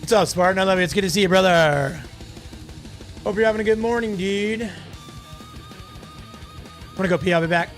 What's up, Spartan? I love you. It's good to see you, brother. Hope you're having a good morning, dude. I'm gonna go pee. I'll be back.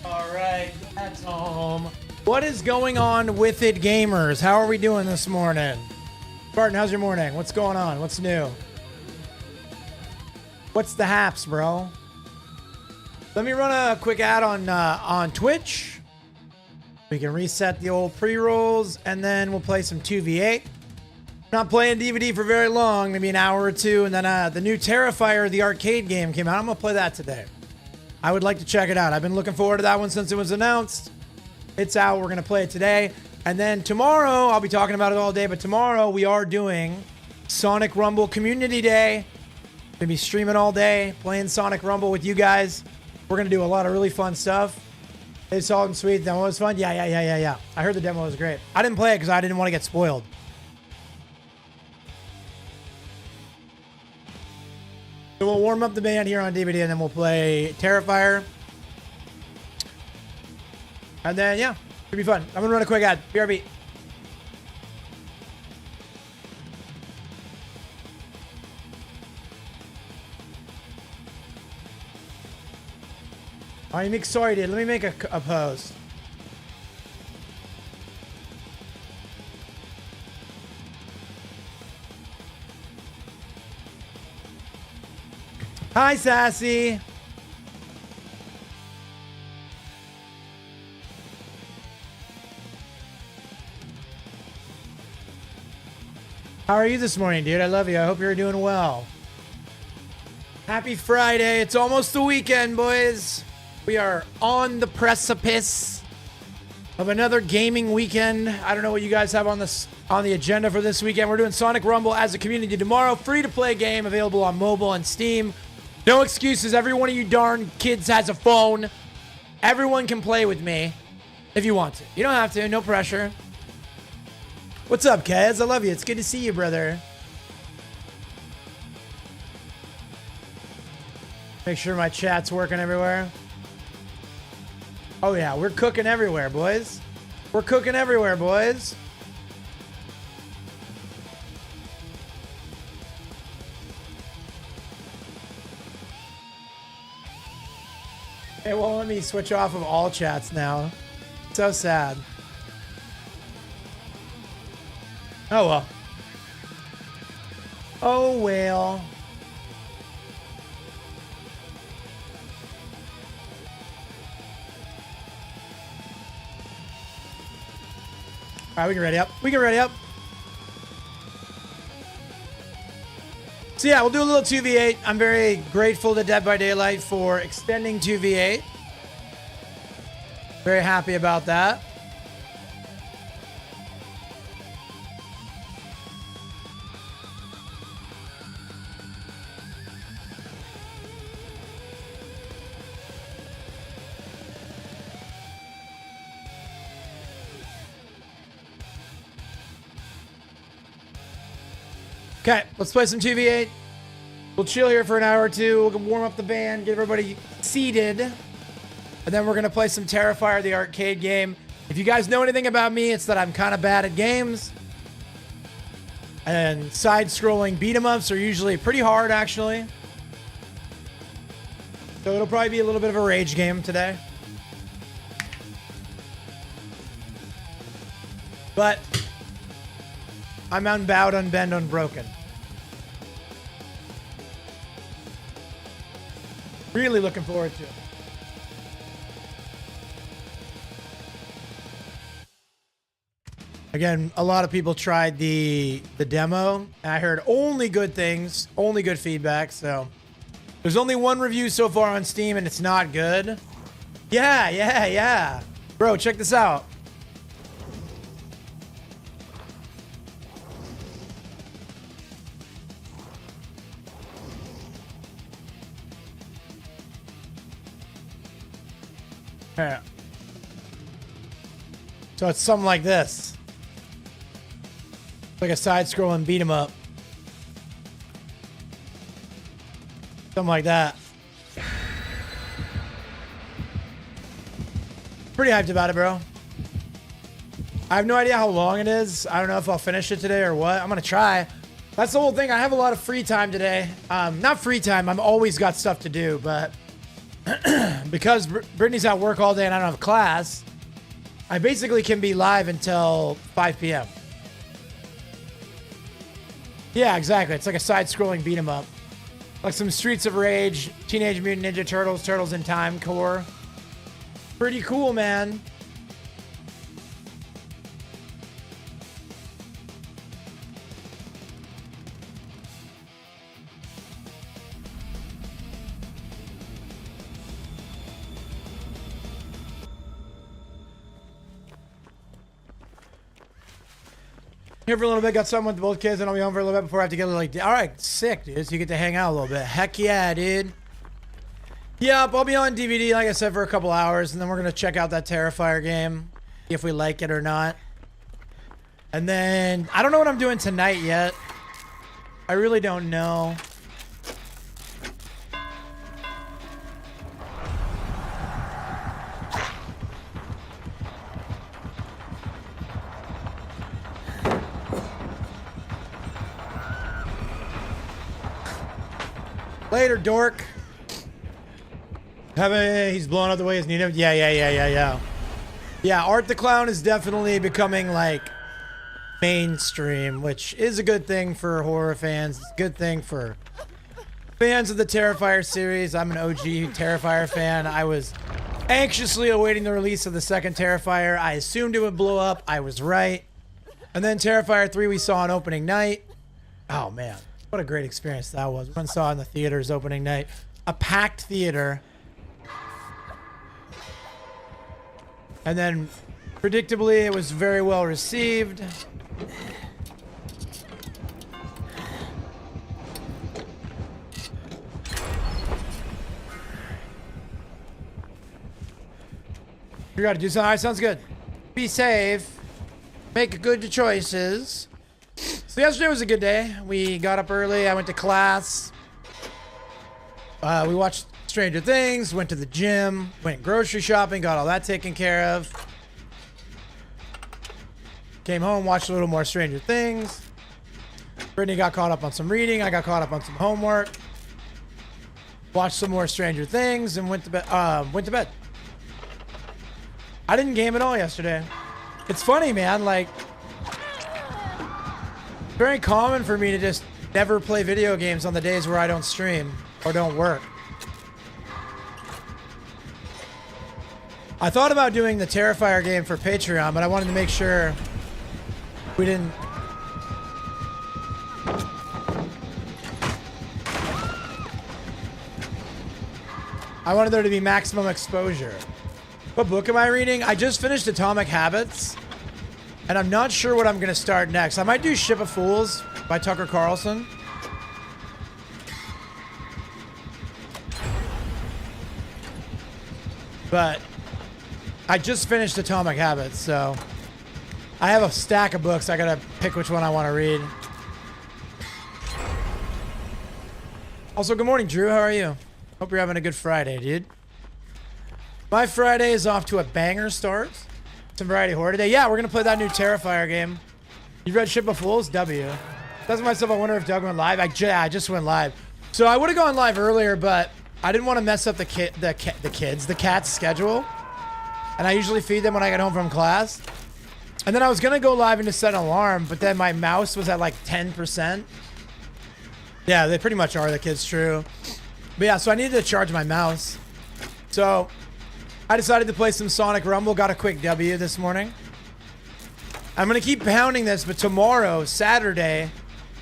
All right, that's home. What is going on with it, gamers? How are we doing this morning? Spartan, how's your morning? What's going on? What's new? What's the haps, bro? Let me run a quick ad on Twitch. We can reset the old pre-rolls, and then we'll play some 2v8. Not playing DVD for very long, maybe an hour or two, and then the new Terrifier, the arcade game, came out. I'm gonna play that today. I would like to check it out. I've been looking forward to that one since it was announced. It's out. We're going to play it today. And then tomorrow, I'll be talking about it all day, but tomorrow we are doing Sonic Rumble Community Day. Going to be streaming all day, playing Sonic Rumble with you guys. We're going to do a lot of really fun stuff. It's all sweet. The demo was fun. Yeah. I heard the demo was great. I didn't play it because I didn't want to get spoiled. So we'll warm up the band here on DVD, and then we'll play Terrifier. And then, yeah, it'll be fun. I'm going to run a quick ad. BRB. I'm excited. Let me make a post. Hi, Sassy. How are you this morning, dude? I love you. I hope you're doing well. Happy Friday. It's almost the weekend, boys. We are on the precipice of another gaming weekend. I don't know what you guys have on the agenda for this weekend. We're doing Sonic Rumble as a community tomorrow. Free-to-play game available on mobile and Steam. No excuses. Every one of you darn kids has a phone. Everyone can play with me if you want to. You don't have to. No pressure. What's up, Kez? I love you. It's good to see you, brother. Make sure my chat's working everywhere. Oh, yeah. We're cooking everywhere, boys. We're cooking everywhere, boys. It won't let me switch off of all chats now. So sad. Oh, well. Oh, well. All right, we can ready up. We can ready up. So yeah, we'll do a little 2v8. I'm very grateful to Dead by Daylight for extending 2v8. Very happy about that. Okay, let's play some 2v8. We'll chill here for an hour or two. We'll warm up the band, get everybody seated. And then we're going to play some Terrifier, the arcade game. If you guys know anything about me, it's that I'm kind of bad at games. And side-scrolling beat-em-ups are usually pretty hard, actually. So it'll probably be a little bit of a rage game today. But I'm unbowed, unbend, unbroken. Really looking forward to it. Again, a lot of people tried the demo, and I heard only good things, only good feedback. So there's only one review so far on Steam, and it's not good. Yeah. Bro, check this out. Yeah. So it's something like this. Like a side-scrolling beat 'em up. Something like that. Pretty hyped about it, bro. I have no idea how long it is. I don't know if I'll finish it today or what. I'm gonna try. That's the whole thing. I have a lot of free time today. Not free time. I've always got stuff to do, but because Brittany's at work all day and I don't have class, I basically can be live until 5 p.m. Yeah, exactly. It's like a side-scrolling beat 'em up. Like some Streets of Rage, Teenage Mutant Ninja Turtles, Turtles in Time core. Pretty cool, man. Here for a little bit, got something with both kids, and I'll be home for a little bit before I have to get like, all right, sick, dude. So you get to hang out a little bit. Heck yeah, dude. Yep, I'll be on DVD, like I said, for a couple hours, and then we're gonna check out that Terrifier game, see if we like it or not. And then I don't know what I'm doing tonight yet. I really don't know. Later, dork. He's blowing up the way he's needed. Yeah. Yeah, Art the Clown is definitely becoming like mainstream, which is a good thing for horror fans. It's a good thing for fans of the Terrifier series. I'm an OG Terrifier fan. I was anxiously awaiting the release of the second Terrifier. I assumed it would blow up. I was right. And then Terrifier 3 we saw on opening night. Oh man. What a great experience that was. One saw in the theaters opening night. A packed theater. And then, predictably, it was very well received. You gotta do something. All right, sounds good. Be safe. Make good choices. So yesterday was a good day. We got up early. I went to class. We watched Stranger Things, went to the gym, went grocery shopping, got all that taken care of. Came home, watched a little more Stranger Things. Brittany got caught up on some reading. I got caught up on some homework. Watched some more Stranger Things and went to bed. I didn't game at all yesterday. It's funny, man. Like, very common for me to just never play video games on the days where I don't stream or don't work. I thought about doing the Terrifier game for Patreon, but I wanted to make sure we didn't... I wanted there to be maximum exposure. What book am I reading? I just finished Atomic Habits, and I'm not sure what I'm going to start next. I might do Ship of Fools by Tucker Carlson. But I just finished Atomic Habits, so I have a stack of books. I got to pick which one I want to read. Also, good morning, Drew. How are you? Hope you're having a good Friday, dude. My Friday is off to a banger start. Some variety horror today. Yeah, we're going to play that new Terrifier game. You read Ship of Fools? W. That's myself. I wonder if Doug went live. I just went live. So I would have gone live earlier, but I didn't want to mess up the cat's schedule. And I usually feed them when I get home from class. And then I was going to go live and just set an alarm, but then my mouse was at like 10%. Yeah, they pretty much are, the kids, true. But yeah, so I needed to charge my mouse. So I decided to play some Sonic Rumble, got a quick W this morning. I'm going to keep pounding this, but tomorrow, Saturday,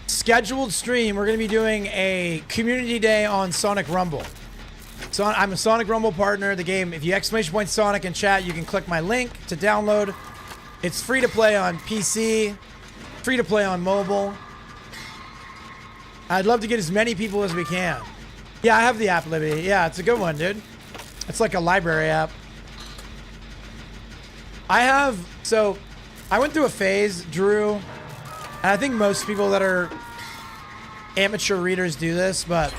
scheduled stream, we're going to be doing a community day on Sonic Rumble. So I'm a Sonic Rumble partner. The game, if you exclamation point Sonic in chat, you can click my link to download. It's free to play on PC, free to play on mobile. I'd love to get as many people as we can. Yeah, I have the app, Libby. Yeah, it's a good one, dude. It's like a library app. So I went through a phase, Drew, and I think most people that are amateur readers do this, but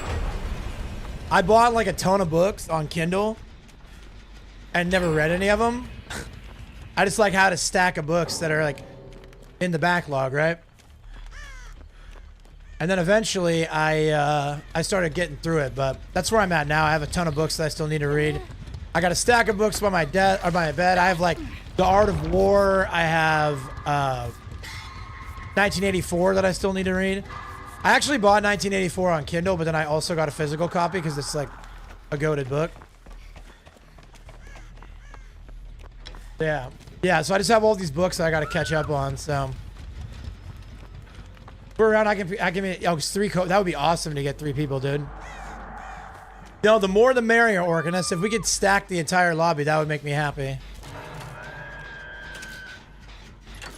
I bought like a ton of books on Kindle and never read any of them. I just like had a stack of books that are like in the backlog, right? And then eventually I started getting through it, but that's where I'm at now. I have a ton of books that I still need to read. I got a stack of books by my bed. I have like The Art of War. I have 1984 that I still need to read. I actually bought 1984 on Kindle, but then I also got a physical copy because it's like a goated book. Yeah. Yeah, so I just have all these books that I got to catch up on, so. We're around, I can it's 3 that would be awesome to get 3 people, dude. No, the more the merrier, Organist. If we could stack the entire lobby, that would make me happy.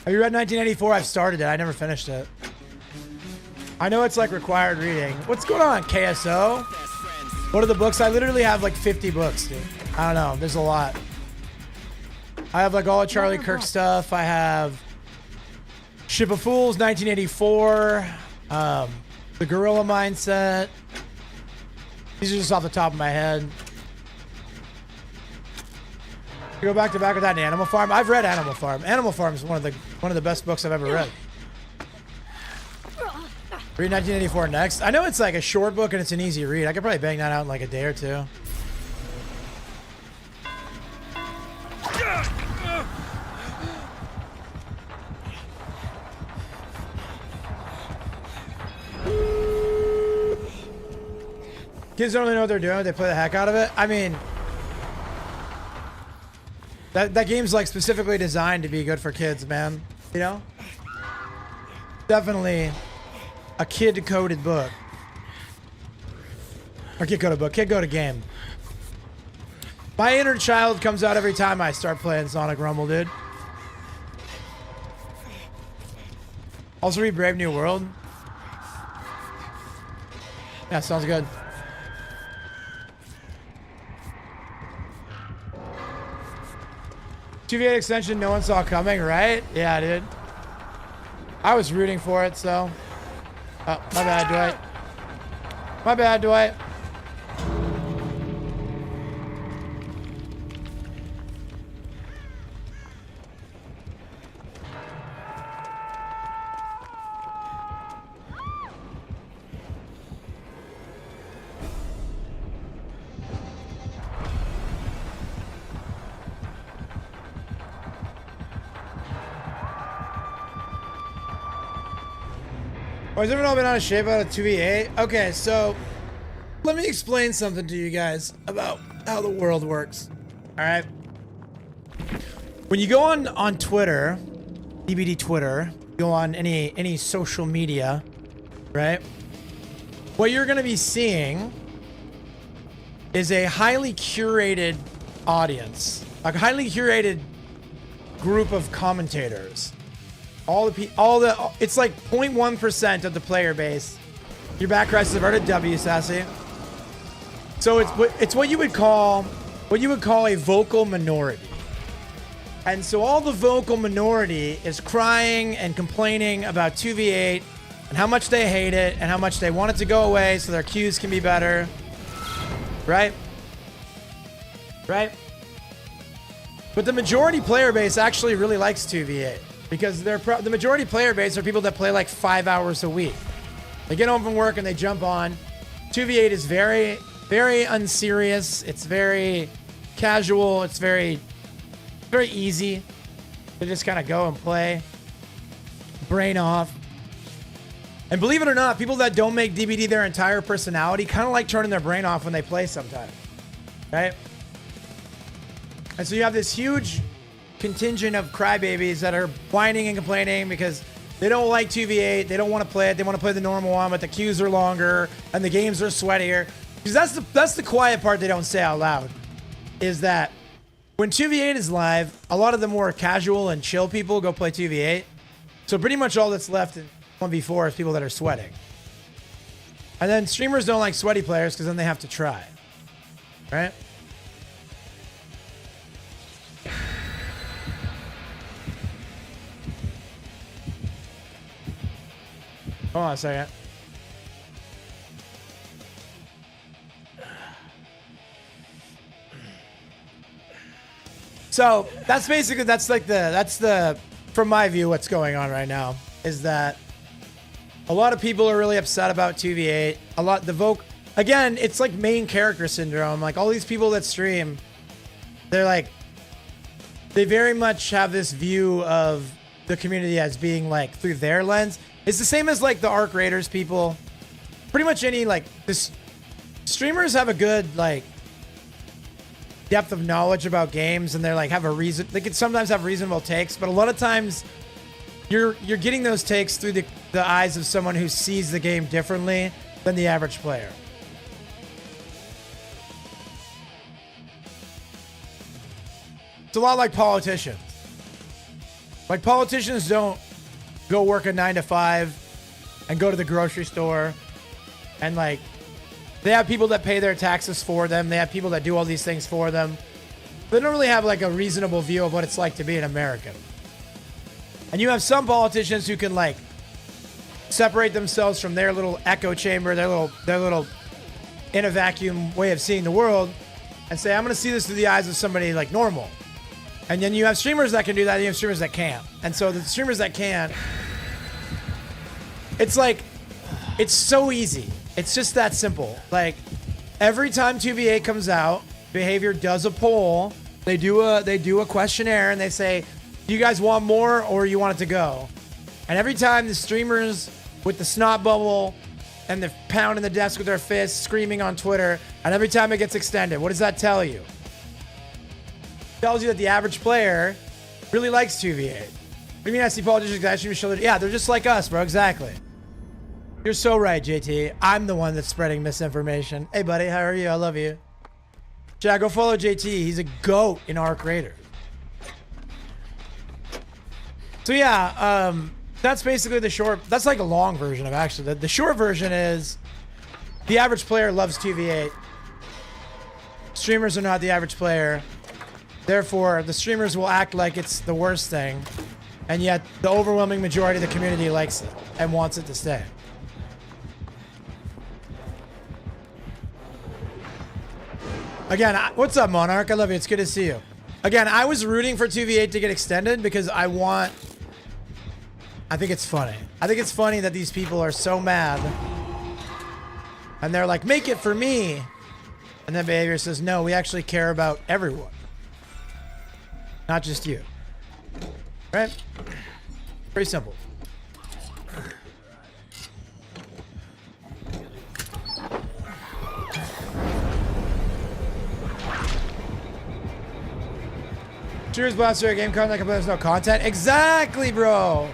Have you read 1984? I've started it. I never finished it. I know it's like required reading. What's going on, KSO? What are the books? I literally have like 50 books, dude. I don't know. There's a lot. I have like all of Charlie Kirk stuff. I have Ship of Fools, 1984. The Gorilla Mindset. These are just off the top of my head. Go back to back with that in Animal Farm. I've read Animal Farm. Animal Farm is one of the best books I've ever read. Read 1984 next. I know it's like a short book and it's an easy read. I could probably bang that out in like a day or two. Kids don't really know what they're doing. They play the heck out of it. I mean, that game's like specifically designed to be good for kids, man. You know? Definitely a kid-coded book. Or kid-coded book. Kid-coded game. My inner child comes out every time I start playing Sonic Rumble, dude. Also read Brave New World. Yeah, sounds good. TVA extension no one saw coming, right? Yeah, dude. I was rooting for it, so. Oh, my bad, Dwight. My bad, Dwight. Oh, has everyone all been out of shape out of 2v8? Okay, so let me explain something to you guys about how the world works. All right. When you go on Twitter, DBD Twitter, go on any social media, right? What you're going to be seeing is a highly curated audience, a highly curated group of commentators. It's like 0.1% of the player base. Your back crest is averted W, Sassy. So it's what you would call a vocal minority. And so all the vocal minority is crying and complaining about 2v8 and how much they hate it and how much they want it to go away so their queues can be better. Right? Right? But the majority player base actually really likes 2v8. Because the majority player base are people that play like 5 hours a week. They get home from work and they jump on. 2v8 is very, very unserious. It's very casual. It's very, very easy. They just kind of go and play, brain off. And believe it or not, people that don't make DBD their entire personality kind of like turning their brain off when they play sometimes, right? And so you have this huge contingent of crybabies that are whining and complaining because they don't like 2v8, they don't want to play it, they want to play the normal one, but the queues are longer and the games are sweatier. Because that's the quiet part they don't say out loud, is that when 2v8 is live, a lot of the more casual and chill people go play 2v8. So pretty much all that's left in 1v4 is people that are sweating. And then streamers don't like sweaty players because then they have to try, right? Hold on a second. So that's basically, that's the, from my view, what's going on right now is that a lot of people are really upset about 2v8. Again, it's like main character syndrome. Like all these people that stream, they're like, they very much have this view of the community as being like through their lens. It's the same as like the Arc Raiders people. Pretty much any like this streamers have a good like depth of knowledge about games, and they're like have a reason. They can sometimes have reasonable takes, but a lot of times you're getting those takes through the eyes of someone who sees the game differently than the average player. It's a lot like politicians. Like politicians don't go work a 9 to 5 and go to the grocery store and like they have people that pay their taxes for them. They have people that do all these things for them. They don't really have like a reasonable view of what it's like to be an American. And you have some politicians who can like separate themselves from their little echo chamber, their little in a vacuum way of seeing the world and say, I'm going to see this through the eyes of somebody like normal. And then you have streamers that can do that, and you have streamers that can't. And so the streamers that can, it's like, it's so easy. It's just that simple. Like, every time 2v8 comes out, Behavior does a poll. They do a questionnaire, and they say, do you guys want more, or you want it to go? And every time the streamers with the snot bubble and the pounding the desk with their fists, screaming on Twitter, and every time it gets extended, what does that tell you? Tells you that the average player really likes 2v8. What do you mean I see politicians actually show that? Yeah, they're just like us, bro. Exactly. You're so right, JT. I'm the one that's spreading misinformation. Hey, buddy. How are you? I love you. Jack, go follow JT. He's a GOAT in Arc Raiders. So, yeah, that's basically the short. That's like a long version of actually. The short version is the average player loves 2v8. Streamers are not the average player. Therefore, the streamers will act like it's the worst thing, and yet the overwhelming majority of the community likes it and wants it to stay. Again, what's up, Monarch? I love you. It's good to see you. Again, I was rooting for 2v8 to get extended because I think it's funny. I think it's funny that these people are so mad, and they're like, make it for me. And then Behavior says, no, we actually care about everyone. Not just you. Right? Pretty simple. Cheers, Blaster, a game card that complains no content. Exactly, bro.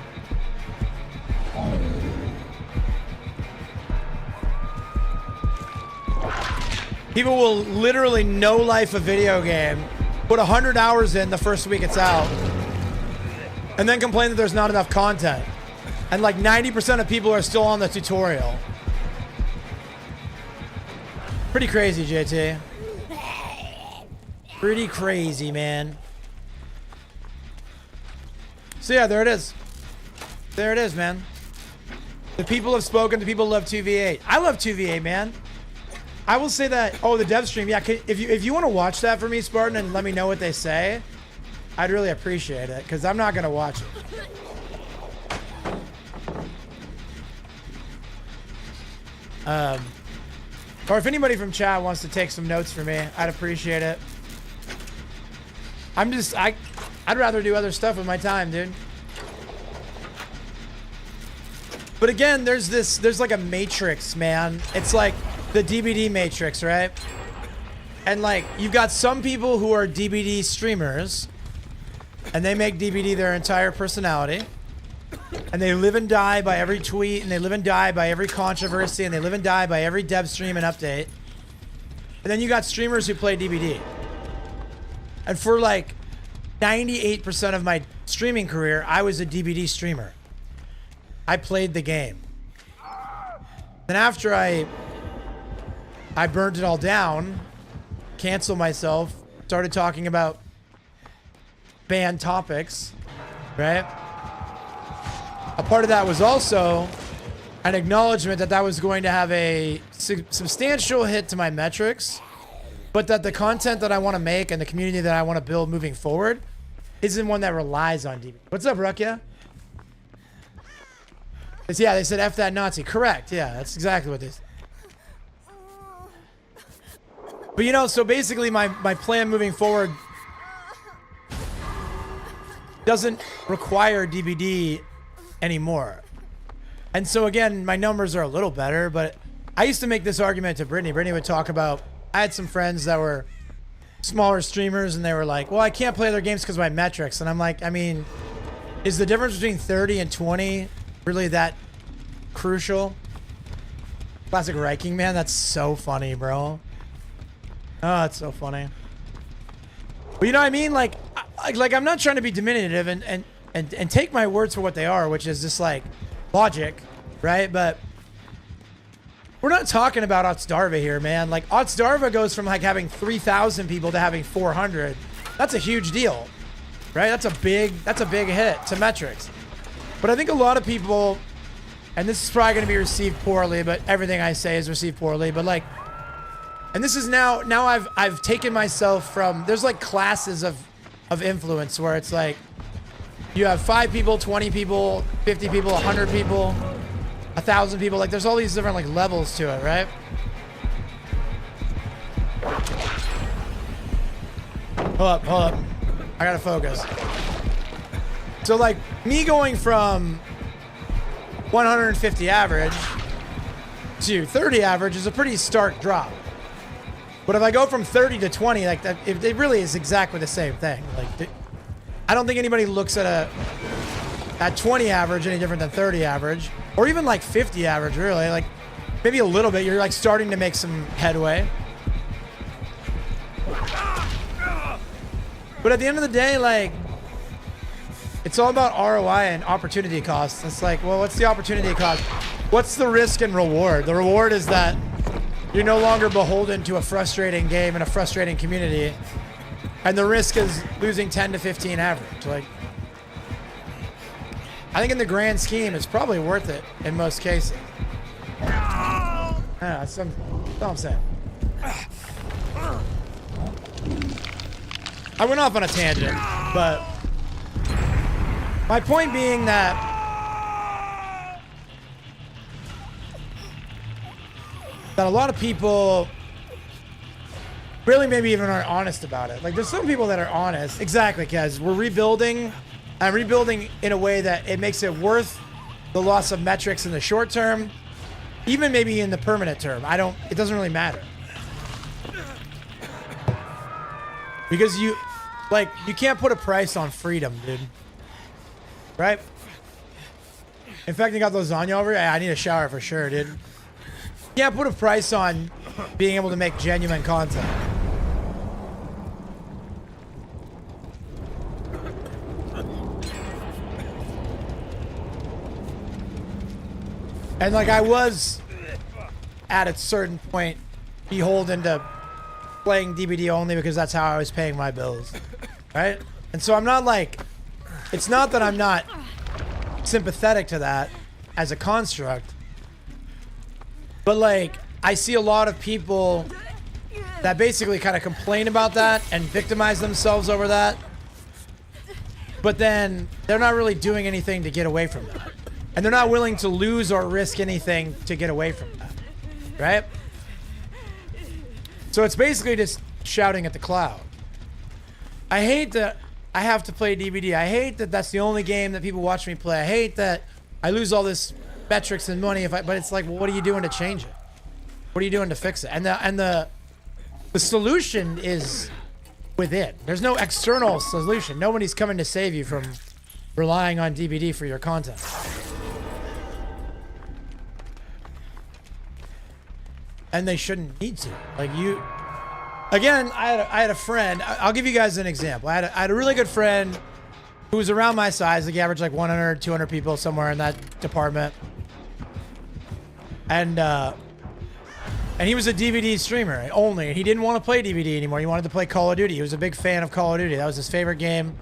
People will literally no life a video game, put 100 hours in the first week it's out, and then complain that there's not enough content. And like 90% of people are still on the tutorial. Pretty crazy, JT. Pretty crazy, man. So yeah, there it is. There it is, man. The people have spoken. The people love 2v8. I love 2v8, man. I will say that. Oh, the dev stream. Yeah, if you want to watch that for me, Spartan, and let me know what they say, I'd really appreciate it because I'm not gonna watch it. Or if anybody from chat wants to take some notes for me, I'd appreciate it. I'd rather do other stuff with my time, dude. But again, there's like a matrix, man. It's like the DBD matrix, right? And like, you've got some people who are DBD streamers, and they make DBD their entire personality, and they live and die by every tweet, and they live and die by every controversy, and they live and die by every dev stream and update. And then you got streamers who play DBD. And for like 98% of my streaming career, I was a DBD streamer. I played the game. Then after I burned it all down, canceled myself, started talking about banned topics, right? A part of that was also an acknowledgement that that was going to have a substantial hit to my metrics, but that the content that I want to make and the community that I want to build moving forward isn't one that relies on DBD. What's up, Rukia? Yeah, they said F that Nazi. Correct. Yeah, that's exactly what they said. But you know, so basically my plan moving forward doesn't require DBD anymore. And so again, my numbers are a little better, but I used to make this argument to Brittany. Brittany would talk about, I had some friends that were smaller streamers and they were like, well, I can't play their games because of my metrics. And I'm like, I mean, is the difference between 30 and 20 really that crucial? Classic Riking, man. That's so funny, bro. Oh, it's so funny. But you know what I mean? Like I'm not trying to be diminutive and take my words for what they are, which is just like logic, right? But we're not talking about Otsdarva here, man. Like Otsdarva goes from like having 3,000 people to having 400. That's a huge deal, right? That's a big hit to metrics. But I think a lot of people, and this is probably going to be received poorly, but everything I say is received poorly. But like, and this is now I've taken myself from, there's like classes of influence where it's like, you have 5 people, 20 people, 50 people, 100 people, 1,000 people. Like there's all these different like levels to it, right? Hold up. I gotta focus. So like me going from 150 average to 30 average is a pretty stark drop. But if I go from 30 to 20, like that, it really is exactly the same thing. Like, I don't think anybody looks at 20 average any different than 30 average, or even like 50 average, really. Like maybe a little bit. You're like starting to make some headway. But at the end of the day, like, it's all about ROI and opportunity costs. It's like, well, what's the opportunity cost? What's the risk and reward? The reward is that you're no longer beholden to a frustrating game and a frustrating community. And the risk is losing 10 to 15 average. Like, I think in the grand scheme, it's probably worth it in most cases. Yeah, that's what I'm saying. I went off on a tangent, but my point being that a lot of people really maybe even aren't honest about it. Like there's some people that are honest. Exactly, Kaz. We're rebuilding. I'm rebuilding in a way that it makes it worth the loss of metrics in the short term, even maybe in the permanent term. It doesn't really matter. Because you can't put a price on freedom, dude. Right? In fact, you got lasagna over here? I need a shower for sure, dude. You can't put a price on being able to make genuine content. And like I was at a certain point beholden to playing DBD only because that's how I was paying my bills, right? And so I'm not like, it's not that I'm not sympathetic to that as a construct, but like I see a lot of people that basically kind of complain about that and victimize themselves over that, but then they're not really doing anything to get away from that. And they're not willing to lose or risk anything to get away from that, right? So it's basically just shouting at the cloud. I hate that I have to play DBD. I hate that that's the only game that people watch me play. I hate that I lose all this metrics and money but it's like, well, what are you doing to change it? What are you doing to fix it? And the solution is within. There's no external solution. Nobody's coming to save you from relying on DBD for your content. And they shouldn't need to. Like you, again, I had a friend. I'll give you guys an example. I had a really good friend who was around my size. Like, average like 100, 200 people somewhere in that department. And he was a DBD streamer only. He didn't want to play DBD anymore. He wanted to play Call of Duty. He was a big fan of Call of Duty. That was his favorite game.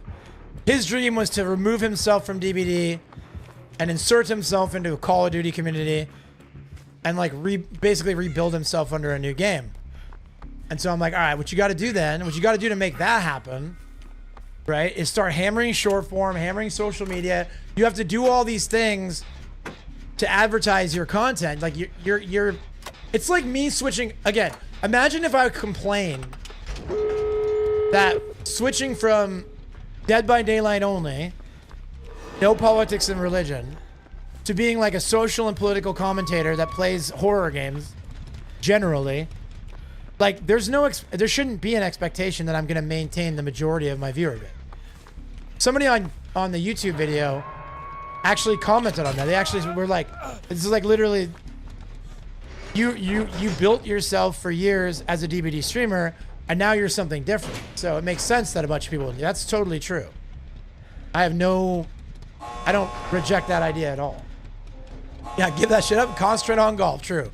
His dream was to remove himself from DBD and insert himself into a Call of Duty community and like basically rebuild himself under a new game. And so I'm like, all right, what you got to do then, what you got to do to make that happen, right, is start hammering short form, hammering social media. You have to do all these things to advertise your content. Like you're it's like me switching again. Imagine if I complained that switching from Dead by Daylight only, no politics and religion, to being like a social and political commentator that plays horror games generally, like there shouldn't be an expectation that I'm going to maintain the majority of my viewer base. Somebody on the YouTube video actually commented on that. They actually were like, this is like literally you built yourself for years as a DBD streamer and now you're something different. So it makes sense that a bunch of people, that's totally true. I don't reject that idea at all. Yeah, give that shit up. Concentrate on golf. True.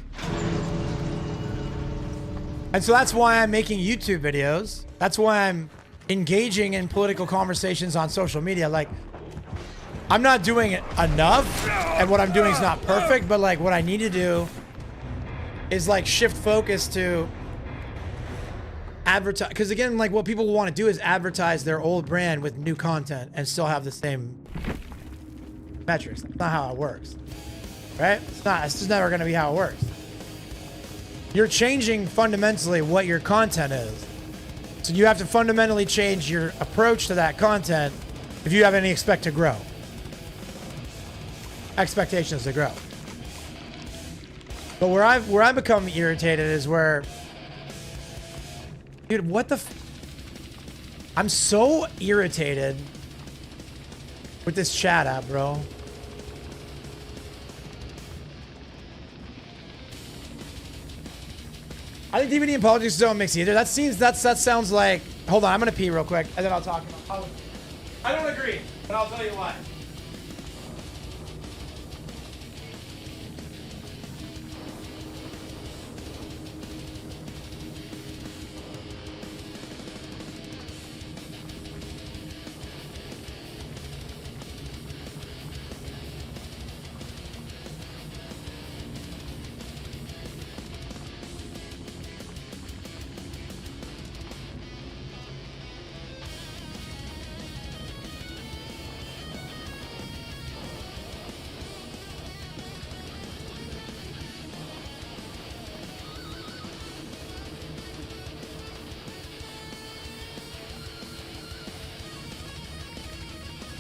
And so that's why I'm making YouTube videos. That's why I'm engaging in political conversations on social media. Like, I'm not doing it enough, and what I'm doing is not perfect, but like what I need to do is like shift focus to advertise. Because again, like what people want to do is advertise their old brand with new content and still have the same metrics. That's not how it works. Right? It's just never going to be how it works. You're changing fundamentally what your content is. So you have to fundamentally change your approach to that content if you have any expectations to grow. But where I become irritated is where, dude, what the I'm so irritated with this chat app, bro. I think DBD and politics don't mix either. That sounds like, hold on, I'm gonna pee real quick and then I'll talk about. I don't agree, but I'll tell you why.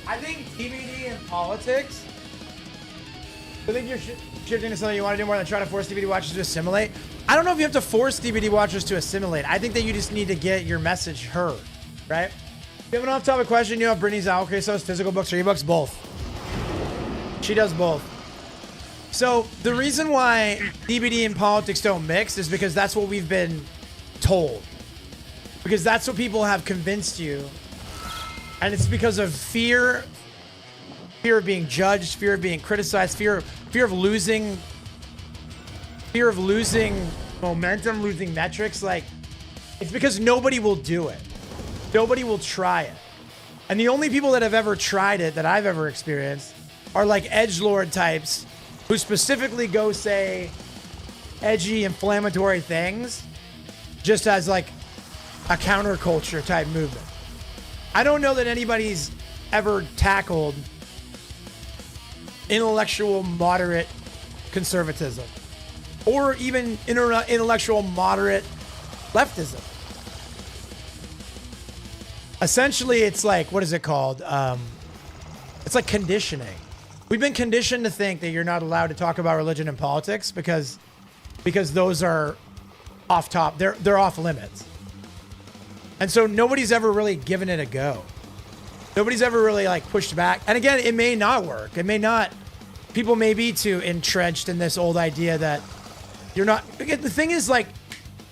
I think DBD and politics, I think you're shifting to something you want to do more than try to force DBD watchers to assimilate. I don't know if you have to force DBD watchers to assimilate. I think that you just need to get your message heard, right? If you have an off-topic question, you know Brittany's Alcresos, physical books or ebooks? Both. She does both. So the reason why DBD and politics don't mix is because that's what we've been told. Because that's what people have convinced you. And it's because of fear of being judged, fear of being criticized, fear of losing momentum, losing metrics. Like, it's because nobody will do it. Nobody will try it. And the only people that have ever tried it that I've ever experienced are like edgelord types who specifically go say edgy, inflammatory things just as like a counterculture type movement. I don't know that anybody's ever tackled intellectual moderate conservatism or even intellectual moderate leftism. essentially it's like, what is it called? It's like conditioning. We've been conditioned to think that you're not allowed to talk about religion and politics because those are off top. They're off limits. And so nobody's ever really given it a go. Nobody's ever really like pushed back. And again, it may not work. It may not. People may be too entrenched in this old idea that you're not. Again, the thing is, like,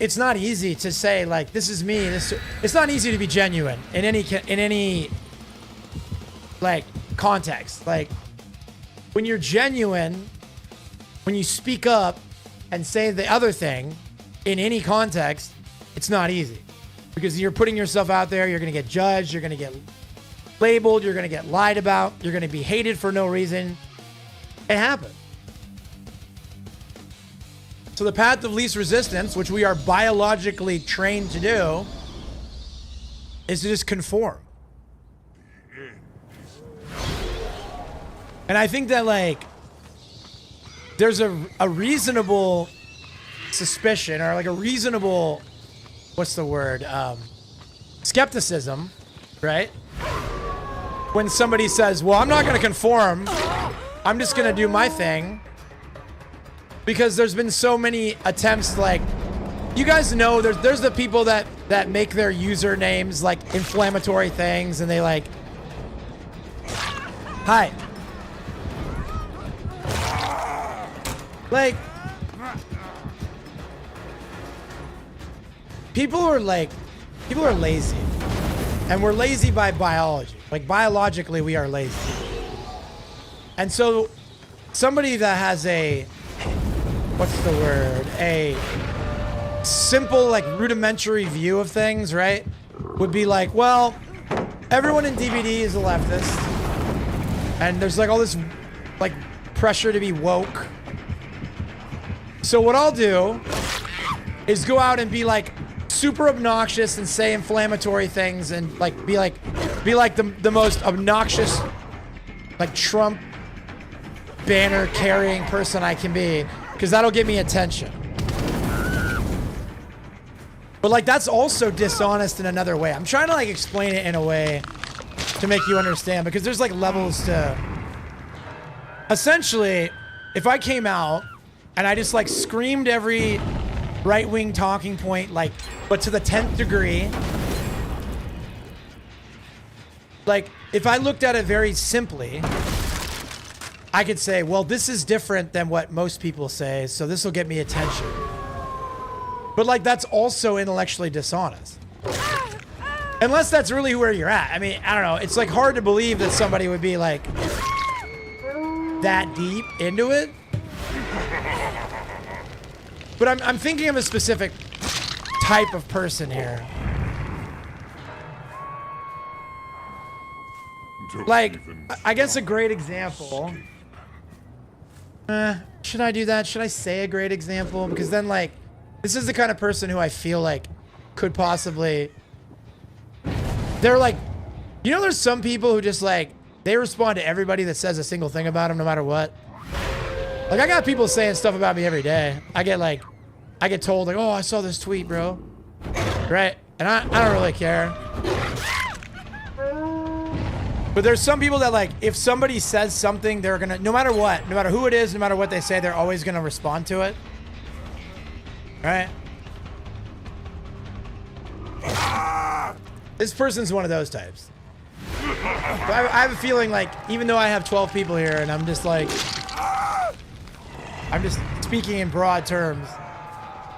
it's not easy to say like, this is me. It's not easy to be genuine in any like context. Like, when you're genuine, when you speak up and say the other thing in any context, it's not easy because you're putting yourself out there. You're going to get judged. You're going to get labeled. You're going to get lied about. You're going to be hated for no reason. It happens. So the path of least resistance, which we are biologically trained to do, is to just conform. And I think that, like, there's a reasonable suspicion or like a reasonable, what's the word? Skepticism, right? When somebody says, well, I'm not going to conform. I'm just going to do my thing. Because there's been so many attempts, like, you guys know there's the people that make their usernames like inflammatory things and they like, hi. Like, people are lazy. And we're lazy by biology. Like, biologically, we are lazy. And so, somebody that has a simple, like, rudimentary view of things, right? Would be like, well, everyone in DBD is a leftist. And there's, like, all this, like, pressure to be woke. So what I'll do is go out and be like super obnoxious and say inflammatory things and like be like the most obnoxious like Trump banner carrying person I can be, because that'll get me attention. But like that's also dishonest in another way. I'm trying to like explain it in a way to make you understand, because there's like levels to, essentially, if I came out and I just like screamed every right-wing talking point, like, but to the 10th degree, like if I looked at it very simply, I could say, well, this is different than what most people say, so this will get me attention. But like that's also intellectually dishonest. Unless that's really where you're at. I mean, I don't know. It's like hard to believe that somebody would be like that deep into it. But I'm thinking of a specific type of person here. Like, I guess a great example. Should I do that? Should I say a great example? Because then, like, this is the kind of person who I feel like could possibly... They're like... You know, there's some people who just, like, they respond to everybody that says a single thing about them no matter what. Like, I got people saying stuff about me every day. I get told, like, oh, I saw this tweet, bro. Right? And I don't really care. But there's some people that, like, if somebody says something, they're gonna, no matter what, no matter who it is, no matter what they say, they're always gonna respond to it. Right? This person's one of those types. But I have a feeling, like, even though I have 12 people here and I'm just like, I'm just speaking in broad terms,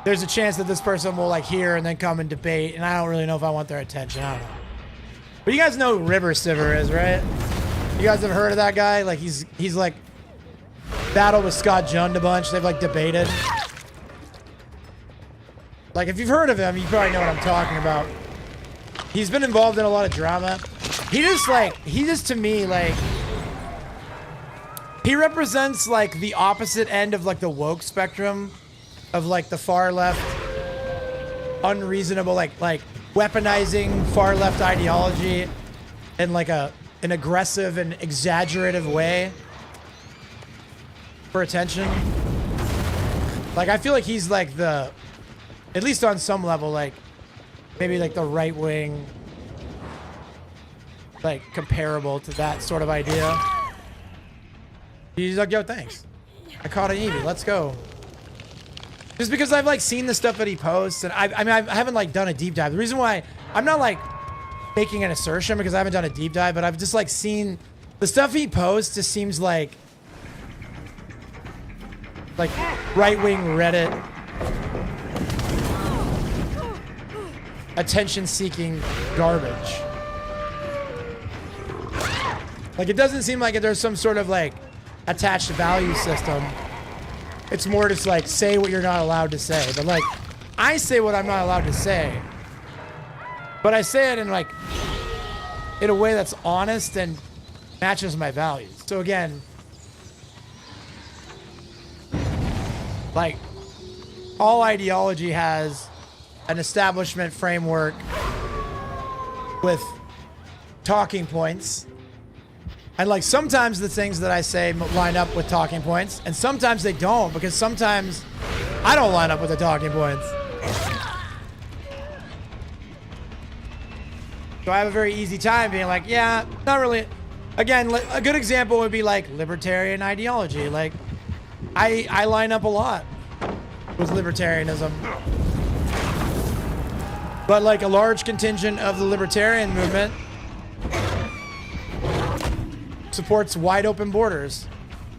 there's a chance that this person will like hear and then come and debate, and I don't really know if I want their attention. I don't know. But you guys know who River Siver is, right? You guys have heard of that guy? Like he's like battled with Scott Jund a bunch. They've like debated. Like if you've heard of him, you probably know what I'm talking about. He's been involved in a lot of drama. He just to me, like, he represents like the opposite end of like the woke spectrum of like the far left, unreasonable, like weaponizing far left ideology in like an aggressive and exaggerative way for attention. Like I feel like he's like the, at least on some level, like maybe like the right wing like comparable to that sort of idea. He's like, yo, thanks. I caught an Eevee. Let's go. Just because I've like seen the stuff that he posts, and I mean, I haven't like done a deep dive. The reason why I'm not like making an assertion because I haven't done a deep dive, but I've just like seen the stuff he posts. Just seems like right-wing Reddit, attention-seeking garbage. Like, it doesn't seem like there's some sort of like attached value system. It's more just like say what you're not allowed to say. But like, I say what I'm not allowed to say, but I say it in like in a way that's honest and matches my values. So again, like, all ideology has an establishment framework with talking points. And like, sometimes the things that I say line up with talking points, and sometimes they don't, because sometimes I don't line up with the talking points. So I have a very easy time being like, yeah, not really. Again, a good example would be like libertarian ideology. Like, I line up a lot with libertarianism. But like a large contingent of the libertarian movement supports wide open borders.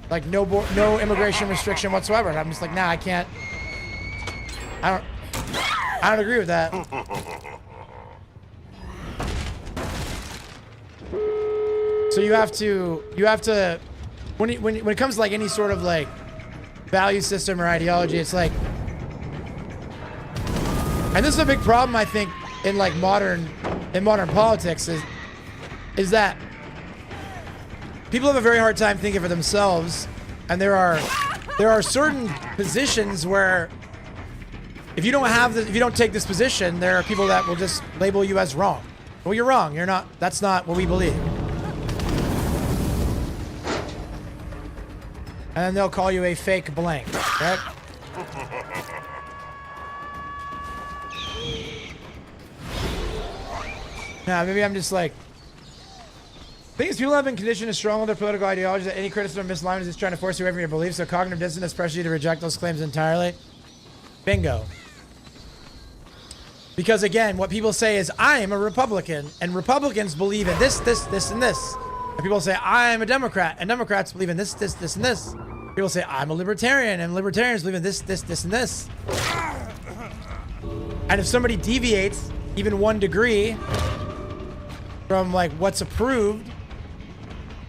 Like no immigration restriction whatsoever. And I'm just like, nah, I can't. I don't agree with that. So you have to when it comes to like any sort of like value system or ideology, it's like, and this is a big problem I think in like modern politics is that people have a very hard time thinking for themselves, and there are certain positions where if you don't take this position, there are people that will just label you as wrong. Well, you're wrong. You're not. That's not what we believe. And then they'll call you a fake blank, right? Now, maybe I'm just like, things people have been conditioned to strong with their political ideology that any criticism of misalignment is just trying to force you away from your beliefs, so cognitive dissonance pressures you to reject those claims entirely. Bingo. Because again, what people say is, I am a Republican, and Republicans believe in this, and this. And people say, I am a Democrat, and Democrats believe in this, and this. People say, I'm a libertarian, and libertarians believe in this, and this. And if somebody deviates even 1 degree from like what's approved,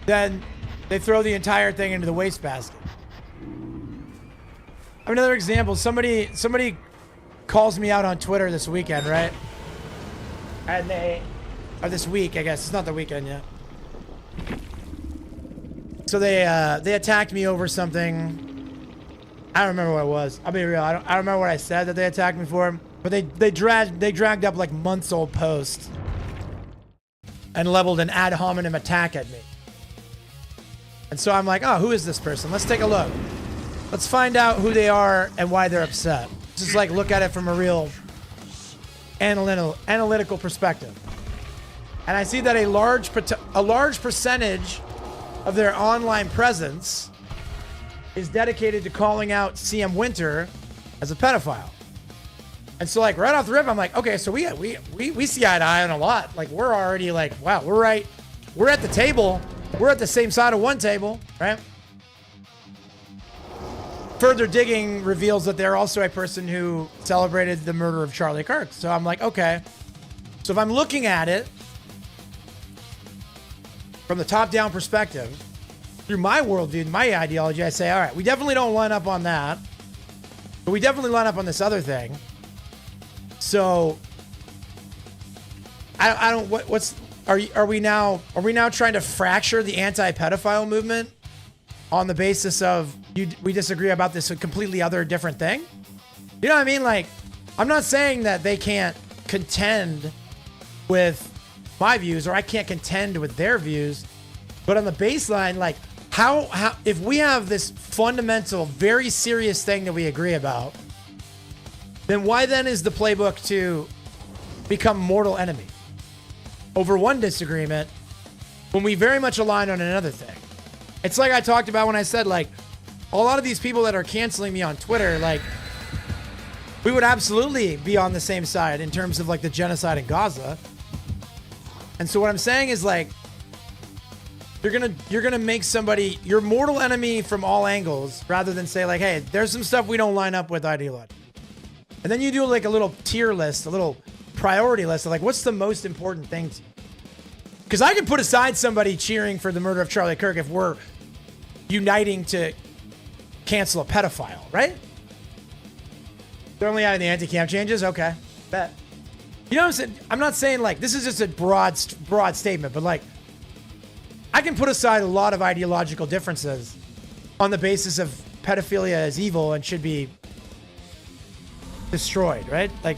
then they throw the entire thing into the wastebasket. I have another example. Somebody calls me out on Twitter this weekend, right? And or this week, I guess. It's not the weekend yet. So they attacked me over something. I don't remember what it was. I'll be real. I don't remember what I said that they attacked me for. But they dragged up like months old posts and leveled an ad hominem attack at me. And so I'm like, oh, who is this person? Let's take a look. Let's find out who they are and why they're upset. Just like look at it from a real analytical perspective. And I see that a large percentage of their online presence is dedicated to calling out CM Winter as a pedophile. And so like right off the rip, I'm like, okay, so we see eye to eye on a lot. Like we're already like, wow, we're at the table. We're at the same side of one table, right? Further digging reveals that they're also a person who celebrated the murder of Charlie Kirk. So I'm like, okay. So if I'm looking at it from the top-down perspective, through my worldview, my ideology, I say, all right, we definitely don't line up on that, but we definitely line up on this other thing. So I don't. Are we now trying to fracture the anti-pedophile movement on the basis of we disagree about this completely other different thing? You know what I mean? Like, I'm not saying that they can't contend with my views or I can't contend with their views, but on the baseline, like how if we have this fundamental, very serious thing that we agree about, then why then is the playbook to become mortal enemy over one disagreement when we very much align on another thing. It's like I talked about when I said, like, a lot of these people that are canceling me on Twitter, like, we would absolutely be on the same side in terms of, like, the genocide in Gaza. And so what I'm saying is, like, you're gonna make somebody your mortal enemy from all angles, rather than say, like, hey, there's some stuff we don't line up with ideologically. And then you do, like, a little tier list, a little priority list of, like, what's the most important thing to you? Because I can put aside somebody cheering for the murder of Charlie Kirk if we're uniting to cancel a pedophile, right? They're only adding the anti-cam changes? Okay, bet. You know what I'm saying? I'm not saying, like, this is just a broad statement, but, like, I can put aside a lot of ideological differences on the basis of pedophilia is evil and should be destroyed, right? Like,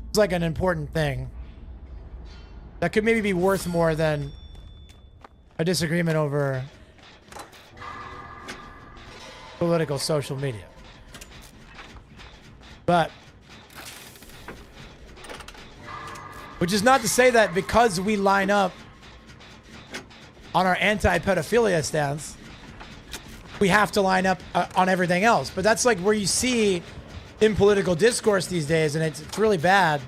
it's like an important thing that could maybe be worth more than a disagreement over political social media. But, which is not to say that because we line up on our anti-pedophilia stance, we have to line up on everything else. But that's like where you see in political discourse these days, and it's really bad,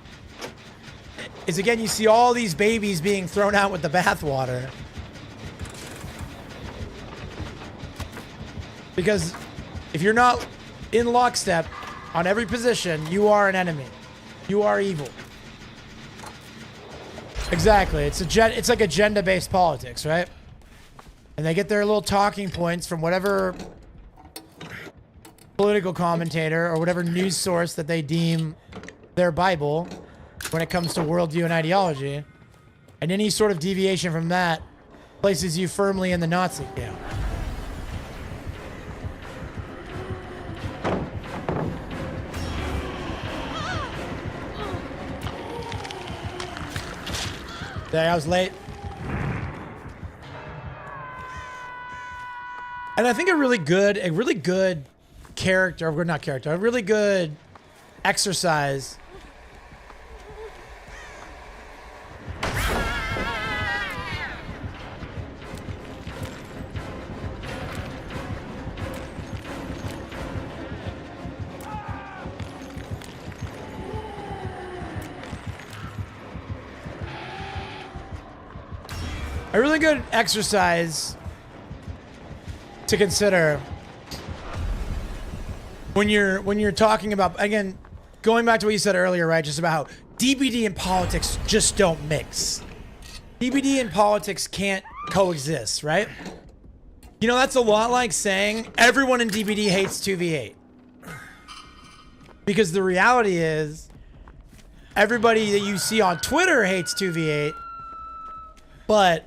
is again, you see all these babies being thrown out with the bathwater. Because if you're not in lockstep on every position, you are an enemy. You are evil. Exactly. It's like agenda-based politics, right? And they get their little talking points from whatever political commentator or whatever news source that they deem their Bible when it comes to worldview and ideology. And any sort of deviation from that places you firmly in the Nazi camp. I was late. And I think a really good character, or not character, a really good exercise to consider when you're talking about, again, going back to what you said earlier, right? Just about how DBD and politics just don't mix. DBD and politics can't coexist, right? You know, that's a lot like saying everyone in DBD hates 2v8. Because the reality is, everybody that you see on Twitter hates 2v8, but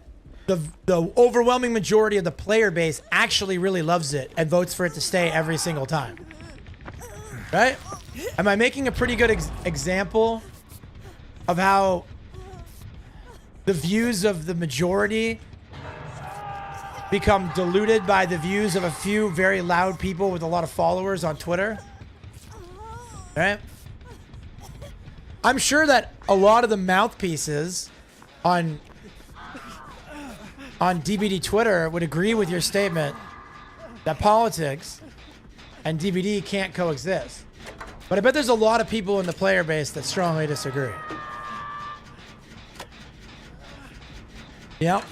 the overwhelming majority of the player base actually really loves it and votes for it to stay every single time. Right? Am I making a pretty good example of how the views of the majority become diluted by the views of a few very loud people with a lot of followers on Twitter? Right? I'm sure that a lot of the mouthpieces on DBD Twitter would agree with your statement that politics and DBD can't coexist. But I bet there's a lot of people in the player base that strongly disagree. Yep.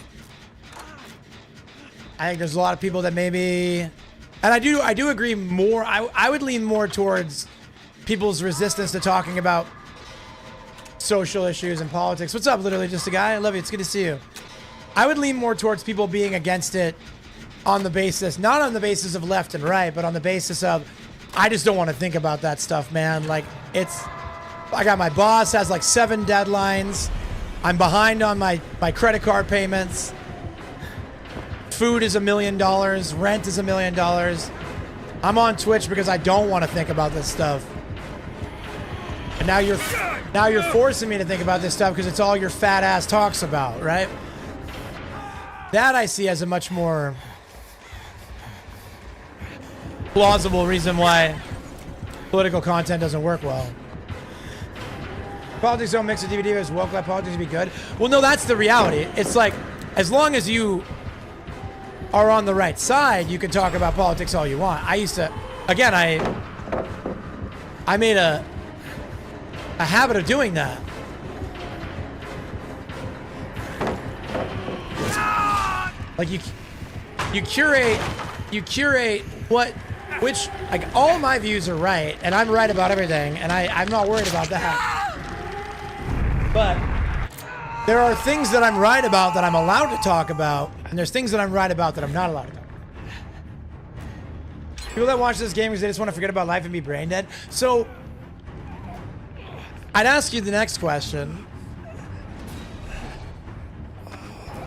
I think there's a lot of people that maybe, and I do agree more. I would lean more towards people's resistance to talking about social issues and politics. What's up, literally just a guy? I love you. It's good to see you. I would lean more towards people being against it on the basis, not on the basis of left and right, but on the basis of, I just don't want to think about that stuff, man. Like, I got my boss has like 7 deadlines. I'm behind on my credit card payments. Food is $1 million. Rent is $1 million. I'm on Twitch because I don't want to think about this stuff. And now you're forcing me to think about this stuff because it's all your fat ass talks about, right? That I see as a much more plausible reason why political content doesn't work well. Politics don't mix with DVD as well. Let politics be good. Well, no, that's the reality. It's like, as long as you are on the right side, you can talk about politics all you want. I used to, again, I made a habit of doing that. Like you curate which, like, all my views are right, and I'm right about everything, and I'm not worried about that. But there are things that I'm right about that I'm allowed to talk about, and there's things that I'm right about that I'm not allowed to talk about. People that watch this game because they just want to forget about life and be brain dead. So I'd ask you the next question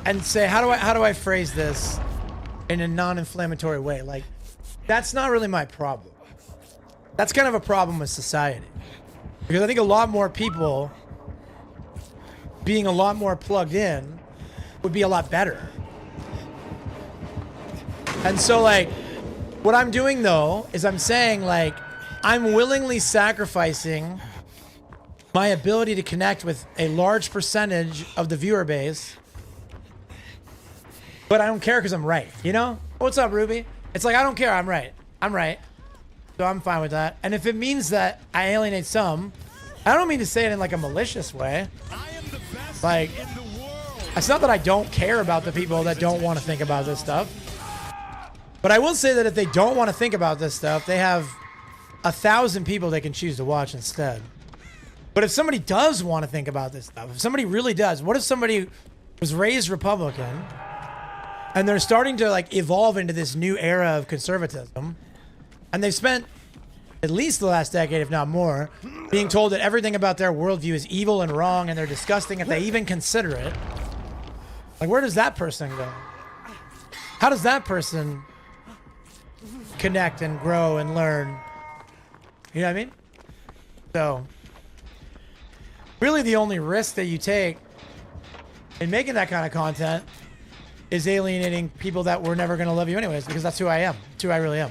and say, how do I phrase this in a non-inflammatory way? Like, that's not really my problem. That's kind of a problem with society. Because I think a lot more people being a lot more plugged in would be a lot better. And so, like, what I'm doing, though, is I'm saying, like, I'm willingly sacrificing my ability to connect with a large percentage of the viewer base, but I don't care because I'm right, you know? What's up, Ruby? It's like, I don't care, I'm right. I'm right. So I'm fine with that. And if it means that I alienate some, I don't mean to say it in, like, a malicious way. Like, it's not that I don't care about the people that don't want to think about this stuff. But I will say that if they don't want to think about this stuff, they have 1,000 people they can choose to watch instead. But if somebody does want to think about this stuff, if somebody really does, what if somebody was raised Republican and they're starting to, like, evolve into this new era of conservatism, and they've spent at least the last decade, if not more, being told that everything about their worldview is evil and wrong and they're disgusting if they even consider it. Like, where does that person go? How does that person connect and grow and learn? You know what I mean? So, really the only risk that you take in making that kind of content is alienating people that were never going to love you anyways, because that's who I am. That's who I really am.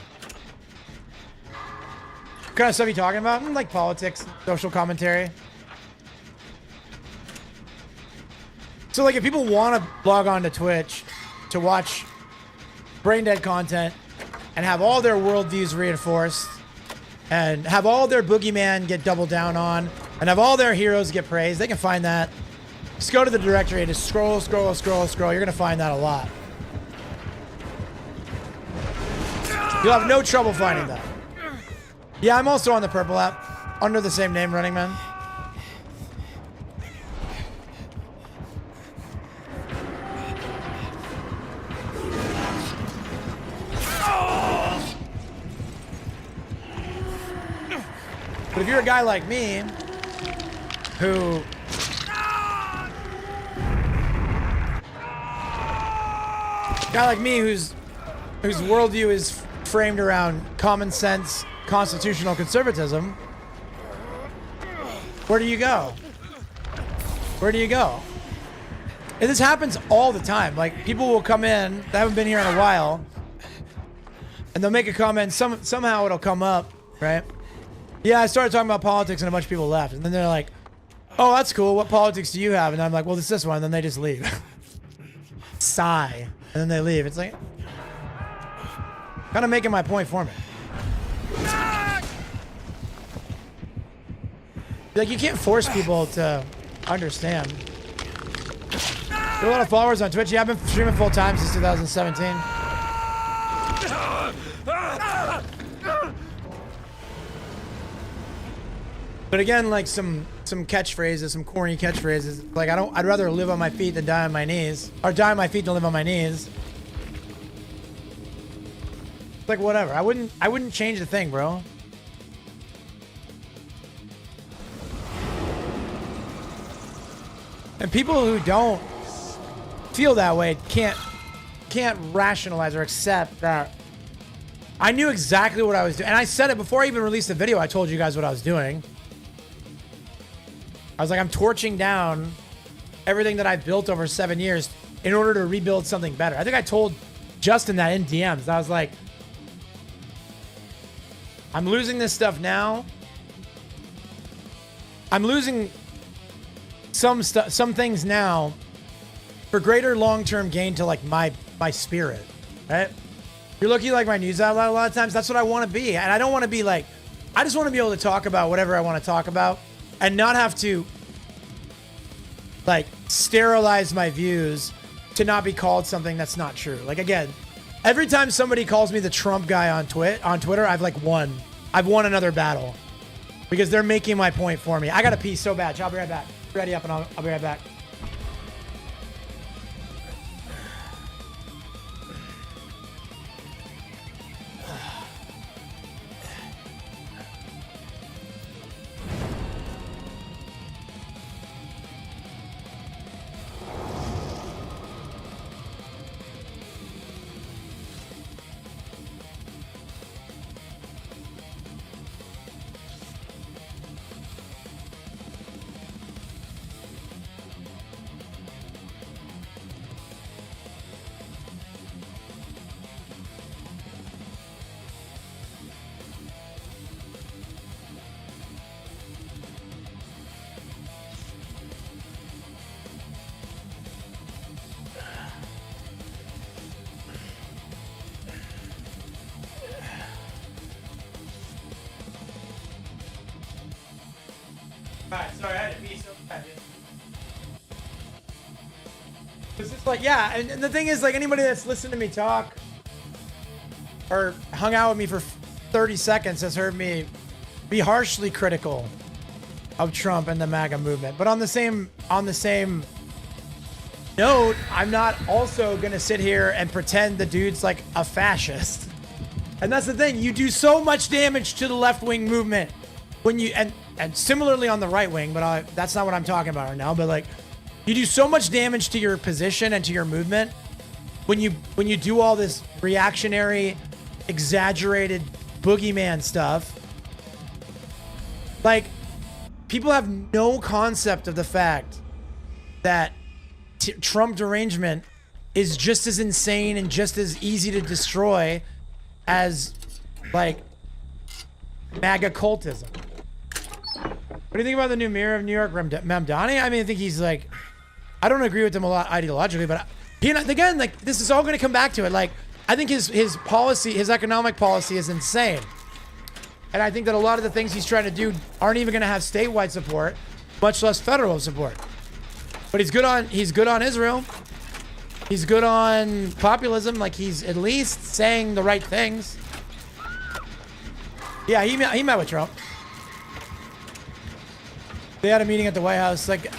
What kind of stuff are you talking about? Like politics, social commentary. So, like, if people want to log on to Twitch to watch brain dead content and have all their worldviews reinforced and have all their boogeyman get doubled down on and have all their heroes get praised, they can find that. Just go to the directory and just scroll. You're going to find that a lot. You'll have no trouble finding that. Yeah, I'm also on the Purple app under the same name, Running Man. But if you're a guy like me, who whose worldview is framed around common sense, constitutional conservatism, where do you go? Where do you go? And this happens all the time. Like, people will come in that haven't been here in a while, and they'll make a comment. Somehow it'll come up, right? Yeah, I started talking about politics and a bunch of people left. And then they're like, oh, that's cool. What politics do you have? And I'm like, well, it's this one. And then they just leave. Sigh. And then they leave. It's like, kind of making my point for me. Like, you can't force people to understand. You have a lot of followers on Twitch. Yeah, I've been streaming full time since 2017. But again, like some catchphrases, some corny catchphrases. Like, I'd rather live on my feet than die on my knees. Or die on my feet than live on my knees. Like, whatever. I wouldn't change a thing, bro. And people who don't feel that way can't rationalize or accept that I knew exactly what I was doing. And I said it before I even released the video. I told you guys what I was doing. I was like, I'm torching down everything that I built over 7 years in order to rebuild something better. I think I told Justin that in DMs. I was like, I'm losing this stuff now. I'm losing some things now for greater long-term gain to like my spirit, right? You're looking like my news outlet a lot of times. That's what I want to be. And I don't want to be like, I just want to be able to talk about whatever I want to talk about and not have to like sterilize my views to not be called something that's not true. Like again, every time somebody calls me the Trump guy on Twitter, I've won another battle because they're making my point for me. I got to pee so bad. I'll be right back. Ready up and I'll be right back. Alright, sorry, I had to pee so bad. It's just like, yeah, and the thing is, like, anybody that's listened to me talk or hung out with me for 30 seconds has heard me be harshly critical of Trump and the MAGA movement. But on the same note, I'm not also gonna sit here and pretend the dude's like a fascist. And that's the thing, you do so much damage to the left-wing movement when you, and similarly on the right wing, but that's not what I'm talking about right now. But like, you do so much damage to your position and to your movement when you do all this reactionary, exaggerated boogeyman stuff. Like, people have no concept of the fact that Trump derangement is just as insane and just as easy to destroy as like MAGA cultism. What do you think about the new mayor of New York, Mamdani? I mean, I think he's like, I don't agree with him a lot ideologically, but again, like, this is all going to come back to it. Like, I think his policy, his economic policy is insane. And I think that a lot of the things he's trying to do aren't even going to have statewide support, much less federal support. But he's good on Israel. He's good on populism. Like, he's at least saying the right things. Yeah, he met with Trump. They had a meeting at the White House. Like,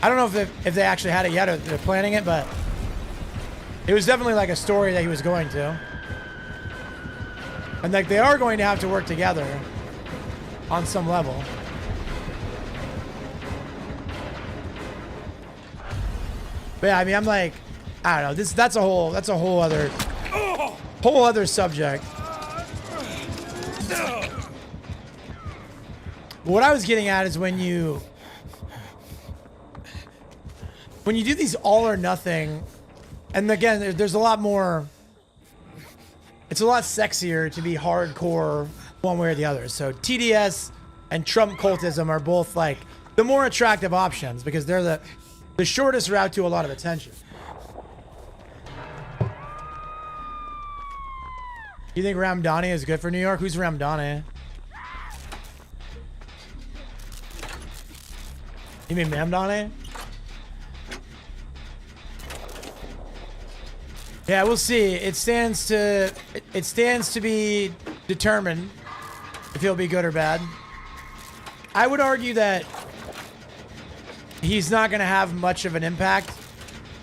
I don't know if they actually had it yet or they're planning it, but it was definitely like a story that he was going to. And like, they are going to have to work together on some level. But yeah, I mean, I'm like, I don't know. That's a whole other subject. What I was getting at is when you do these all or nothing, and again, there's a lot more, it's a lot sexier to be hardcore one way or the other. So TDS and Trump cultism are both like the more attractive options because they're the shortest route to a lot of attention. You think Ramdani is good for New York? Who's Ramdani? You mean Mamdani? Yeah, we'll see. It stands to be determined if he'll be good or bad. I would argue that he's not going to have much of an impact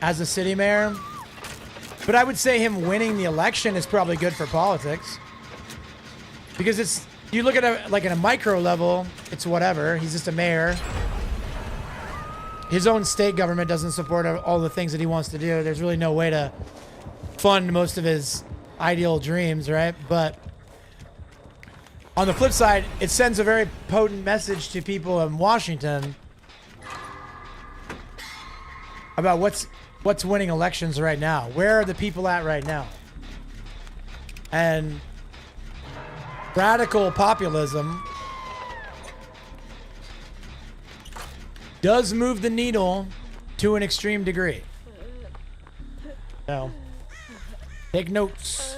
as a city mayor, but I would say him winning the election is probably good for politics because you look at it like at a micro level, it's whatever. He's just a mayor. His own state government doesn't support all the things that he wants to do. There's really no way to fund most of his ideal dreams, right? But on the flip side, it sends a very potent message to people in Washington about what's winning elections right now. Where are the people at right now? And radical populism does move the needle to an extreme degree. So, take notes.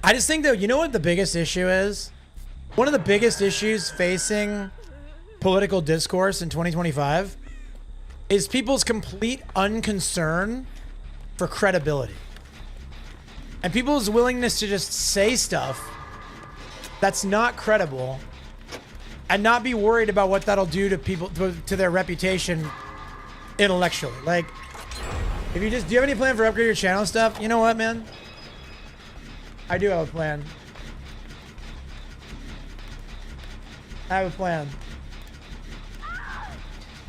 I just think, though, you know what the biggest issue is? One of the biggest issues facing political discourse in 2025 is people's complete unconcern for credibility. And people's willingness to just say stuff that's not credible and not be worried about what that'll do to people, to their reputation intellectually. Like, if you just, do you have any plan for upgrading your channel and stuff? You know what, man? I do have a plan. I have a plan.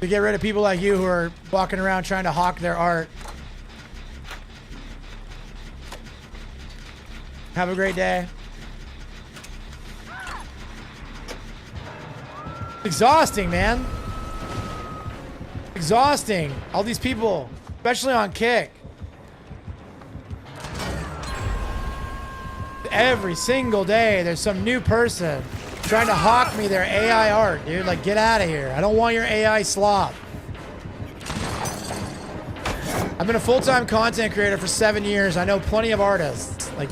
To get rid of people like you who are walking around trying to hawk their art. Have a great day. Exhausting, man. Exhausting. All these people, especially on Kick. Every single day, there's some new person trying to hawk me their AI art, dude. Like, get out of here. I don't want your AI slop. I've been a full-time content creator for 7 years. I know plenty of artists. Like,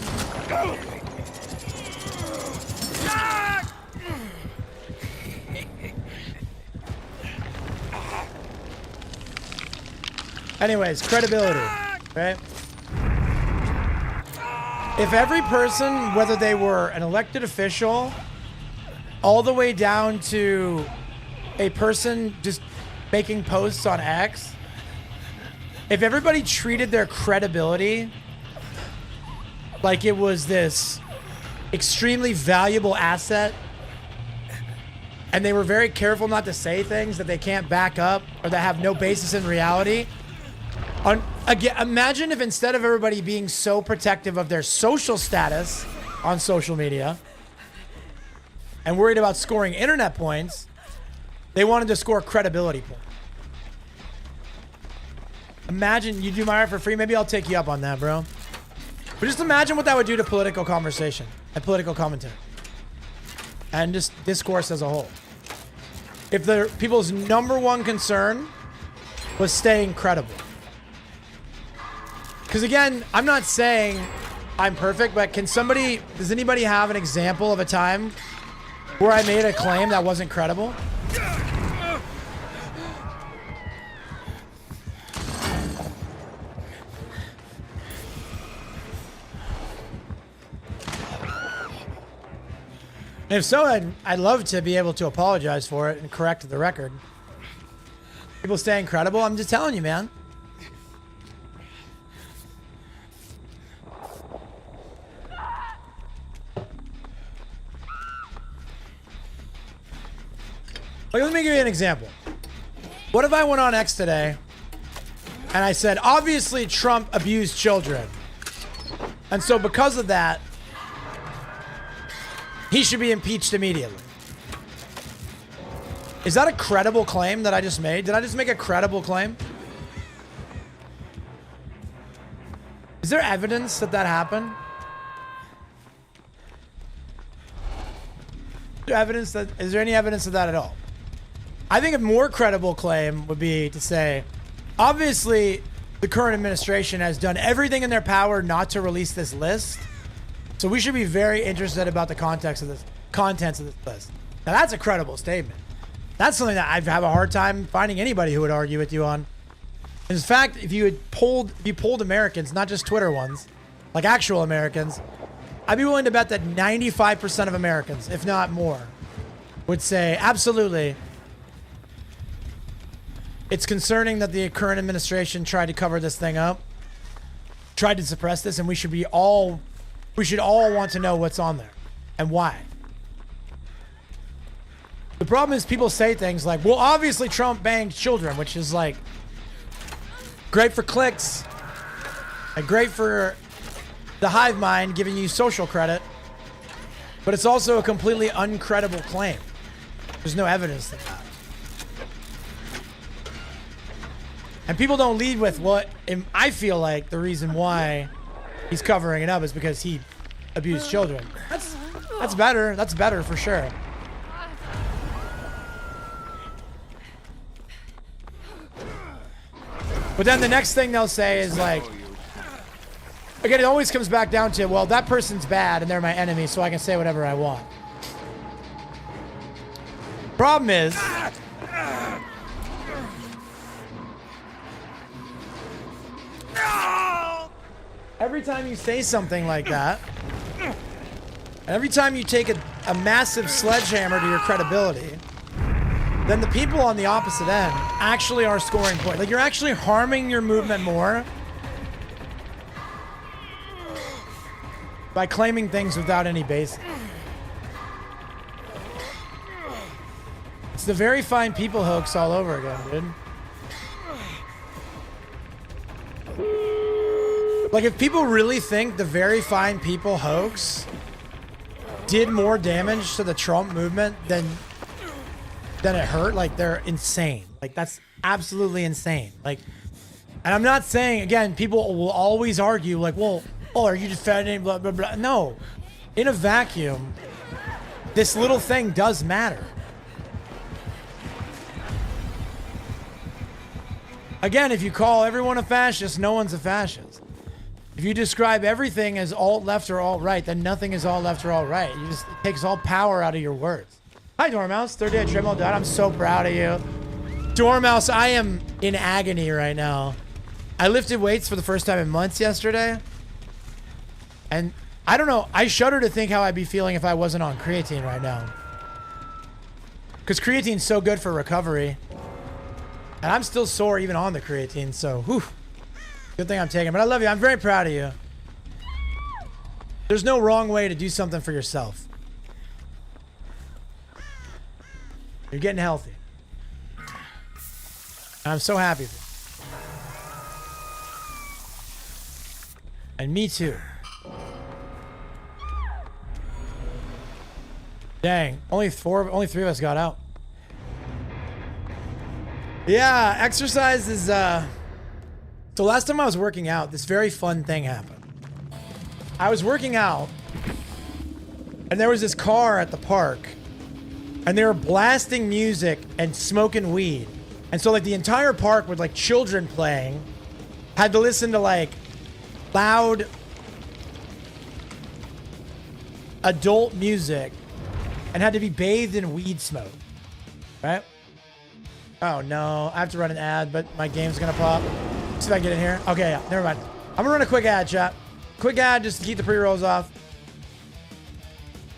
anyways, credibility, right? If every person, whether they were an elected official, all the way down to a person just making posts on X, if everybody treated their credibility like it was this extremely valuable asset, and they were very careful not to say things that they can't back up or that have no basis in reality, again, imagine if instead of everybody being so protective of their social status on social media and worried about scoring internet points, they wanted to score credibility points. Imagine you do my art for free. Maybe I'll take you up on that, bro. But just imagine what that would do to political conversation and political commentary and just discourse as a whole. If the people's number one concern was staying credible. Because again, I'm not saying I'm perfect, but does anybody have an example of a time where I made a claim that wasn't credible? And if so, I'd love to be able to apologize for it and correct the record. People staying credible, I'm just telling you, man. Like, let me give you an example. What if I went on X today and I said, obviously Trump abused children, and so because of that, he should be impeached immediately? Is that a credible claim that I just made? Did I just make a credible claim? Is there evidence that that happened? Is there any evidence of that at all? I think a more credible claim would be to say, obviously, the current administration has done everything in their power not to release this list, so we should be very interested about the contents of this list. Now, that's a credible statement. That's something that I'd have a hard time finding anybody who would argue with you on. In fact, if you polled Americans, not just Twitter ones, like actual Americans, I'd be willing to bet that 95% of Americans, if not more, would say, absolutely, it's concerning that the current administration tried to cover this thing up, tried to suppress this, and we should all want to know what's on there and why. The problem is people say things like, well, obviously Trump banged children, which is like great for clicks and great for the hive mind giving you social credit, but it's also a completely uncredible claim. There's no evidence of that. And people don't lead with what I feel like the reason why he's covering it up is because he abused children. That's better. That's better for sure. But then the next thing they'll say is like, again, it always comes back down to, well, that person's bad and they're my enemy, so I can say whatever I want. Problem is, every time you say something like that, every time you take a massive sledgehammer to your credibility, then the people on the opposite end actually are scoring points. Like, you're actually harming your movement more by claiming things without any basis. It's the very fine people hoax all over again, dude. Like, if people really think the very fine people hoax did more damage to the Trump movement than it hurt, like, they're insane. Like, that's absolutely insane. Like, and I'm not saying, again, people will always argue, like, well, oh, are you defending blah, blah, blah. No. In a vacuum, this little thing does matter. Again, if you call everyone a fascist, no one's a fascist. If you describe everything as alt-left or alt-right, then nothing is alt-left or alt-right. It takes all power out of your words. Hi, Dormouse. Third day of Trimble done. I'm so proud of you. Dormouse, I am in agony right now. I lifted weights for the first time in months yesterday. And I don't know. I shudder to think how I'd be feeling if I wasn't on creatine right now. Because creatine's so good for recovery. And I'm still sore even on the creatine. So, whew. Good thing I'm taking. But I love you. I'm very proud of you. There's no wrong way to do something for yourself. You're getting healthy. And I'm so happy for you. And me too. Dang, only three of us got out. Yeah, exercise is, so last time I was working out, this very fun thing happened. I was working out, and there was this car at the park, and they were blasting music and smoking weed. And so, like, the entire park with, like, children playing had to listen to, like, loud adult music and had to be bathed in weed smoke. Right? Oh, no. I have to run an ad, but my game's gonna pop. See if I can get in here. Okay, yeah. Never mind. I'm gonna run a quick ad, chat. Quick ad just to keep the pre-rolls off.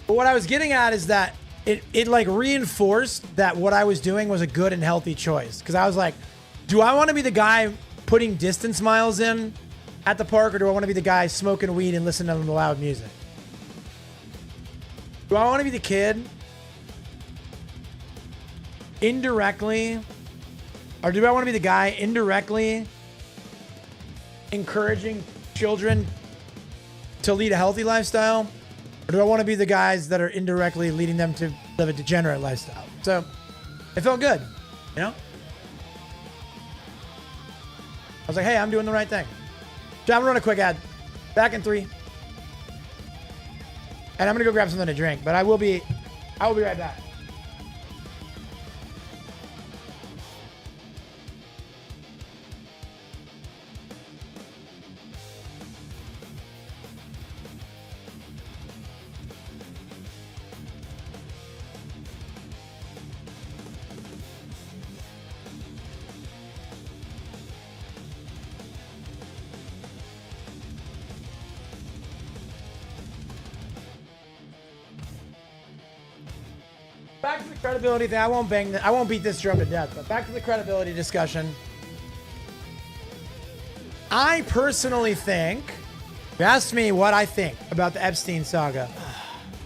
But what I was getting at is that it like reinforced that what I was doing was a good and healthy choice. Because I was like, do I want to be the guy putting distance miles in at the park, or do I want to be the guy smoking weed and listening to the loud music? Do I want to be the kid indirectly, or do I want to be the guy indirectly encouraging children to lead a healthy lifestyle? Or do I want to be the guys that are indirectly leading them to live a degenerate lifestyle? So it felt good, you know? I was like, hey, I'm doing the right thing. So I'm gonna run a quick ad. Back in 3. And I'm gonna go grab something to drink, but I will be right back. Back to the credibility thing. I won't beat this drum to death, but back to the credibility discussion. I personally think, you asked me what I think about the Epstein saga.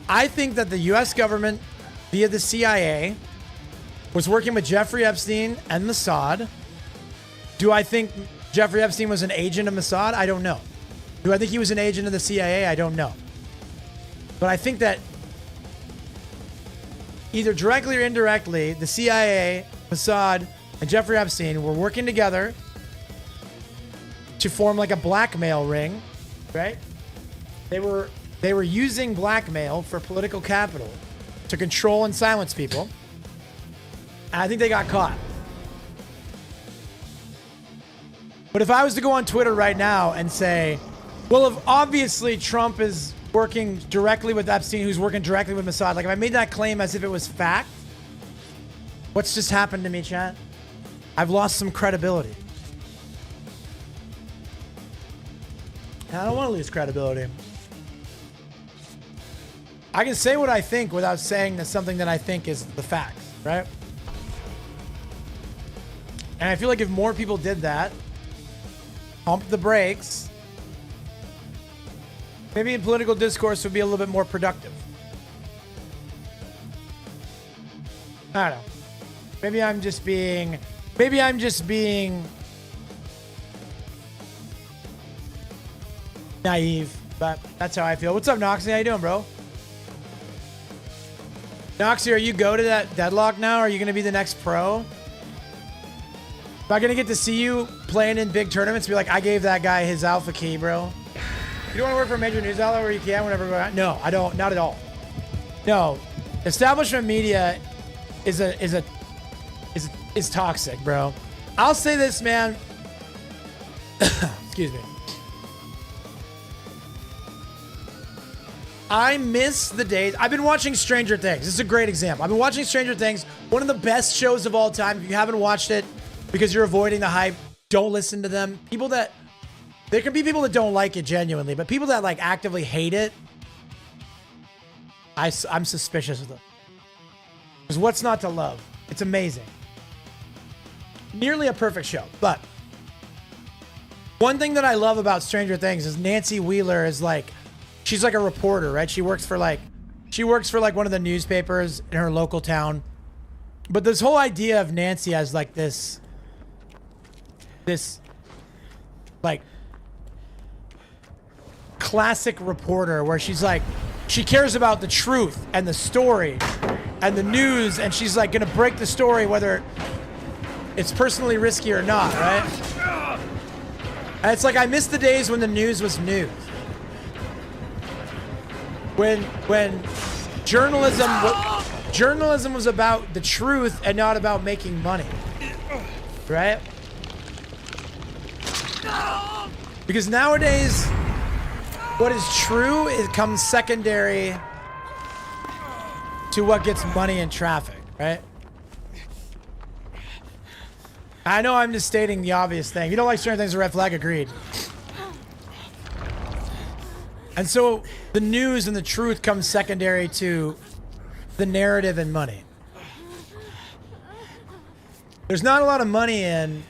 I think that the US government, via the CIA, was working with Jeffrey Epstein and Mossad. Do I think Jeffrey Epstein was an agent of Mossad? I don't know. Do I think he was an agent of the CIA? I don't know. But I think that either directly or indirectly, the CIA, Mossad, and Jeffrey Epstein were working together to form like a blackmail ring, right? They were using blackmail for political capital to control and silence people. And I think they got caught. But if I was to go on Twitter right now and say, well, if obviously Trump is working directly with Epstein, who's working directly with Mossad, like if I made that claim as if it was fact, what's just happened to me, chat? I've lost some credibility. And I don't want to lose credibility. I can say what I think without saying that something that I think is the facts, right? And I feel like if more people did that, pump the brakes, maybe political discourse would be a little bit more productive. I don't know. Maybe I'm just being naive, but that's how I feel. What's up, Noxy? How you doing, bro? Noxy, are you go to that deadlock now? Are you going to be the next pro? Am I going to get to see you playing in big tournaments? Be like, I gave that guy his alpha key, bro. You don't want to work for a major news outlet where you can whenever? No, I don't. Not at all. No, establishment media is toxic, bro. I'll say this, man. Excuse me. I miss the days. I've been watching Stranger Things. This is a great example. I've been watching Stranger Things, one of the best shows of all time. If you haven't watched it because you're avoiding the hype, don't listen to them. There can be people that don't like it genuinely, but people that like actively hate it, I'm suspicious of them. Because what's not to love? It's amazing. Nearly a perfect show. But one thing that I love about Stranger Things is Nancy Wheeler is like, she's like a reporter, right? She works for like one of the newspapers in her local town. But this whole idea of Nancy as like this like classic reporter where she's like, she cares about the truth and the story and the news, and she's like gonna break the story whether it's personally risky or not, right? And it's like, I miss the days when the news was news. When journalism was about the truth and not about making money, right? Because nowadays, what is true, it comes secondary to what gets money and traffic, right? I know I'm just stating the obvious thing. You don't like Stranger Things, a red flag, agreed. And so the news and the truth comes secondary to the narrative and money. There's not a lot of money in,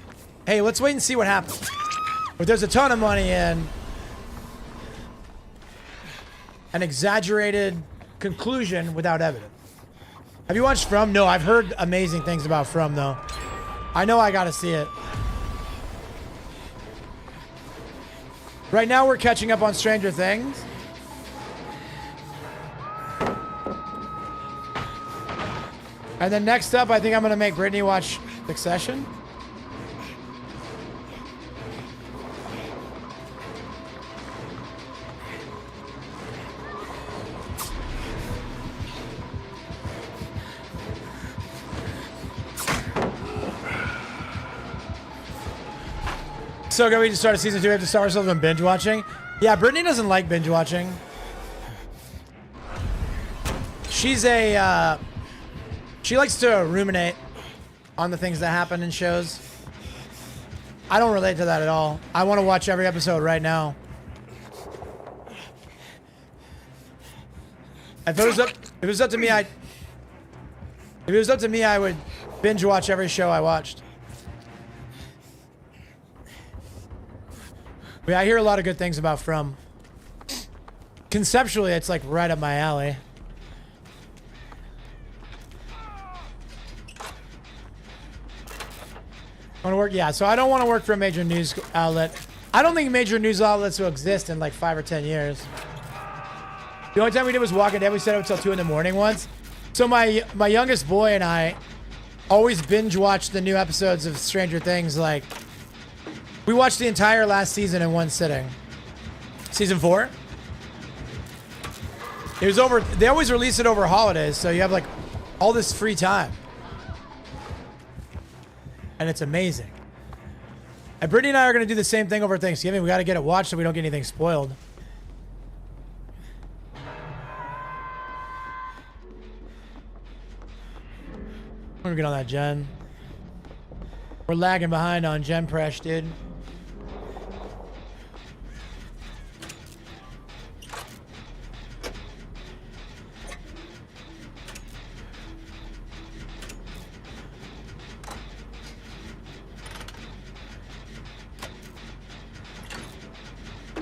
hey, let's wait and see what happens. But there's a ton of money in an exaggerated conclusion without evidence. Have you watched From? No, I've heard amazing things about From, though. I know I gotta see it. Right now we're catching up on Stranger Things. And then next up, I think I'm gonna make Brittany watch Succession. So good, we just started season 2. We have to start ourselves on binge watching. Yeah, Brittany doesn't like binge watching. She's she likes to ruminate on the things that happen in shows. I don't relate to that at all. I want to watch every episode right now. If it was up to me, I would binge watch every show I watched. Yeah, I hear a lot of good things about From. Conceptually, it's like right up my alley. Want to work? Yeah, so I don't want to work for a major news outlet. I don't think major news outlets will exist in like 5 or 10 years. The only time we did was Walking Dead. We stayed up until 2 in the morning once. So my youngest boy and I always binge watch the new episodes of Stranger Things like We watched the entire last season in one sitting. Season 4. It was over. They always release it over holidays, so you have like all this free time, and it's amazing. And Brittany and I are gonna do the same thing over Thanksgiving. We got to get it watched so we don't get anything spoiled. I'm gonna get on that gen. We're lagging behind on gen press, dude.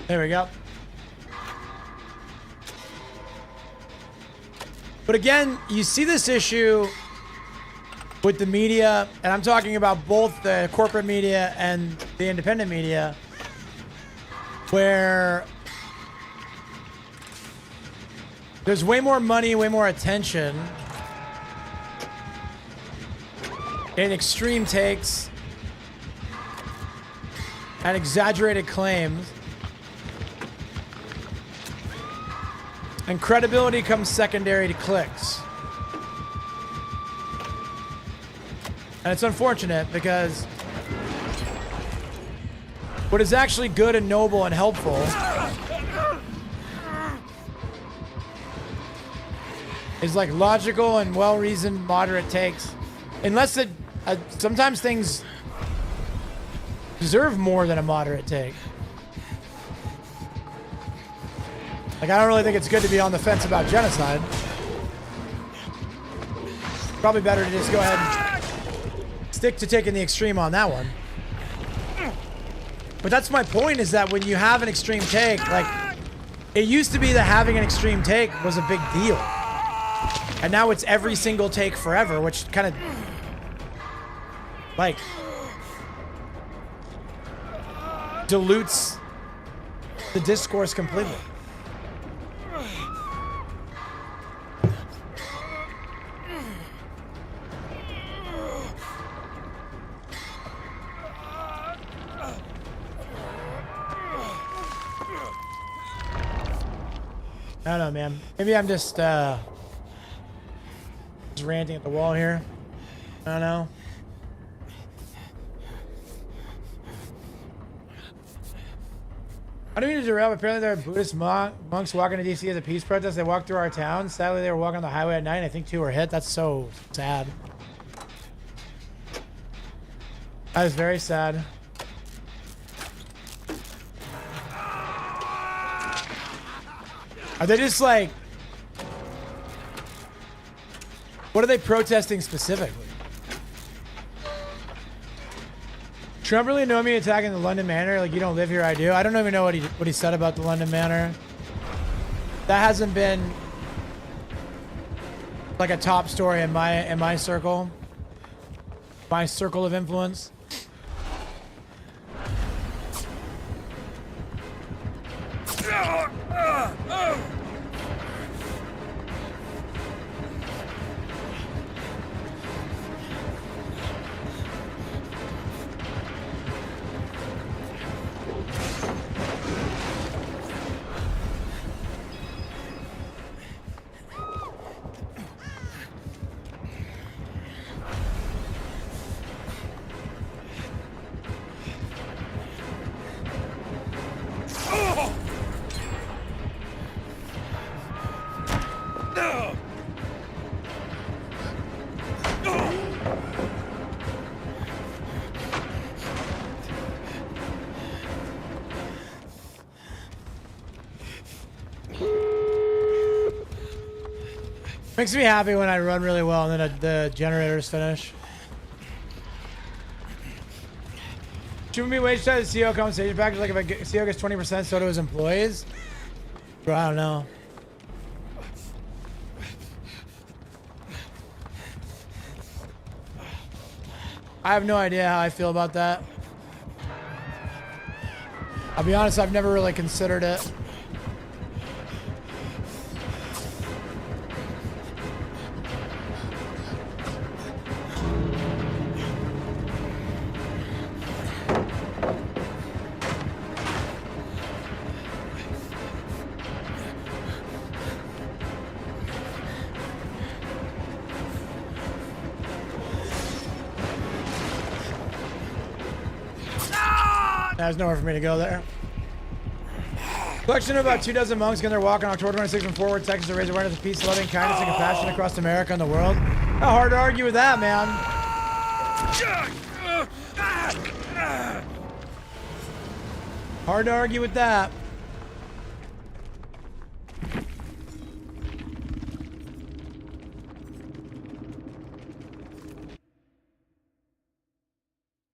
There we go. But again, you see this issue with the media, and I'm talking about both the corporate media and the independent media, where there's way more money, way more attention in extreme takes and exaggerated claims. And credibility comes secondary to clicks. And it's unfortunate because what is actually good and noble and helpful is like logical and well-reasoned moderate takes. Unless it, sometimes things deserve more than a moderate take. Like, I don't really think it's good to be on the fence about genocide. Probably better to just go ahead and stick to taking the extreme on that one. But that's my point, is that when you have an extreme take, like, it used to be that having an extreme take was a big deal. And now it's every single take forever, which kind of, like, dilutes the discourse completely. I don't know, man. Maybe I'm just ranting at the wall here. I don't know. I don't mean to derail, but apparently there are Buddhist monks walking to DC as a peace protest. They walked through our town. Sadly, they were walking on the highway at night, and I think 2 were hit. That's so sad. That is very sad. Are they just like... What are they protesting specifically? Trump really know me attacking the London Manor? Like, you don't live here, I do. I don't even know what he said about the London Manor. That hasn't been like a top story in my circle. My circle of influence. Makes me happy when I run really well and then the generators finish. Shouldn't be wage tied to CEO compensation package? Like if a CEO gets 20%, so do his employees? Bro, I don't know. I have no idea how I feel about that. I'll be honest, I've never really considered it. There's nowhere for me to go there. Collection of about 24 monks going their walk on October 26th from Fort Worth, Texas to raise awareness of peace, loving kindness, and compassion across America and the world. How hard to argue with that, man? Hard to argue with that.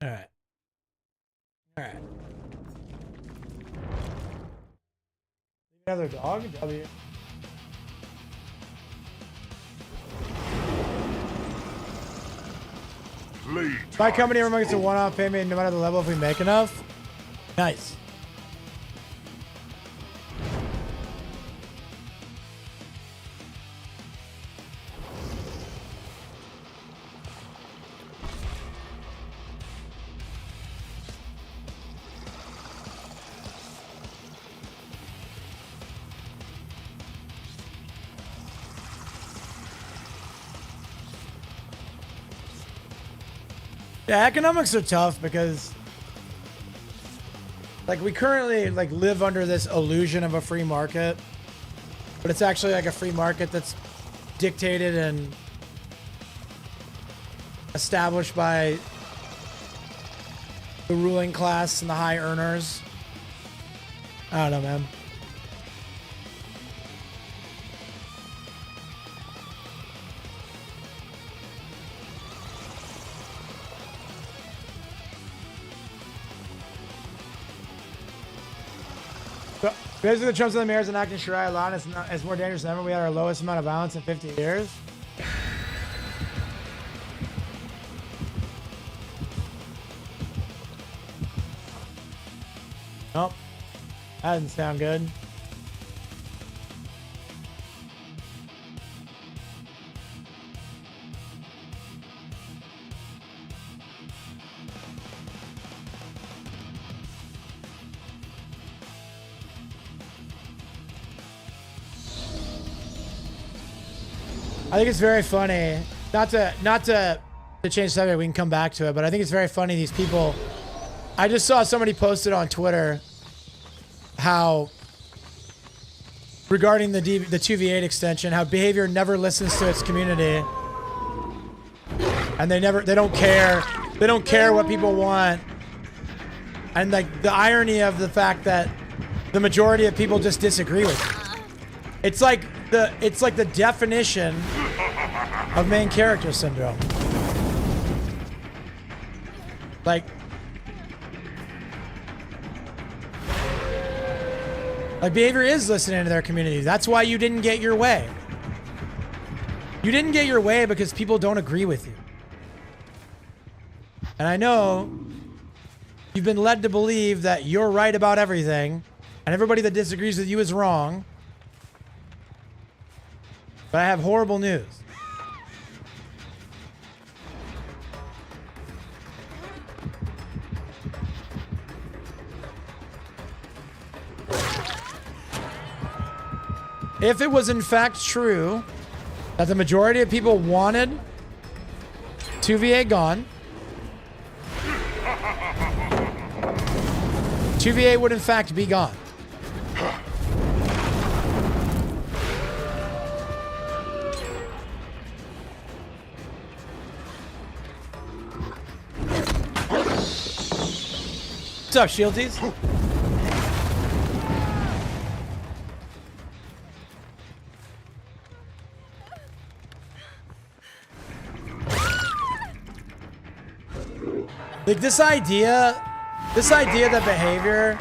All right. All right. Another dog? W. My company, everyone gets a one-off payment no matter the level if we make enough. Nice. Yeah, economics are tough because like we currently like live under this illusion of a free market, but it's actually like a free market that's dictated and established by the ruling class and the high earners. I don't know, man. Basically, the Trumps and the mayors enacting Sharia law is more dangerous than ever. We had our lowest amount of violence in 50 years. Nope. That doesn't sound good. I think it's very funny. Not to change the subject, we can come back to it, but I think it's very funny these people. I just saw somebody posted on Twitter how regarding the 2v8 extension, how behavior never listens to its community. And they don't care. They don't care what people want. And like the irony of the fact that the majority of people just disagree with it. It's like the definition of main character syndrome. Like behavior is listening to their community. That's why you didn't get your way. You didn't get your way because people don't agree with you. And I know you've been led to believe that you're right about everything and everybody that disagrees with you is wrong. But I have horrible news. If it was in fact true that the majority of people wanted 2v8 gone, 2v8 would in fact be gone. What's up, Shieldies? Like this idea that behavior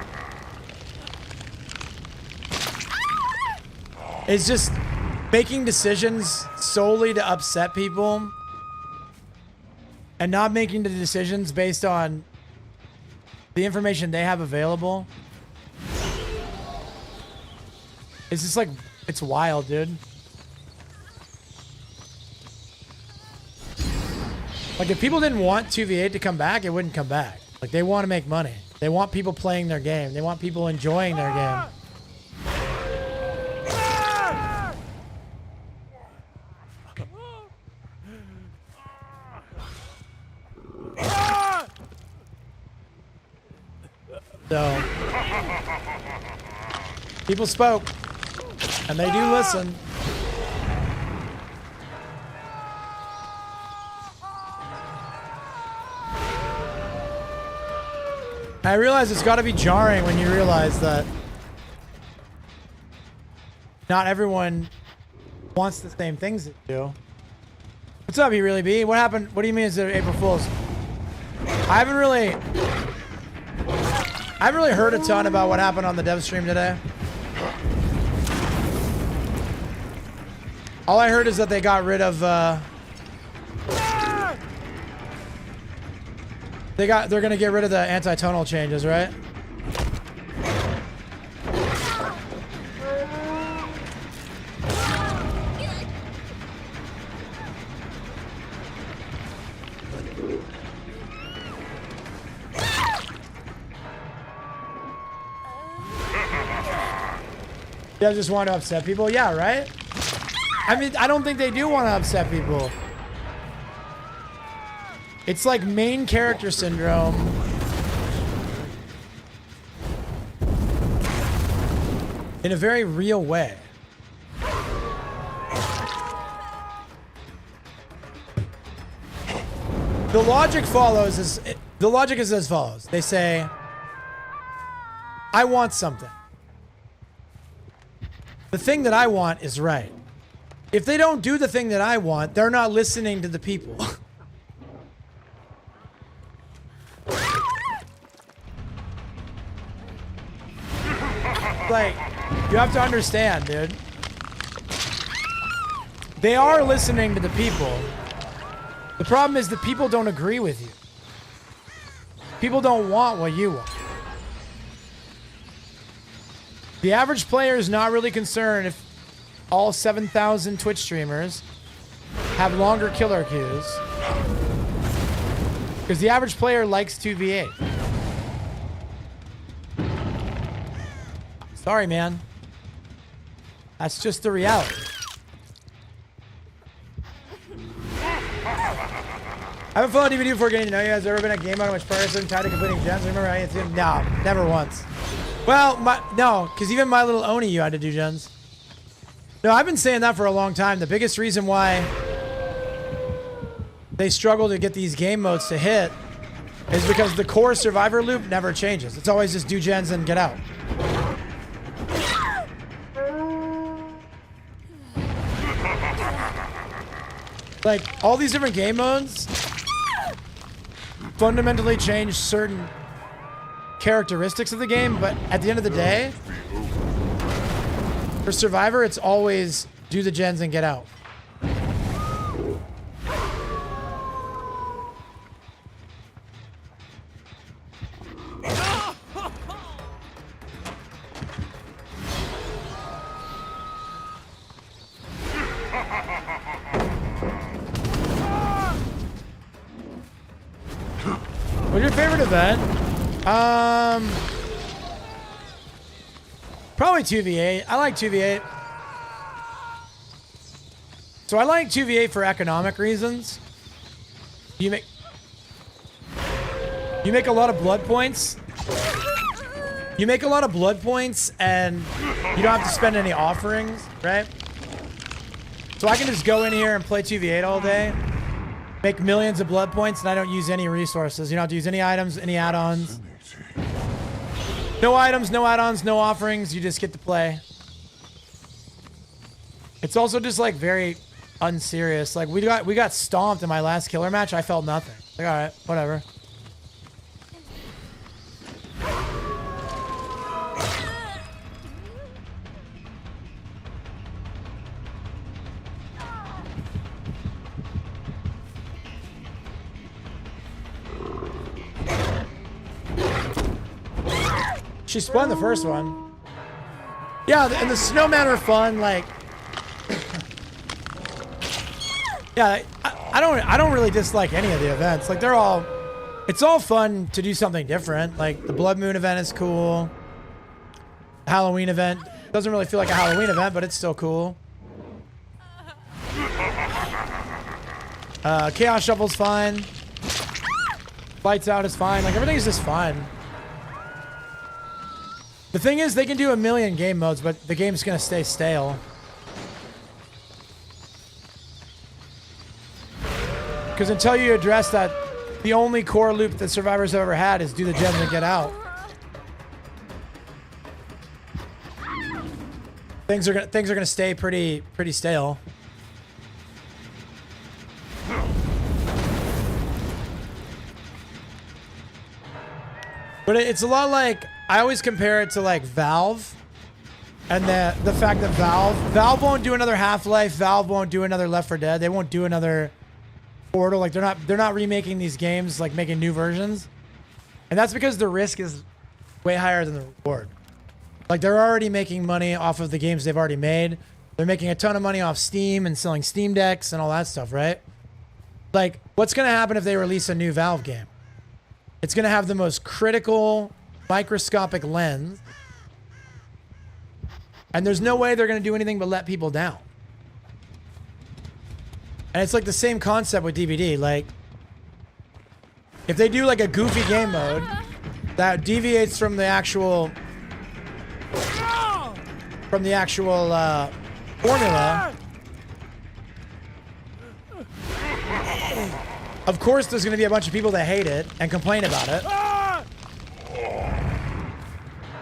is just making decisions solely to upset people and not making the decisions based on the information they have available. It's just like, it's wild, dude. Like, if people didn't want 2v8 to come back, it wouldn't come back. Like, they want to make money. They want people playing their game. They want people enjoying their game. So people spoke, and they do listen. I realize it's got to be jarring when you realize that not everyone wants the same things that you do. What's up, you really be? What happened? What do you mean is it April Fool's? I haven't really heard a ton about what happened on the dev stream today. All I heard is that they got rid of they're gonna get rid of the anti-tonal changes, right? Yeah, just want to upset people. Yeah, right? I mean, I don't think they do want to upset people. It's like main character syndrome. In a very real way. The logic is as follows. They say, I want something. The thing that I want is right. If they don't do the thing that I want, they're not listening to the people. Like, you have to understand, dude. They are listening to the people. The problem is the people don't agree with you. People don't want what you want. The average player is not really concerned if all 7,000 Twitch streamers have longer killer queues. Because the average player likes 2v8. Sorry, man. That's just the reality. I haven't followed DVD before getting to know you. Has there ever been a game on which person tried to completing gens? Remember I had no, never once. Well, no, because even My Little Oni, you had to do gens. No, I've been saying that for a long time. The biggest reason why they struggle to get these game modes to hit is because the core survivor loop never changes. It's always just do gens and get out. Like, all these different game modes fundamentally change certain characteristics of the game, but at the end of the day, for Survivor, it's always do the gens and get out. What's your favorite event? Probably 2v8. I like 2v8. So I like 2v8 for economic reasons. You make a lot of blood points. You make a lot of blood points and you don't have to spend any offerings, right? So I can just go in here and play 2v8 all day. Make millions of blood points and I don't use any resources. You don't have to use any items, any add-ons. No items, no add-ons, no offerings. You just get to play. It's also just like very unserious. Like we got stomped in my last killer match. I felt nothing. Like, all right, whatever. She spun the first one. Yeah, and the snowmen are fun. Like, yeah, I don't really dislike any of the events. Like, it's all fun to do something different. Like the Blood Moon event is cool. The Halloween event doesn't really feel like a Halloween event, but it's still cool. Chaos Shuffle's fine. Lights Out is fine. Like everything's just fun. The thing is, they can do a million game modes, but the game's gonna stay stale. Because until you address that, the only core loop that Survivors have ever had is do the gems and get out. Things are gonna stay pretty stale. But it's a lot like, I always compare it to like Valve, and the fact that Valve won't do another Half-Life, Valve won't do another Left 4 Dead, they won't do another Portal. Like they're not remaking these games, like making new versions, and that's because the risk is way higher than the reward. Like they're already making money off of the games they've already made. They're making a ton of money off Steam and selling Steam Decks and all that stuff, right? Like, what's gonna happen if they release a new Valve game? It's going to have the most critical microscopic lens. And there's no way they're going to do anything but let people down. And it's like the same concept with DVD. Like, if they do like a goofy game mode that deviates from the actual formula, of course, there's going to be a bunch of people that hate it and complain about it.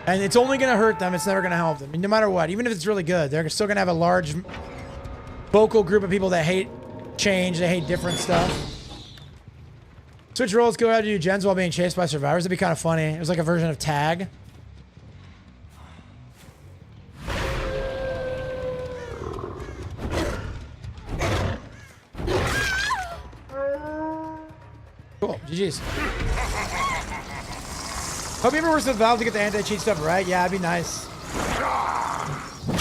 And it's only going to hurt them. It's never going to help them. I mean, no matter what, even if it's really good, they're still going to have a large vocal group of people that hate change. They hate different stuff. Switch roles, go ahead and do gens while being chased by survivors. That'd be kind of funny. It was like a version of tag. Cool. GG's. Hope you ever works with Valve to get the anti-cheat stuff right. Yeah, that'd be nice.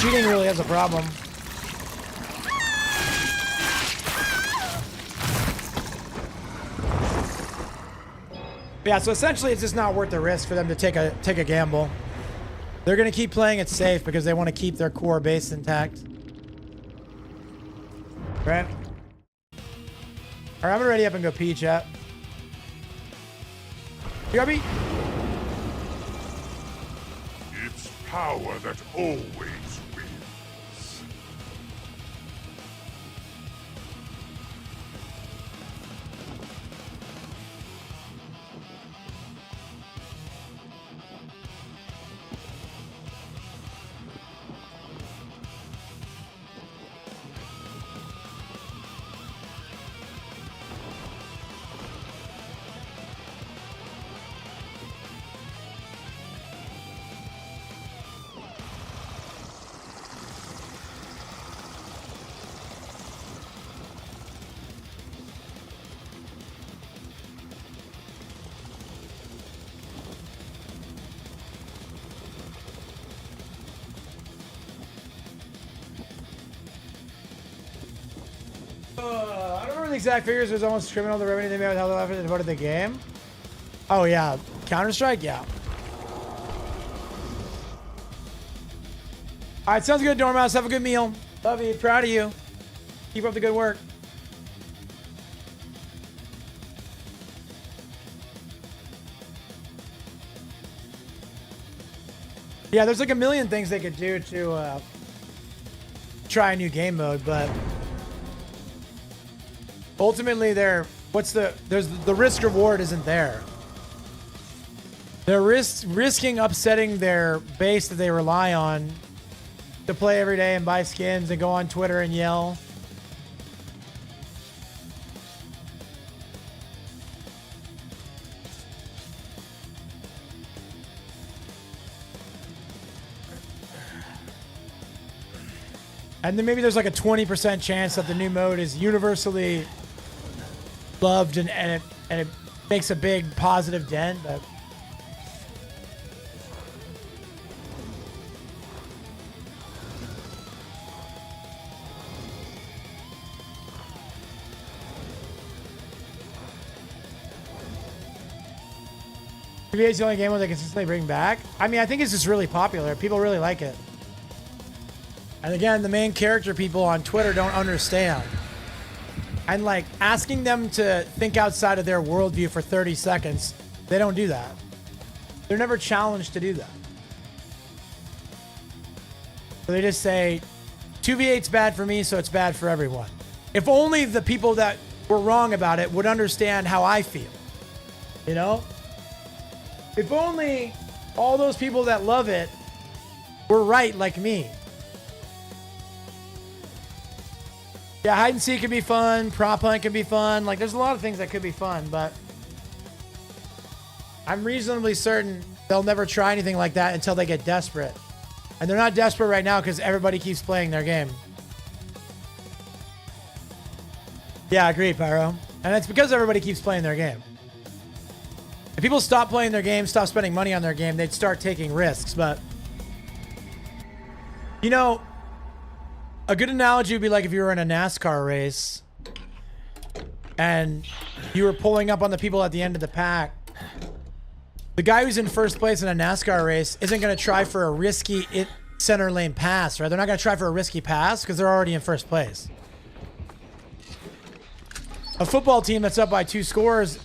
Cheating really has a problem. But yeah, so essentially it's just not worth the risk for them to take a gamble. They're going to keep playing it safe because they want to keep their core base intact. Right? All right, I'm gonna ready up and go pee, chat. BRB. It's power that always wins. I don't remember the exact figures. It was almost criminal the revenue they made with how they devoted the game. Oh yeah, Counter-Strike, yeah. All right, sounds good, Dormouse. Have a good meal. Love you. Proud of you. Keep up the good work. Yeah, there's like a million things they could do to try a new game mode, but ultimately the risk reward isn't there. They're risking upsetting their base that they rely on to play every day and buy skins and go on Twitter and yell. And then maybe there's like a 20% chance that the new mode is universally loved and it makes a big positive dent, but PvE is the only game where they consistently bring back. I mean, I think it's just really popular. People really like it. And again, the main character people on Twitter don't understand. And like asking them to think outside of their worldview for 30 seconds, they don't do that. They're never challenged to do that. So they just say 2v8's bad for me, so it's bad for everyone. If only the people that were wrong about it would understand how I feel. You know? If only all those people that love it were right like me. Yeah, hide and seek can be fun. Prop hunt can be fun. Like, there's a lot of things that could be fun, but I'm reasonably certain they'll never try anything like that until they get desperate. And they're not desperate right now because everybody keeps playing their game. Yeah, I agree, Pyro. And it's because everybody keeps playing their game. If people stop playing their game, stop spending money on their game, they'd start taking risks. But, you know, a good analogy would be like if you were in a NASCAR race and you were pulling up on the people at the end of the pack. The guy who's in first place in a NASCAR race isn't going to try for a risky center lane pass, right? They're not going to try for a risky pass because they're already in first place. A football team that's up by 2 scores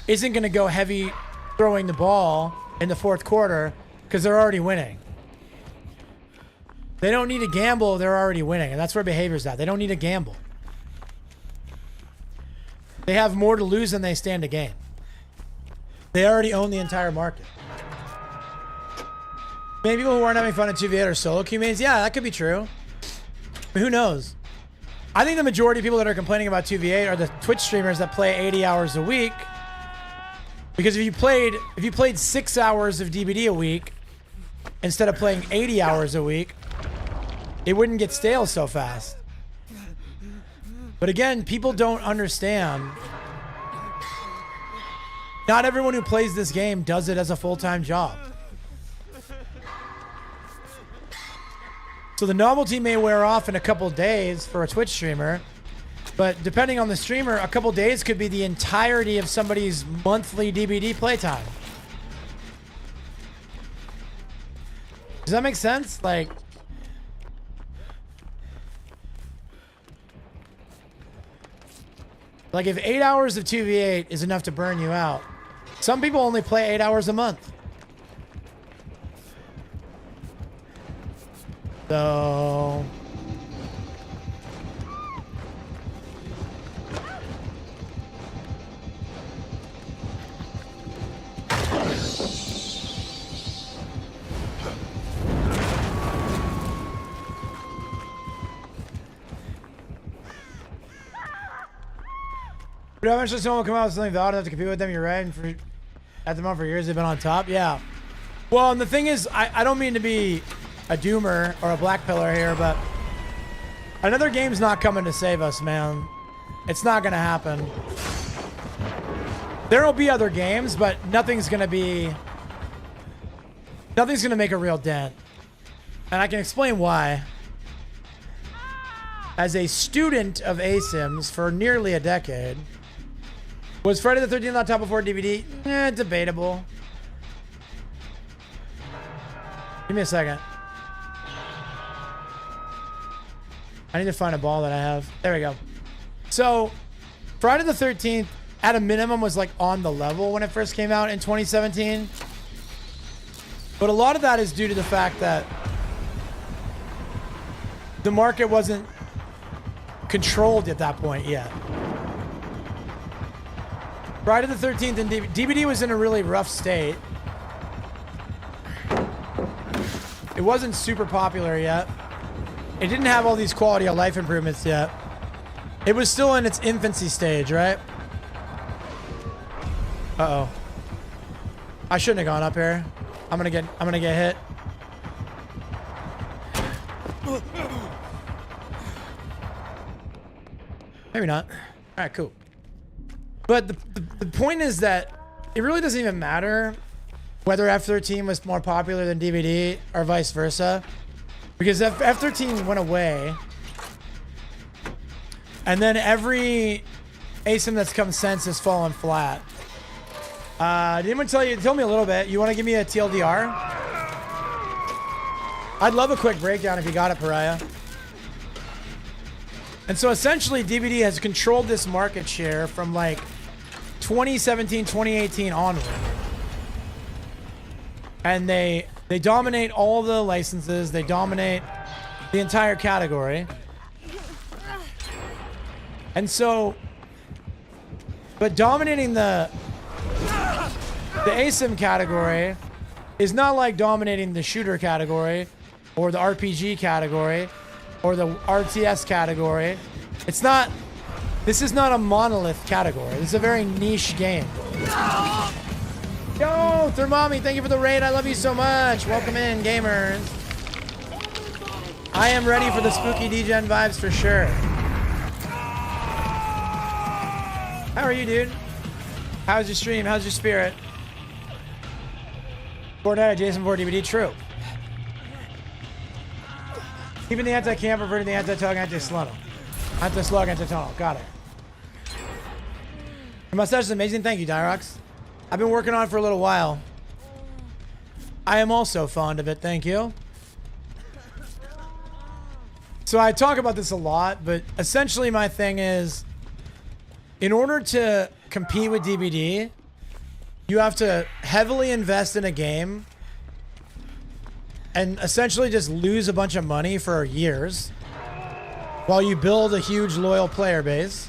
isn't going to go heavy throwing the ball in the 4th quarter because they're already winning. They don't need to gamble. They're already winning. And that's where behavior's at. They don't need to gamble. They have more to lose than they stand to gain. They already own the entire market. Maybe people who aren't having fun at 2v8 are solo queue mains. Yeah, that could be true. But who knows? I think the majority of people that are complaining about 2v8 are the Twitch streamers that play 80 hours a week. Because if you played 6 hours of DBD a week instead of playing 80 hours a week, it wouldn't get stale so fast. But again, people don't understand. Not everyone who plays this game does it as a full-time job. So the novelty may wear off in a couple days for a Twitch streamer, but depending on the streamer, a couple days could be the entirety of somebody's monthly DBD playtime. Does that make sense? Like, if 8 hours of 2v8 is enough to burn you out, some people only play 8 hours a month. So but eventually someone will come out with something valid enough to compete with them. You're right. And at the moment for years, they've been on top. Yeah. Well, and the thing is, I don't mean to be a doomer or a black pillar here, but another game's not coming to save us, man. It's not going to happen. There will be other games, but nothing's going to make a real dent. And I can explain why. As a student of ASIMs for nearly a decade, was Friday the 13th on top before DVD? Debatable. Give me a second. I need to find a ball that I have. There we go. So, Friday the 13th, at a minimum, was like on the level when it first came out in 2017. But a lot of that is due to the fact that the market wasn't controlled at that point yet. Friday the 13th and DBD was in a really rough state. It wasn't super popular yet. It didn't have all these quality of life improvements yet. It was still in its infancy stage, right? Uh-oh. I shouldn't have gone up here. I'm gonna get hit. Maybe not. All right, cool. But the point is that it really doesn't even matter whether F13 was more popular than DVD or vice versa. Because F13 went away. And then every ASIM that's come since has fallen flat. Did anyone tell me a little bit? You want to give me a TLDR? I'd love a quick breakdown if you got it, Pariah. And so essentially DVD has controlled this market share from like 2017, 2018 onward. And they dominate all the licenses. They dominate the entire category. And so, but dominating the ASIM category is not like dominating the shooter category or the RPG category or the RTS category. It's not, this is not a monolith category. This is a very niche game. Yo, Thermami, thank you for the raid. I love you so much. Welcome in, gamers. I am ready for the spooky DGen vibes for sure. How are you, dude? How's your stream? How's your spirit? Fortnite, Jason 4 DVD, true. Keeping the anti-camp, reverting the anti-tug, anti-slug. Anti-slug, anti-tunnel. Got it. Your mustache is amazing. Thank you, Dyrox. I've been working on it for a little while. I am also fond of it. Thank you. So I talk about this a lot, but essentially my thing is, in order to compete with DBD, you have to heavily invest in a game and essentially just lose a bunch of money for years while you build a huge loyal player base.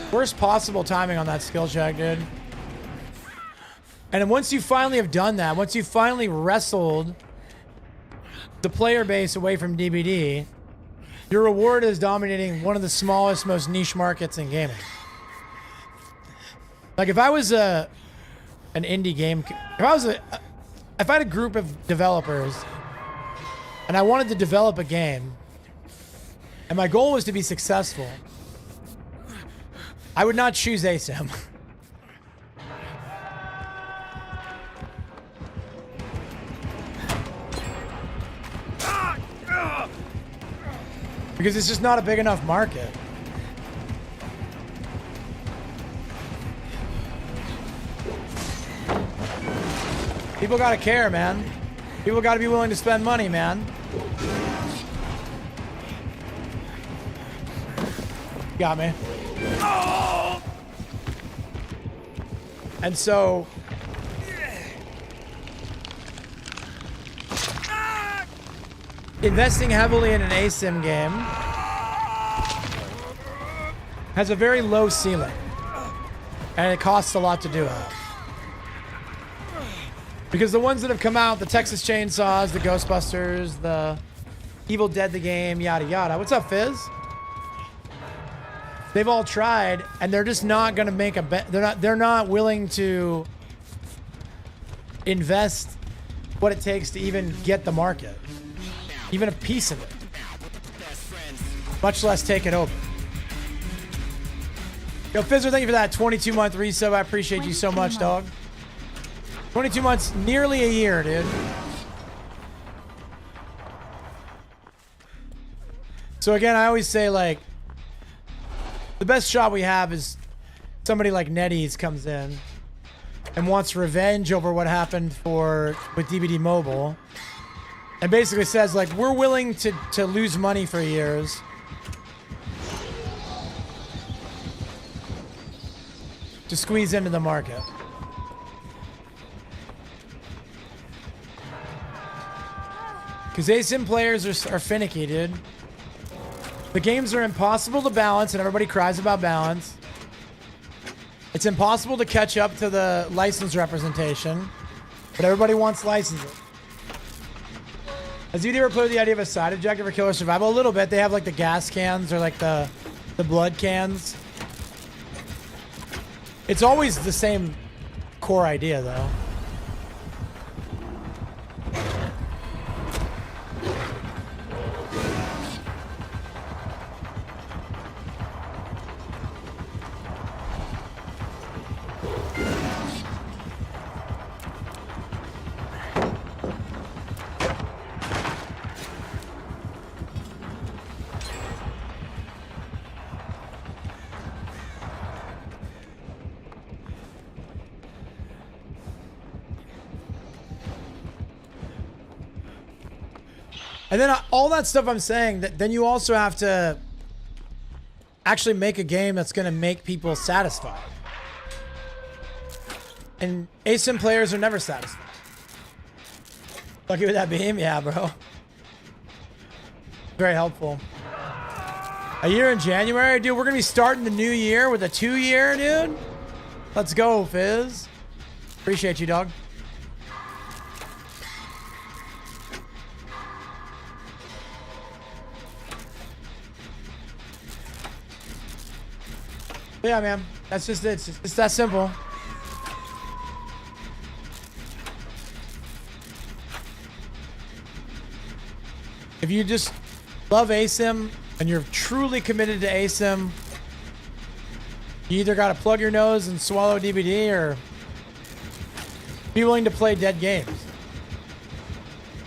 Worst possible timing on that skill check, dude. And then once you finally have done that, once you finally wrestled the player base away from DBD, your reward is dominating one of the smallest, most niche markets in gaming. Like if I was an indie game, if I had a group of developers and I wanted to develop a game and my goal was to be successful, I would not choose ASIM. Because it's just not a big enough market. People gotta care, man. People gotta be willing to spend money, man. Got me. And so... investing heavily in an ASIM game has a very low ceiling, and it costs a lot to do it. Because the ones that have come out, the Texas Chainsaws, the Ghostbusters, the Evil Dead the game, yada yada. What's up, Fizz? They've all tried, and they're just not gonna make a bet. They're not willing to invest what it takes to even get the market. Even a piece of it. Much less take it over. Yo, Fizzer, thank you for that 22-month resub. I appreciate you so much, dog. 22 months, nearly a year, dude. So again, I always say, like, the best shot we have is somebody like NetEase comes in and wants revenge over what happened with DVD Mobile. And basically says, like, we're willing to lose money for years. To squeeze into the market. Because ASIM players are finicky, dude. The games are impossible to balance, and everybody cries about balance. It's impossible to catch up to the license representation, but everybody wants licenses. Has you ever played with the idea of a side objective for Killer Survival? A little bit. They have like the gas cans or like the blood cans. It's always the same core idea though. And then all that stuff I'm saying, then you also have to actually make a game that's going to make people satisfied. And ASIM players are never satisfied. Lucky with that beam? Yeah, bro. Very helpful. A year in January? Dude, we're going to be starting the new year with a 2-year, dude. Let's go, Fizz. Appreciate you, dog. But yeah, man. That's just it. It's that simple. If you just love ASIM and you're truly committed to ASIM, you either got to plug your nose and swallow DBD or be willing to play dead games.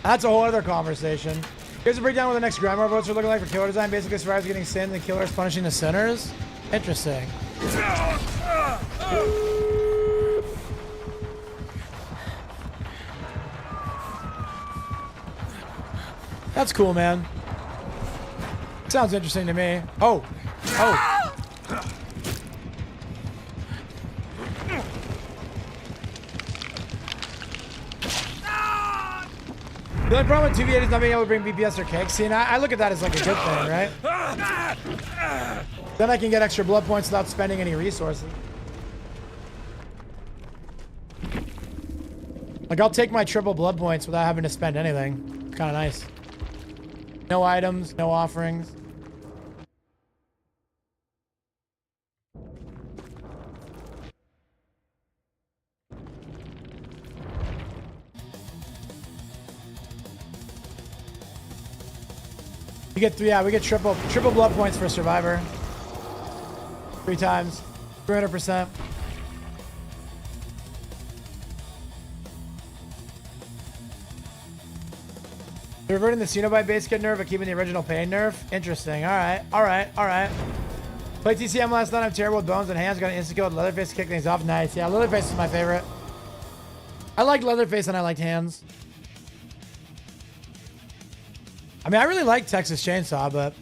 That's a whole other conversation. Here's a breakdown what the next Grimoire votes are looking like for killer design. Basically, survivors getting sinned and the killers punishing the sinners. Interesting. That's cool, man. Sounds interesting to me. Oh. Oh. The only problem with 2v8 is not being able to bring BPS or cakes. See, and I look at that as like a good thing, right? Then I can get extra blood points without spending any resources. Like, I'll take my triple blood points without having to spend anything. It's kind of nice. No items, no offerings. We get 3, yeah, we get triple blood points for Survivor. 3 times, 300%. They're reverting the Cenobite base kit nerf, but keeping the original pain nerf. Interesting. All right, all right, all right. Played TCM last night. I'm terrible with bones and hands. Got an instant kill with Leatherface to kick things off. Nice. Yeah, Leatherface is my favorite. I liked Leatherface and I liked hands. I mean, I really like Texas Chainsaw, but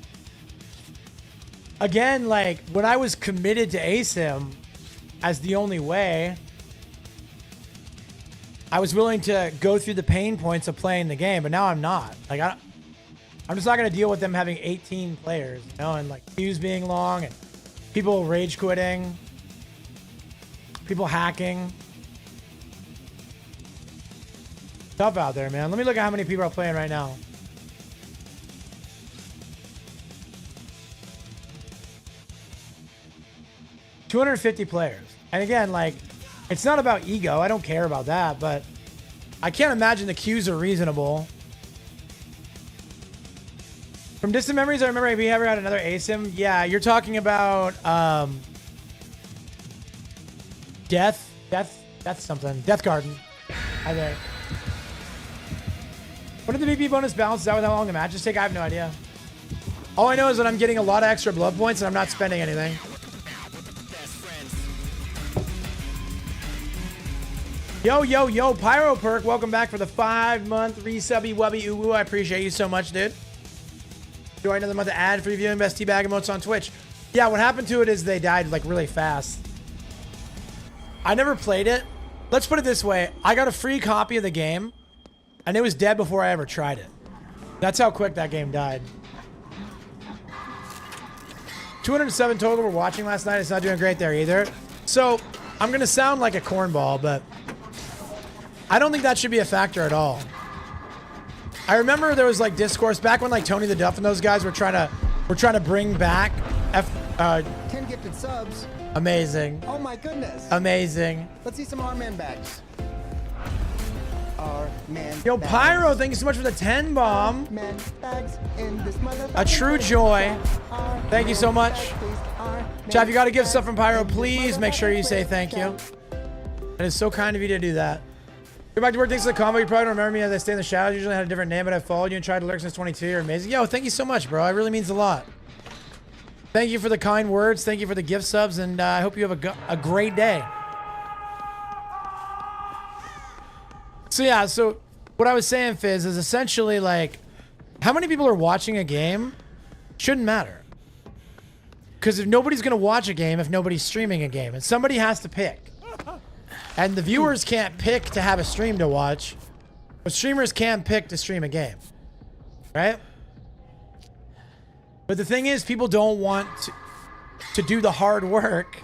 again, like when I was committed to ASIM as the only way, I was willing to go through the pain points of playing the game, but now I'm not. Like I'm just not gonna deal with them having 18 players, you know, and like queues being long and people rage quitting, people hacking. Tough out there, man. Let me look at how many people are playing right now. $250 players. And again, like, it's not about ego. I don't care about that, but I can't imagine the queues are reasonable. From distant memories, I remember we ever had another ASIM. Yeah, you're talking about Death something. Death Garden. I think. What did the BP bonus balance out with how long the matches take? I have no idea. All I know is that I'm getting a lot of extra blood points and I'm not spending anything. Yo, Pyro Perk, welcome back for the 5-month resubby wubby uwu. I appreciate you so much, dude. Do another month of ad for reviewing best teabag emotes on Twitch. Yeah, what happened to it is they died like really fast. I never played it. Let's put it this way. I got a free copy of the game and it was dead before I ever tried it. That's how quick that game died. 207 total were watching last night. It's not doing great there either. So I'm going to sound like a cornball, but I don't think that should be a factor at all. I remember there was like discourse back when like Tony the Duff and those guys were trying to bring back 10 gifted subs. Amazing. Oh my goodness. Amazing. Let's see some R-Man bags. R-Man Yo, bags. Pyro, thank you so much for the 10 bomb. R-Man bags in this A true joy. Thank you so much. Chat, if you got to give stuff from Pyro, please make sure you say thank you. It is so kind of you to do that. Go back to work. Thanks for the combo. You probably don't remember me as I stay in the shadows. Usually had a different name, but I followed you and tried to lurk since 22. You're amazing. Yo, thank you so much, bro. It really means a lot. Thank you for the kind words. Thank you for the gift subs, and I hope you have a great day. So yeah, so what I was saying, Fizz, is essentially like, how many people are watching a game shouldn't matter. Because if nobody's going to watch a game if nobody's streaming a game, and somebody has to pick. And the viewers can't pick to have a stream to watch. But streamers can pick to stream a game, right? But the thing is, people don't want to do the hard work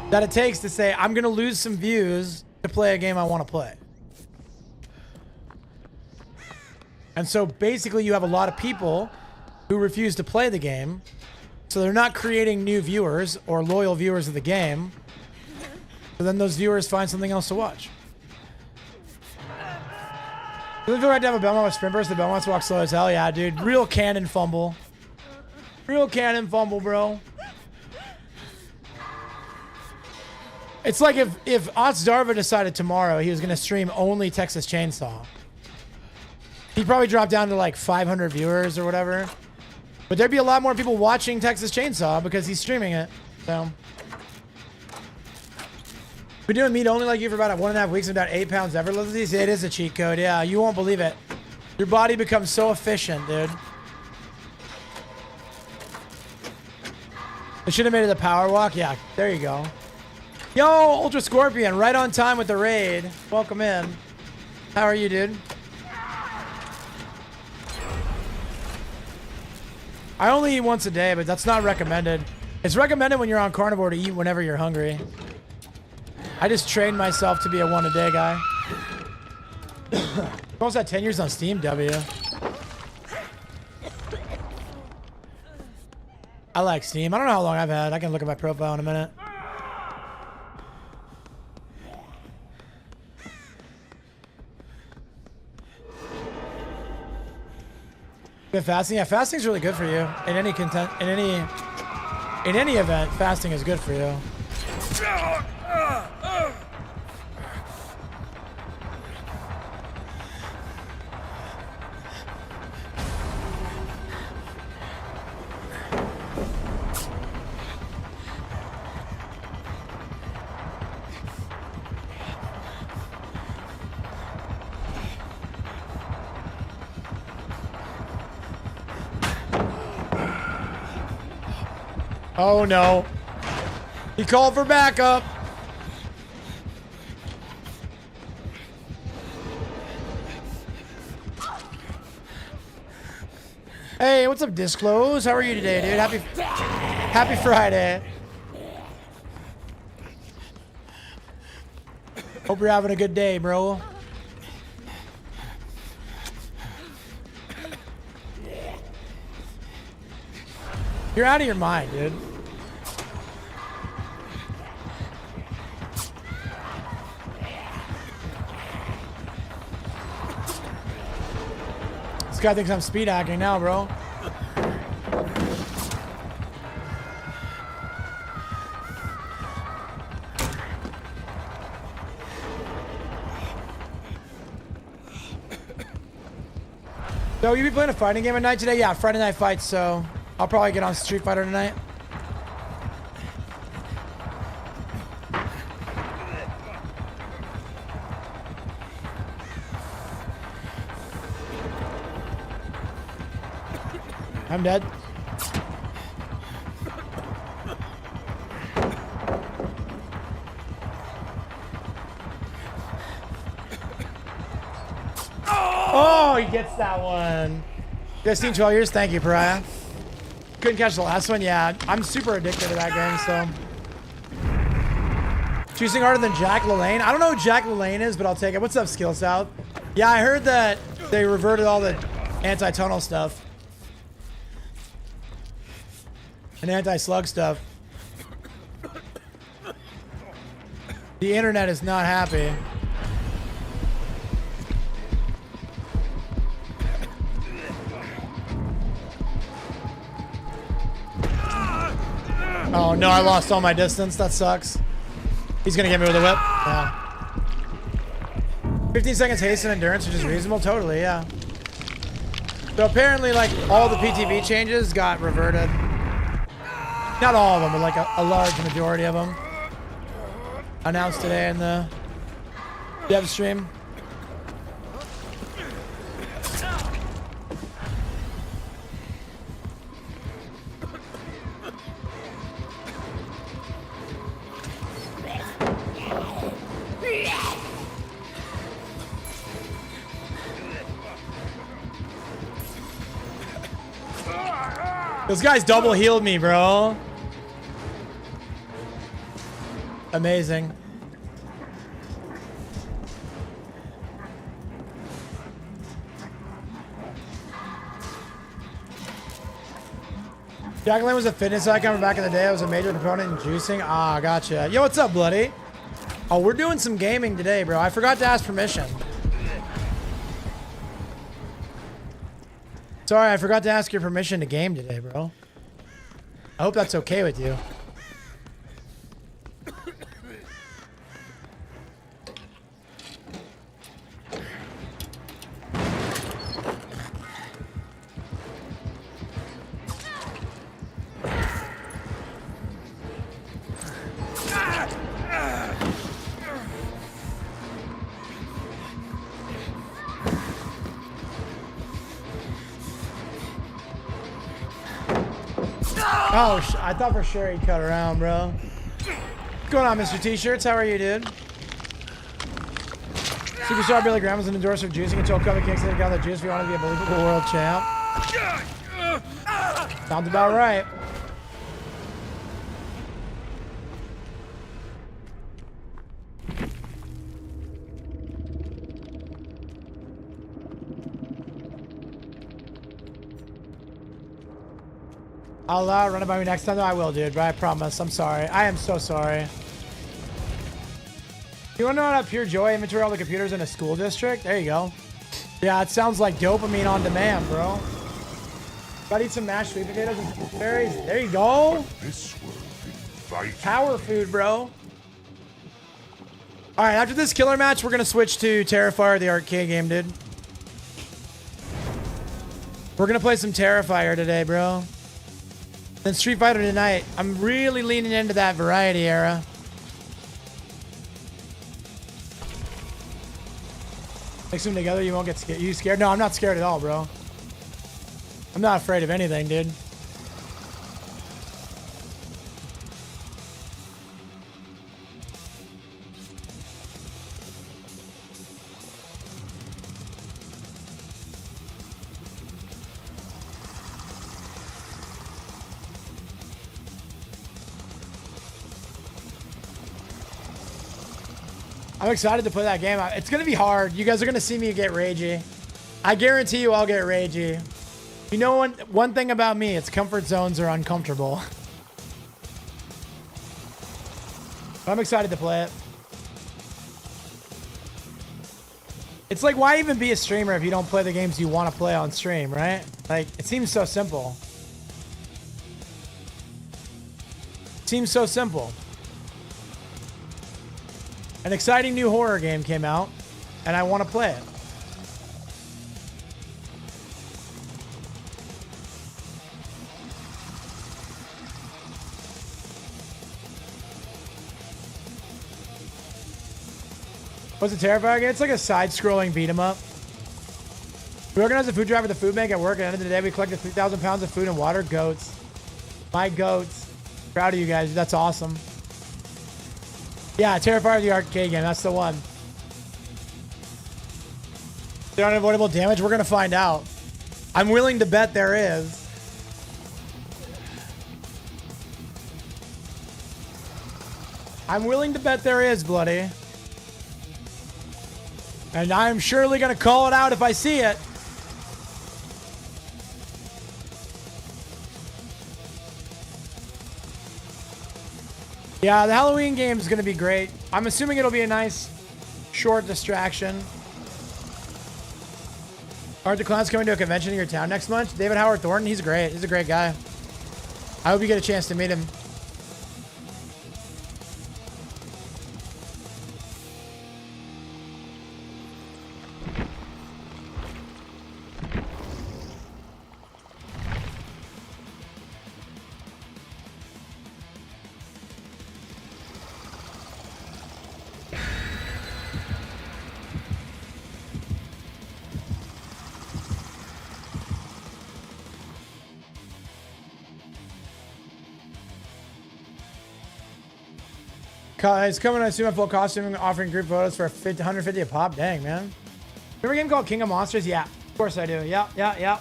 that it takes to say, I'm going to lose some views to play a game I want to play. And so basically you have a lot of people who refuse to play the game. So they're not creating new viewers or loyal viewers of the game. So then those viewers find something else to watch. Does it feel right to have a Belmont with sprint burst? The Belmonts walk slow as hell. Yeah, dude. Real cannon fumble. Real cannon fumble, bro. It's like if Ots Darva decided tomorrow he was going to stream only Texas Chainsaw. He'd probably drop down to like 500 viewers or whatever. But there'd be a lot more people watching Texas Chainsaw because he's streaming it. So. Been doing meat only like you for about 1.5 weeks and about 8 pounds effortlessly. It is a cheat code. Yeah, you won't believe it. Your body becomes so efficient, dude. I should have made it the power walk. Yeah, there you go. Yo, Ultra Scorpion, right on time with the raid. Welcome in. How are you, dude? I only eat once a day, but that's not recommended. It's recommended when you're on carnivore to eat whenever you're hungry. I just trained myself to be a one-a-day guy. Almost had 10 years on Steam, W. I like Steam. I don't know how long I've had. I can look at my profile in a minute. Good fasting? Yeah, fasting's really good for you. In any content, in any event, fasting is good for you. Oh no. He called for backup. Hey, what's up, Disclose? How are you today, dude? Happy Friday. Hope you're having a good day, bro. You're out of your mind, dude. This guy thinks I'm speed hacking now, bro. So you be playing a fighting game at night today? Yeah, Friday Night Fights, so I'll probably get on Street Fighter tonight. I'm dead. Oh, he gets that one. You guys seen 12 years? Thank you, Pariah. Couldn't catch the last one? Yeah, I'm super addicted to that game, so. Choosing harder than Jack LaLanne? I don't know who Jack LaLanne is, but I'll take it. What's up, Skill South? Yeah, I heard that they reverted all the anti-tunnel stuff. And anti-slug stuff. The internet is not happy. Oh no, I lost all my distance. That sucks. He's gonna get me with a whip. Yeah. 15 seconds haste and endurance, which is reasonable. Totally, yeah. So apparently, like, all the PTB changes got reverted. Not all of them, but like a large majority of them. Announced today in the dev stream. Those guys double healed me, bro. Amazing. Jacqueline was a fitness icon back in the day. I was a major proponent in juicing. Ah, gotcha. Yo, what's up, Bloody? Oh, we're doing some gaming today, bro. I forgot to ask permission. Sorry, I forgot to ask your permission to game today, bro. I hope that's okay with you. Oh, I thought for sure he'd cut around, bro. What's going on, Mr. T-Shirts? How are you, dude? Superstar Billy Graham was an endorser of juicing until Kobe Kingston got the juice if he wanted to be a believable world champ. Sounds about right. I'll run it by me next time. No, I will, dude, but I promise. I'm sorry. I am so sorry. You want to know how to pure joy inventory all the computers in a school district? There you go. Yeah, it sounds like dopamine on demand, bro. Gotta eat some mashed sweet potatoes and berries. There you go. This world invites Power food, bro. All right, after this killer match, we're going to switch to Terrifier, the arcade game, dude. We're going to play some Terrifier today, bro. Then Street Fighter tonight. I'm really leaning into that variety era. Mix them together, you won't get scared. You scared? No, I'm not scared at all, bro. I'm not afraid of anything, dude. I'm excited to play that game. It's going to be hard. You guys are going to see me get ragey. I guarantee you I'll get ragey. You know one thing about me, it's comfort zones are uncomfortable. But I'm excited to play it. It's like, why even be a streamer if you don't play the games you want to play on stream, right? Like, it seems so simple. It seems so simple. An exciting new horror game came out, and I want to play it. What's a Terrifier game? It's like a side-scrolling beat-em-up. We organized a food drive at the food bank at work. At the end of the day, we collected 3,000 pounds of food and water. Goats. My goats. Proud of you guys. That's awesome. Yeah, Terrifier the arcade game. That's the one. Is there unavoidable damage? We're going to find out. I'm willing to bet there is. I'm willing to bet there is, Bloody. And I'm surely going to call it out if I see it. Yeah, the Halloween game is going to be great. I'm assuming it'll be a nice, short distraction. Art the Clown's coming to a convention in your town next month. David Howard Thornton, he's great. He's a great guy. I hope you get a chance to meet him. It's coming, I assume, in full costume, offering group photos for 150 a pop. Dang, man. Remember a game called King of Monsters? Yeah, of course I do. Yeah.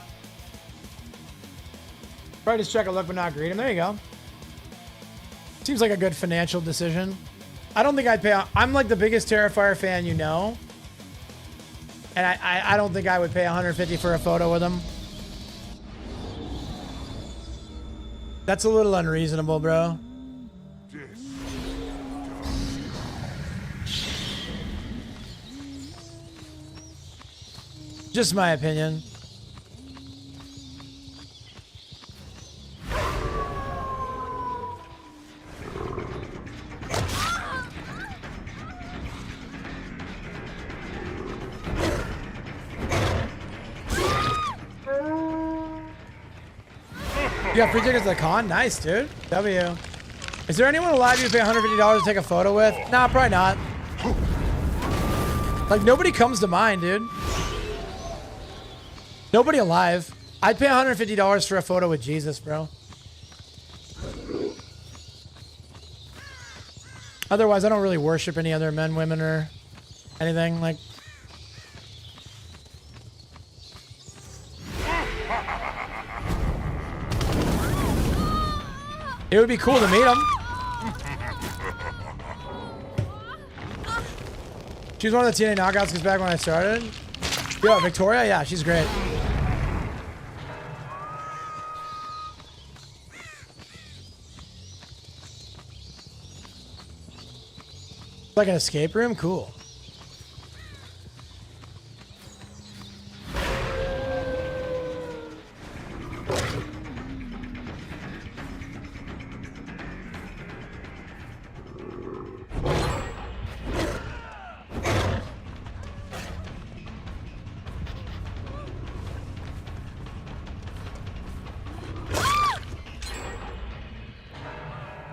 Probably just check a look but not greet him. There you go. Seems like a good financial decision. I don't think I'd pay. I'm like the biggest Terrifier fan you know. And I don't think I would pay 150 for a photo with him. That's a little unreasonable, bro. Just my opinion. You got free tickets to the con? Nice, dude. W. Is there anyone alive you pay $150 to take a photo with? Nah, probably not. Like, nobody comes to mind, dude. Nobody alive. I'd pay $150 for a photo with Jesus, bro. Otherwise, I don't really worship any other men, women, or anything. Like, it would be cool to meet him. She was one of the TNA knockouts because back when I started. Yo, Victoria? Yeah, she's great. Like an escape room? Cool.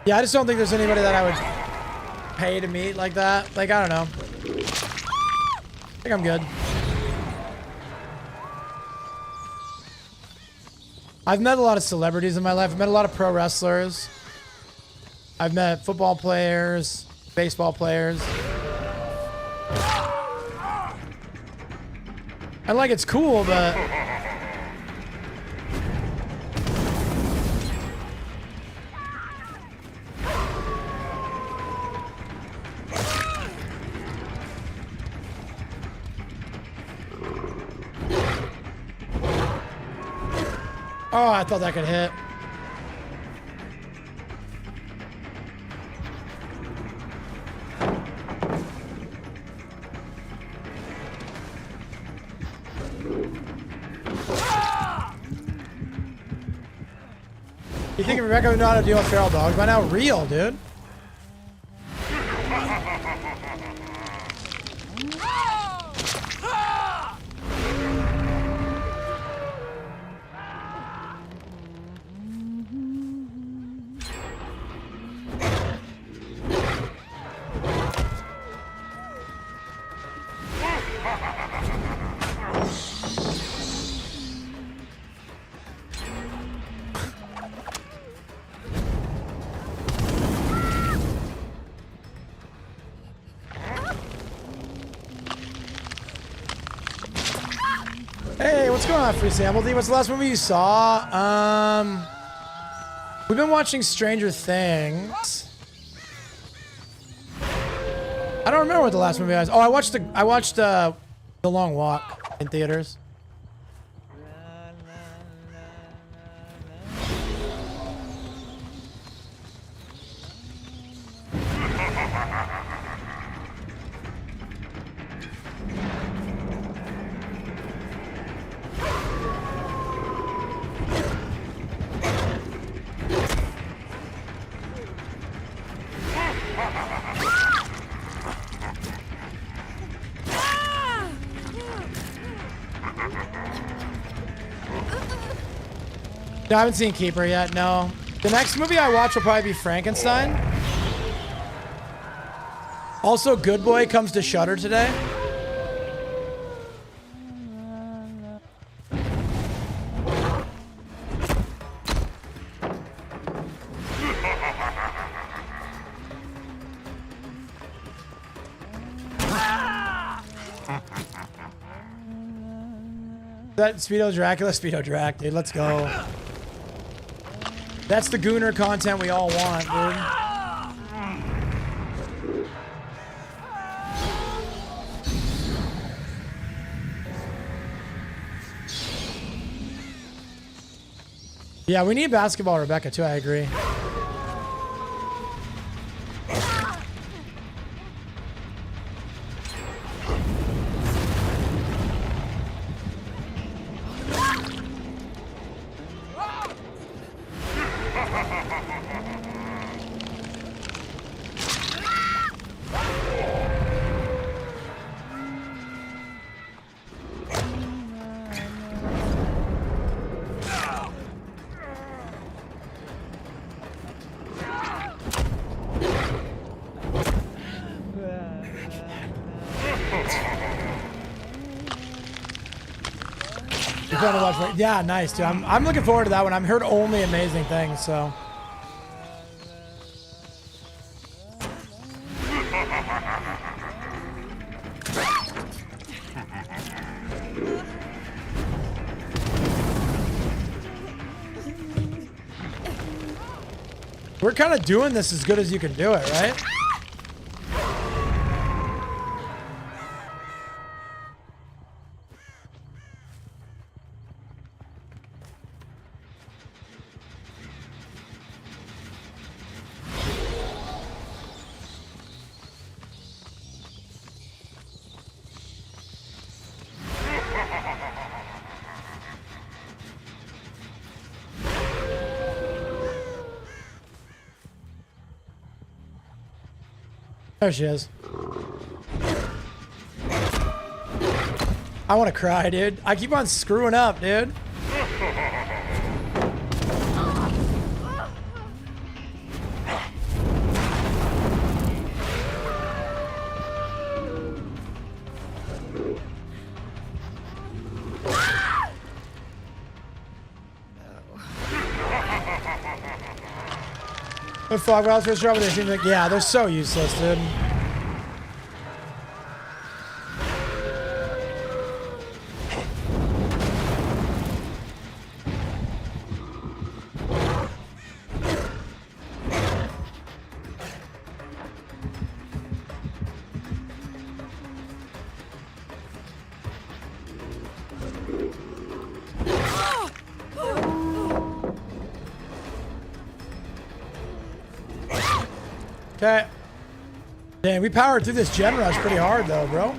Yeah, I just don't think there's anybody that I would pay to meet like that. Like, I don't know. I think I'm good. I've met a lot of celebrities in my life. I've met a lot of pro wrestlers. I've met football players, baseball players. And like, it's cool, but oh, I thought that could hit. You think Rebecca would know how to deal with feral dogs by now? Real, dude. Hey, what's going on, Free Sample D? What's the last movie you saw? We've been watching Stranger Things. I don't remember what the last movie was. Oh, I watched The Long Walk in theaters. No, I haven't seen Keeper yet, no. The next movie I watch will probably be Frankenstein. Also, Good Boy comes to Shudder today. That Speedo Dracula? Speedo Drac, dude, let's go. That's the Gooner content we all want, dude. Yeah, we need basketball, Rebecca, too. I agree. Yeah, nice, dude. I'm looking forward to that one. I've heard only amazing things, so. We're kind of doing this as good as you can do it, right? There she is. I want to cry, dude. I keep on screwing up, dude. The fog wells for trouble. They seem like, yeah, they're so useless, dude. Okay. Dang, we powered through this gen rush pretty hard though, bro.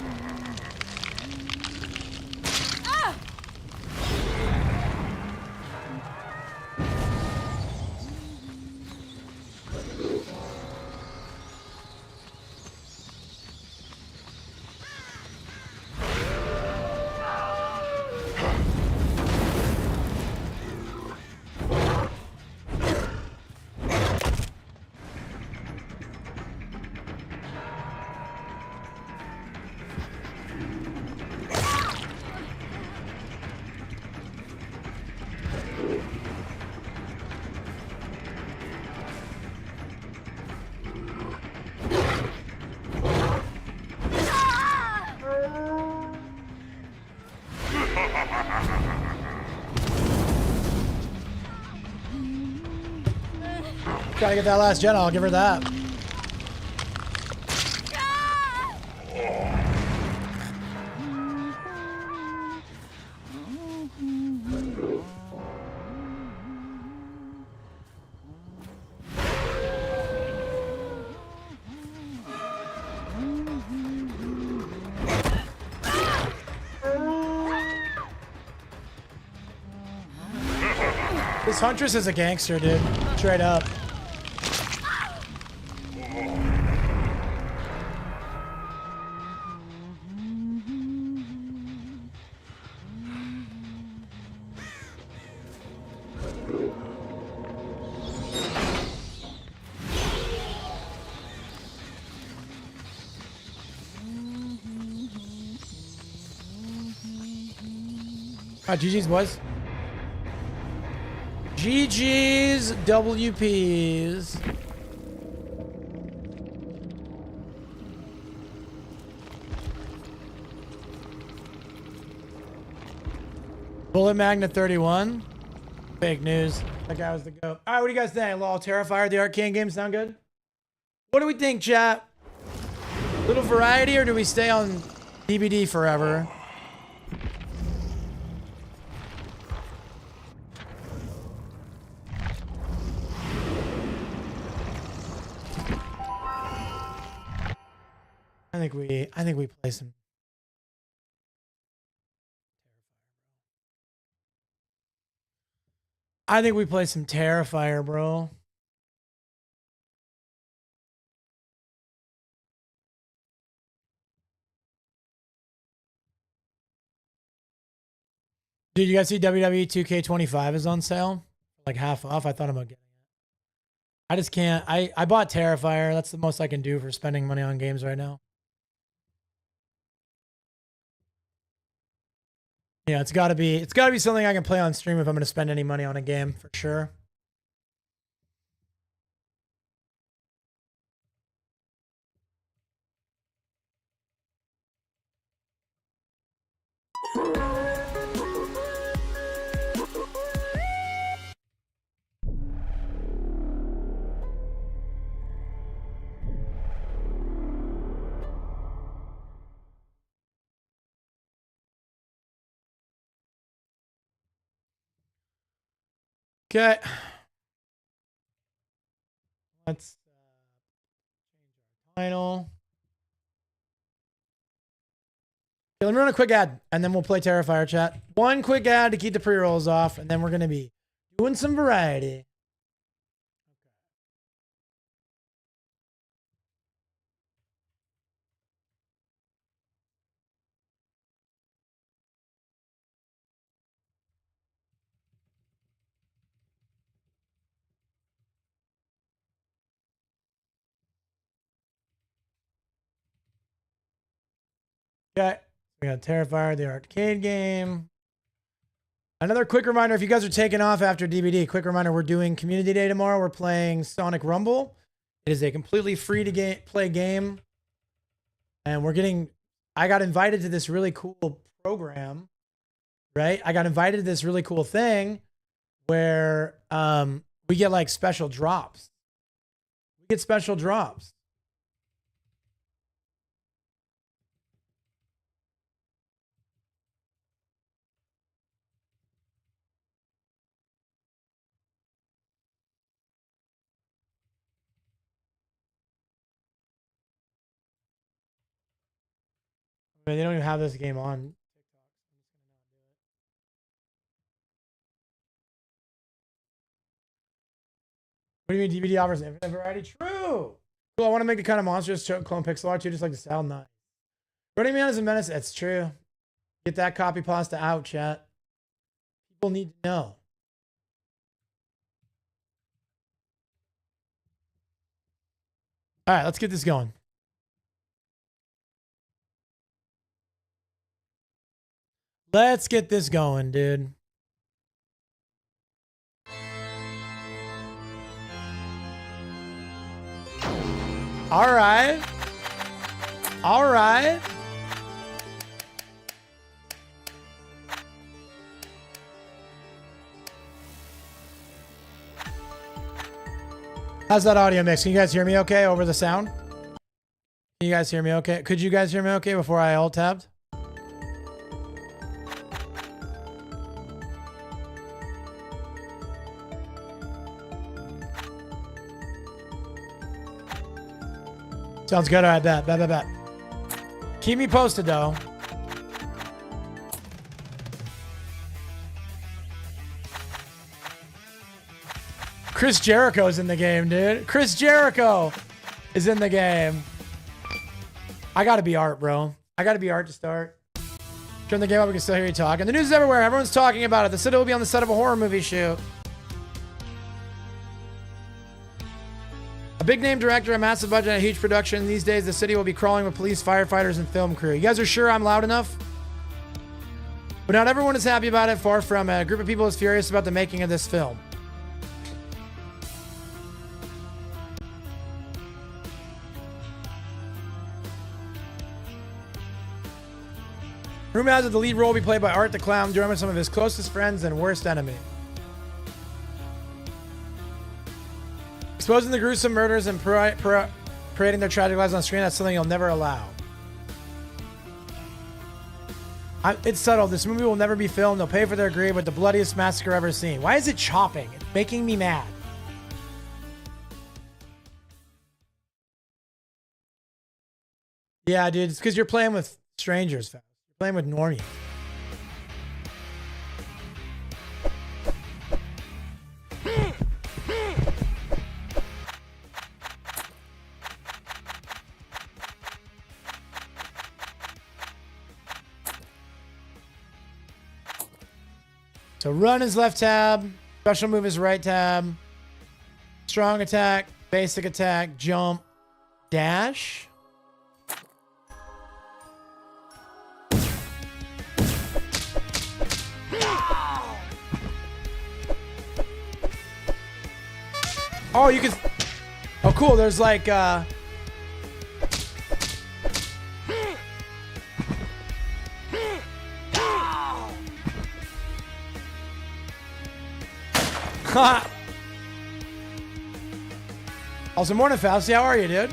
Gotta get that last gen, I'll give her that. This Huntress is a gangster, dude. Straight up. GG's, boys. GG's WPs. Bullet Magnet 31. Fake news. That guy was the GOAT. All right, what do you guys think? LOL, Terrifier, the arcade game sound good? What do we think, chat? Little variety, or do we stay on DBD forever? I think we play some. I think we play some Terrifier, bro. Dude, you guys see WWE 2K25 is on sale? Like half off. I thought about getting it. I just can't. I bought Terrifier. That's the most I can do for spending money on games right now. Yeah, it's gotta be something I can play on stream if I'm gonna spend any money on a game for sure. Okay. Let's change our title. Okay, let me run a quick ad and then we'll play Terrifier, chat. One quick ad to keep the pre-rolls off, and then we're gonna be doing some variety. Okay. We got Terrifier, the arcade game. Another quick reminder, if you guys are taking off after DBD, quick reminder, we're doing Community Day tomorrow. We're playing Sonic Rumble. It is a completely free to play game. And I got invited to this really cool program, right? I got invited to this really cool thing where we get like special drops. We get special drops. I mean, they don't even have this game on TikTok. What do you mean DVD offers infinite variety? True. Cool. I want to make the kind of monsters clone pixel art too, just like the sound nice. Running Man is a menace. That's true. Get that copy pasta out, chat. People need to know. All right, let's get this going. Let's get this going, dude. All right. All right. How's that audio mix? Can you guys hear me okay over the sound? Can you guys hear me okay? Could you guys hear me okay before I alt tabbed? Sounds good. All right, bet. Keep me posted, though. Chris Jericho's in the game, dude. Chris Jericho is in the game. I gotta be Art, bro. I gotta be Art to start. Turn the game up, we can still hear you talking. The news is everywhere. Everyone's talking about it. The city will be on the set of a horror movie shoot. A big name director, a massive budget, and a huge production. These days, the city will be crawling with police, firefighters, and film crew. You guys are sure I'm loud enough? But not everyone is happy about it. Far from it. A group of people is furious about the making of this film. Rumor has it the lead role will be played by Art the Clown, joined with some of his closest friends and worst enemy. Exposing the gruesome murders and parading their tragic lives on screen, that's something you'll never allow. It's subtle. This movie will never be filmed. They'll pay for their greed with the bloodiest massacre ever seen. Why is it chopping? It's making me mad. Yeah, dude. It's because you're playing with strangers, fam. You're playing with normies. So run is left tab, special move is right tab, strong attack, basic attack, jump, dash. Oh, you can. Oh, cool. There's like Also, morning, Fausty. How are you, dude?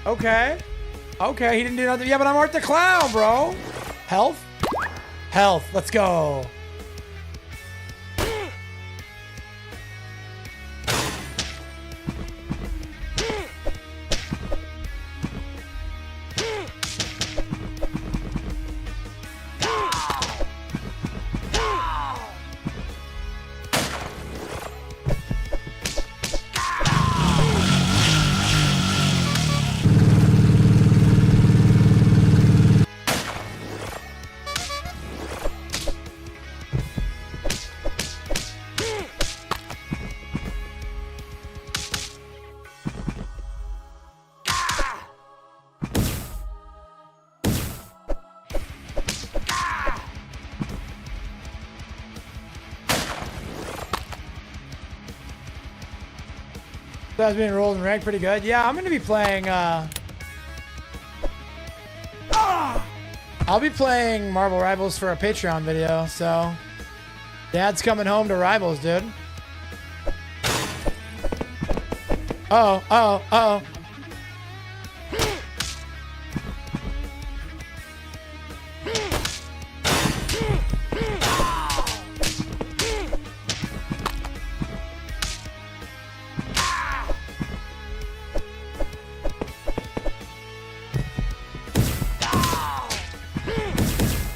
Okay. Okay, he didn't do nothing. Yeah, but I'm Art the Clown, bro. Health? Health. Let's go. That's being rolled and ranked pretty good. Yeah, I'm going to be playing, I'll be playing Marvel Rivals for a Patreon video, so Dad's coming home to Rivals, dude. Uh-oh, uh-oh, uh-oh.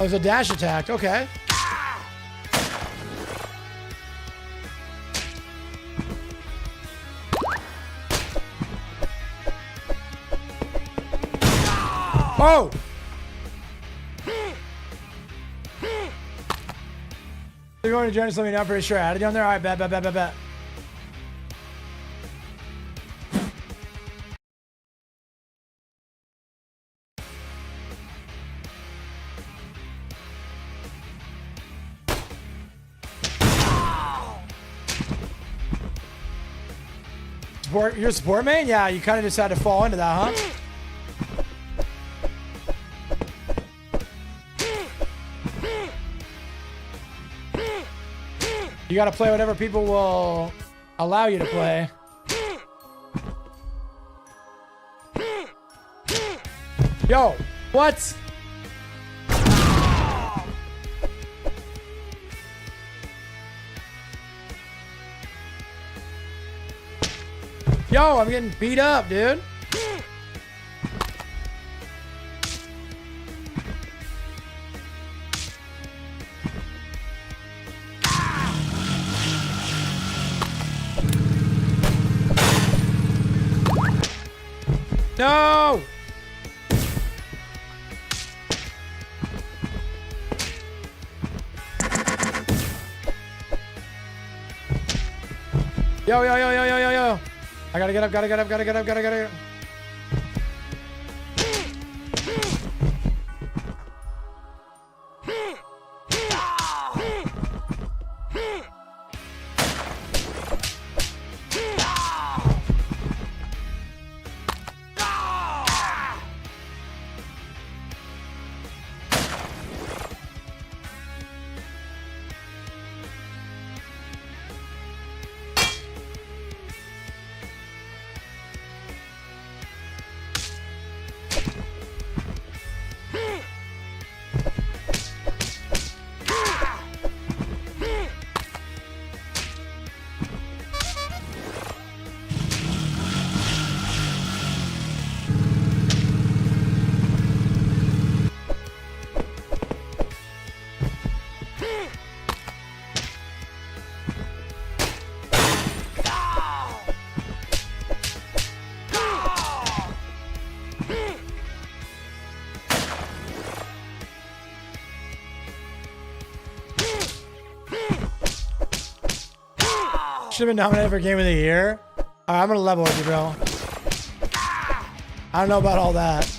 Oh, it was a dash attack. Okay. Oh! You're going to join us? Let me know. I'm pretty sure I added you on there. All right, bet. You're a support main? Yeah, you kind of just had to fall into that, huh? You gotta play whatever people will allow you to play. Yo, what? Yo, I'm getting beat up, dude. No! Yo, yo, yo, yo, yo, yo, yo. I gotta get up, gotta get up, gotta get up, gotta get up. Should have been nominated for Game of the Year. All right, I'm gonna level with you, bro. I don't know about all that.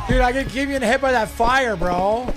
Dude, I could keep getting hit by that fire, bro.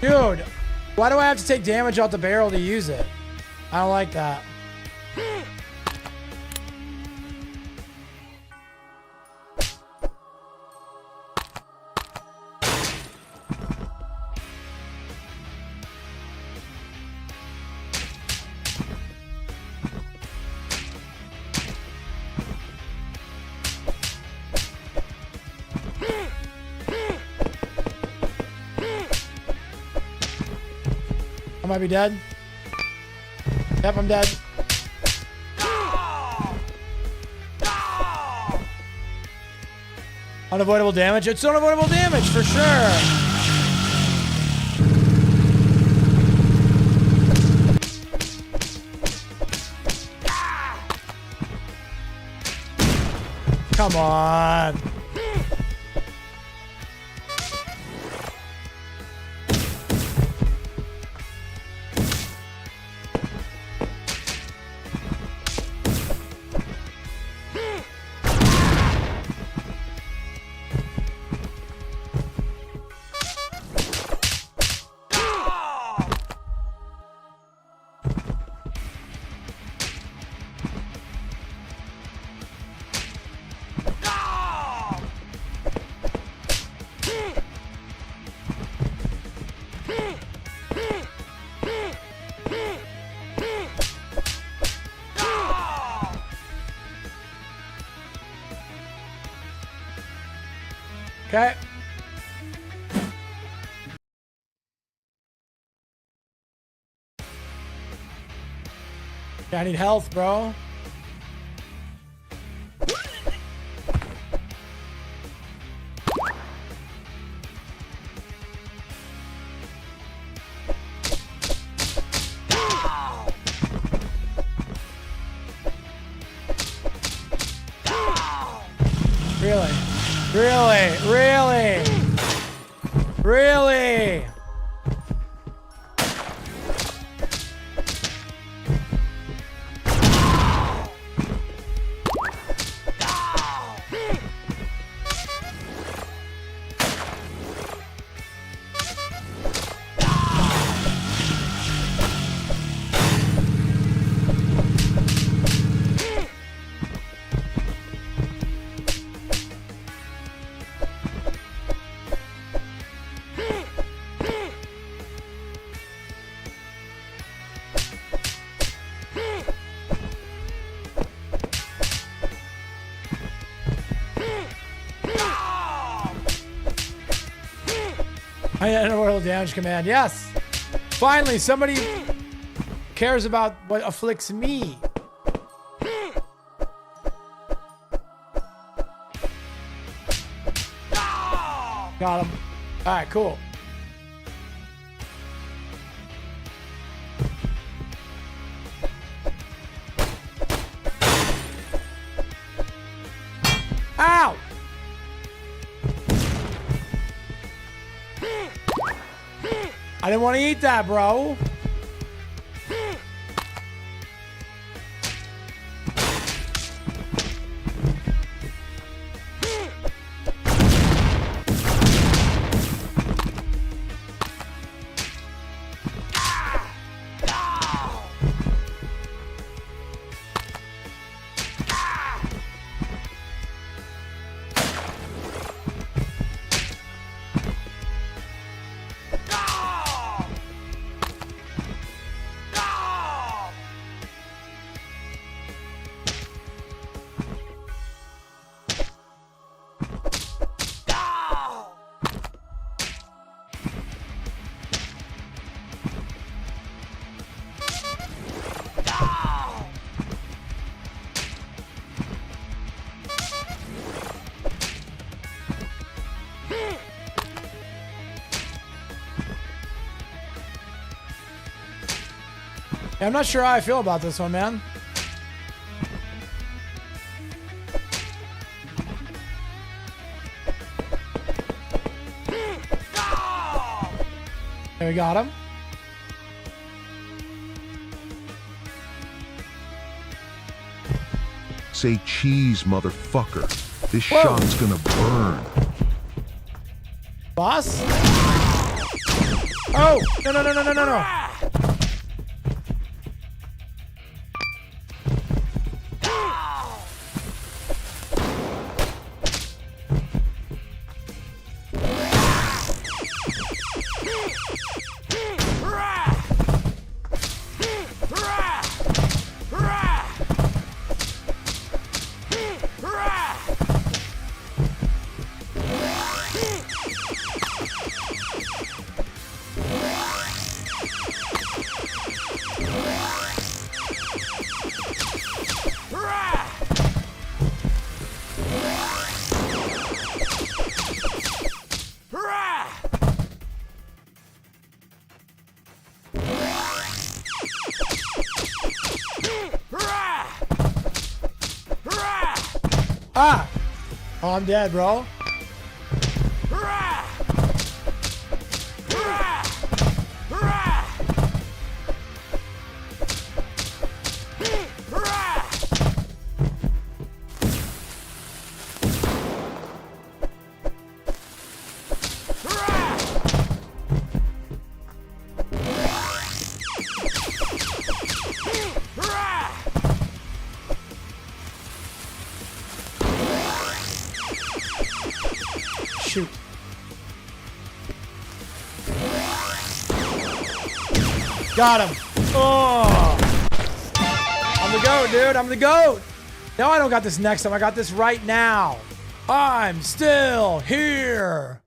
Dude, why do I have to take damage out the barrel to use it? I don't like that. I might be dead. Yep, I'm dead. Unavoidable damage? It's unavoidable damage for sure. Come on. Okay. Yeah, I need health, bro. Really? Really? Really? Really? I had a world damage command. Yes. Finally, somebody cares about what afflicts me. Got him. All right, cool. Ow! I didn't want to eat that, bro. Yeah, I'm not sure how I feel about this one, man. There, we got him. Say cheese, motherfucker. This Whoa. shot's gonna burn. Boss? Oh! No, no, no, no, no, no, no. Ah! Oh, I'm dead, bro. Shoot. Got him. Oh. I'm the GOAT, dude. I'm the GOAT. No, I don't got this next time. I got this right now. I'm still here.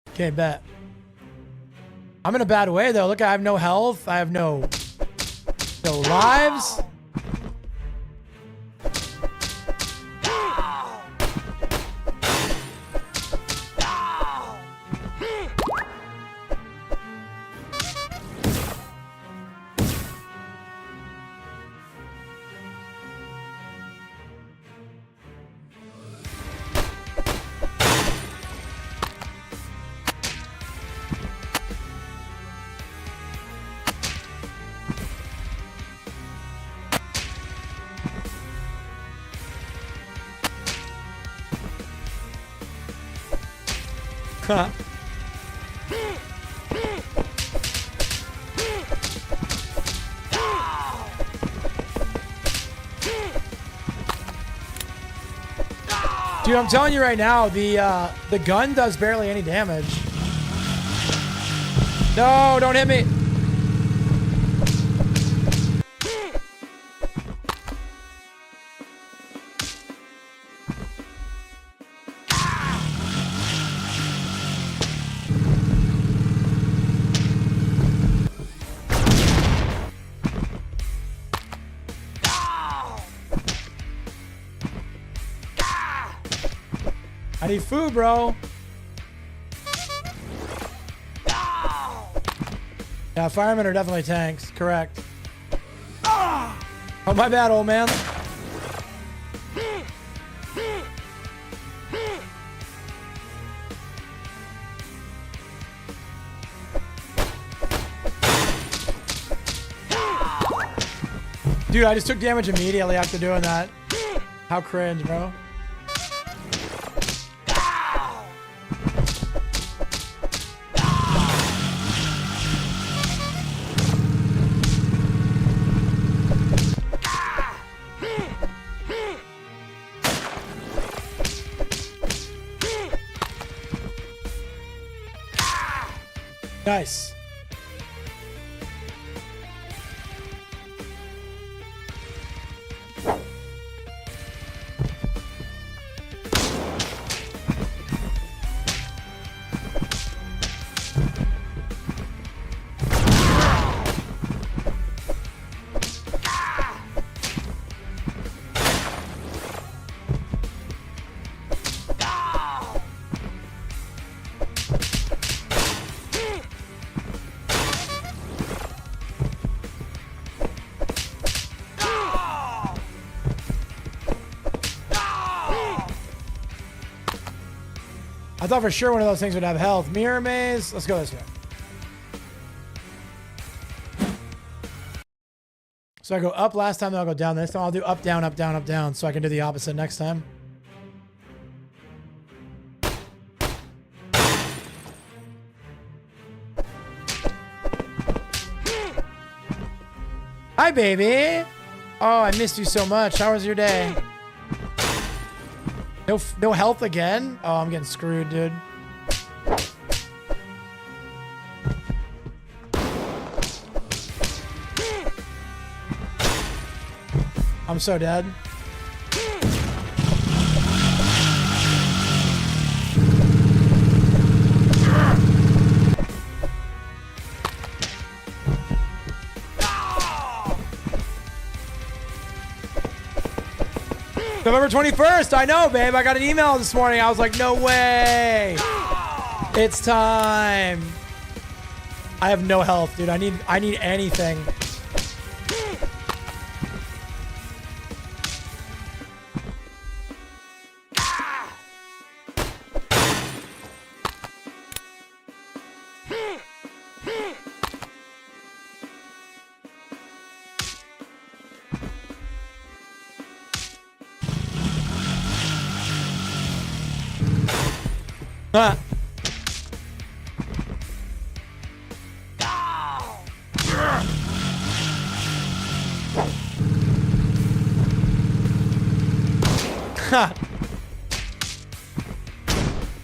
Okay, bet. I'm in a bad way though. Look, I have no health. I have no lives. Huh. Dude, I'm telling you right now, the gun does barely any damage. No, don't hit me. I need food, bro. Yeah, firemen are definitely tanks. Correct. Oh, my bad, old man. Dude, I just took damage immediately after doing that. How cringe, bro. Nice. I thought for sure one of those things would have health. Mirror maze. Let's go this way. So I go up last time, then I'll go down this time. I'll do up, down, up, down, up, down, so I can do the opposite next time. Hi, baby. Oh, I missed you so much. How was your day? No health again? Oh, I'm getting screwed, dude. I'm so dead. November 21st. I know, babe. I got an email this morning. I was like, no way. It's time. I have no health, dude. I need anything. Huh.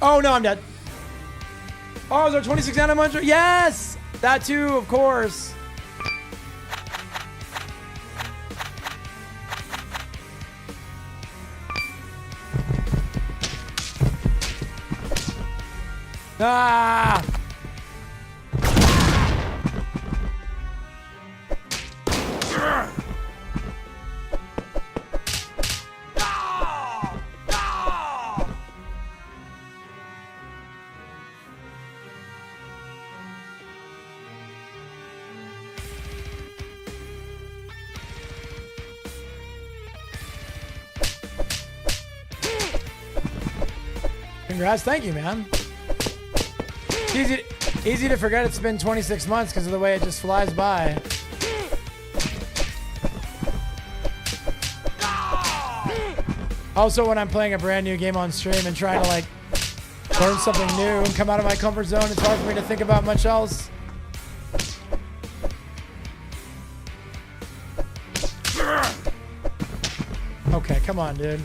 Oh no, I'm dead. Oh, is there 26 animals? Yes! That too, of course. Ah! Congrats, thank you, man. It's easy to forget it's been 26 months because of the way it just flies by. Also, when I'm playing a brand new game on stream and trying to like learn something new and come out of my comfort zone, it's hard for me to think about much else. Okay, come on, dude.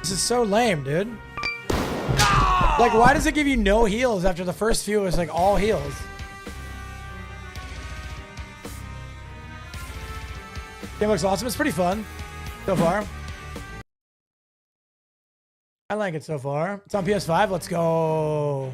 This is so lame, dude. Like, why does it give you no heals after the first few is like all heals? Game looks awesome. It's pretty fun so far. I like it so far. It's on PS5. Let's go.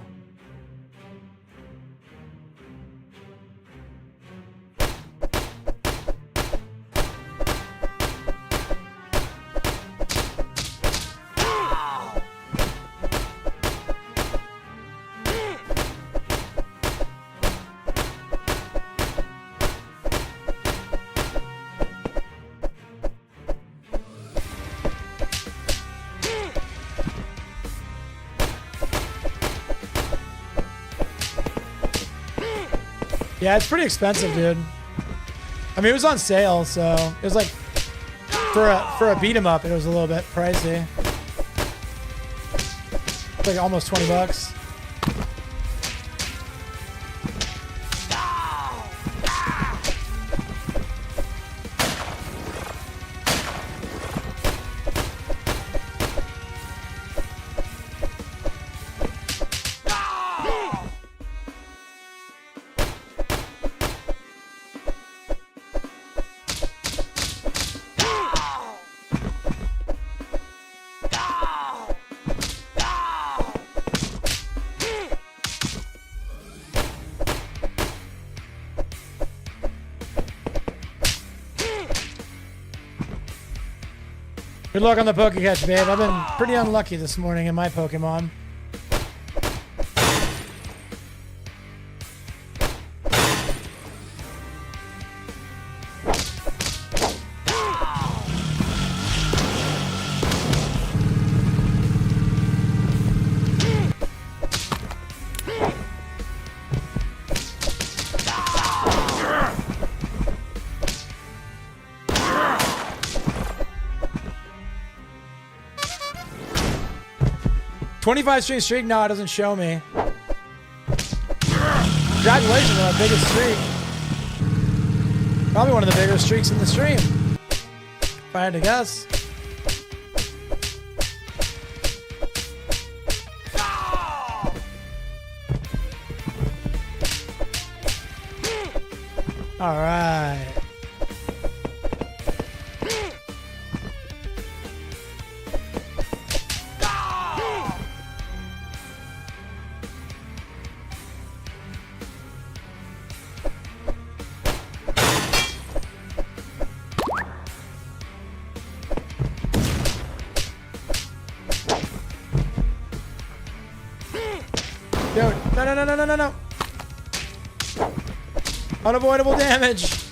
Yeah, it's pretty expensive, dude. I mean, it was on sale, so it was like for a beat 'em up, it was a little bit pricey. It's like almost 20 bucks. Good luck on the Pokecatch, babe. I've been pretty unlucky this morning in my Pokemon. $25 stream streak? No, it doesn't show me. Congratulations on our biggest streak. Probably one of the bigger streaks in the stream, if I had to guess. All right. Dude, no. Unavoidable damage.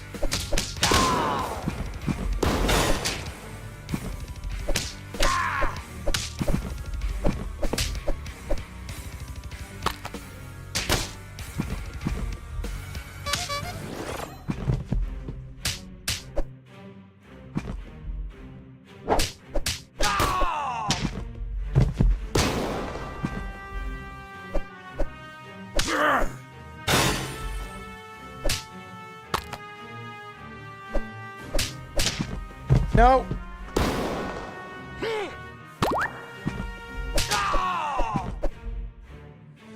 No.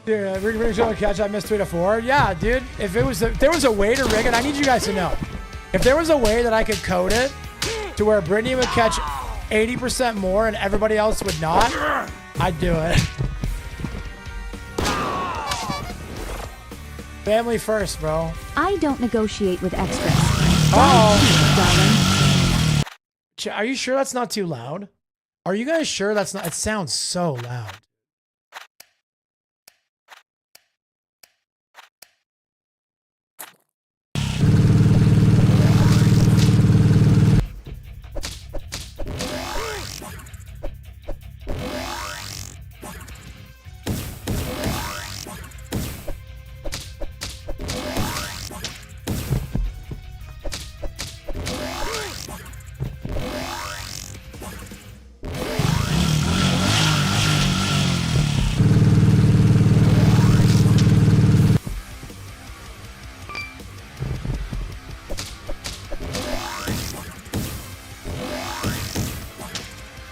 Dude, we're gonna catch. I missed 3 to 4. Yeah, dude. If there was a way to rig it, I need you guys to know. If there was a way that I could code it to where Brittany would catch 80% more and everybody else would not, I'd do it. Family first, bro. I don't negotiate with extras. Oh. Are you sure that's not too loud? Are you guys sure that's not? It sounds so loud.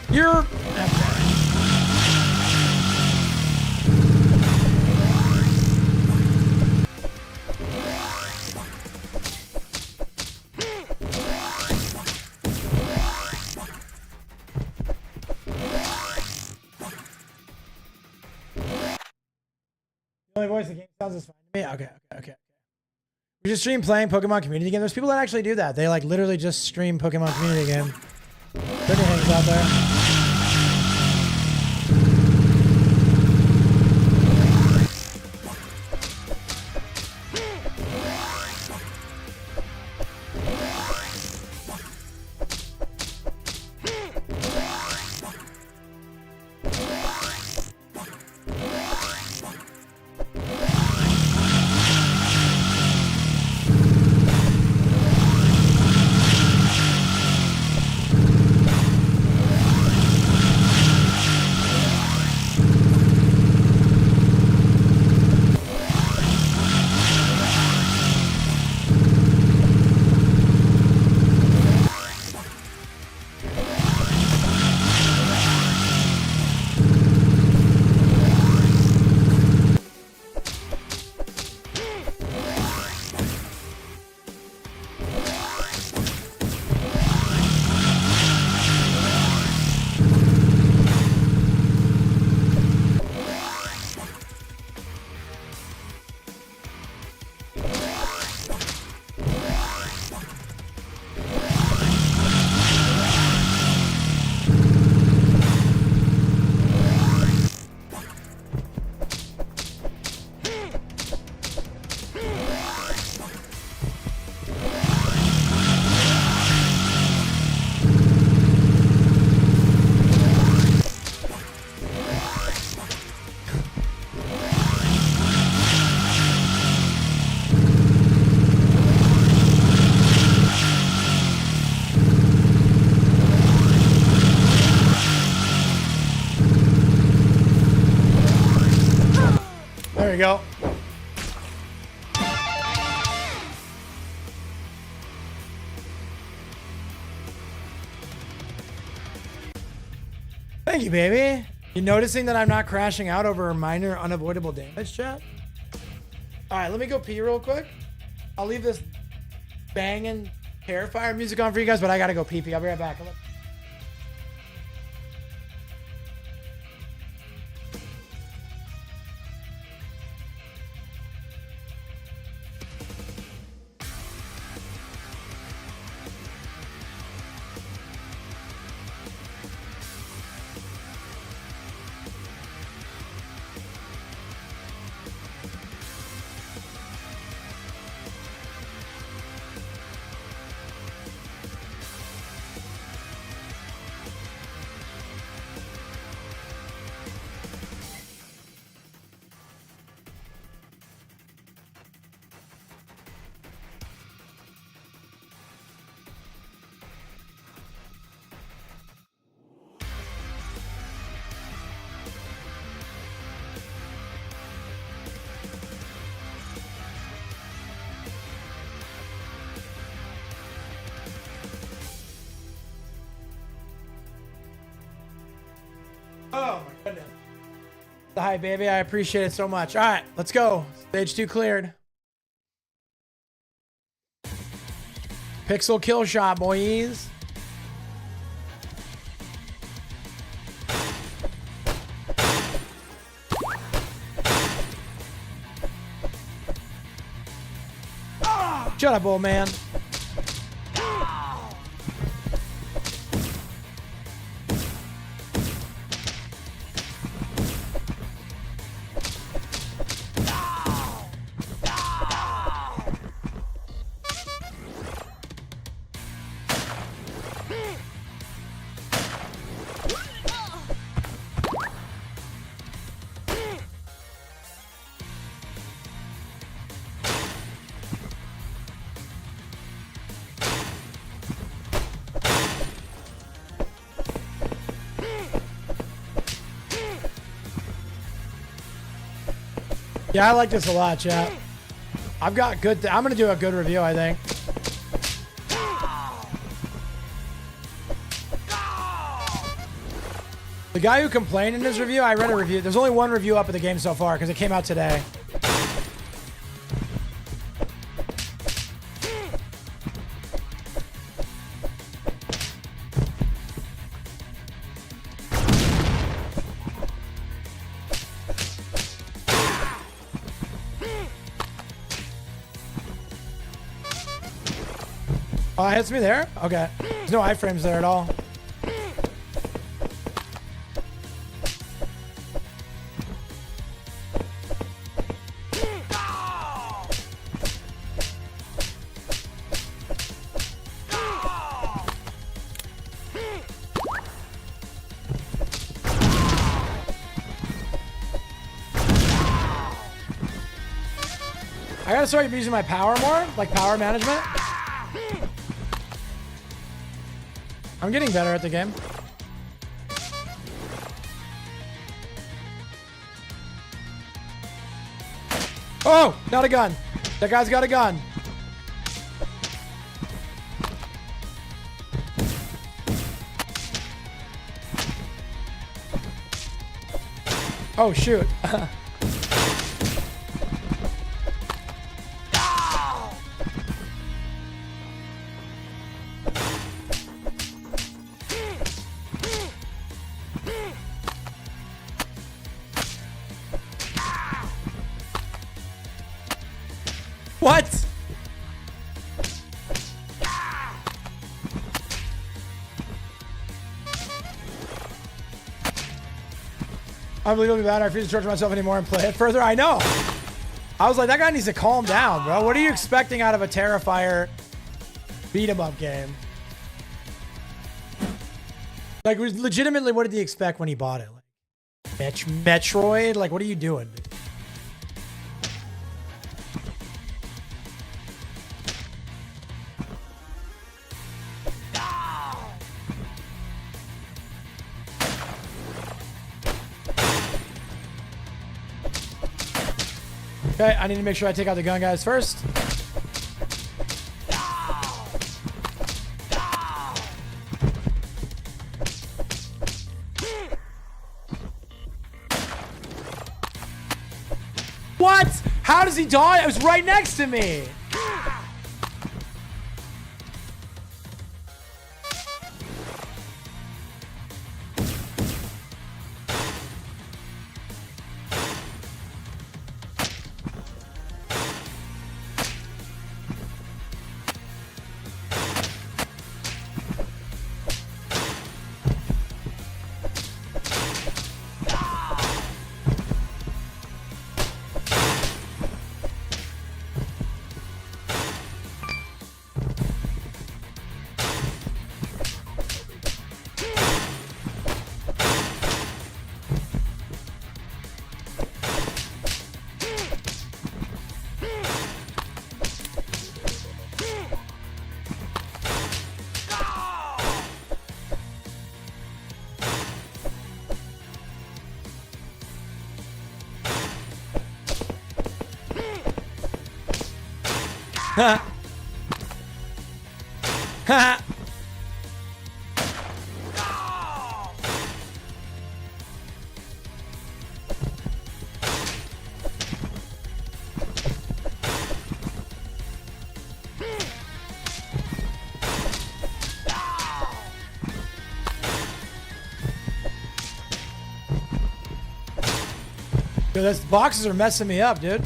You're okay. The only voice the game sounds is fine to me. Okay. We just stream playing Pokemon community game. There's people that actually do that. They like literally just stream Pokemon community game. Brittany hangs out there. There you go. Thank you, baby. You noticing that I'm not crashing out over minor unavoidable damage, chat? All right, let me go pee real quick. I'll leave this banging Terrifier music on for you guys, but I gotta go pee. I'll be right back. Oh my goodness. Hi, baby. I appreciate it so much. All right, let's go. Stage 2 cleared. Pixel kill shot, boys. Shut up, old man. Yeah, I like this a lot, chat. I've got good. I'm gonna do a good review, I think. The guy who complained in his review, I read a review. There's only one review up of the game so far because it came out today. Oh, it hits me there? Okay. There's no iframes there at all. I gotta start using my power more, like power management. I'm getting better at the game. Oh, not a gun. That guy's got a gun. Oh, shoot. What? Unbelievably bad. I refuse to torture myself anymore and play it further. I know. I was like, that guy needs to calm down, bro. What are you expecting out of a Terrifier beat 'em up game? Like, legitimately, what did he expect when he bought it? Like, Metroid? Like, what are you doing, dude? Okay, I need to make sure I take out the gun guys first. What? How does he die? It was right next to me. Ha ha. Dude, those boxes are messing me up, dude.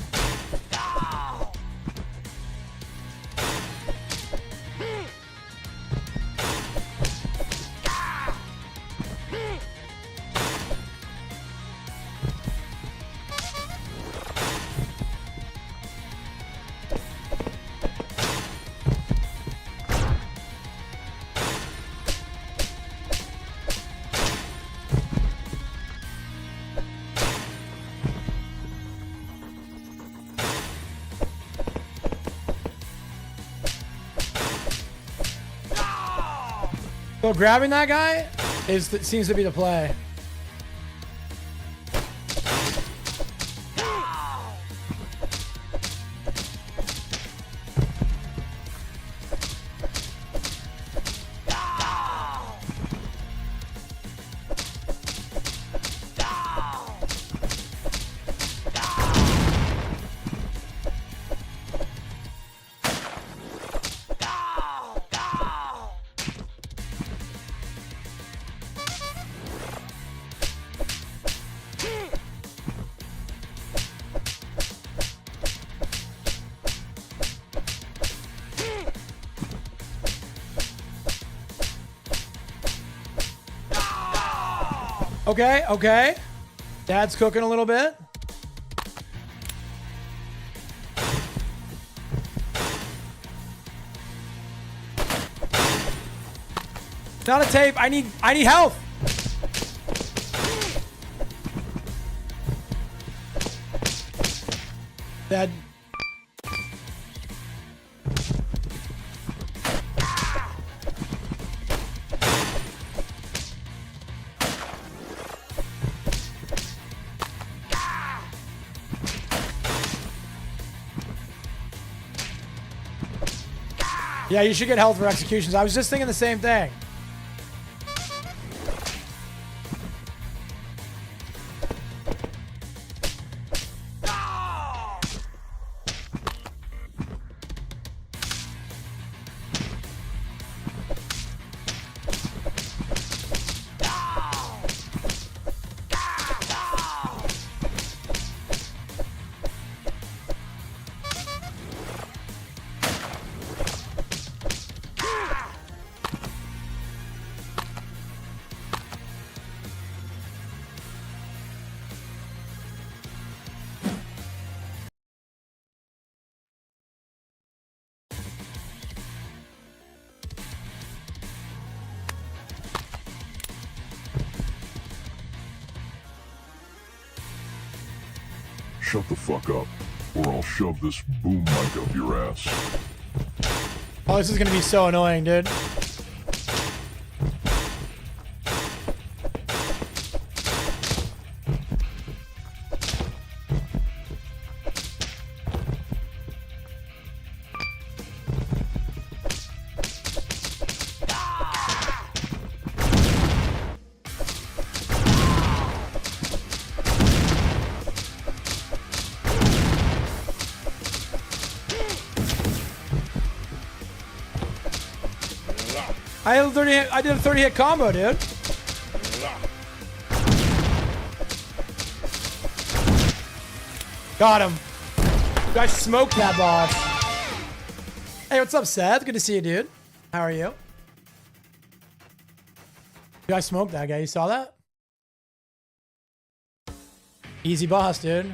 So grabbing that guy seems to be the play. Okay, okay. Dad's cooking a little bit. Not a tape. I need health. Dad. Yeah, you should get health for executions. I was just thinking the same thing. Shut the fuck up, or I'll shove this boom mic up your ass. Oh, this is gonna be so annoying, dude. I did a 30 hit combo, dude. Got him. You guys smoked that boss. Hey, what's up, Seth? Good to see you, dude. How are you? You guys smoked that guy. You saw that? Easy boss, dude.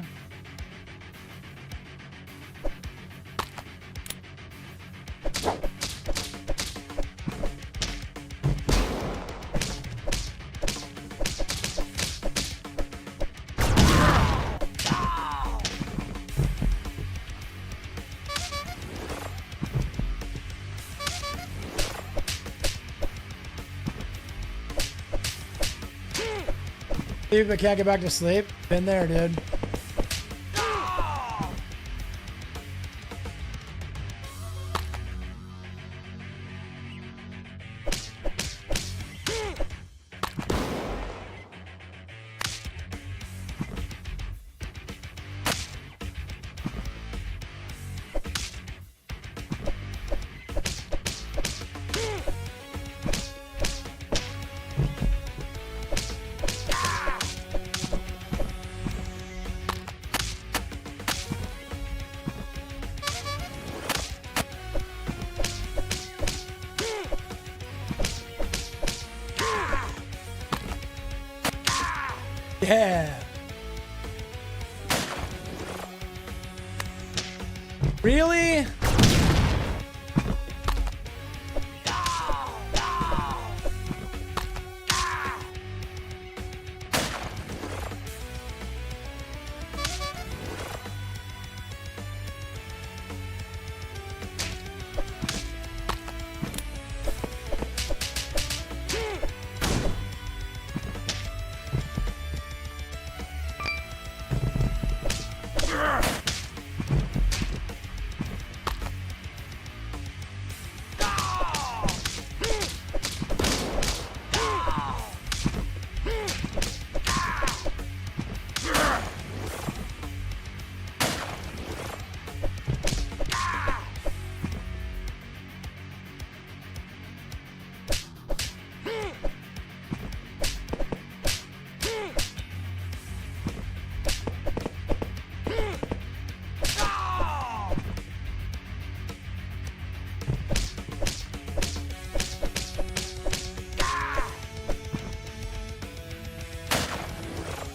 If I can't get back to sleep, been there, dude. Yeah. Really?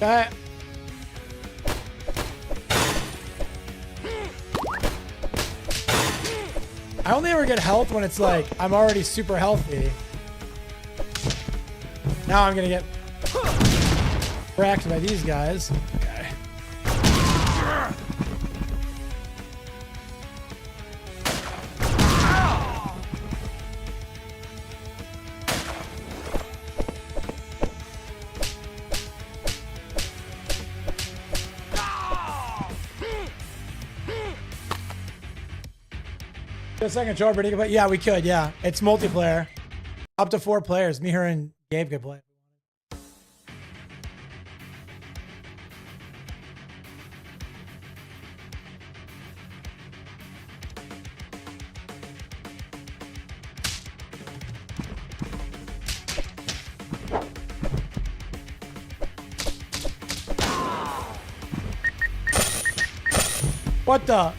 Okay. I only ever get health when it's like I'm already super healthy. Now I'm gonna get wrecked by these guys. Okay. A second controller, but yeah, we could. Yeah, it's multiplayer, up to 4 players. Me, her, and Gabe could play. What the?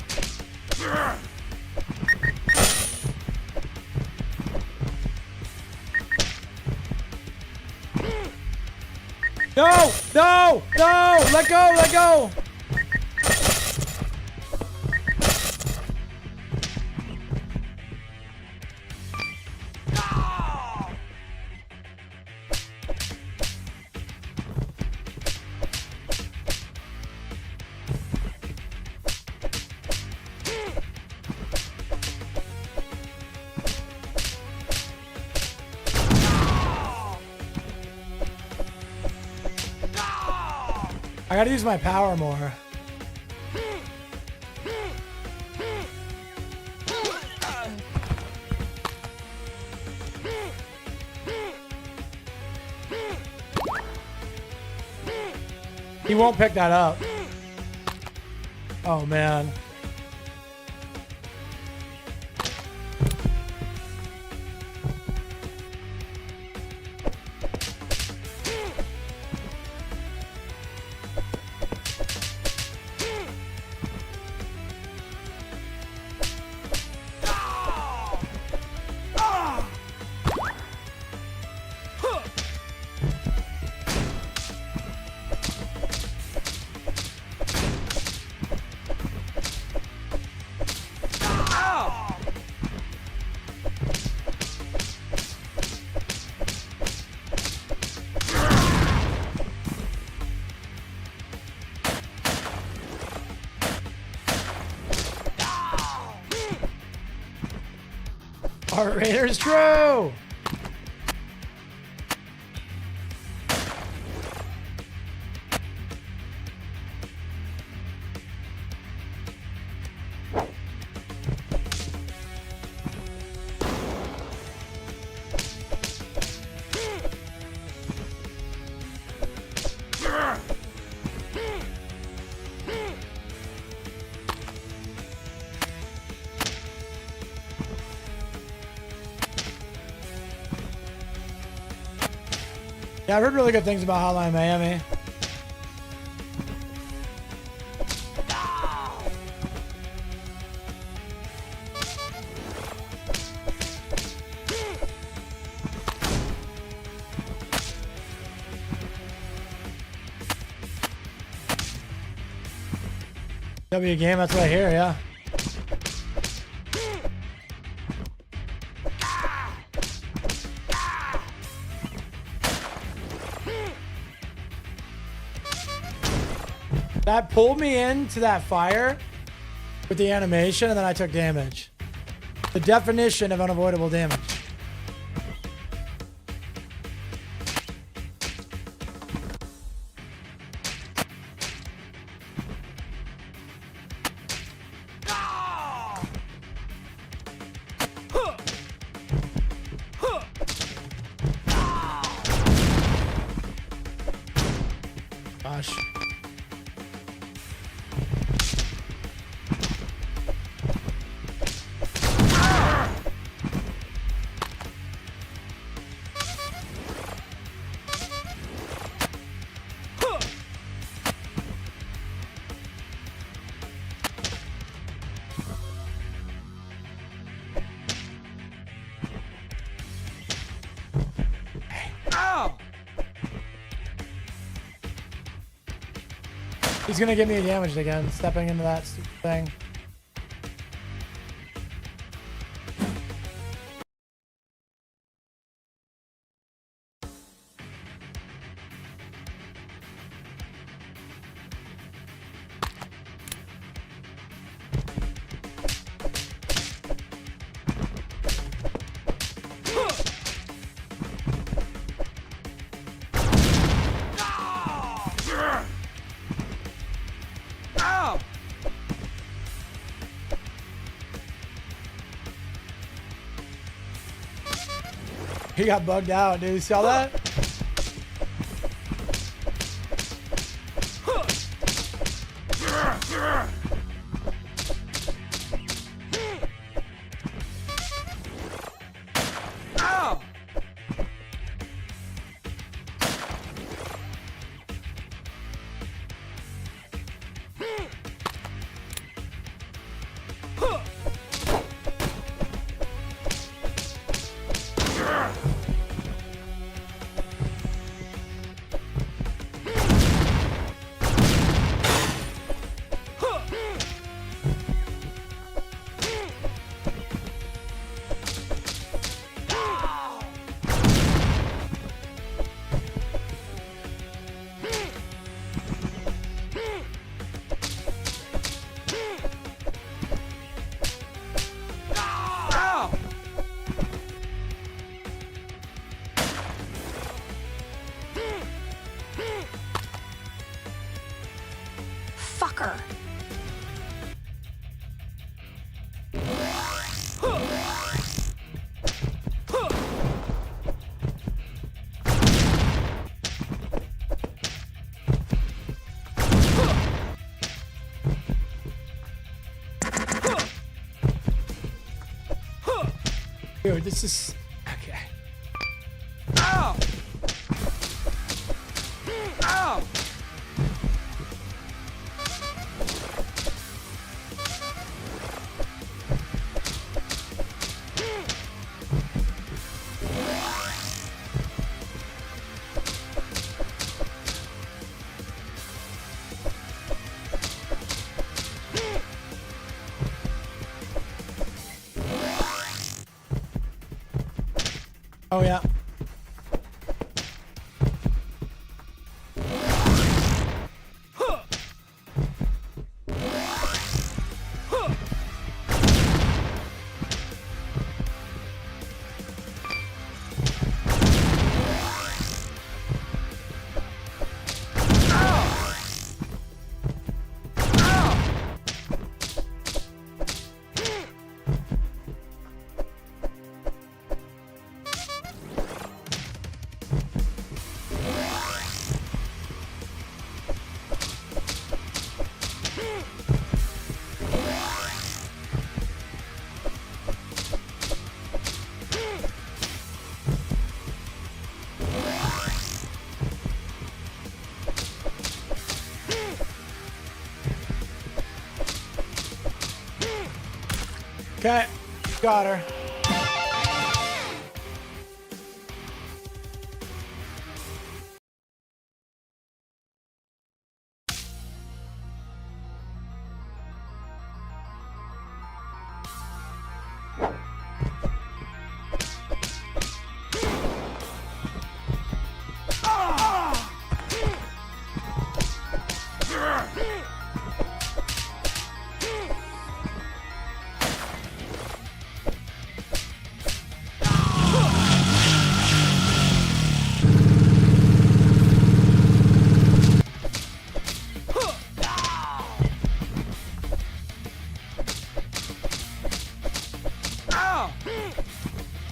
No! No! No! Let go! Let go! I gotta use my power more. He won't pick that up. Oh man. Heart Raider's true! Yeah, I've heard really good things about Hotline Miami. W game, that's what I hear, yeah. That pulled me into that fire with the animation, and then I took damage. The definition of unavoidable damage. Gosh. He's gonna get me damaged again, stepping into that stupid thing. He got bugged out, dude. You saw that? Fucker. Dude, this is okay. Ow! Ow! Oh yeah. Okay, got her.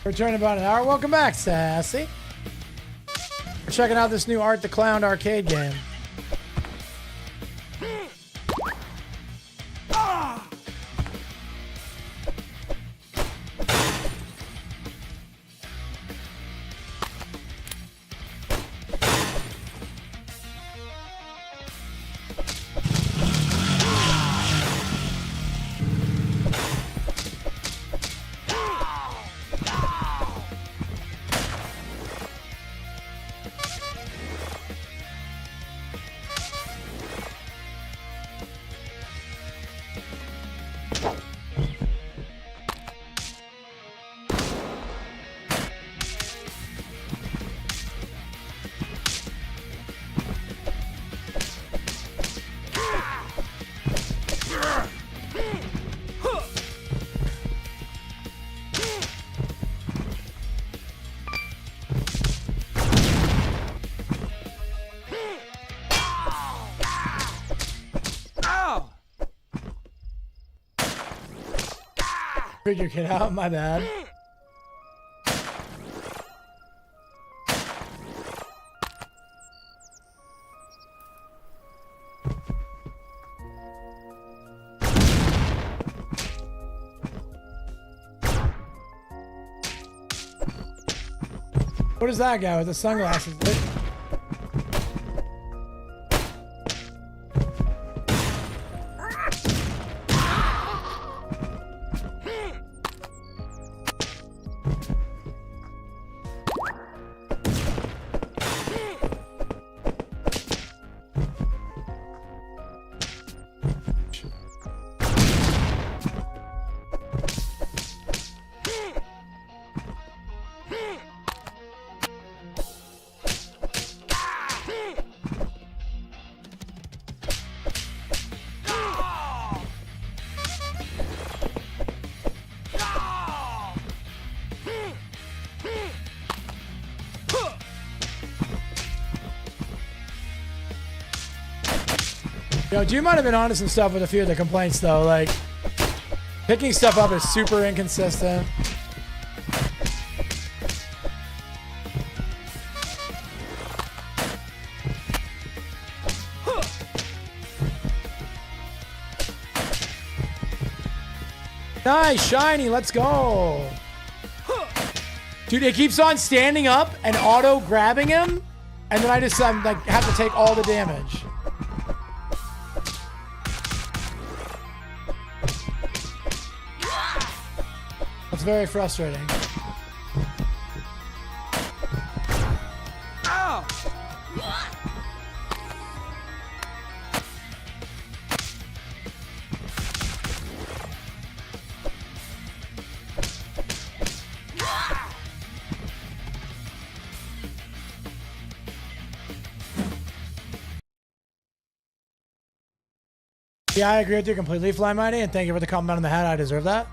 Return in about an hour. Welcome back, Sassy. We're checking out this new Art the Clown arcade game. Figure get out, my bad. What is that guy with the sunglasses? Yo, Dude might have been onto some stuff with a few of the complaints, though. Like, picking stuff up is super inconsistent. Nice, shiny, let's go. Dude, it keeps on standing up and auto grabbing him, and then I just like have to take all the damage. That's very frustrating. Yeah, I agree with you completely, Fly Mighty, and thank you for the compliment on the hat. I deserve that.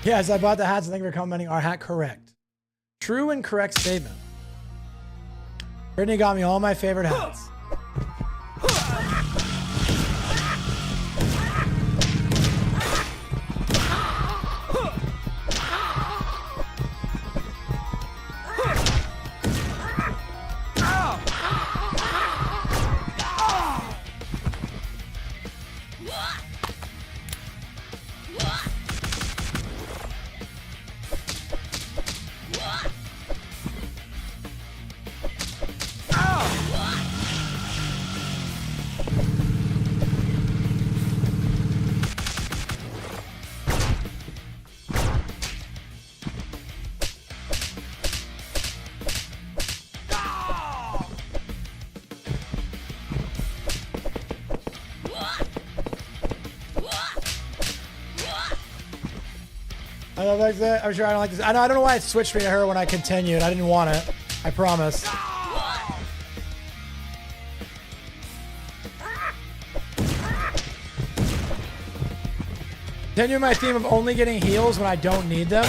Yes, I bought the hats. I think we're commenting our hat correct. True and correct statement. Brittany got me all my favorite hats. I don't like that. I'm sure I don't like this. I don't know why it switched me to her when I continued. I didn't want it. I promise. Continue my theme of only getting heals when I don't need them.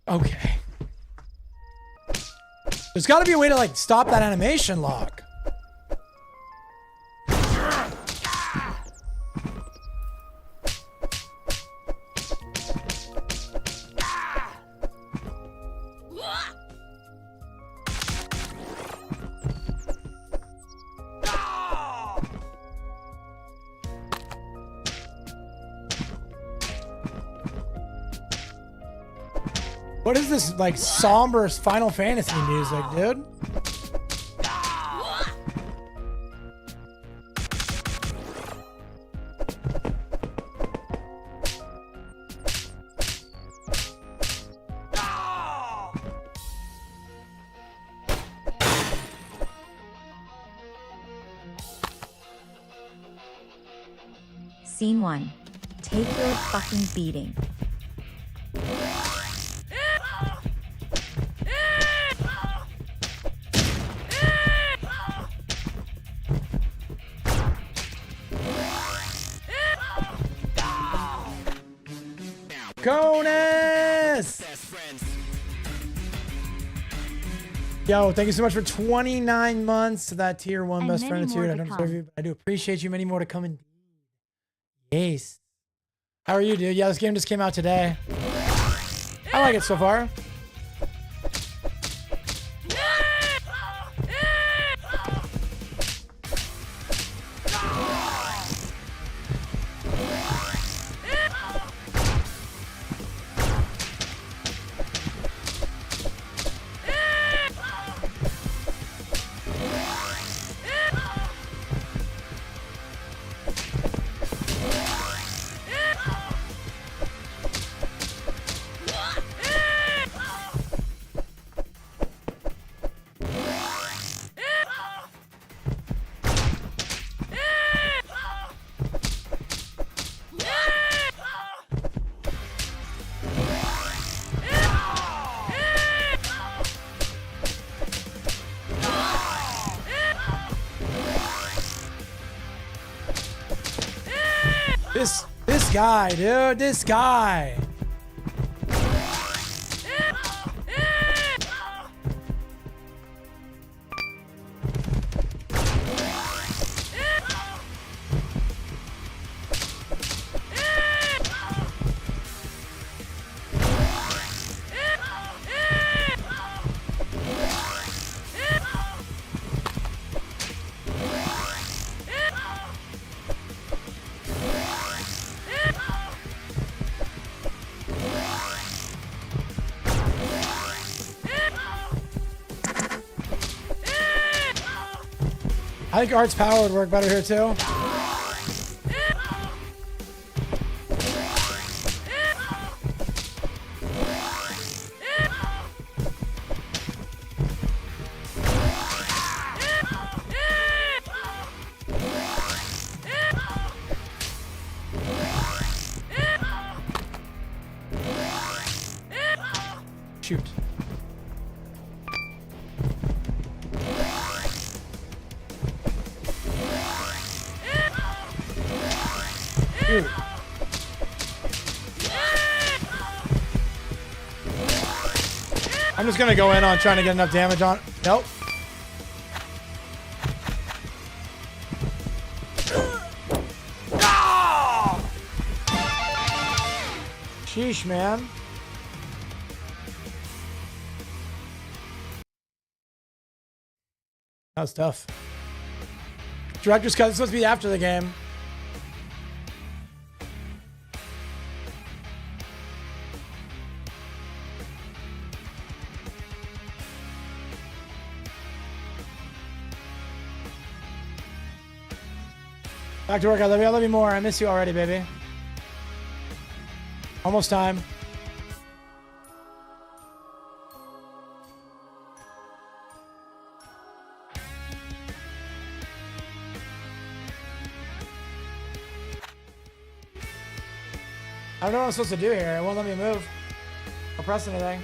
Okay. There's got to be a way to like stop that animation lock. What is this, like, somber Final Fantasy music, dude? Scene 1. Take your fucking beating. Conus! Yo, thank you so much for 29 months to that tier 1 best friend attitude. I don't deserve you, but I do appreciate you. Many more to come indeed. Yes. How are you, dude? Yeah, this game just came out today. I like it so far. This guy, dude, this guy. I think Art's power would work better here too. Shoot. Shoot. I'm just gonna go in on trying to get enough damage on. Nope. Sheesh, man. That was tough. Director's cut is supposed to be after the game. Back to work. I love you. I love you more. I miss you already, baby. Almost time. I don't know what I'm supposed to do here. It won't let me move or press anything.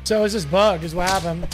So it's just bugged is what happened.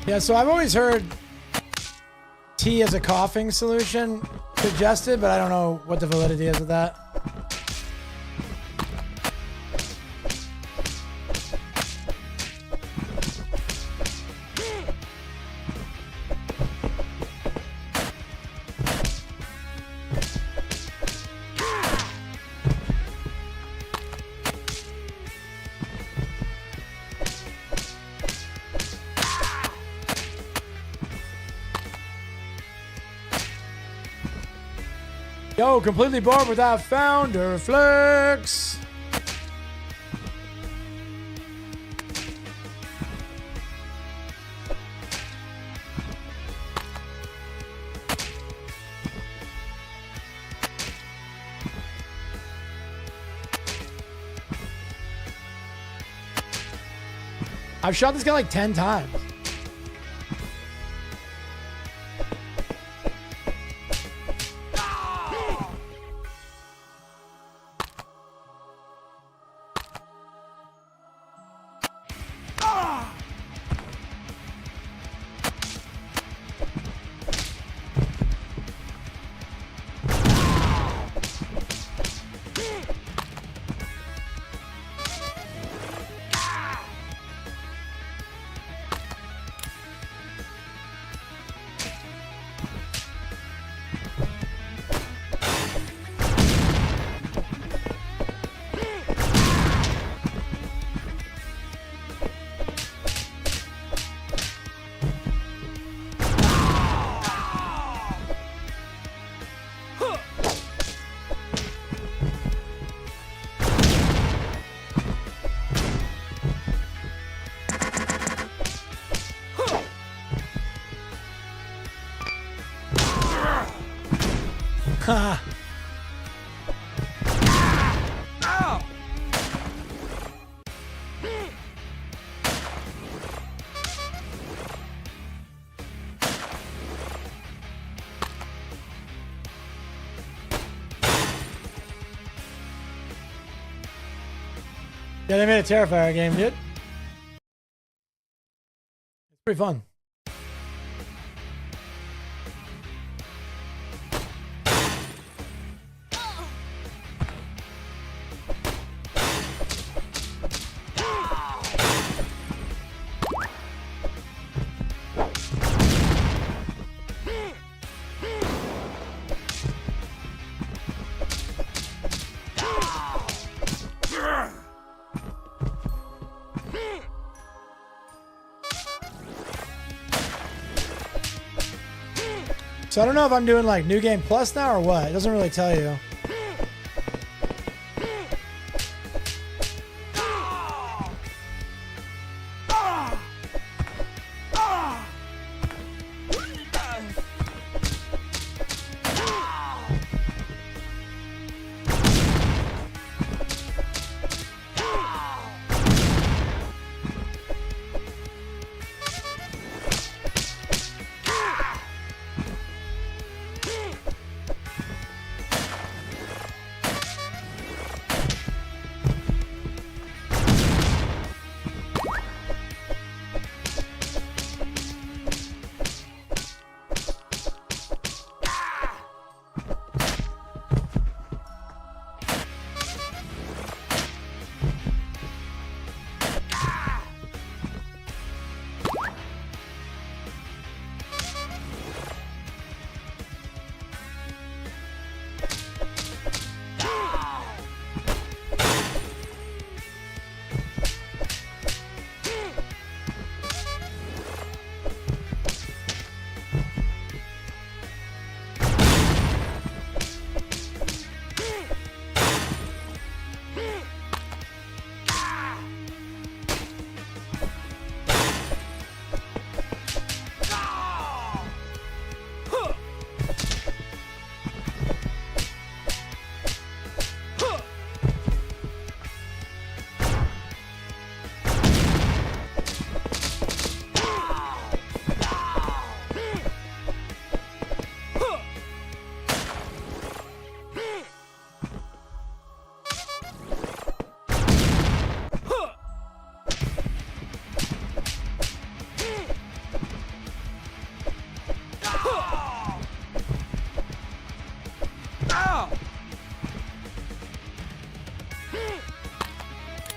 Yeah, so I've always heard tea as a coughing solution suggested, but I don't know what the validity is of that. Yo, completely bored without Founder Flex. I've shot this guy like 10 times. Yeah, they made a Terrifier game, dude. It's pretty fun. So I don't know if I'm doing like New Game Plus now or what. It doesn't really tell you.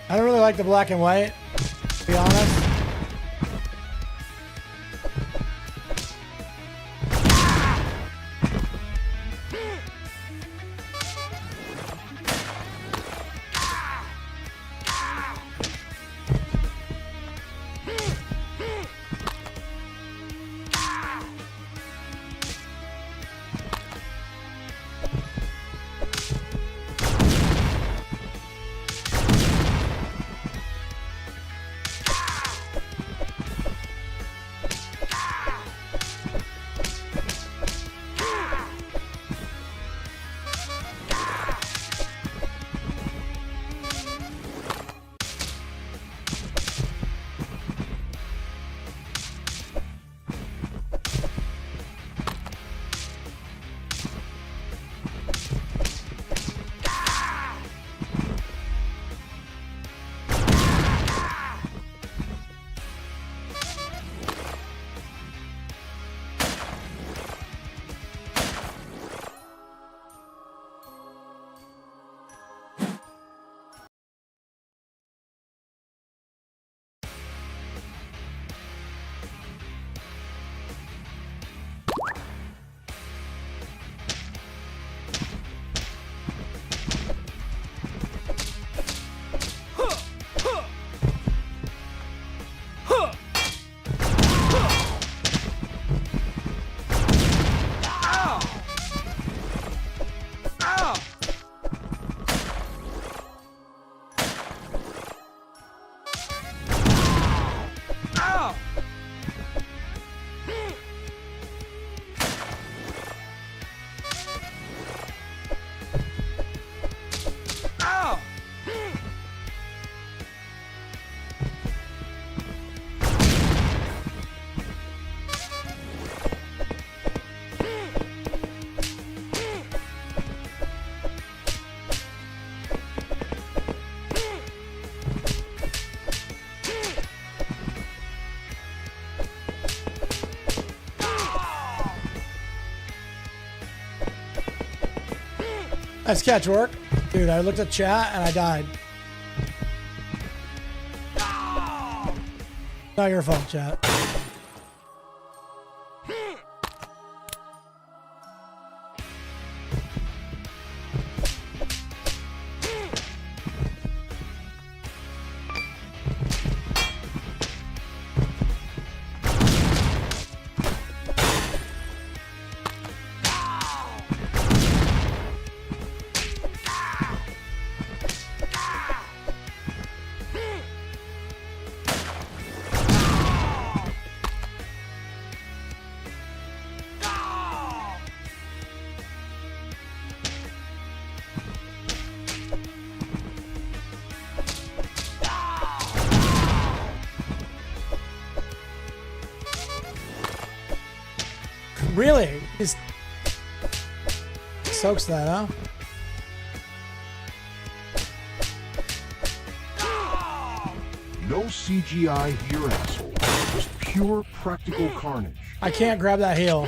I don't really like the black and white, to be honest. Nice catch, work. Dude, I looked at chat and I died. Not your fault, chat. Really? Just soaks that, huh? No CGI here, asshole. Just pure practical carnage. I can't grab that heel.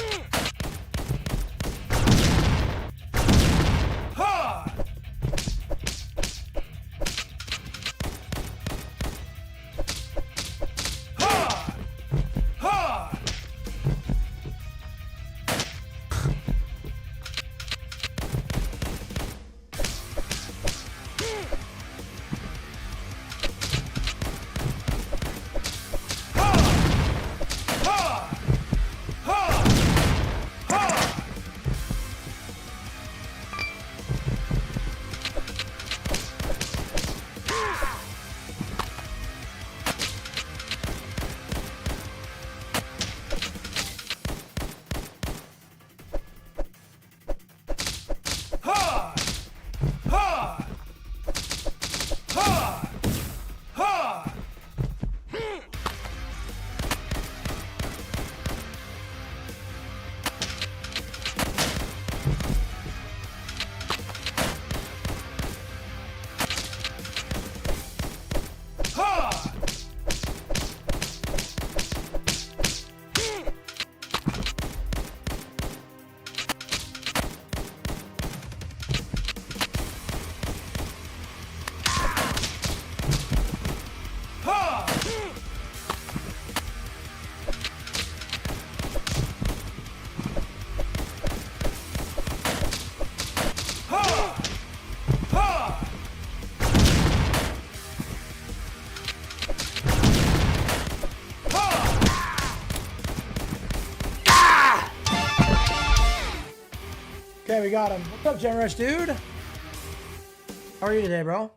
Okay, we got him. What's up, Gen Rush, dude? How are you today, bro?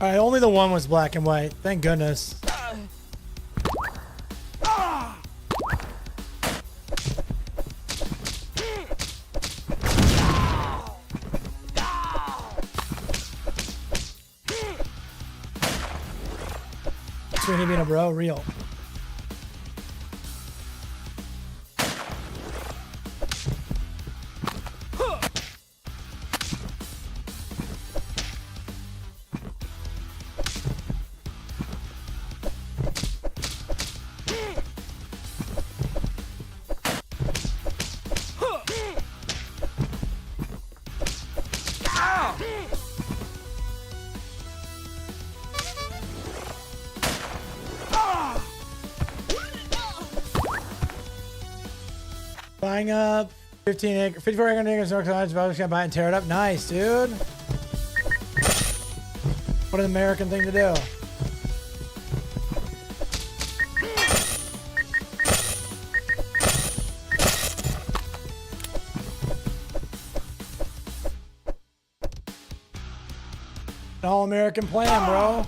Alright, only the one was black and white. Thank goodness. Between being a bro, real. Buying up 54 acre acres, North Carolina, probably gonna buy it and tear it up. Nice, dude. What an American thing to do. An all-American plan, bro.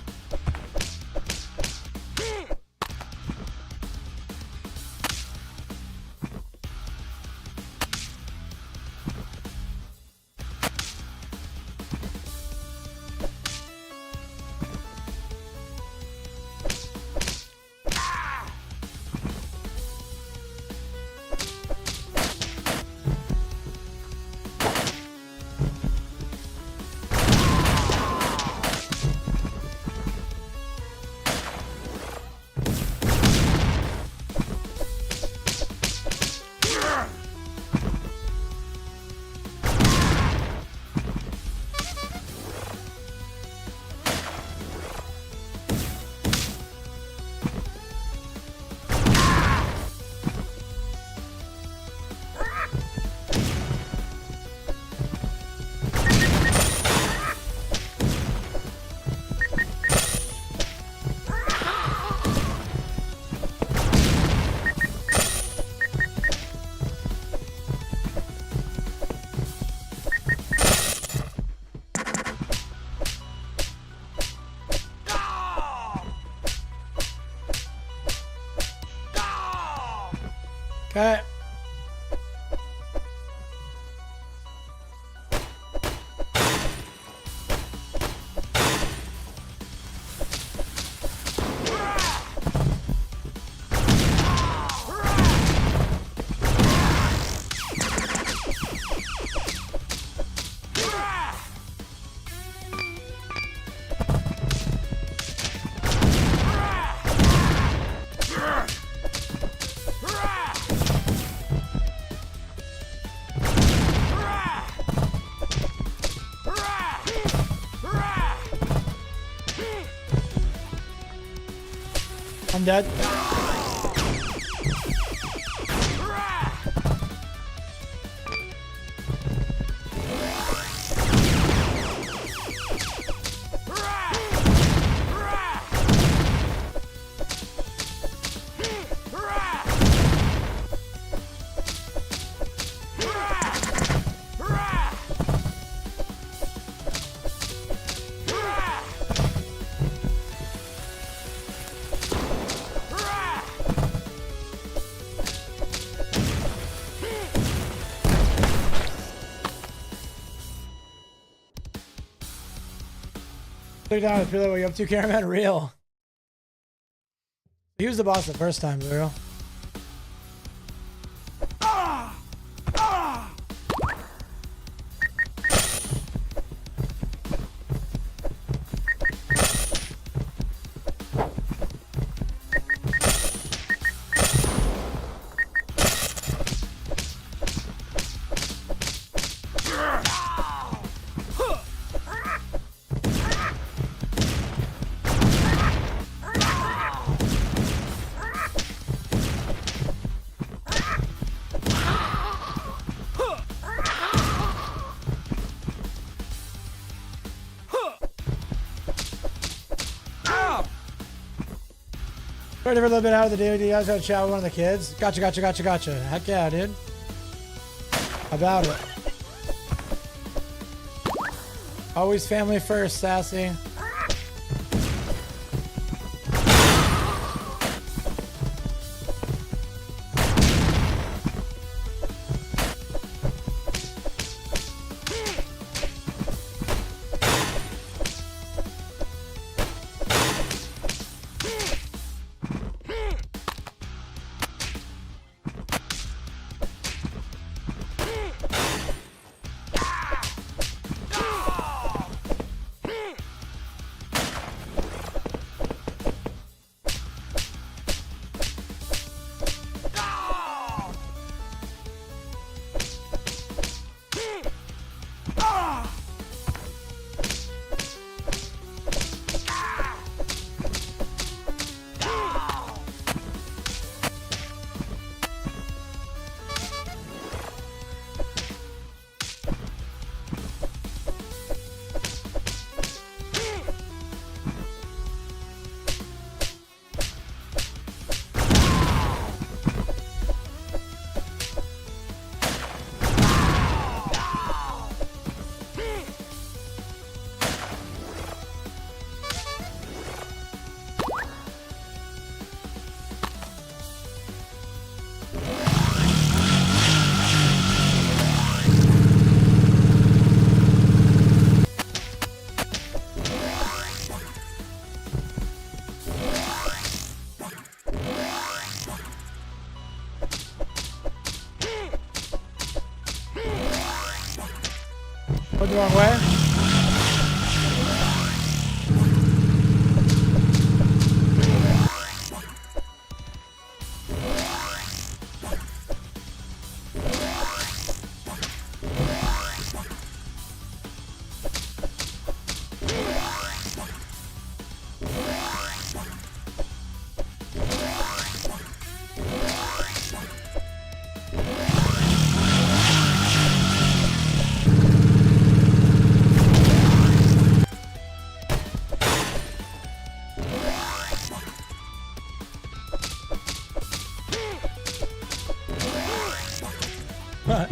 Okay. I'm dead. Click down to feel like what you up to, Caravan. Real. He was the boss the first time, Real. Ready for a little bit out of the day. You guys got to chat with one of the kids. Gotcha. Heck yeah, dude. About it. Always family first, Sassy. Went the wrong way. What?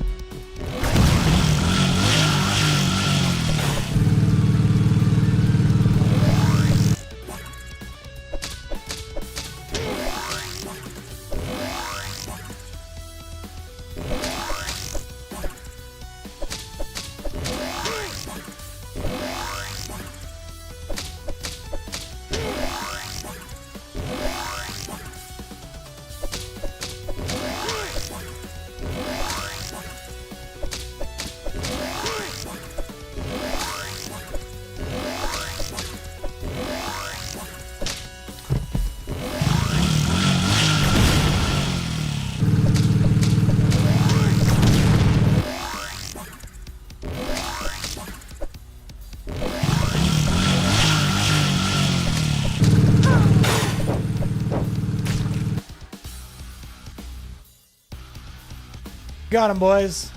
Got him, boys.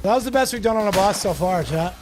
That was the best we've done on a boss so far, chat.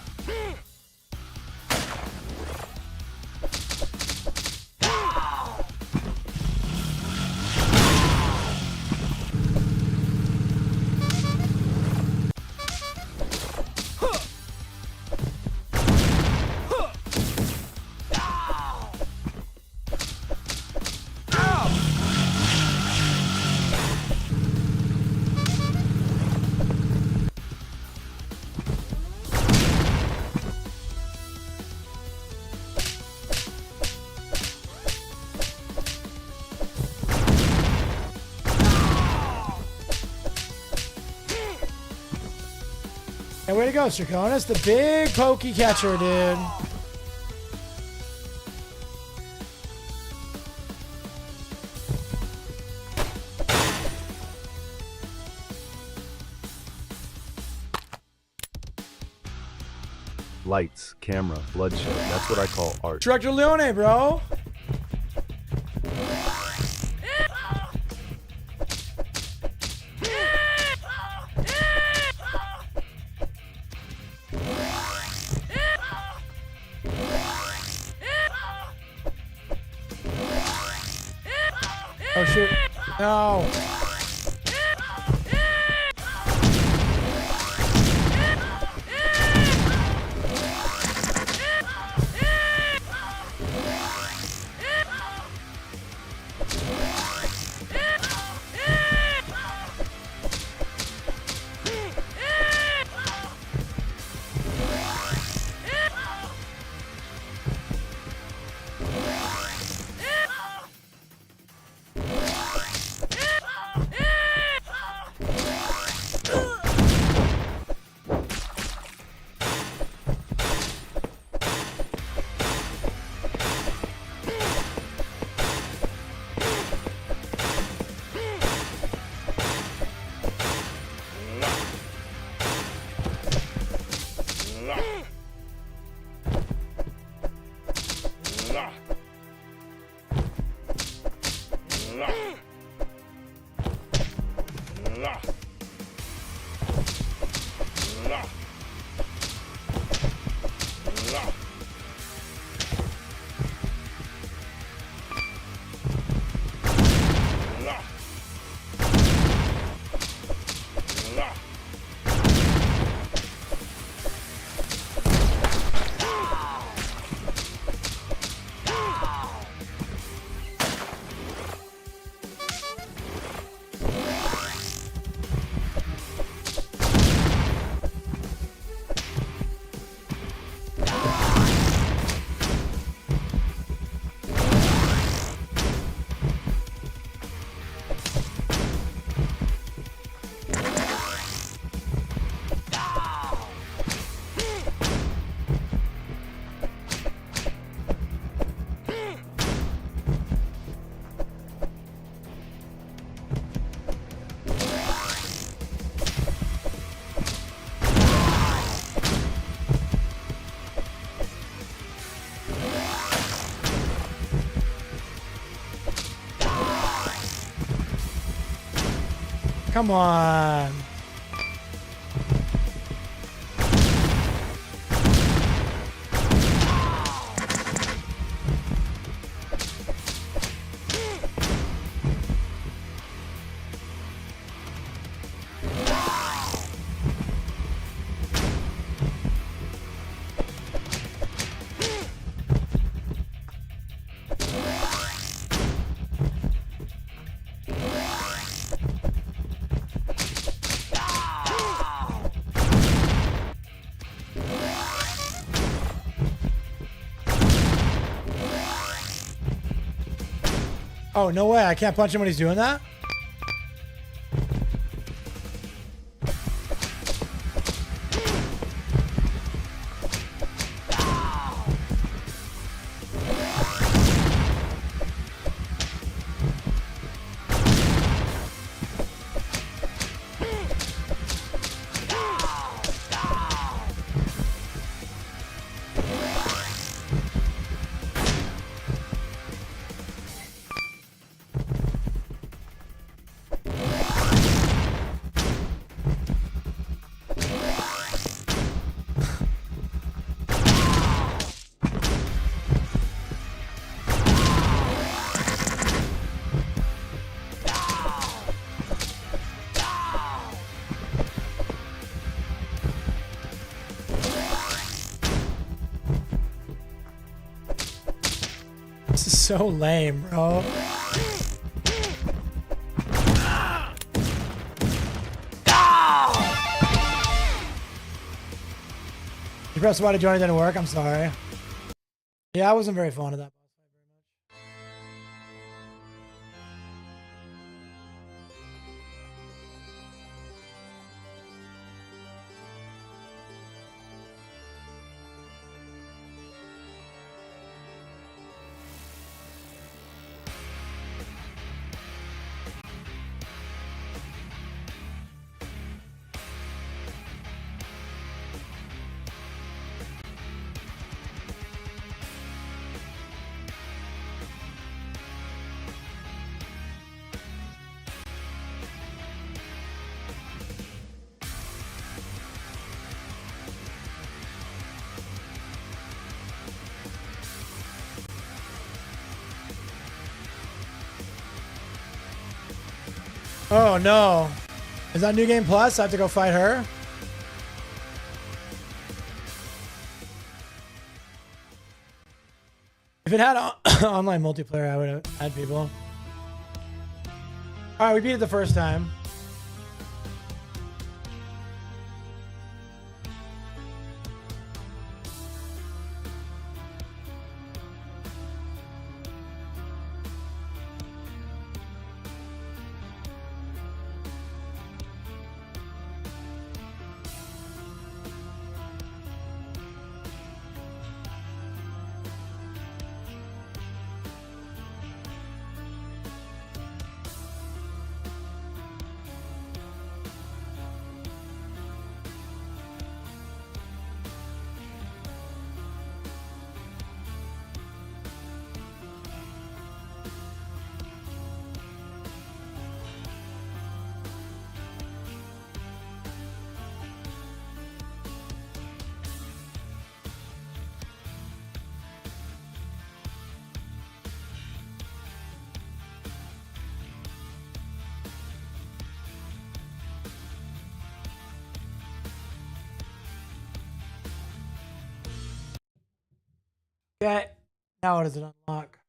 Hey, way to go, Straconis. The big pokey catcher, dude. Lights, camera, bloodshed. That's what I call art. Director Leone, bro. Oh, shoot. No. Come on. Oh, no way. I can't punch him when he's doing that? This is so lame, bro. You pressed Y to join, it didn't work. I'm sorry. Yeah, I wasn't very fond of that. Oh no. Is that New Game Plus? I have to go fight her? If it had online multiplayer, I would have had people. Alright, we beat it the first time. Okay, now what does it unlock?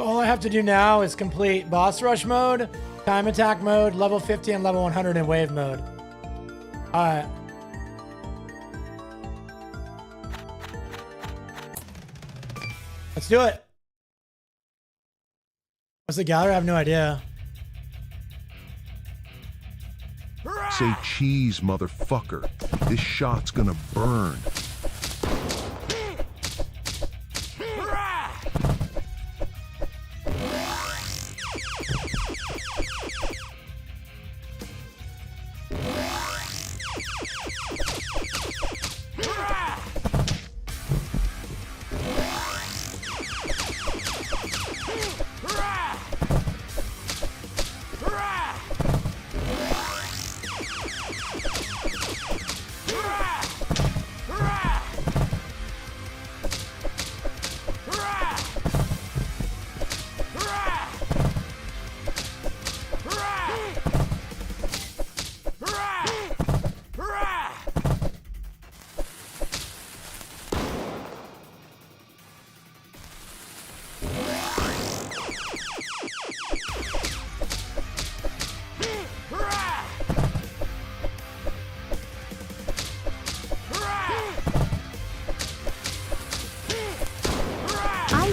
All I have to do now is complete boss rush mode, time attack mode, level 50 and level 100 in wave mode. Alright. Let's do it. What's the gallery? I have no idea. Say cheese, motherfucker. This shot's gonna burn.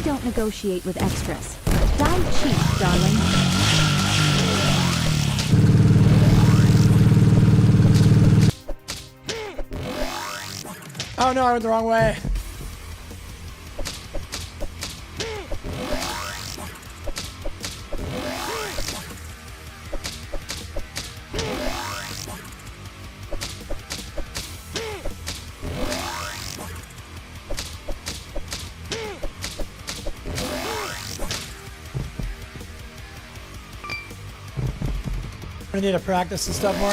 Don't negotiate with extras. Die cheap, darling. Oh no, I went the wrong way. I need to practice this stuff more.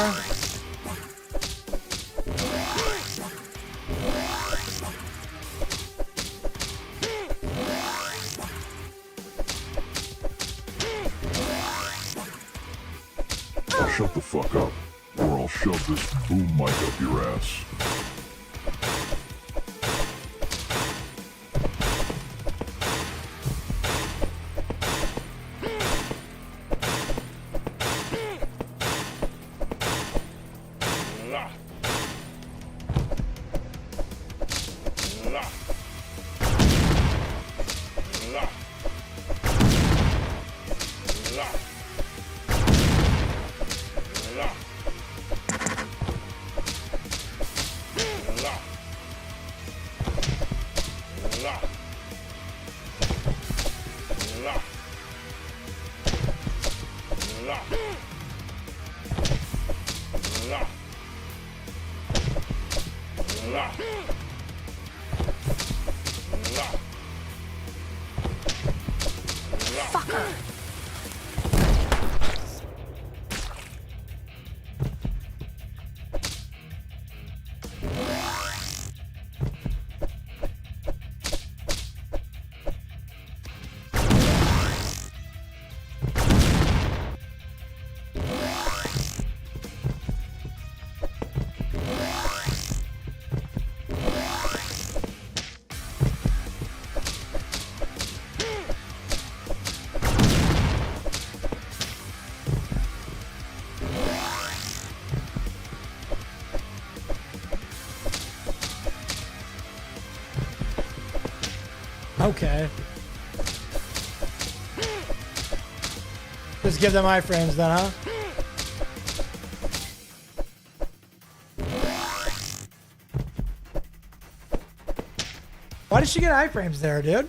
Now shut the fuck up, or I'll shove this boom mic up your ass. Fucker. Okay. Just give them iframes then, huh? Why did she get iframes there, dude?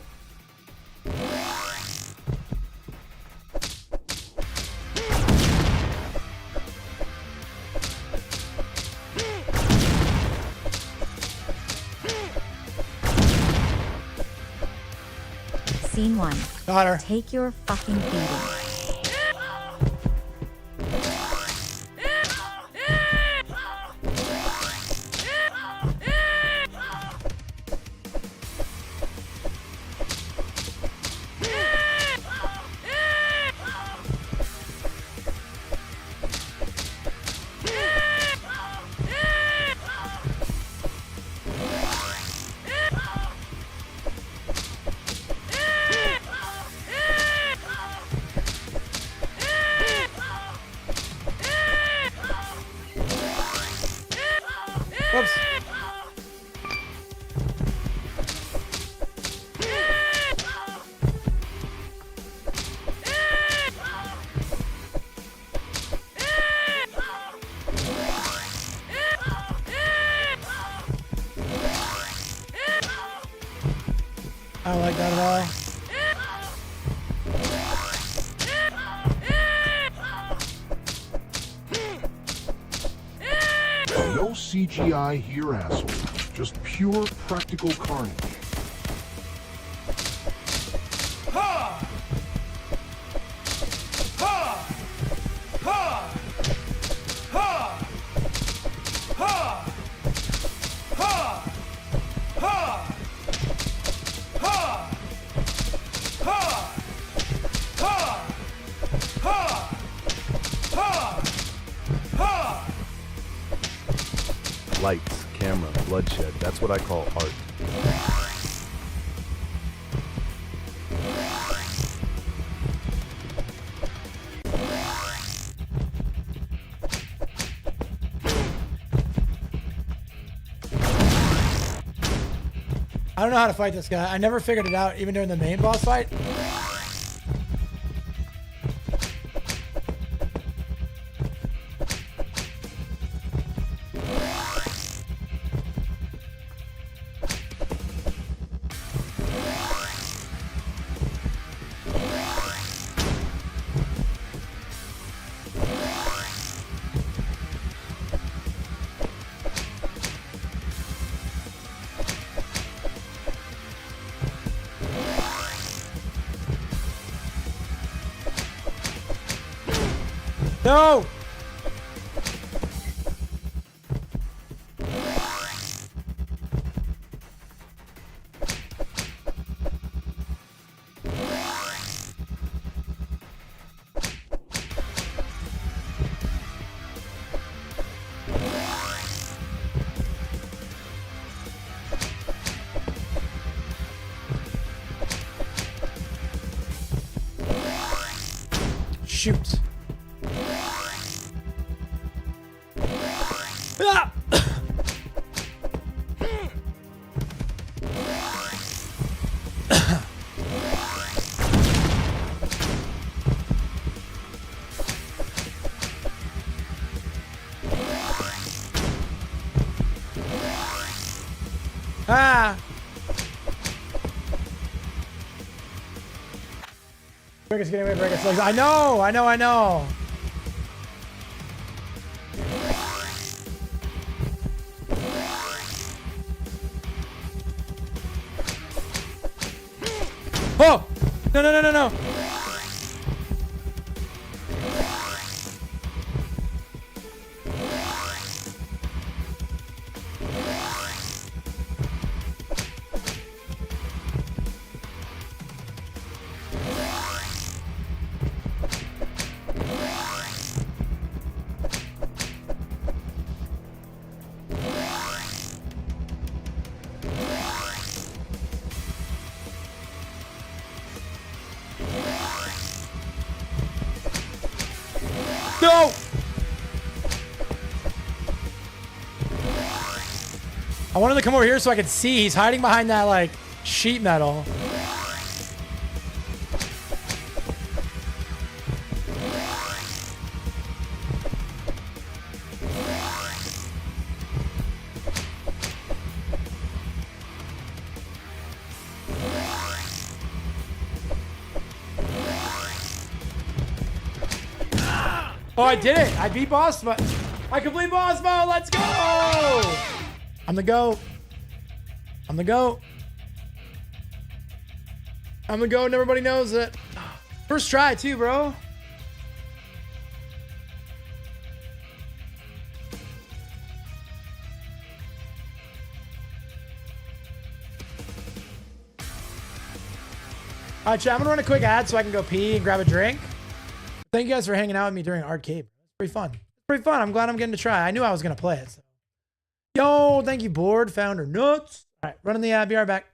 Scene 1. Got her. Take your fucking beating. Whoops. I don't like that at all. No CGI here, asshole. Just pure practical carnage. Lights, camera, bloodshed. That's what I call art. I don't know how to fight this guy. I never figured it out, even during the main boss fight. No! shoot. Ah! Ah! Cricket's getting away from Cricket's legs. I know! Oh! No. No! I wanted to come over here so I could see. He's hiding behind that, like, sheet metal. Oh, I did it. I beat boss mode. I complete boss mode. Let's go. I'm the GOAT. I'm the GOAT. I'm the GOAT and everybody knows it. First try too, bro. All right, chat, I'm gonna run a quick ad so I can go pee and grab a drink. Thank you guys for hanging out with me during arcade. It's pretty fun. It's pretty fun. I'm glad I'm getting to try. I knew I was gonna play it. So. Yo, thank you, board founder nuts. All right, running the ad. Be right back.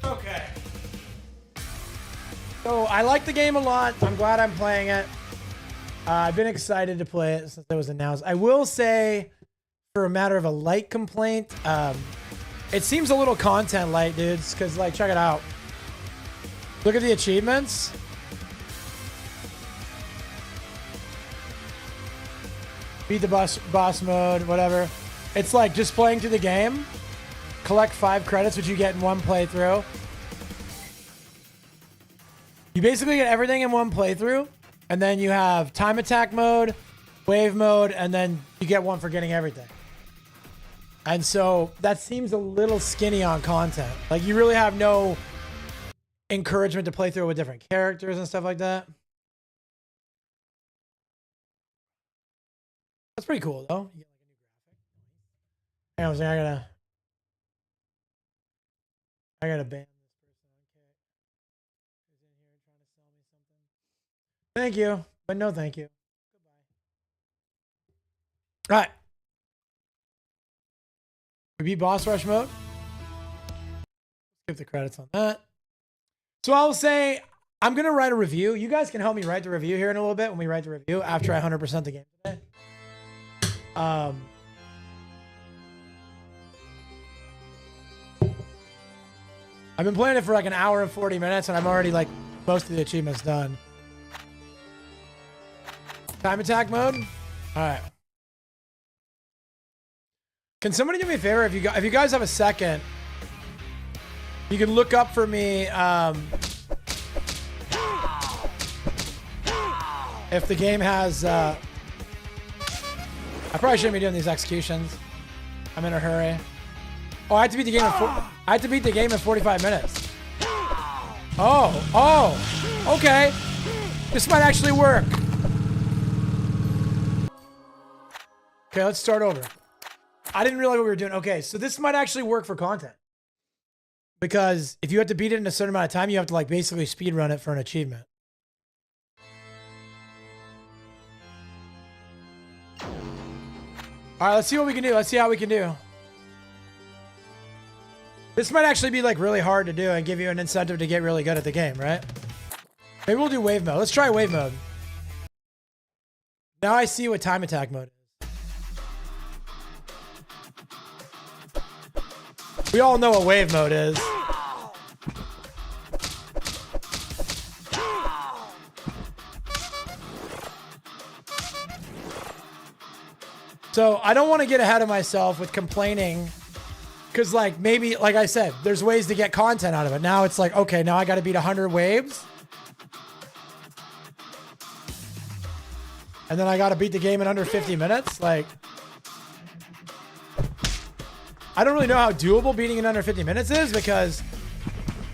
Okay. So I like the game a lot. I'm glad I'm playing it. I've been excited to play it since it was announced. I will say, for a matter of a light complaint, it seems a little content light, dudes. Because, like, check it out. Look at the achievements. Beat the boss mode, whatever. It's like just playing through the game. Collect 5 credits, which you get in one playthrough. You basically get everything in one playthrough, and then you have time attack mode, wave mode, and then you get one for getting everything. And so that seems a little skinny on content. Like, you really have no encouragement to play through with different characters and stuff like that. That's pretty cool, though. You get like a new graphic. Hang on a second, I gotta ban this person. Okay. Who's in here trying to sell me something? Thank you, but no thank you. Goodbye. All right. We beat boss rush mode. Skip the credits on that. So I'll say I'm gonna write a review. You guys can help me write the review here in a little bit when we write the review after I 100% the game today. I've been playing it for like an hour and 40 minutes, and I'm already like most of the achievements done. Time attack mode. All right. Can somebody do me a favor? If you guys have a second, you can look up for me if the game has. I probably shouldn't be doing these executions. I'm in a hurry. Oh, I had to beat the game. I had to beat the game in 45 minutes. Oh, okay. This might actually work. Okay, let's start over. I didn't realize what we were doing. Okay, so this might actually work for content. Because if you have to beat it in a certain amount of time, you have to like basically speed run it for an achievement. All right, let's see what we can do. Let's see how we can do. This might actually be like really hard to do and give you an incentive to get really good at the game, right? Maybe we'll do wave mode. Let's try wave mode. Now I see what time attack mode is. We all know what wave mode is. So I don't want to get ahead of myself with complaining because like maybe, like I said, there's ways to get content out of it. Now it's like, okay, now I got to beat 100 waves. And then I got to beat the game in under 50 minutes. Like, I don't really know how doable beating in under 50 minutes is because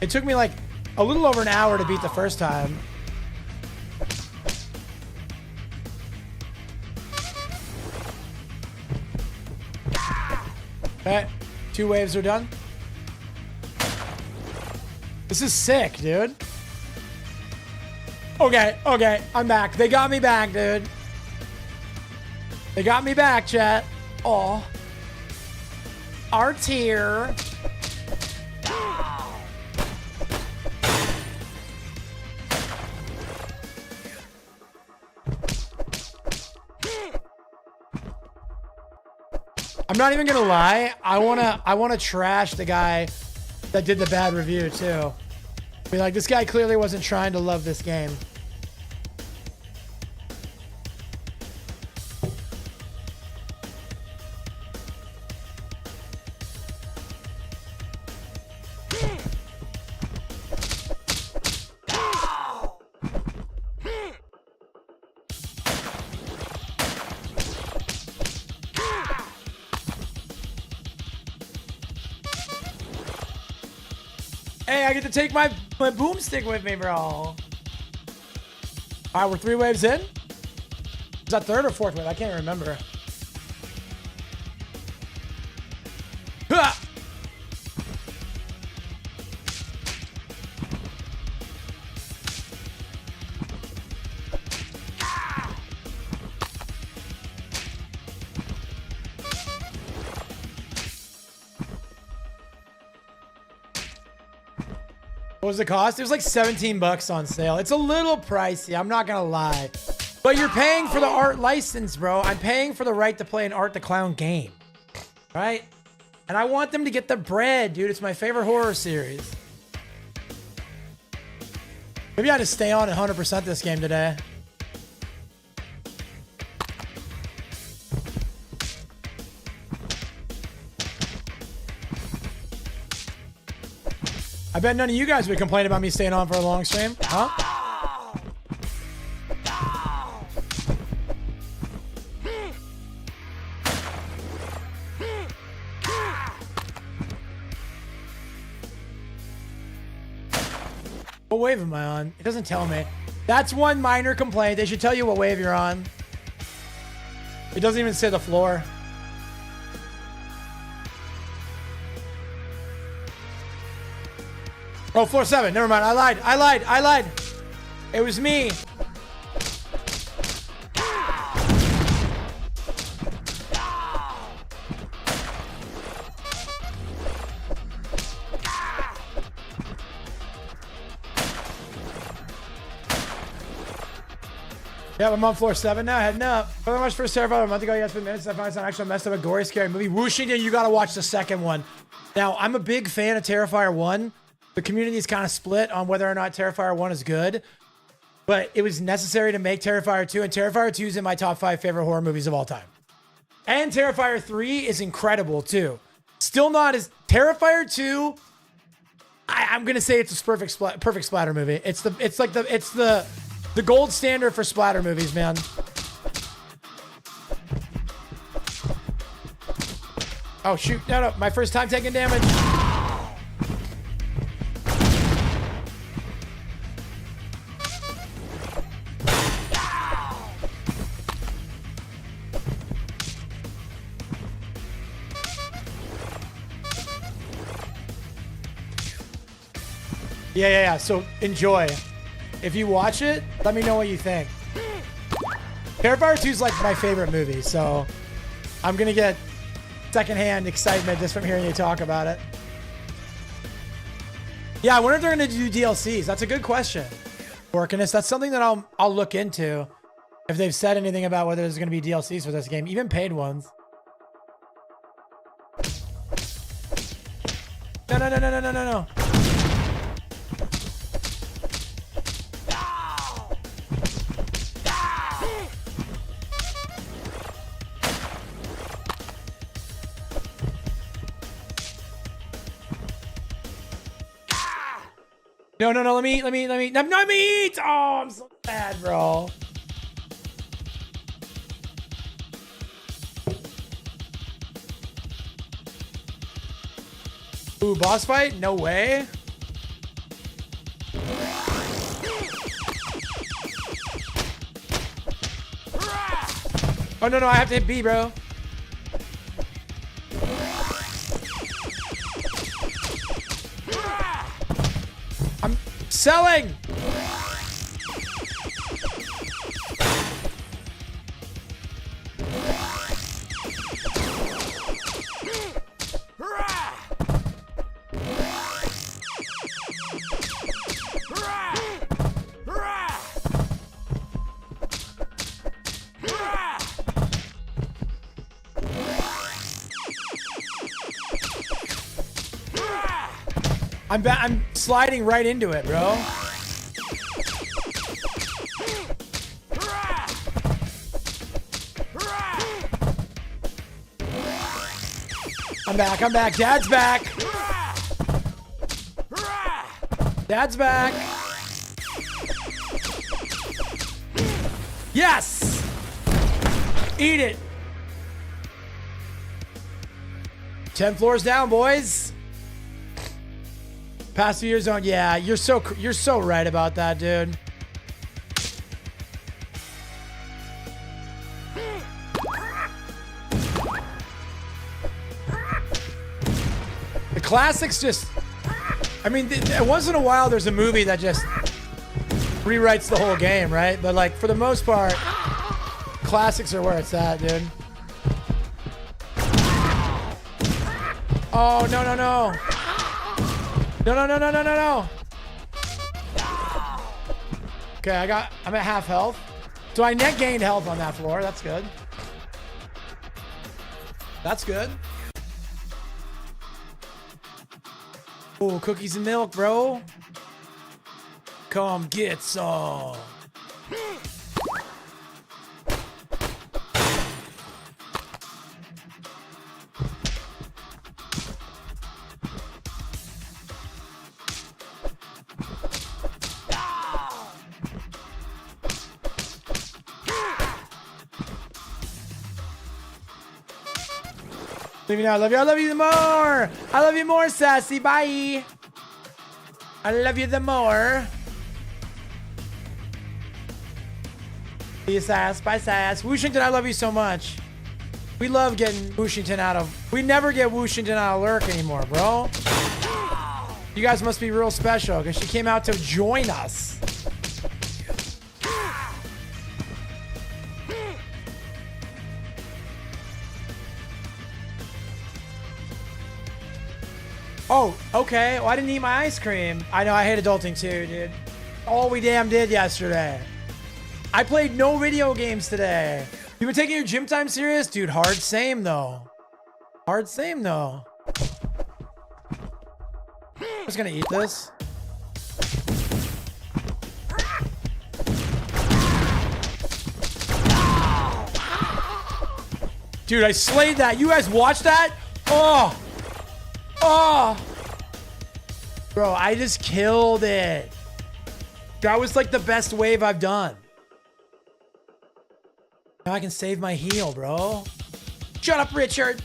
it took me like a little over an hour to beat the first time. Okay, 2 waves are done. This is sick, dude. Okay, I'm back. They got me back, dude. They got me back, chat. Aw. Art's here. I'm not even gonna lie. I wanna trash the guy that did the bad review too. Be like, this guy clearly wasn't trying to love this game. Hey, I get to take my boomstick with me, bro. All right, we're 3 waves in. Is that 3rd or 4th wave? I can't remember. Ha! What was the cost? It was like 17 bucks on sale. It's a little pricey. I'm not gonna lie, but you're paying for the art license, bro. I'm paying for the right to play an Art the Clown game, right? And I want them to get the bread, dude. It's my favorite horror series. Maybe I just stay on 100% this game today. I bet none of you guys would complain about me staying on for a long stream, huh? What wave am I on? It doesn't tell me. That's one minor complaint. They should tell you what wave you're on. It doesn't even say the floor. Oh, floor 7. Never mind. I lied. It was me. Yeah, I'm on floor 7 now, heading up. For the much first Terrifier a month ago, yes, but minutes I find some actually messed up a gory, scary movie. Wooshington, you gotta watch the second one. Now, I'm a big fan of Terrifier 1. The community is kind of split on whether or not Terrifier 1 is good, but it was necessary to make Terrifier 2, and Terrifier 2 is in my top 5 favorite horror movies of all time. And Terrifier 3 is incredible too. Still not as Terrifier 2. I'm gonna say it's a perfect splatter movie. It's the gold standard for splatter movies, man. Oh shoot! No, my first time taking damage. Yeah. So enjoy. If you watch it, let me know what you think. Terrifier 2 is like my favorite movie, so I'm gonna get secondhand excitement just from hearing you talk about it. Yeah, I wonder if they're gonna do DLCs. That's a good question, Orkiness. That's something that I'll look into. If they've said anything about whether there's gonna be DLCs for this game, even paid ones. No. No, let me, no, not me eat! Oh, I'm so sad, bro. Ooh, boss fight? No way. Oh, no, I have to hit B, bro. Selling! I'm sliding right into it, bro. I'm back. Dad's back. Dad's back. Yes! Eat it. 10 floors down, boys. Past few years on, yeah, you're so right about that, dude. The classics just, I mean, once in a while there's a movie that just rewrites the whole game, right? But like for the most part, classics are where it's at, dude. Oh, no. No. Okay, I'm at half health. So I net gained health on that floor. That's good. That's good. Oh, cookies and milk, bro. Come get some. Leave me now. I love you. I love you the more. I love you more, Sassy. Bye. I love you the more. See you, Sass. Bye, Sass. Wooshington, I love you so much. We love getting Wooshington out of... We never get Wooshington out of Lurk anymore, bro. You guys must be real special because she came out to join us. Oh, okay. Well, I didn't eat my ice cream. I know, I hate adulting too, dude. All we damn did yesterday. I played no video games today. You been taking your gym time serious? Dude, hard same though. Hard same though. I'm just gonna eat this. Dude, I slayed that. You guys watched that? Oh. Oh. Bro, I just killed it. That was like the best wave I've done. Now I can save my heal, bro. Shut up, Richard.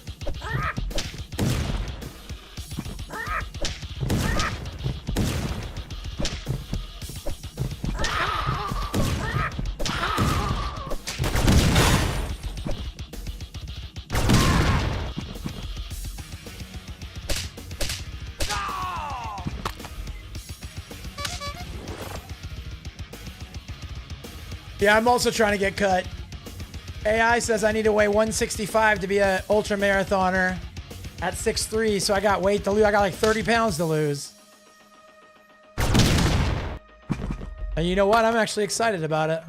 Yeah, I'm also trying to get cut. AI says I need to weigh 165 to be an ultra marathoner at 6'3", so I got weight to lose. I got like 30 pounds to lose. And you know what? I'm actually excited about it.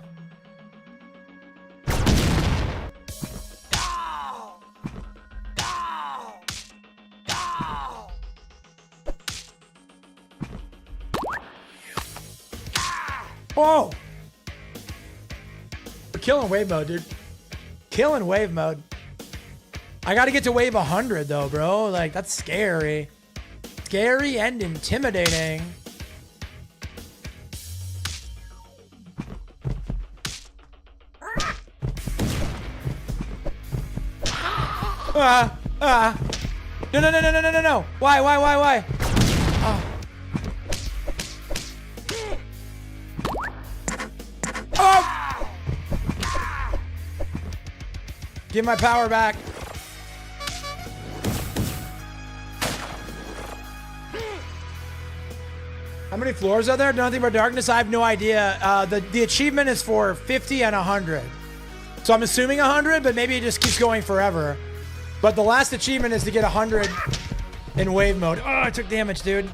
Whoa! We're killing wave mode, dude. Killing wave mode. I gotta get to wave 100 though, bro. Like, that's scary. Scary and intimidating. No. Why? Oh. Oh! Give my power back. How many floors are there? Nothing but darkness? I have no idea. The achievement is for 50 and 100. So I'm assuming 100, but maybe it just keeps going forever. But the last achievement is to get 100 in wave mode. Oh, I took damage, dude.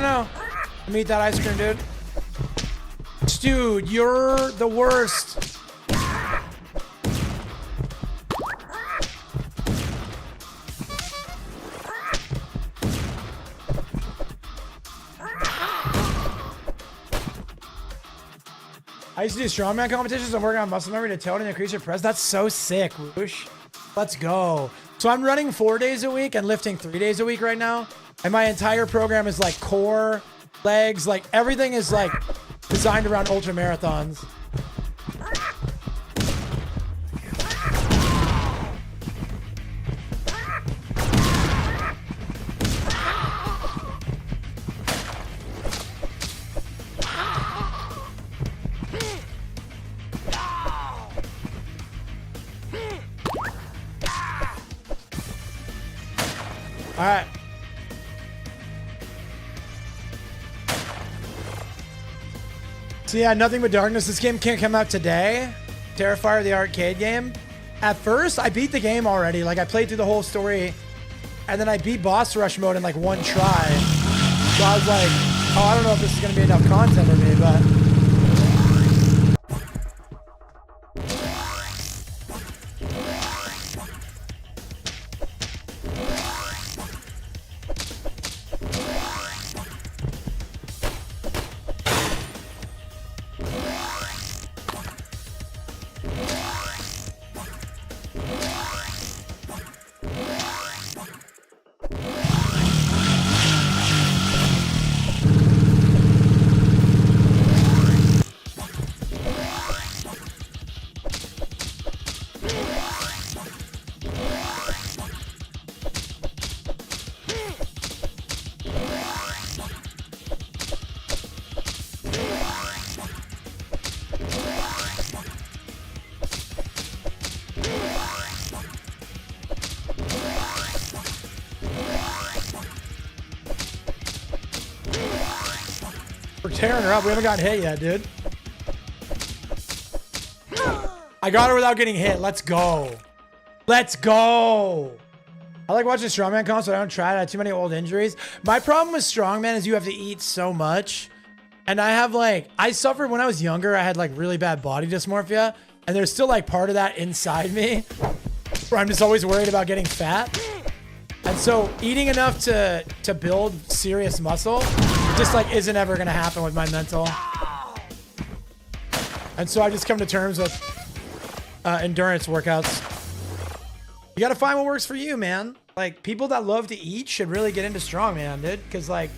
No. Let me eat that ice cream, dude. Dude, you're the worst. I used to do strongman competitions. I'm working on muscle memory to tone and increase your press. That's so sick, Whoosh. Let's go. So I'm running 4 days a week and lifting 3 days a week right now. And my entire program is like core, legs, like everything is like designed around ultra marathons. All right. So yeah, Nothing But Darkness. This game can't come out today. Terrifier, the arcade game. At first, I beat the game already. Like, I played through the whole story, and then I beat boss rush mode in like one try. So I was like, oh, I don't know if this is gonna be enough content for me, but. We're tearing her up. We haven't gotten hit yet, dude. I got her without getting hit. Let's go. Let's go. I like watching Strongman comps, but I don't try it. I have too many old injuries. My problem with Strongman is you have to eat so much. And I have like, I suffered when I was younger. I had like really bad body dysmorphia. And there's still like part of that inside me where I'm just always worried about getting fat. And so eating enough to build serious muscle just like isn't ever gonna happen with my mental. And so I just come to terms with endurance workouts. You gotta find what works for you, man. Like, people that love to eat should really get into strongman, dude. Cause like,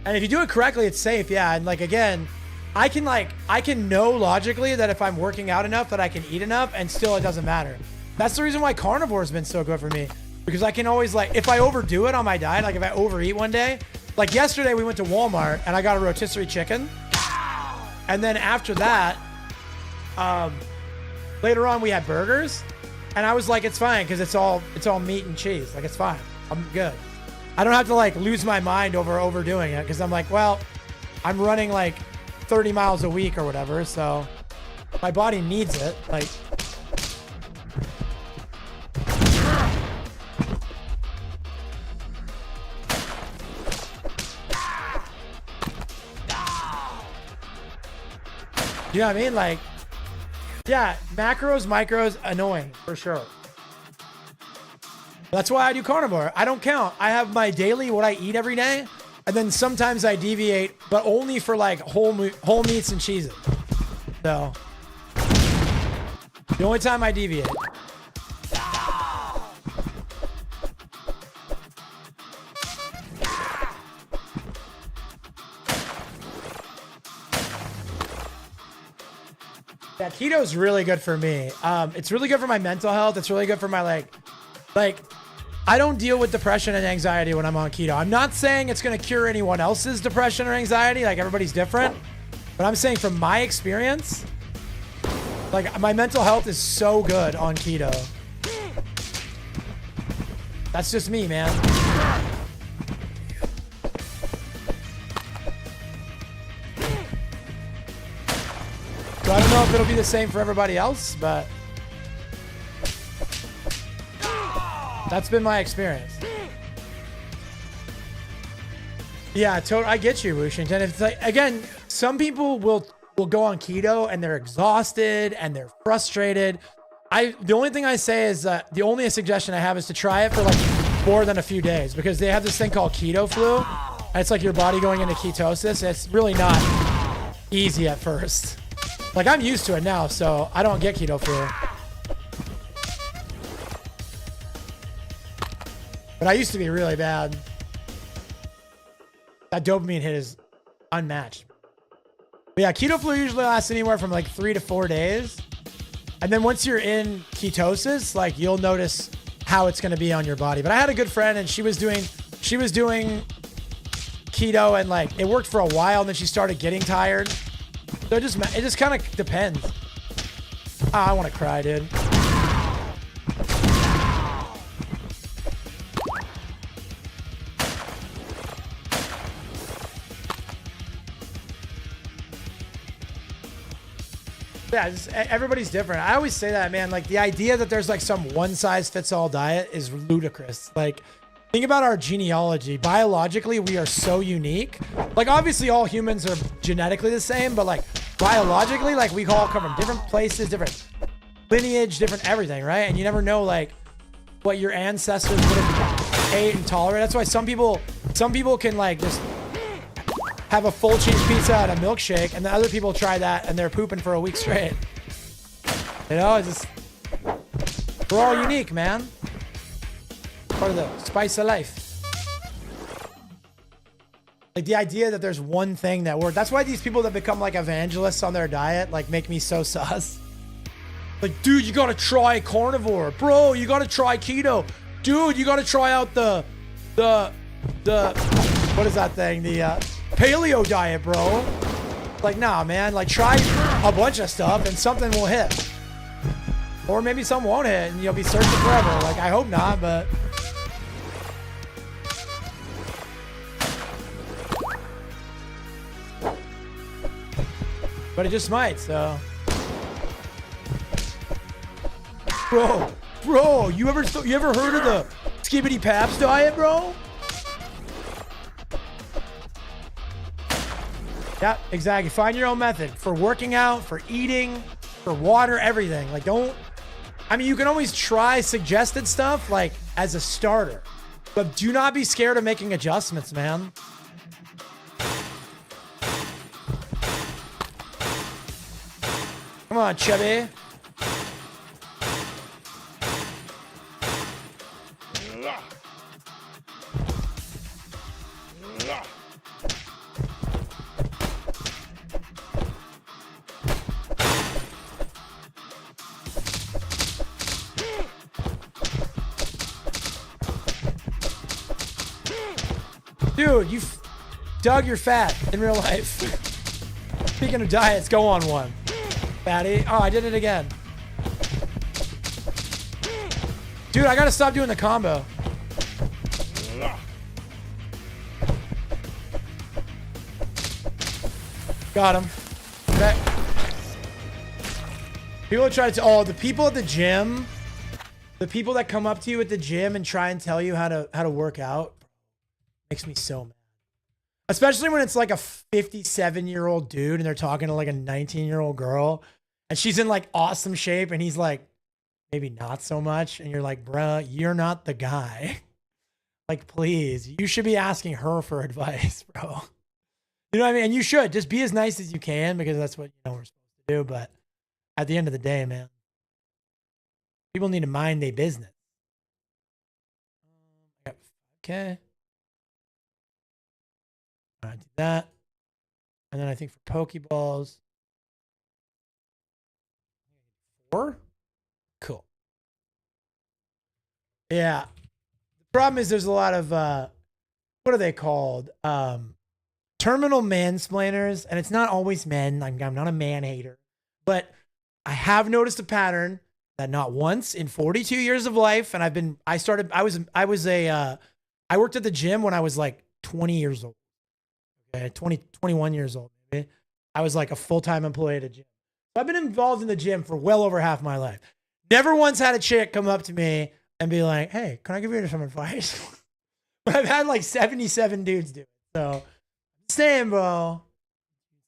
and if you do it correctly, it's safe, yeah. And like, again, I can know logically that if I'm working out enough that I can eat enough and still it doesn't matter. That's the reason why carnivore has been so good for me. Because I can always like, if I overdo it on my diet, like if I overeat one day, like yesterday we went to Walmart and I got a rotisserie chicken. And then after that, later on we had burgers and I was like, it's fine. Cause it's all meat and cheese. Like it's fine. I'm good. I don't have to like lose my mind over overdoing it. Cause I'm like, well, I'm running like 30 miles a week or whatever. So my body needs it. Like, you know what I mean? Like, yeah, macros, micros, annoying for sure. That's why I do carnivore. I don't count. I have my daily, what I eat every day. And then sometimes I deviate, but only for like whole meats and cheeses. So the only time I deviate. Yeah, keto's really good for me. It's really good for my mental health. It's really good for my like I don't deal with depression and anxiety when I'm on keto. I'm not saying it's going to cure anyone else's depression or anxiety. Like everybody's different, but I'm saying from my experience, like my mental health is so good on keto. That's just me, man. So I don't know if it'll be the same for everybody else, but that's been my experience. Yeah, I get you, Washington. If it's like, again, some people will go on keto and they're exhausted and they're frustrated. The only thing I say is the only suggestion I have is to try it for like more than a few days, because they have this thing called keto flu. And it's like your body going into ketosis. It's really not easy at first. Like I'm used to it now, so I don't get keto flu. But I used to be really bad. That dopamine hit is unmatched. But yeah, keto flu usually lasts anywhere from like 3 to 4 days. And then once you're in ketosis, like you'll notice how it's going to be on your body. But I had a good friend and she was doing keto and like it worked for a while and then she started getting tired. So it just kind of depends. Oh, I want to cry, dude. Yeah, just, everybody's different. I always say that, man. Like the idea that there's like some one size fits all diet is ludicrous. Like think about our genealogy. Biologically, we are so unique. Like obviously all humans are genetically the same, but like biologically, like we all come from different places, different lineage, different everything, right? And you never know like what your ancestors would have ate and tolerated. That's why some people can like just have a full cheese pizza and a milkshake, and the other people try that and they're pooping for a week straight. You know, it's just, we're all unique, man. Part of the spice of life. Like the idea that there's one thing that works. That's why these people that become like evangelists on their diet like make me so sus. Like, dude, you gotta try carnivore. Bro, you gotta try keto. Dude, you gotta try out the what is that thing? The paleo diet, bro. Like, nah, man. Like, try a bunch of stuff and something will hit. Or maybe some won't hit and you'll be searching forever. Like, I hope not, but... But it just might, so... Bro, you ever heard of the Skibbity Paps diet, bro? Yeah, exactly. Find your own method for working out, for eating, for water, everything. Like I mean, you can always try suggested stuff like as a starter, but do not be scared of making adjustments, man. Come on, chubby. Dude, you dug your fat in real life. Speaking of diets, go on one. Fatty. Oh, I did it again. Dude, I gotta stop doing the combo. Got him. Okay. People try to, oh, the people at the gym, the people that come up to you at the gym and try and tell you how to work out, makes me so mad. Especially when it's like a 57-year-old dude and they're talking to like a 19-year-old girl and she's in like awesome shape and he's like, maybe not so much. And you're like, bruh, you're not the guy. Like, please, you should be asking her for advice, bro. You know what I mean? And you should just be as nice as you can because that's what, you know, we're supposed to do. But at the end of the day, man, people need to mind their business. Okay. I do that. And then I think for Pokeballs, 4? Cool. Yeah. The problem is there's a lot of, what are they called? Terminal mansplainers. And it's not always men. I'm not a man hater. But I have noticed a pattern that not once in 42 years of life, and I worked at the gym when I was like 20 years old. 21 years old, maybe. I was like a full-time employee at a gym. So I've been involved in the gym for well over half my life. Never once had a chick come up to me and be like, hey, can I give you some advice? But I've had like 77 dudes do it. So I'm saying, bro,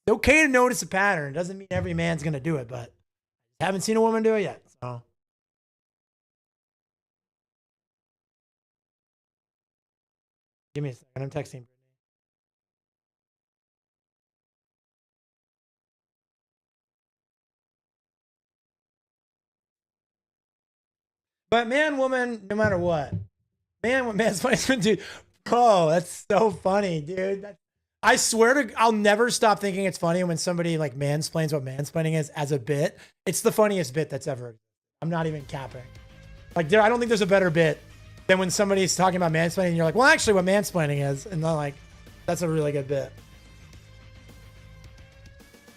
it's okay to notice a pattern. It doesn't mean every man's going to do it, but I haven't seen a woman do it yet. So give me a second. I'm texting. But man, woman, no matter what. Man, mansplaining, dude. Bro, that's so funny, dude. I swear to, I'll never stop thinking it's funny when somebody like mansplains what mansplaining is as a bit. It's the funniest bit that's ever. I'm not even capping. Like, I don't think there's a better bit than when somebody's talking about mansplaining and you're like, well, actually what mansplaining is. And they're like, that's a really good bit.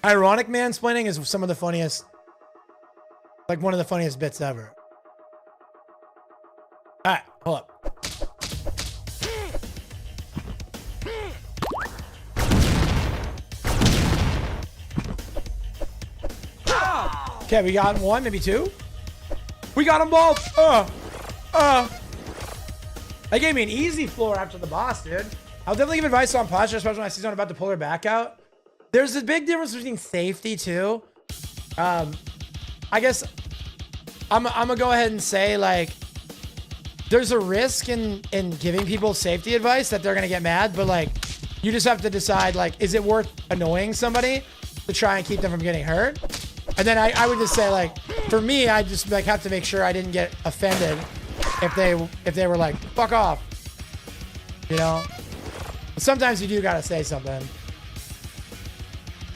Ironic mansplaining is some of the funniest, like one of the funniest bits ever. All right, hold up. Okay, we got one, maybe two. We got them both. They gave me an easy floor after the boss, dude. I'll definitely give advice on posture, especially when I see someone about to pull their back out. There's a big difference between safety too. I guess I'm gonna go ahead and say like there's a risk in giving people safety advice that they're gonna get mad, but like you just have to decide like, is it worth annoying somebody to try and keep them from getting hurt? And then I would just say like, for me, I just like have to make sure I didn't get offended if they were like, fuck off, you know? But sometimes you do gotta say something.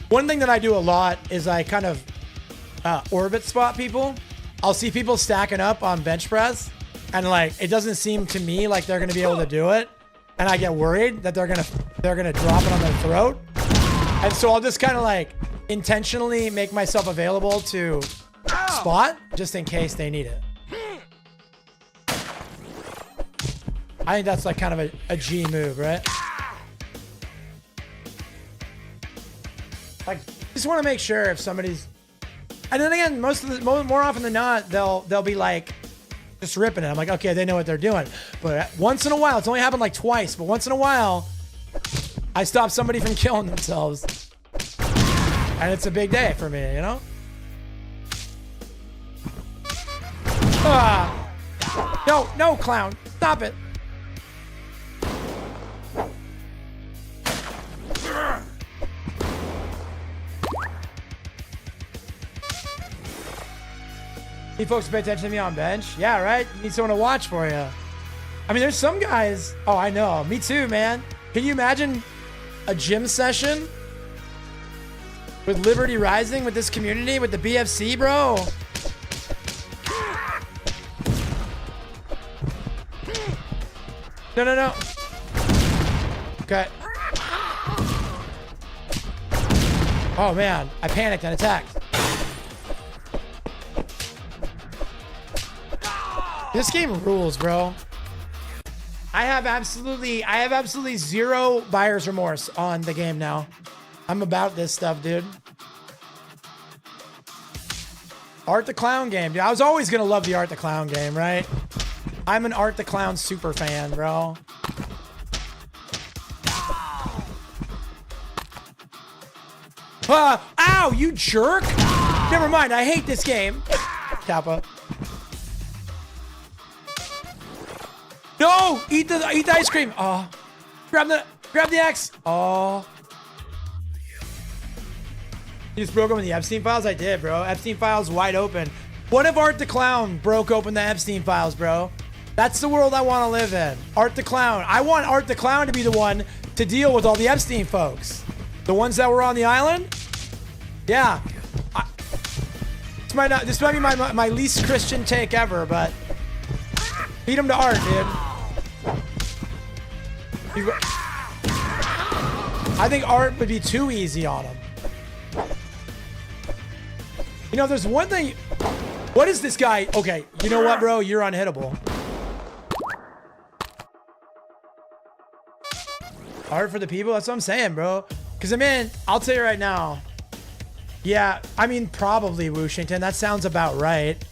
One thing that I do a lot is I kind of orbit spot people. I'll see people stacking up on bench press and like, it doesn't seem to me like they're gonna be able to do it. And I get worried that they're gonna drop it on their throat. And so I'll just kind of like intentionally make myself available to spot just in case they need it. I think that's like kind of a G move, right? Like, just want to make sure if somebody's, and then again, more often than not, they'll be like just ripping it. I'm like, okay, they know what they're doing. But once in a while, it's only happened like twice, but once in a while, I stop somebody from killing themselves. And it's a big day for me, you know? No, clown. Stop it. Need folks to pay attention to me on bench. Yeah, right? You need someone to watch for you. I mean, there's some guys. Oh, I know. Me too, man. Can you imagine a gym session with Liberty Rising, with this community, with the BFC, bro? No. Okay. Oh, man. I panicked and attacked. This game rules, bro. I have absolutely zero buyer's remorse on the game now. I'm about this stuff, dude. Art the Clown game, dude. I was always gonna love the Art the Clown game, right? I'm an Art the Clown super fan, bro. Ow, you jerk! Never mind, I hate this game. Kappa. No! Eat the ice cream! Oh. Grab the axe! Oh. You just broke open the Epstein files? I did, bro. Epstein files wide open. What if Art the Clown broke open the Epstein files, bro? That's the world I want to live in. Art the Clown. I want Art the Clown to be the one to deal with all the Epstein folks. The ones that were on the island? Yeah. This might be my least Christian take ever, but beat him to Art, dude. I think Art would be too easy on him. You know, there's one thing. What is this guy? Okay, you know what, bro? You're unhittable. Art for the people? That's what I'm saying, bro. Because, I mean, I'll tell you right now. Yeah, I mean, probably Washington. That sounds about right.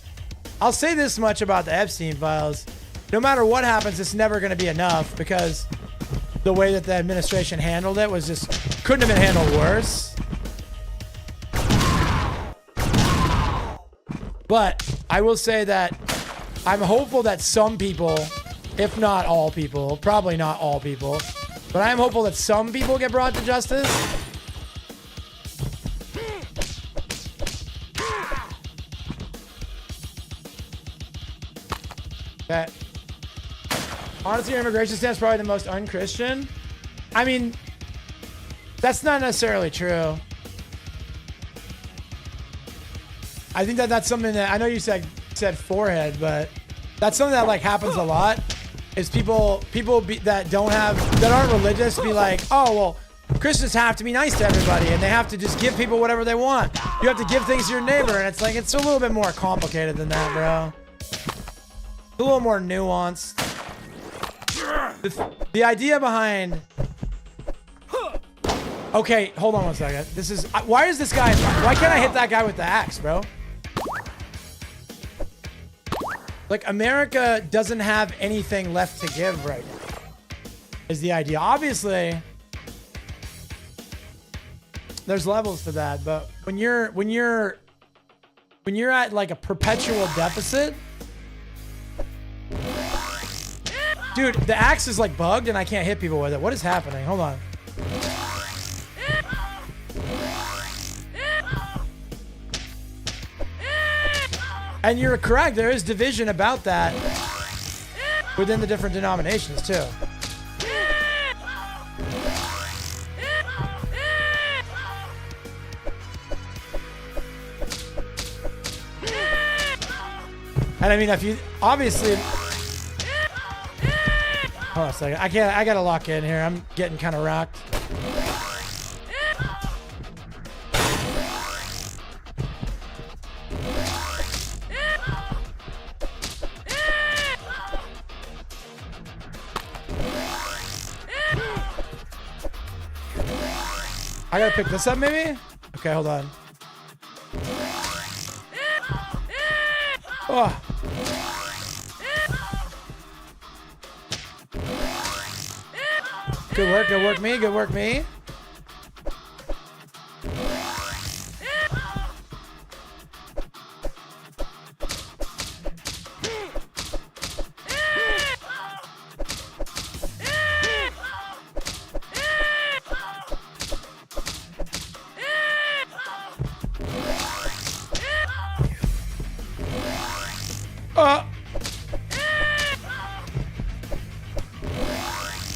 I'll say this much about the Epstein files. No matter what happens, it's never going to be enough because the way that the administration handled it was just couldn't have been handled worse. But I will say that I'm hopeful that some people, if not all people, probably not all people, but I'm hopeful that some people get brought to justice. Okay. Honestly, your immigration stance is probably the most un-Christian. I mean, that's not necessarily true. I think that's something that I know you said forehead, but that's something that like happens a lot. Is people that aren't religious be like, oh well, Christians have to be nice to everybody and they have to just give people whatever they want. You have to give things to your neighbor, and it's like it's a little bit more complicated than that, bro. It's a little more nuanced. The idea behind. Okay, hold on one second. This is why is this guy? Why can't I hit that guy with the axe, bro? Like, America doesn't have anything left to give right now, is the idea. Obviously, there's levels to that, but when you're at like a perpetual deficit, dude, the axe is like bugged and I can't hit people with it. What is happening? Hold on. And you're correct. There is division about that within the different denominations too. And I mean, if you obviously, hold on a second. I gotta lock in here. I'm getting kind of rocked. I gotta pick this up, maybe? Okay, hold on. Oh. Good work, good work me, good work me.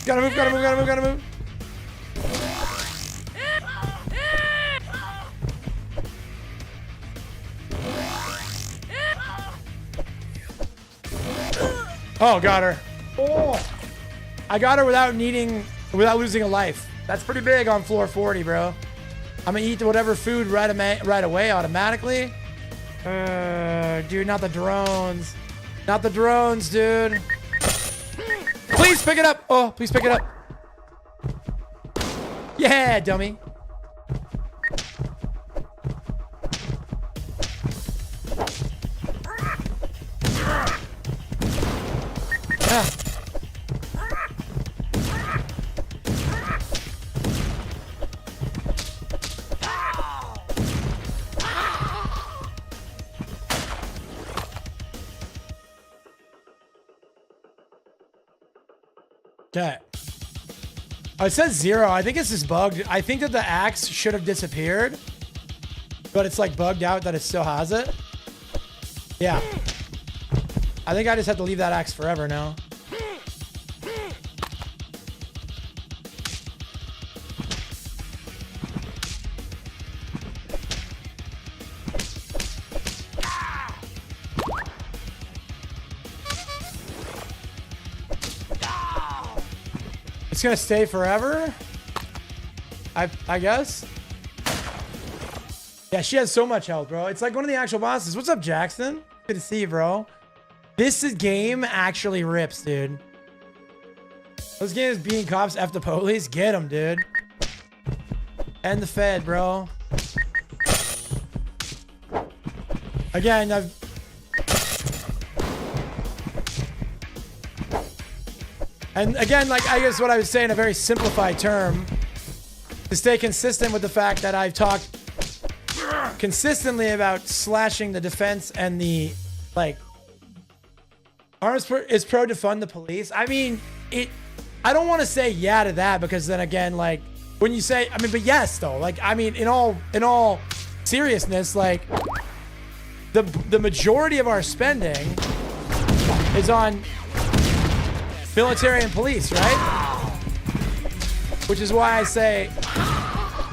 Gotta move, gotta move, gotta move, gotta move. Oh, got her. Oh, I got her without losing a life. That's pretty big on floor 40, bro. I'm gonna eat whatever food right away automatically. Dude, not the drones. Not the drones, dude. Please pick it up. Oh, please pick it up. Yeah, dummy. Yeah. Okay. Oh, it says 0. I think it's just bugged. I think that the axe should have disappeared, but it's like bugged out that it still has it. Yeah. I think I just have to leave that axe forever now. It's gonna stay forever? I guess? Yeah, she has so much health, bro. It's like one of the actual bosses. What's up, Jackson? Good to see you, bro. This game actually rips, dude. Those games being cops F the police. Get them, dude. And the Fed, bro. Again, And again, like I guess what I was saying in a very simplified term, to stay consistent with the fact that I've talked consistently about slashing the defense and the, like, Arms is pro defund the police. I mean, I don't want to say yeah to that, because then again, like, when you say, I mean, but yes, though, like, I mean, in all seriousness, like, the majority of our spending is on military and police, right? Which is why I say,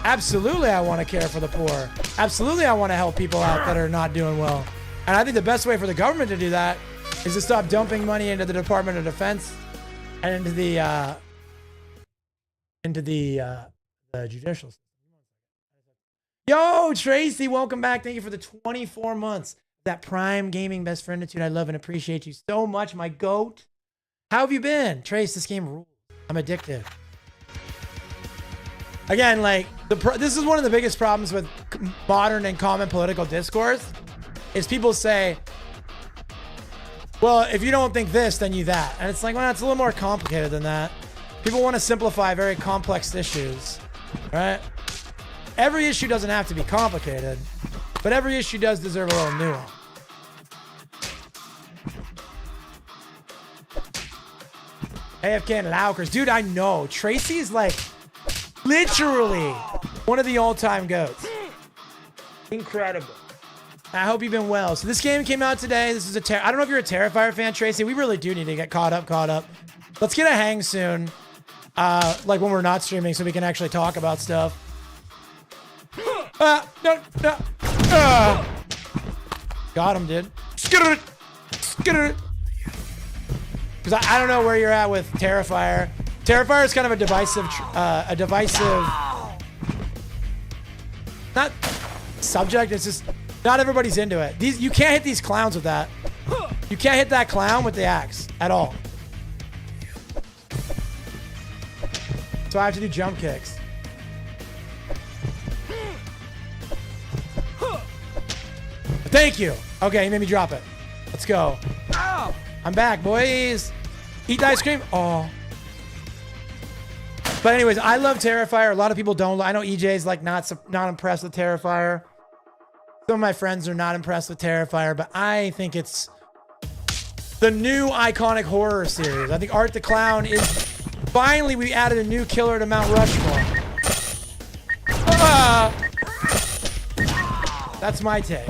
absolutely I want to care for the poor. Absolutely I want to help people out that are not doing well. And I think the best way for the government to do that is to stop dumping money into the Department of Defense and into the judicial system. Yo, Tracy, welcome back. Thank you for the 24 months. That Prime Gaming best frienditude. I love and appreciate you so much, my goat. How have you been? Trace, this game rules. I'm addicted. Again, like, this is one of the biggest problems with modern and common political discourse, is people say, well, if you don't think this, then you that. And it's like, well, it's a little more complicated than that. People want to simplify very complex issues, right? Every issue doesn't have to be complicated, but every issue does deserve a little nuance. AFK and Laukers. Dude, I know. Tracy's like literally one of the all-time GOATs. Incredible. I hope you've been well. So this game came out today. This is I don't know if you're a Terrifier fan, Tracy. We really do need to get caught up. Let's get a hang soon. Like when we're not streaming so we can actually talk about stuff. No. Got him, dude. Because I don't know where you're at with Terrifier. Terrifier is kind of a divisive, not subject. It's just not everybody's into it. You can't hit these clowns with that. You can't hit that clown with the axe at all. So I have to do jump kicks. Thank you. Okay, you made me drop it. Let's go. I'm back, boys. Eat the ice cream. Oh. But anyways, I love Terrifier. A lot of people don't. I know EJ's like not impressed with Terrifier. Some of my friends are not impressed with Terrifier, but I think it's the new iconic horror series. I think Art the Clown is finally we added a new killer to Mount Rushmore. That's my take.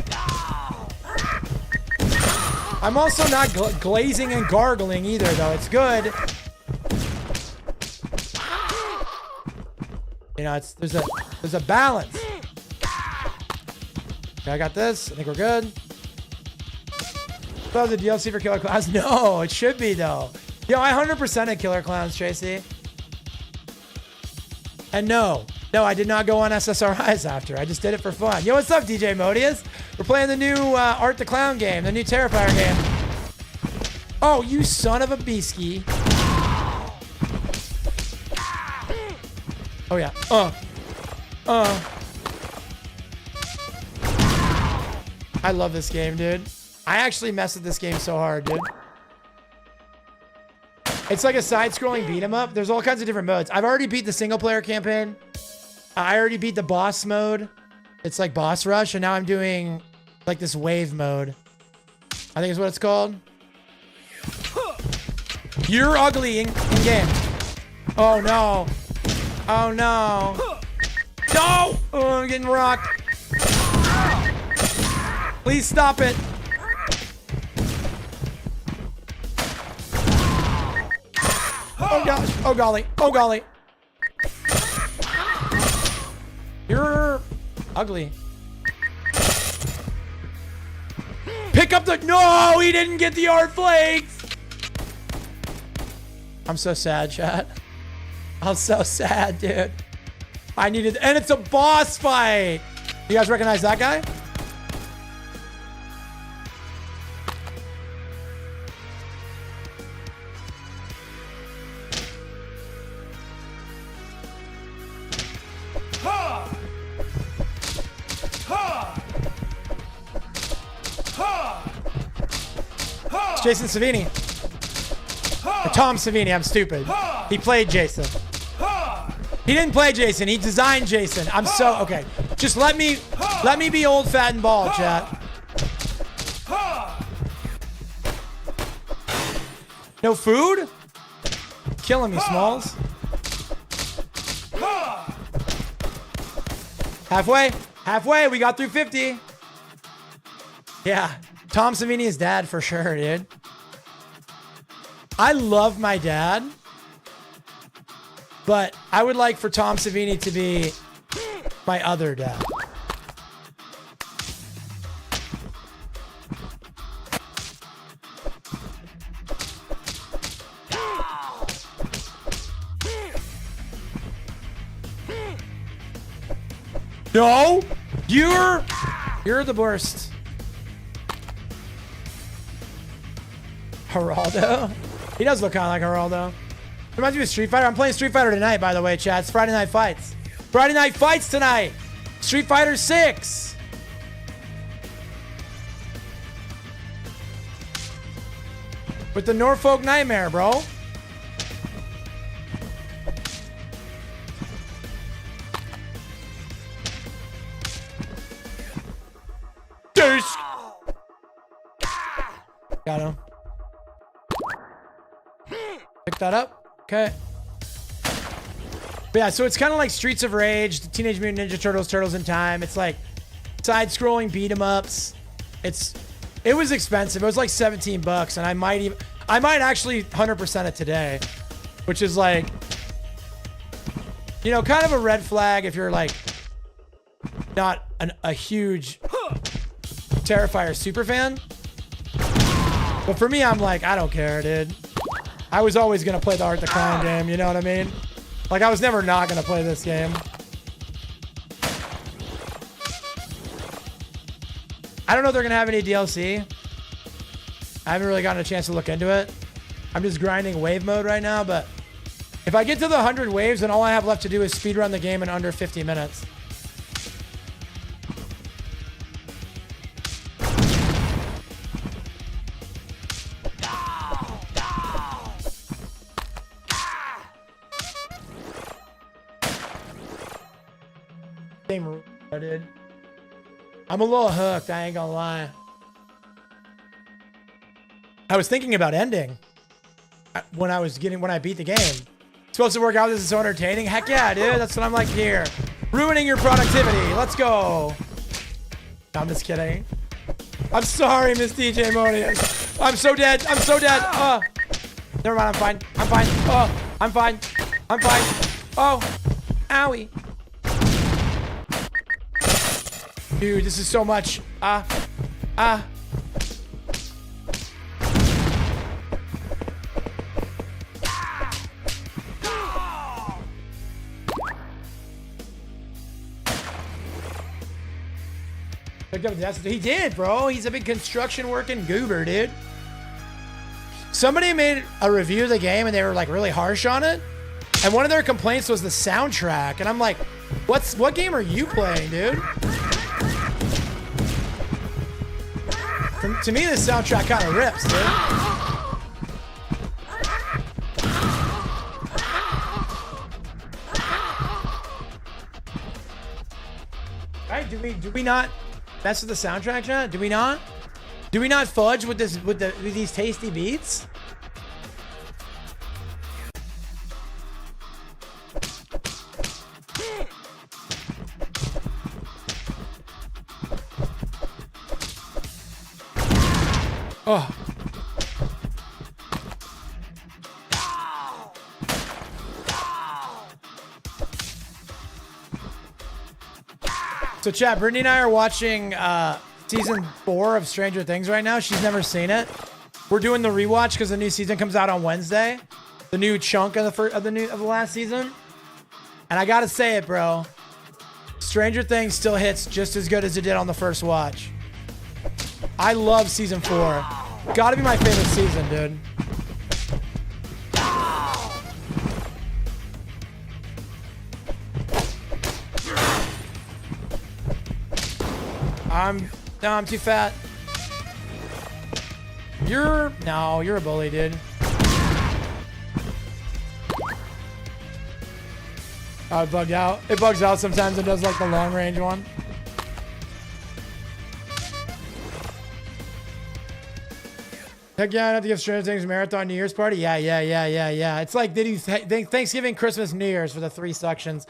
I'm also not glazing and gargling either, though. It's good. You know, there's a balance. Okay, I got this. I think we're good. That was a DLC for Killer Clowns. No, it should be though. Yo, I 100%ed Killer Clowns, Tracy. And no, I did not go on SSRIs after. I just did it for fun. Yo, what's up, DJ Modius? We're playing the new Art the Clown game, the new Terrifier game. Oh, you son of a beastie. Oh yeah. I love this game, dude. I actually mess with this game so hard, dude. It's like a side-scrolling beat 'em up. There's all kinds of different modes. I've already beat the single-player campaign. I already beat the boss mode. It's like boss rush, and now I'm doing like this wave mode. I think is what it's called. You're ugly in game. Oh no. Oh no. No! Oh, I'm getting rocked. Please stop it. Oh gosh. Oh golly. Oh golly. You're ugly. Pick up the... No! He didn't get the art flakes! I'm so sad, chat. I'm so sad, dude. I needed... And it's a boss fight! You guys recognize that guy? It's Jason Savini. Or Tom Savini, I'm stupid. He played Jason. He didn't play Jason, he designed Jason. I'm so, okay. Just let me be old, fat, and bald, chat. No food? Killing me, Smalls. Halfway, we got through 50. Yeah, Tom Savini's dad for sure, dude. I love my dad, but I would like for Tom Savini to be my other dad. No, you're the worst. Geraldo? He does look kind of like Geraldo. Reminds me of Street Fighter. I'm playing Street Fighter tonight, by the way, chat. It's Friday Night Fights. Friday Night Fights tonight. Street Fighter 6. with the Norfolk Nightmare, bro. Deuce. Got him. Pick that up. Okay. But yeah, so it's kind of like Streets of Rage, the Teenage Mutant Ninja Turtles, Turtles in Time. It's like side-scrolling beat 'em ups. It was expensive. It was like 17 bucks, and I might actually 100% it today, which is like, you know, kind of a red flag if you're like not a huge Terrifier super fan. But for me, I'm like, I don't care, dude. I was always gonna play the Art the Clown game, you know what I mean? Like, I was never not gonna play this game. I don't know if they're gonna have any DLC. I haven't really gotten a chance to look into it. I'm just grinding wave mode right now, but if I get to the 100 waves, then all I have left to do is speedrun the game in under 50 minutes. Same, dude. I'm a little hooked, I ain't gonna lie. I was thinking about ending when I beat the game. It's supposed to work out. This is so entertaining. Heck yeah, dude. That's what I'm like here. Ruining your productivity. Let's go. No, I'm just kidding. I'm sorry, Miss DJ Monius. I'm so dead. I'm so dead. Never mind. I'm fine. I'm fine. I'm fine. I'm fine. Oh, owie. Dude, this is so much. He did, bro. He's a big construction working goober, dude. Somebody made a review of the game and they were like really harsh on it. And one of their complaints was the soundtrack. And I'm like, what game are you playing, dude? To me, this soundtrack kind of rips, dude. Right? Do we not mess with the soundtrack, chat? Do we not? Do we not fudge with these tasty beats? Oh. So chat, Brittany and I are watching season 4 of Stranger Things right now. She's never seen it. We're doing the rewatch because the new season comes out on Wednesday. The new chunk of the last season. And I gotta say it, bro. Stranger Things still hits just as good as it did on the first watch. I love season 4. Gotta be my favorite season, dude. I'm too fat. You're a bully, dude. Oh, it bugged out. It bugs out sometimes. It does like the long range one. Heck yeah, I have to give Stranger Things Marathon New Year's party. Yeah. It's like they do Thanksgiving, Christmas, New Year's for the 3 sections.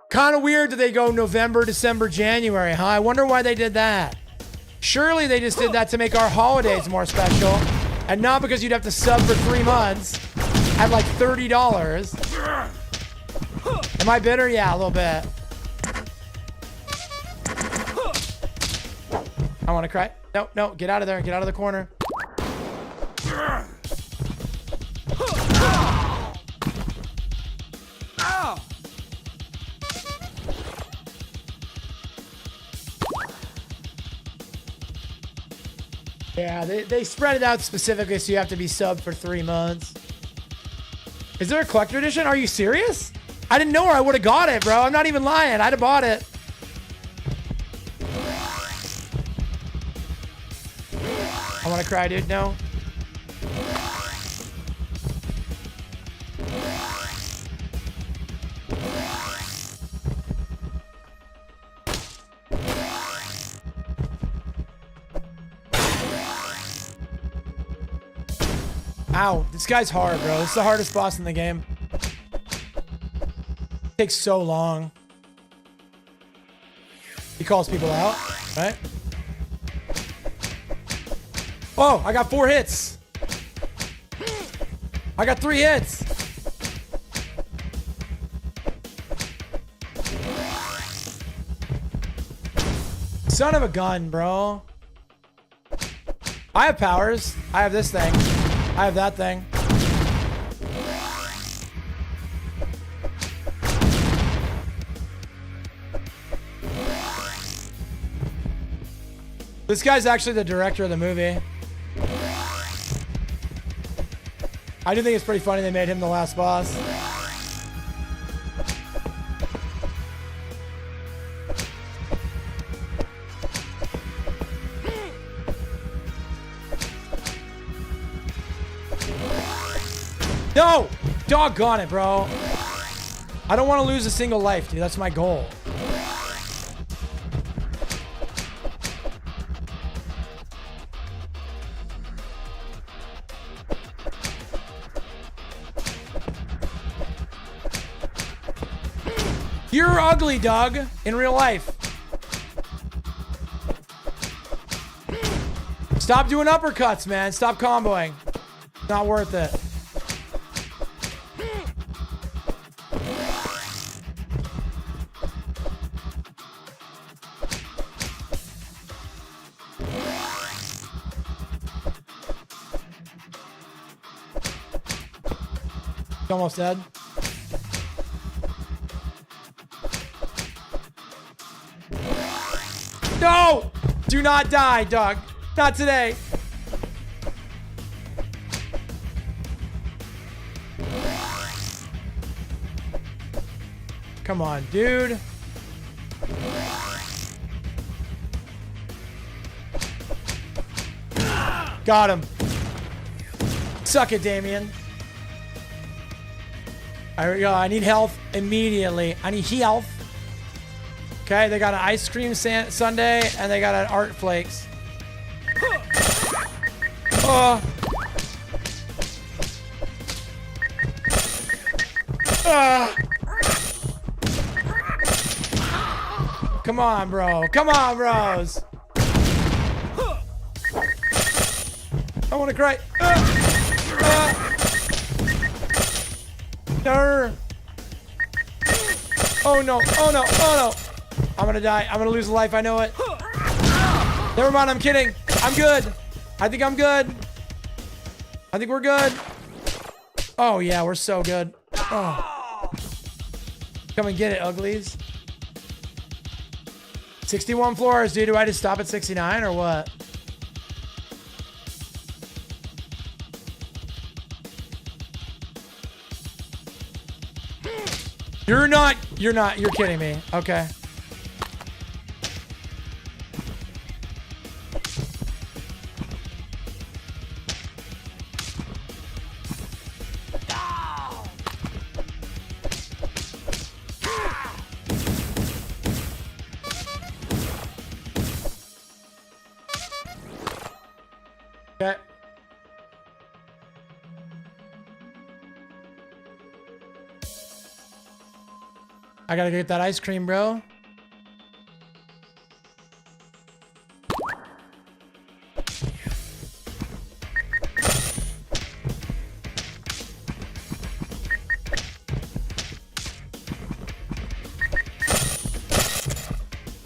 Kind of weird that they go November, December, January, huh? I wonder why they did that. Surely they just did that to make our holidays more special, and not because you'd have to sub for 3 months at like $30. Am I bitter? Yeah, a little bit. I want to cry. No, get out of there. Get out of the corner. Yeah, they spread it out specifically so you have to be subbed for 3 months. Is there a collector edition? Are you serious? I didn't know, or I would have got it, bro. I'm not even lying. I'd have bought it. I want to cry, dude. No. Ow, this guy's hard, bro. This is the hardest boss in the game. Takes so long. He calls people out, right? Oh, I got 4 hits. I got 3 hits. Son of a gun, bro. I have powers. I have this thing. I have that thing. This guy's actually the director of the movie. I do think it's pretty funny they made him the last boss. No! Doggone it, bro. I don't want to lose a single life, dude. That's my goal. You're ugly, Doug, in real life. Stop doing uppercuts, man. Stop comboing. Not worth it. Almost dead. No! Do not die, Doug. Not today. Come on, dude. Got him. Suck it, Damien. I need health immediately. I need health. Okay, they got an ice cream sundae and they got an art flakes. Come on, bro. Come on, bros. I want to cry. Oh no, oh no, oh no. I'm gonna die. I'm gonna lose a life. I know it. Never mind, I'm kidding. I'm good. I think I'm good. I think we're good. Oh yeah, we're so good. Oh. Come and get it, uglies. 61 floors, dude. Do I just stop at 69 or what? You're not, you're kidding me. Okay. Okay. I gotta get that ice cream, bro.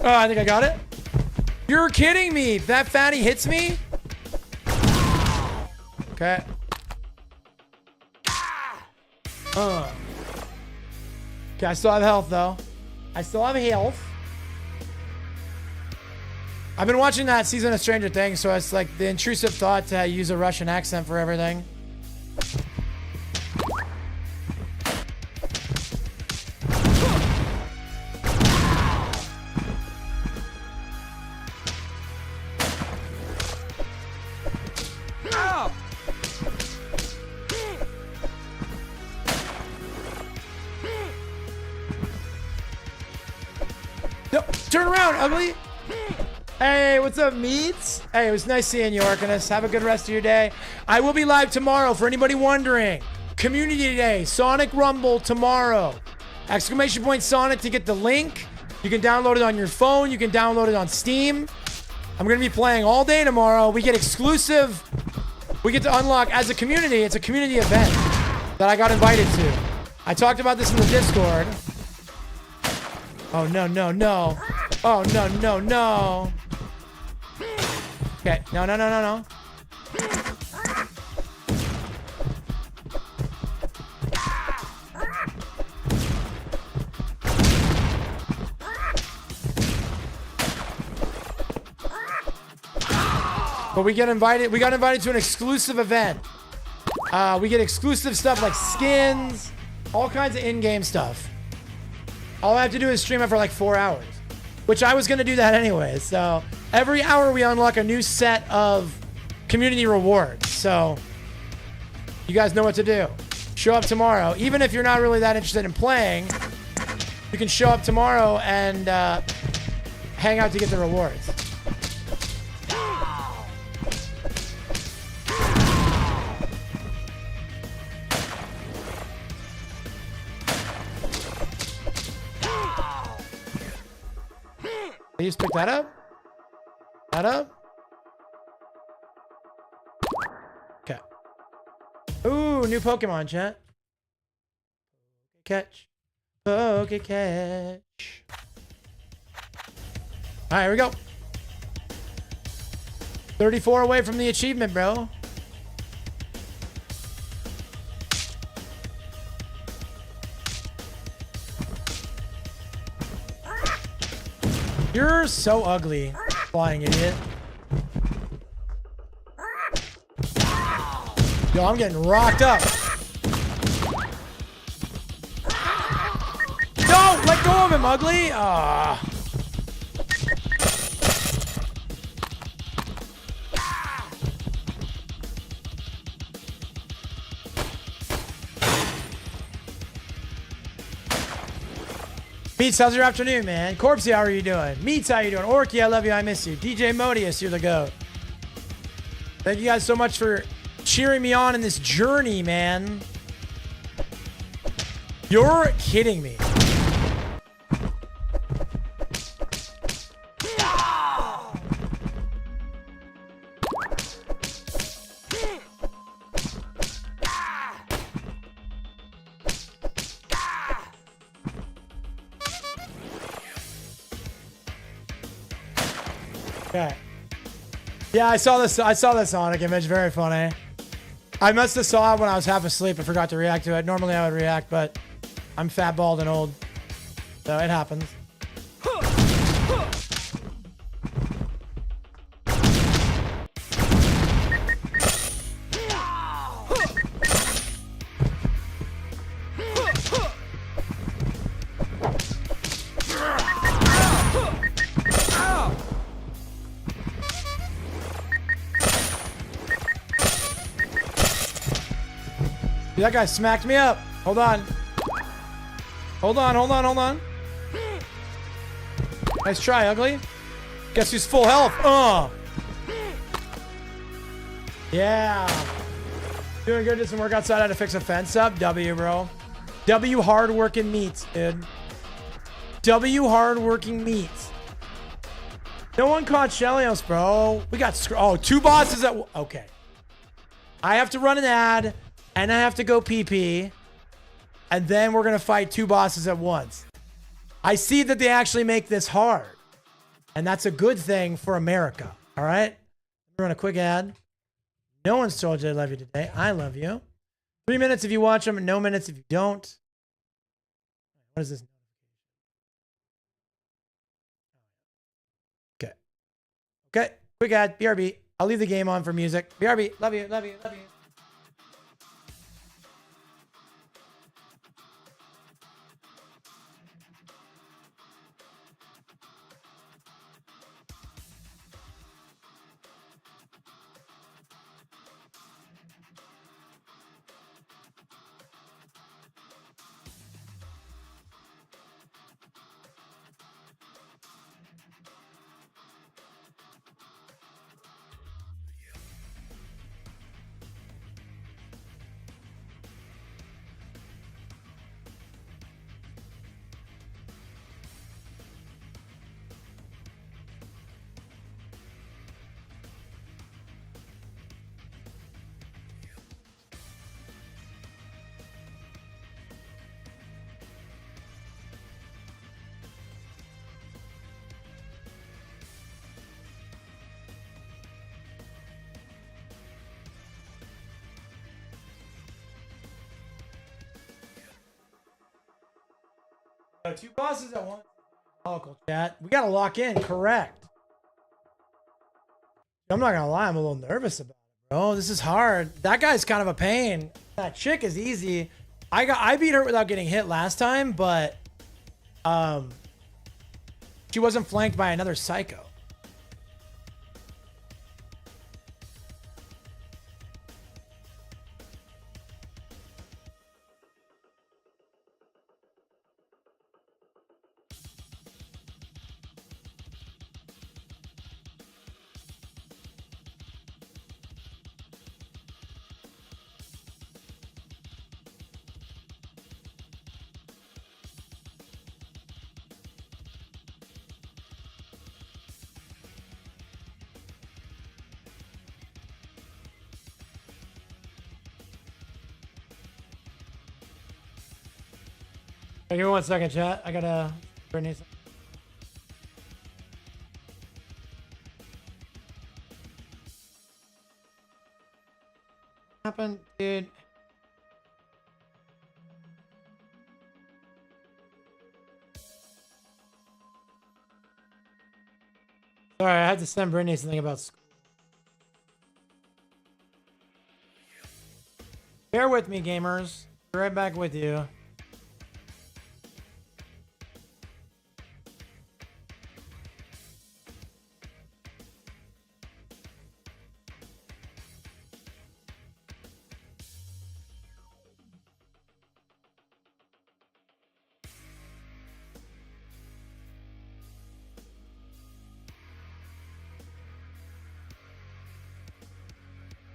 Oh, I think I got it. You're kidding me. That fatty hits me? Okay. Okay, I still have health, though. I still have health. I've been watching that season of Stranger Things, so it's like the intrusive thought to use a Russian accent for everything. No, turn around, ugly. Hey, what's up, Meats? Hey, it was nice seeing you, Arcanist. Have a good rest of your day. I will be live tomorrow for anybody wondering. Community Day, Sonic Rumble tomorrow. Exclamation point Sonic to get the link. You can download it on your phone. You can download it on Steam. I'm going to be playing all day tomorrow. We get exclusive. We get to unlock as a community. It's a community event that I got invited to. I talked about this in the Discord. Oh, no, no, no. Oh, no, no, no. Okay, no, no, no, no, no. But we got invited to an exclusive event. We get exclusive stuff like skins, all kinds of in-game stuff. All I have to do is stream it for like 4 hours, which I was going to do that anyway. So every hour we unlock a new set of community rewards. So you guys know what to do. Show up tomorrow. Even if you're not really that interested in playing, you can show up tomorrow and hang out to get the rewards. You just pick that up? That up? Okay. Ooh, new Pokemon, chat. Catch. Poke catch. Alright, here we go. 34 away from the achievement, bro. You're so ugly, flying idiot. Yo, I'm getting rocked up. No, let go of him, ugly. Ah. Meats, how's your afternoon, man? Corpsey, how are you doing? Meats, how you doing? Orky, I love you, I miss you. DJ Modius, you're the GOAT. Thank you guys so much for cheering me on in this journey, man. You're kidding me. Okay. Yeah, I saw this Sonic image. Very funny. I must have saw it when I was half asleep. I forgot to react to it. Normally I would react, but I'm fat, bald, and old. So it happens. Dude, that guy smacked me up. Hold on. Hold on, hold on, hold on. Nice try, ugly. Guess who's full health? Yeah. Doing good. Did some work outside. I had to fix a fence up. W, bro. W hard-working meats, dude. W hard-working meats. No one caught Shelios, bro. We got... Oh, 2 bosses at... Okay. I have to run an ad. And I have to go PP. And then we're going to fight 2 bosses at once. I see that they actually make this hard. And that's a good thing for America. All right? Run a quick ad. No one's told you I love you today. I love you. 3 minutes if you watch them, and no minutes if you don't. What is this? Okay. Okay. Quick ad. BRB. I'll leave the game on for music. BRB. Love you. Love you. Love you. 2 bosses at once. Local chat. We gotta lock in, correct. I'm not gonna lie, I'm a little nervous about it, bro. This is hard. That guy's kind of a pain. That chick is easy. I beat her without getting hit last time, but she wasn't flanked by another psycho. Hey, give me 1 second, chat. I gotta Brittany. What happened, dude? Sorry, I had to send Brittany something about school. Bear with me, gamers. Be right back with you.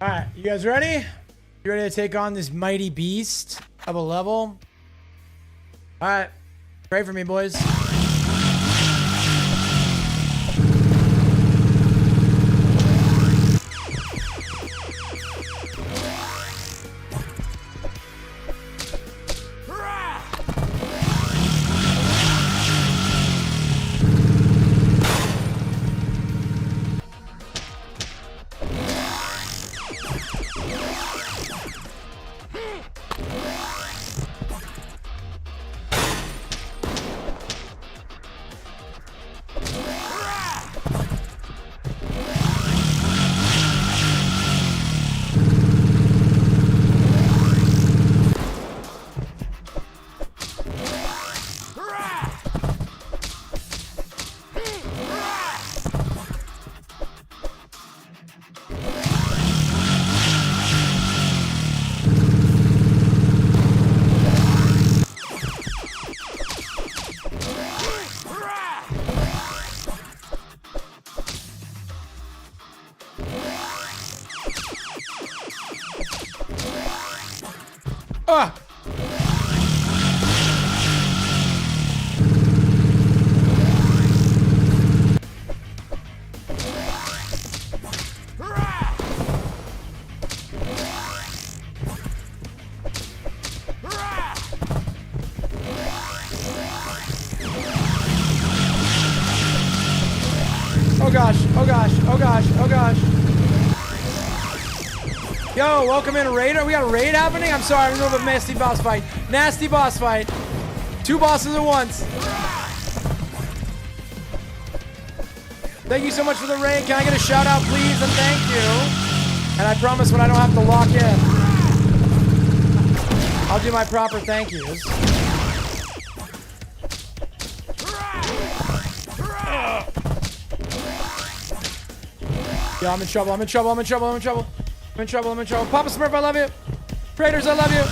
All right, you guys ready? You ready to take on this mighty beast of a level? All right, pray for me, boys. Ah! Oh gosh, oh gosh, oh gosh, oh gosh. Yo, welcome in a raid. We got a raid happening? I'm sorry, I'm in the middle of a nasty boss fight. Nasty boss fight. 2 bosses at once. Thank you so much for the raid. Can I get a shout out, please? And thank you. And I promise when I don't have to lock in, I'll do my proper thank yous. Yeah, I'm in trouble. I'm in trouble. I'm in trouble. I'm in trouble. I'm in trouble. I'm in trouble. Papa Smurf, I love you. Traders, I love you.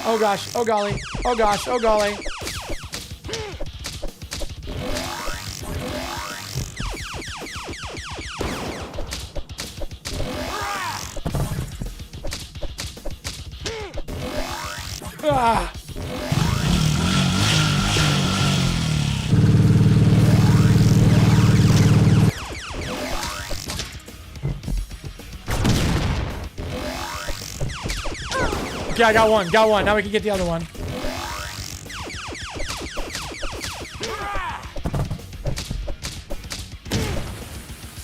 Oh gosh. Oh golly. Oh gosh. Oh golly. Ah. Okay, I got one. Got one. Now we can get the other one.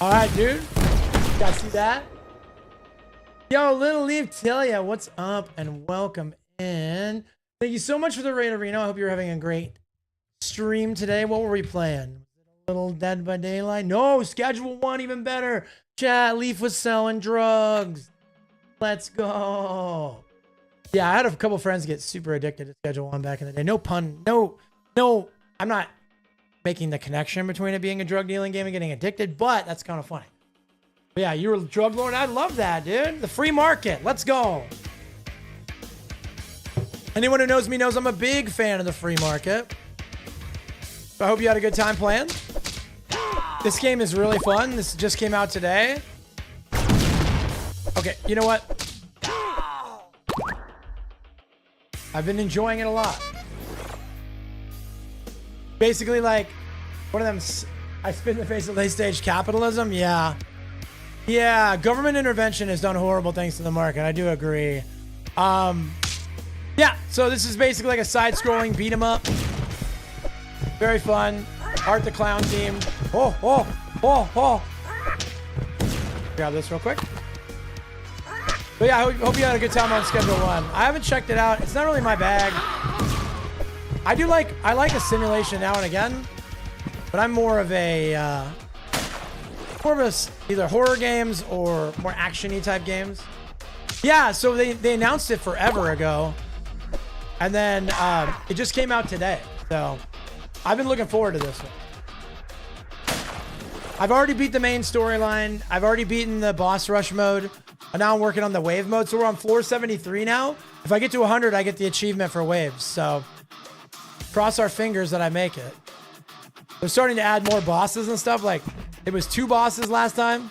All right, dude. You guys see that? Yo, Little Leaf Tilia, what's up and welcome in. Thank you so much for the raid, Reno. I hope you're having a great stream today. What were we playing? A little Dead by Daylight? No, Schedule 1, even better. Chat, Leaf was selling drugs. Let's go. Yeah, I had a couple friends get super addicted to Schedule 1 back in the day. No pun. No, I'm not making the connection between it being a drug dealing game and getting addicted, but that's kind of funny. But yeah, you were a drug lord. I love that, dude. The free market. Let's go. Anyone who knows me knows I'm a big fan of the free market. So I hope you had a good time playing. This game is really fun. This just came out today. Okay, you know what? I've been enjoying it a lot. Basically, like, one of them, I spit in the face of late stage capitalism. Yeah. Yeah, government intervention has done horrible things to the market. I do agree. Yeah, so this is basically like a side-scrolling beat 'em up. Very fun. Art the Clown team. Oh. Grab this real quick. But yeah, I hope you had a good time on Schedule 1. I haven't checked it out. It's not really my bag. I like a simulation now and again, but I'm more of a either horror games or more action-y type games. Yeah, so they announced it forever ago, and then it just came out today. So I've been looking forward to this one. I've already beat the main storyline. I've already beaten the boss rush mode. And now I'm working on the wave mode. So we're on floor 73 now. If I get to 100, I get the achievement for waves. So cross our fingers that I make it. They're starting to add more bosses and stuff. Like, it was 2 bosses last time.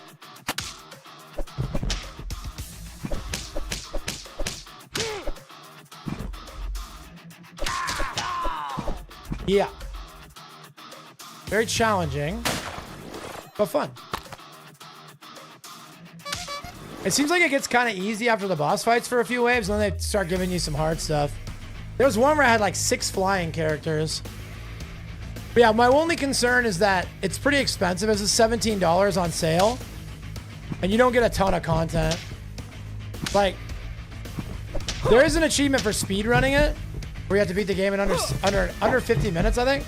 Yeah. Very challenging, but fun. It seems like it gets kind of easy after the boss fights for a few waves, and then they start giving you some hard stuff. There was one where I had like 6 flying characters. But yeah, my only concern is that it's pretty expensive. It's $17 on sale, and you don't get a ton of content. Like, there is an achievement for speedrunning it, where you have to beat the game in under 50 minutes, I think.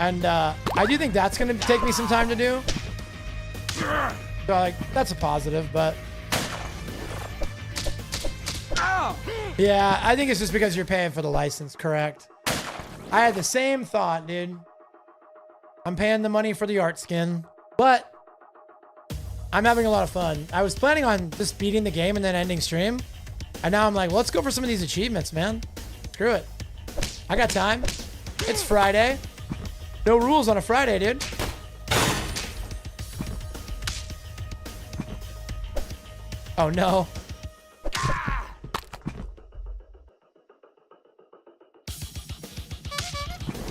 And I do think that's going to take me some time to do. So, like, that's a positive, but... Yeah, I think it's just because you're paying for the license, correct? I had the same thought, dude. I'm paying the money for the art skin, but I'm having a lot of fun. I was planning on just beating the game and then ending stream. And now I'm like, let's go for some of these achievements, man. Screw it. I got time. It's Friday. No rules on a Friday, dude. Oh, no.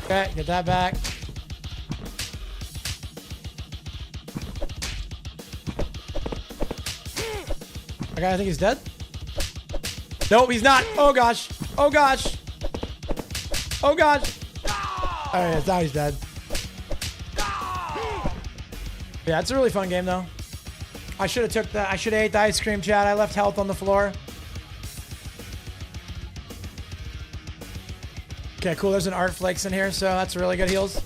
Okay, get that back. Okay, I think he's dead. Nope, he's not. Oh, gosh. Oh, gosh. Oh, gosh. Oh, yeah, now he's dead. Yeah, it's a really fun game, though. I should have ate the ice cream, chat. I left health on the floor. Okay, cool. There's an Art Flakes in here, so that's really good heals.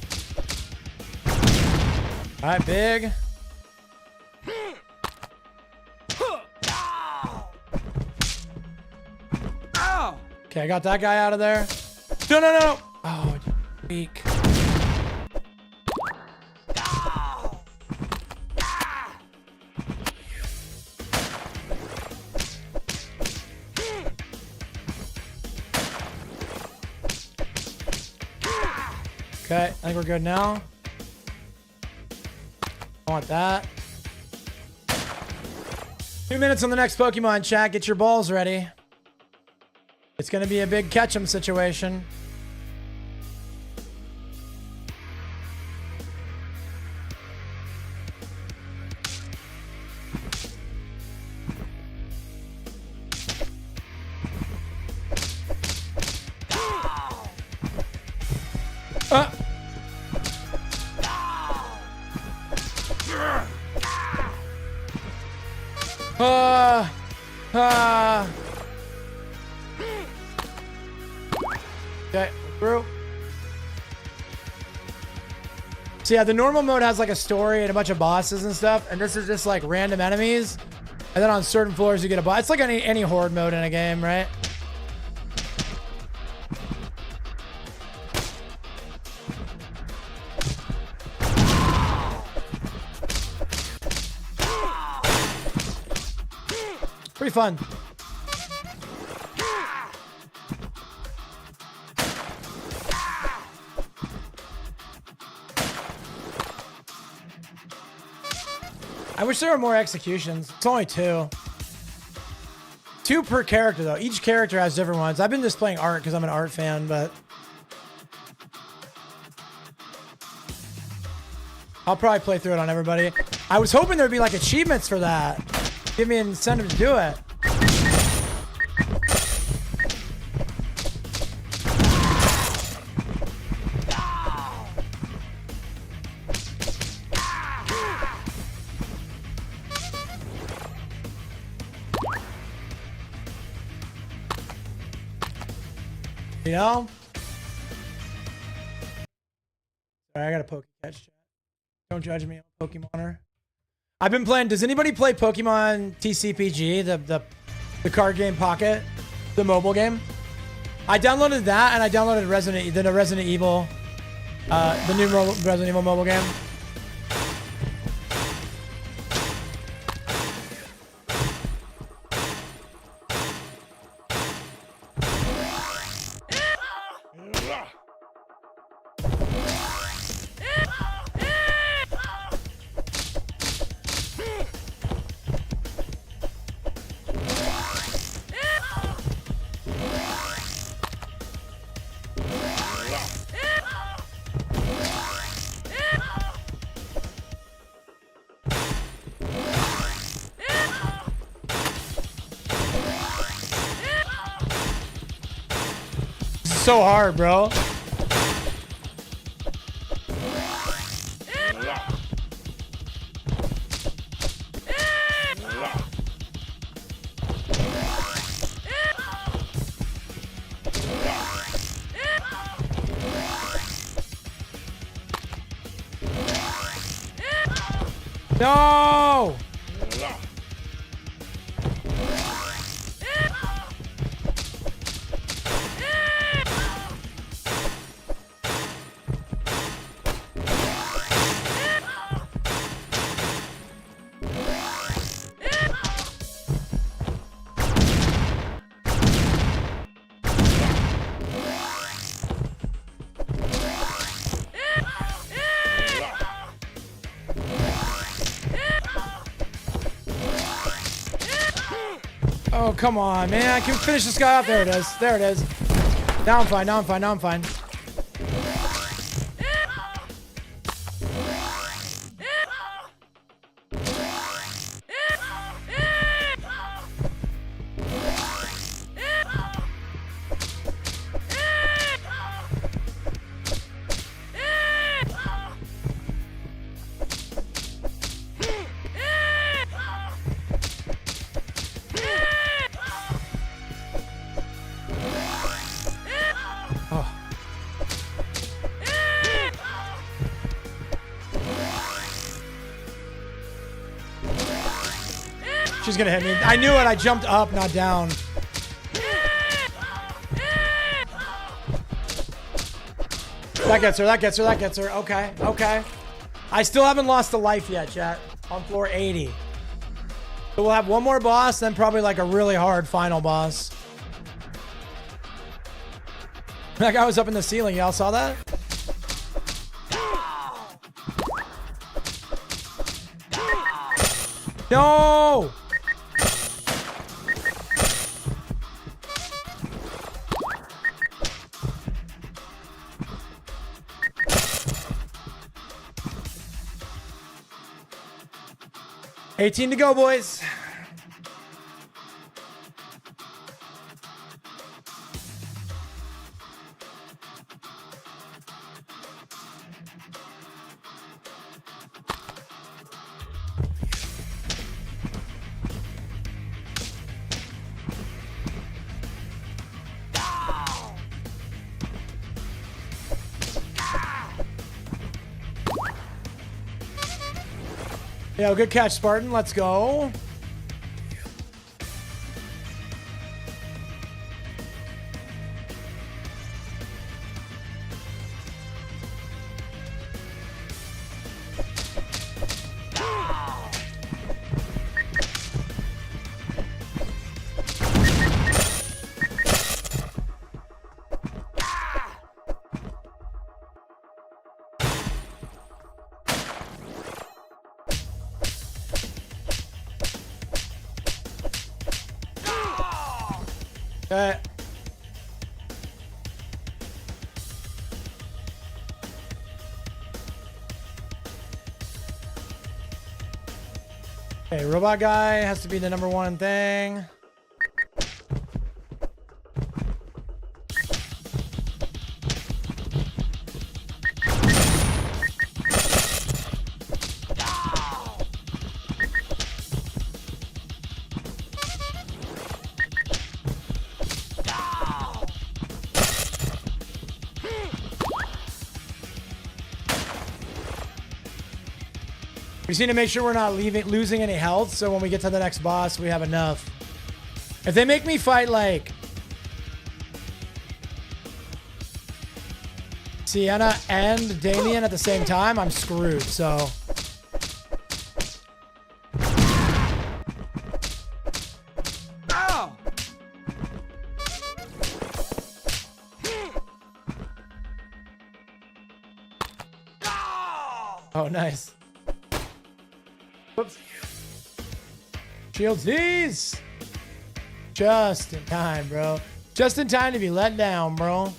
All right, big. Okay, I got that guy out of there. No. Oh, weak. Okay, I think we're good now. I want that. 2 minutes on the next Pokemon, chat. Get your balls ready. It's going to be a big catch 'em situation. Okay, through. So yeah, the normal mode has like a story and a bunch of bosses and stuff, and this is just like random enemies. And then on certain floors you get a boss. It's like any horde mode in a game, right? Pretty fun. I wish there were more executions. It's only 2. 2 per character, though. Each character has different ones. I've been just playing art because I'm an art fan, but I'll probably play through it on everybody. I was hoping there'd be like achievements for that. Give me an incentive to do it. You know? Sorry, I got a Poke Catch. Don't judge me, I'm a Pokemoner. I've been playing. Does anybody play Pokemon TCPG, the card game Pocket, the mobile game? I downloaded that and I downloaded the Resident Evil, the new Resident Evil mobile game. So hard, bro. No! Oh, come on, man. I can finish this guy off. There it is. There it is. Now I'm fine. Now I'm fine. Now I'm fine. She's gonna hit me. I knew it. I jumped up, not down. That gets her. That gets her. That gets her. Okay. Okay. I still haven't lost a life yet, chat. On floor 80. So we'll have one more boss, then probably like a really hard final boss. That guy was up in the ceiling. Y'all saw that? No! $18 to go, boys. Yeah, good catch, Spartan. Let's go. Okay. Okay, robot guy has to be the number one thing. We just need to make sure we're not losing any health, so when we get to the next boss, we have enough. If they make me fight, like, Sienna and Damien at the same time, I'm screwed, so... Oh, nice. Whoops. Shieldsies! Just in time, bro. Just in time to be let down, bro.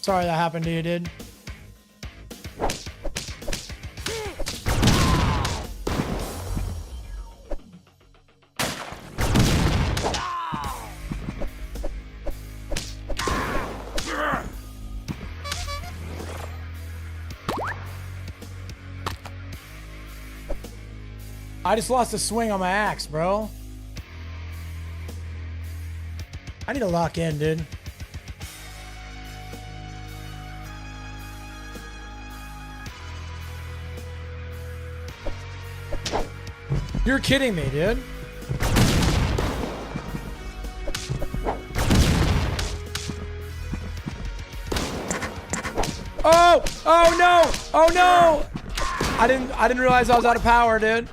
Sorry that happened to you, dude. I just lost a swing on my axe, bro. I need to lock in, dude. You're kidding me, dude. Oh! Oh no! Oh no! I didn't realize I was out of power, dude.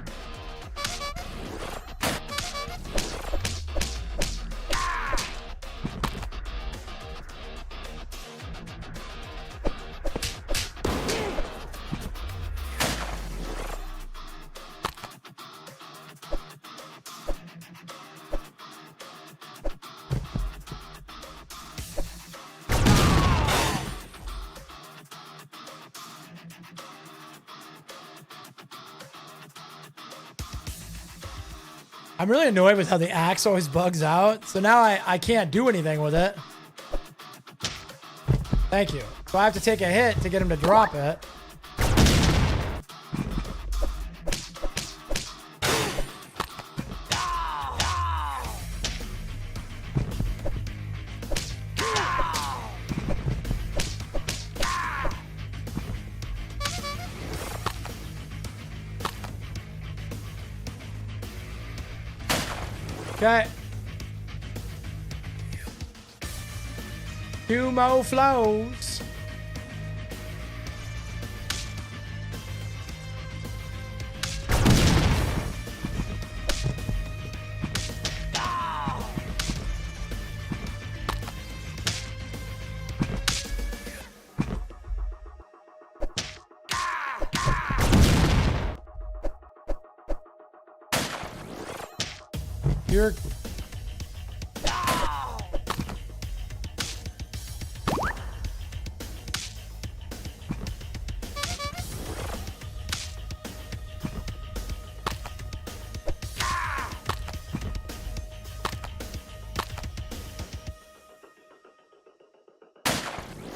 I'm really annoyed with how the axe always bugs out. So now I can't do anything with it. Thank you. So I have to take a hit to get him to drop it. Okay. 2 more flows. You're...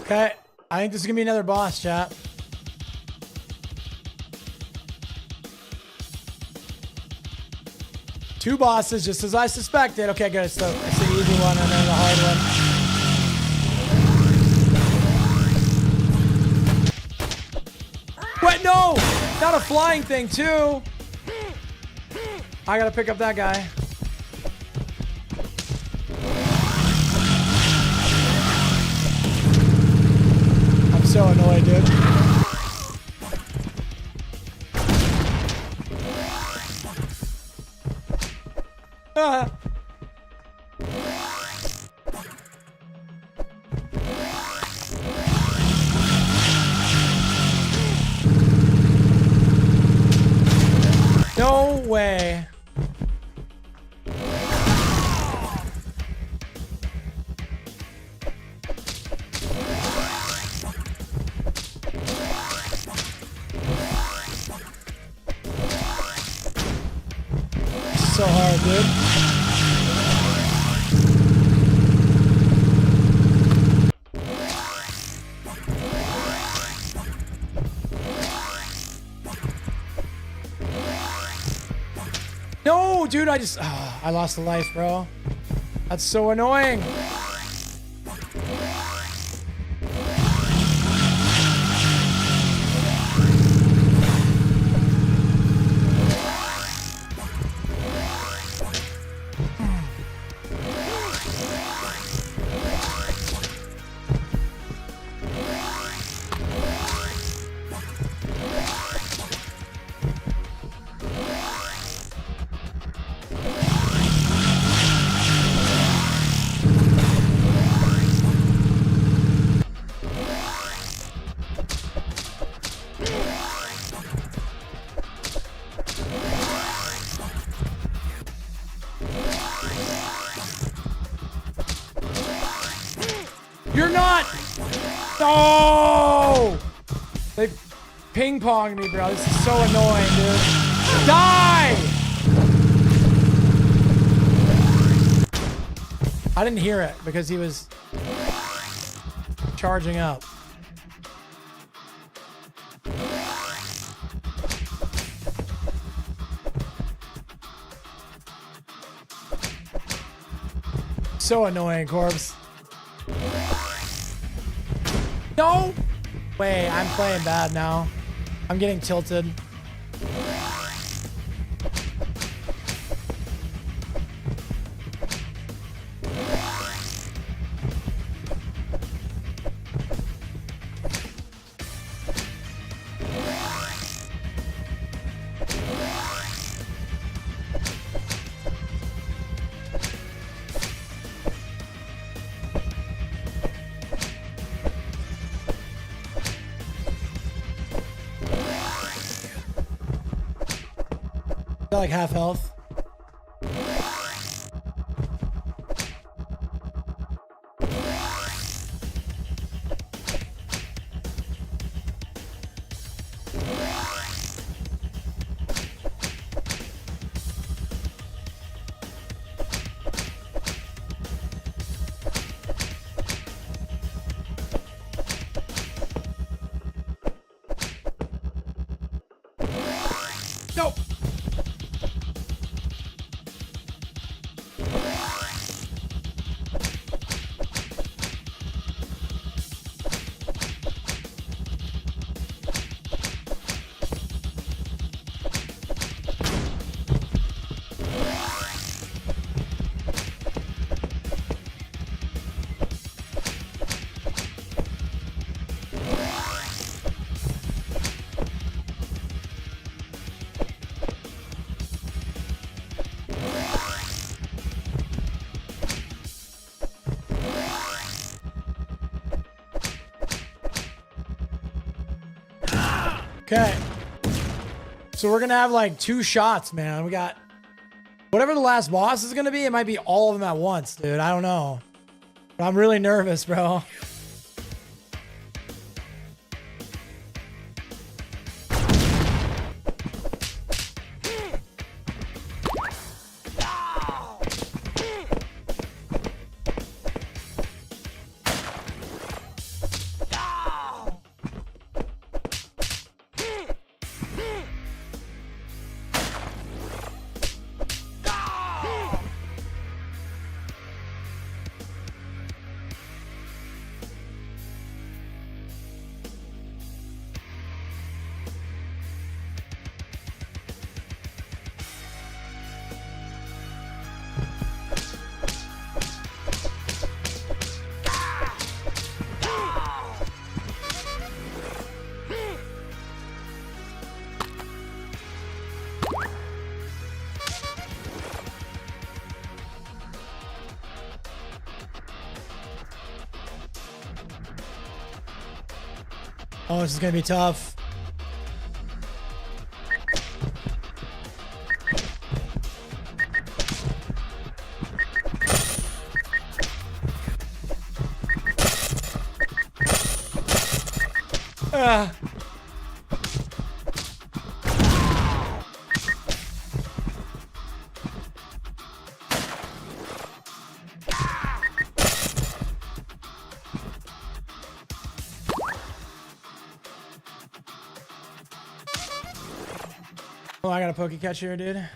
Okay, I think this is gonna be another boss, chat. Two bosses, just as I suspected. Okay, good. So it's the easy one and then the hard one. What? No! Got a flying thing too. I gotta pick up that guy. I'm so annoyed, dude. Ah. No way. So hard, dude. No, dude, I lost a life, bro. That's so annoying. You're not! No! They ping-ponged me, bro. This is so annoying, dude. Die! I didn't hear it because he was charging up. So annoying, Corpse. No way, I'm playing bad now. I'm getting tilted. Got like half health. Nope. Okay. So we're going to have like 2 shots, man. We got whatever the last boss is going to be. It might be all of them at once, dude. I don't know. But I'm really nervous, bro. Oh, this is gonna be tough. Ah. Oh, I got a Poke Catch here, dude.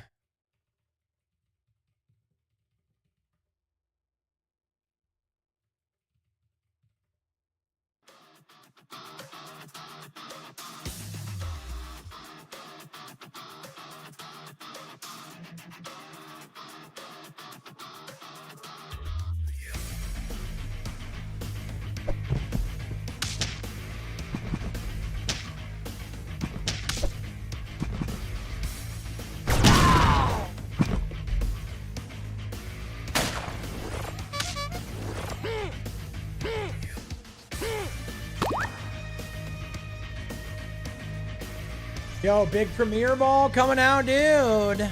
Yo, big Premier Ball coming out, dude. I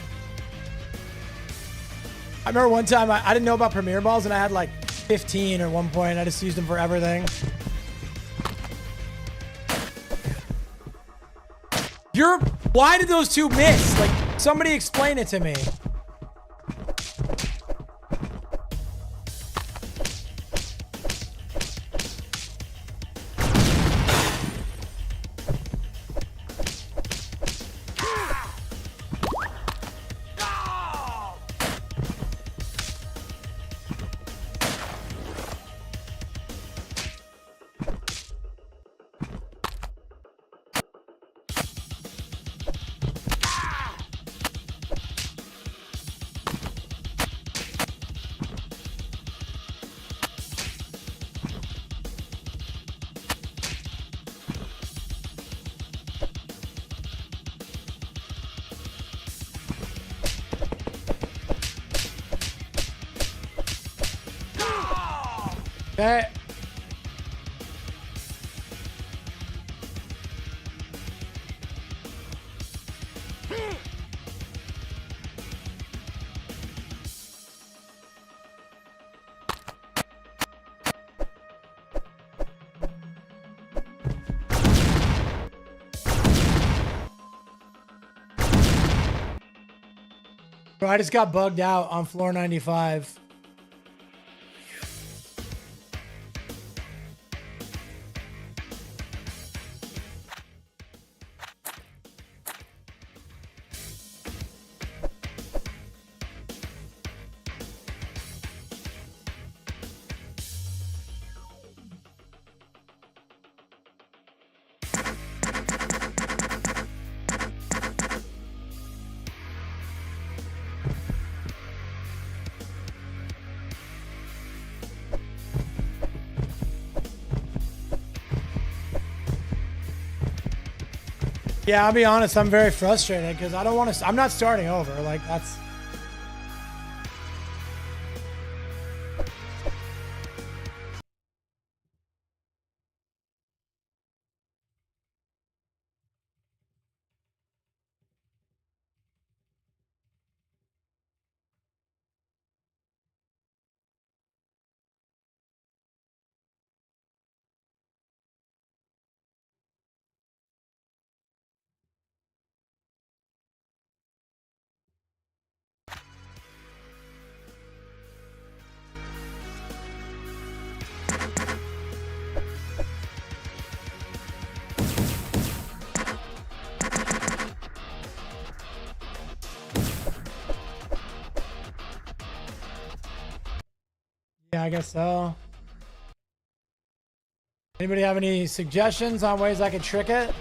remember one time I didn't know about Premier Balls and I had like 15 at one point. I just used them for everything. Why did those two miss? Like, somebody explain it to me. Okay. Bro, I just got bugged out on floor 95. Yeah, I'll be honest, I'm very frustrated because I don't want to, I'm not starting over. Like, that's... Yeah, I guess so. Anybody have any suggestions on ways I could trick it?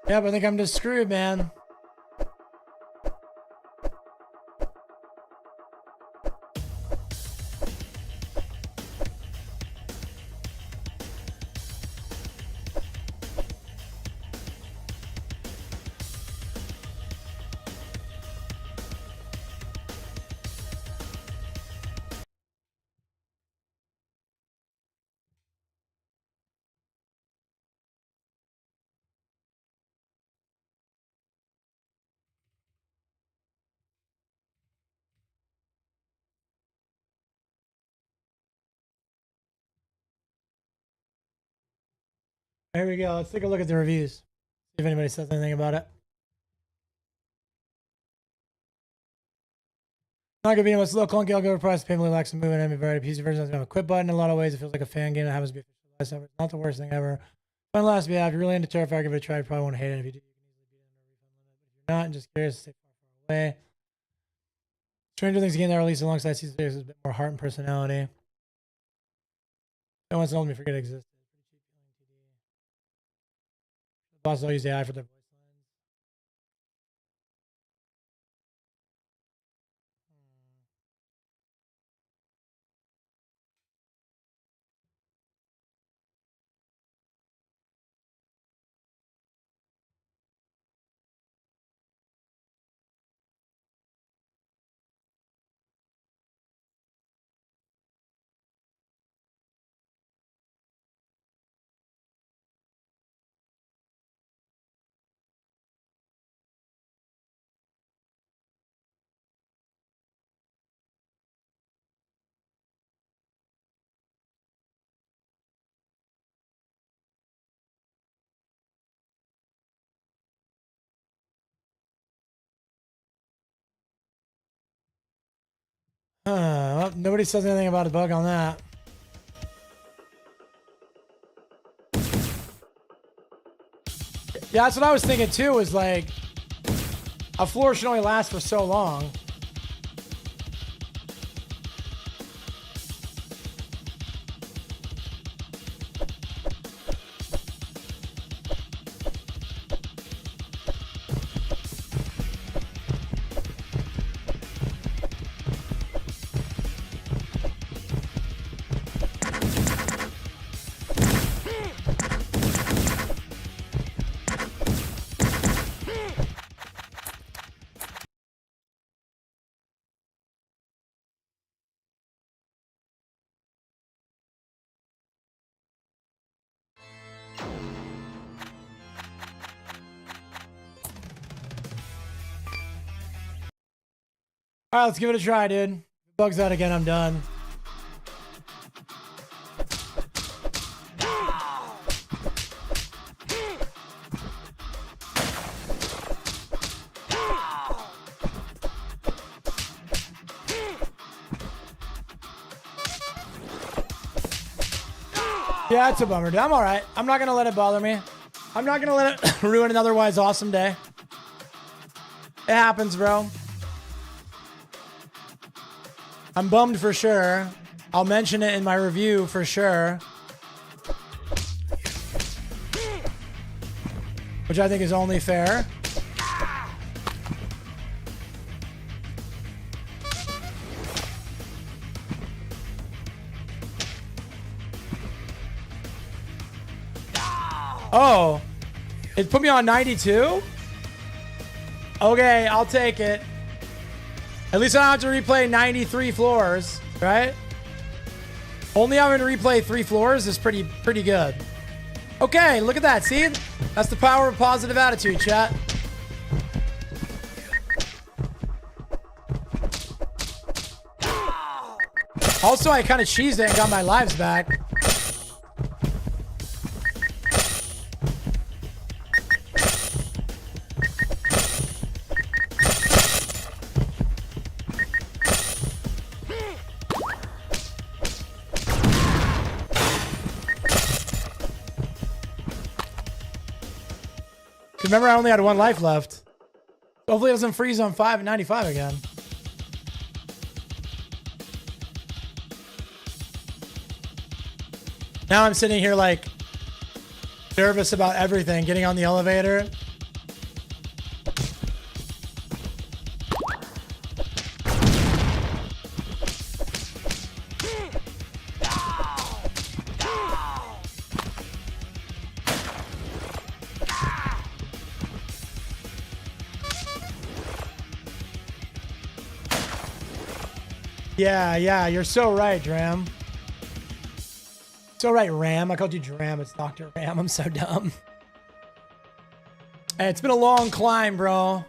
Yeah, but I think I'm just screwed, man. Here we go. Let's take a look at the reviews. See if anybody says anything about it. Not gonna be much slow, clunky. I'll go price. Painfully lacks some movement. And variety PC version doesn't have a quit button. In a lot of ways, it feels like a fan game that happens to be official. It's not the worst thing ever. Fun last to be out. If you're really into Terrifier, give it a try. You probably won't hate it. If you do, you can easily beat it under a refund limit. But if you're not and just curious, stay far away. Stranger Things again that released alongside season 6 is a bit more heart and personality. No one's told me forget it existed. The bosses all use AI for their voice lines. Well, nobody says anything about a bug on that. Yeah, that's what I was thinking too, was like, a floor should only last for so long. All right, let's give it a try, dude. If it bugs out again, I'm done. Yeah, it's a bummer, dude. I'm all right. I'm not going to let it bother me. I'm not going to let it ruin an otherwise awesome day. It happens, bro. I'm bummed for sure. I'll mention it in my review for sure. Which I think is only fair. Oh, it put me on 92? Okay, I'll take it. At least I don't have to replay 93 floors, right? Only having to replay 3 floors is pretty good. Okay, look at that. See? That's the power of positive attitude, chat. Also, I kind of cheesed it and got my lives back. Remember, I only had 1 life left. Hopefully it doesn't freeze on 5 and 95 again. Now I'm sitting here like nervous about everything. Getting on the elevator, Yeah, you're so right, Dram. So right, Ram. I called you Dram. It's Dr. Ram. I'm so dumb. Hey, it's been a long climb, bro.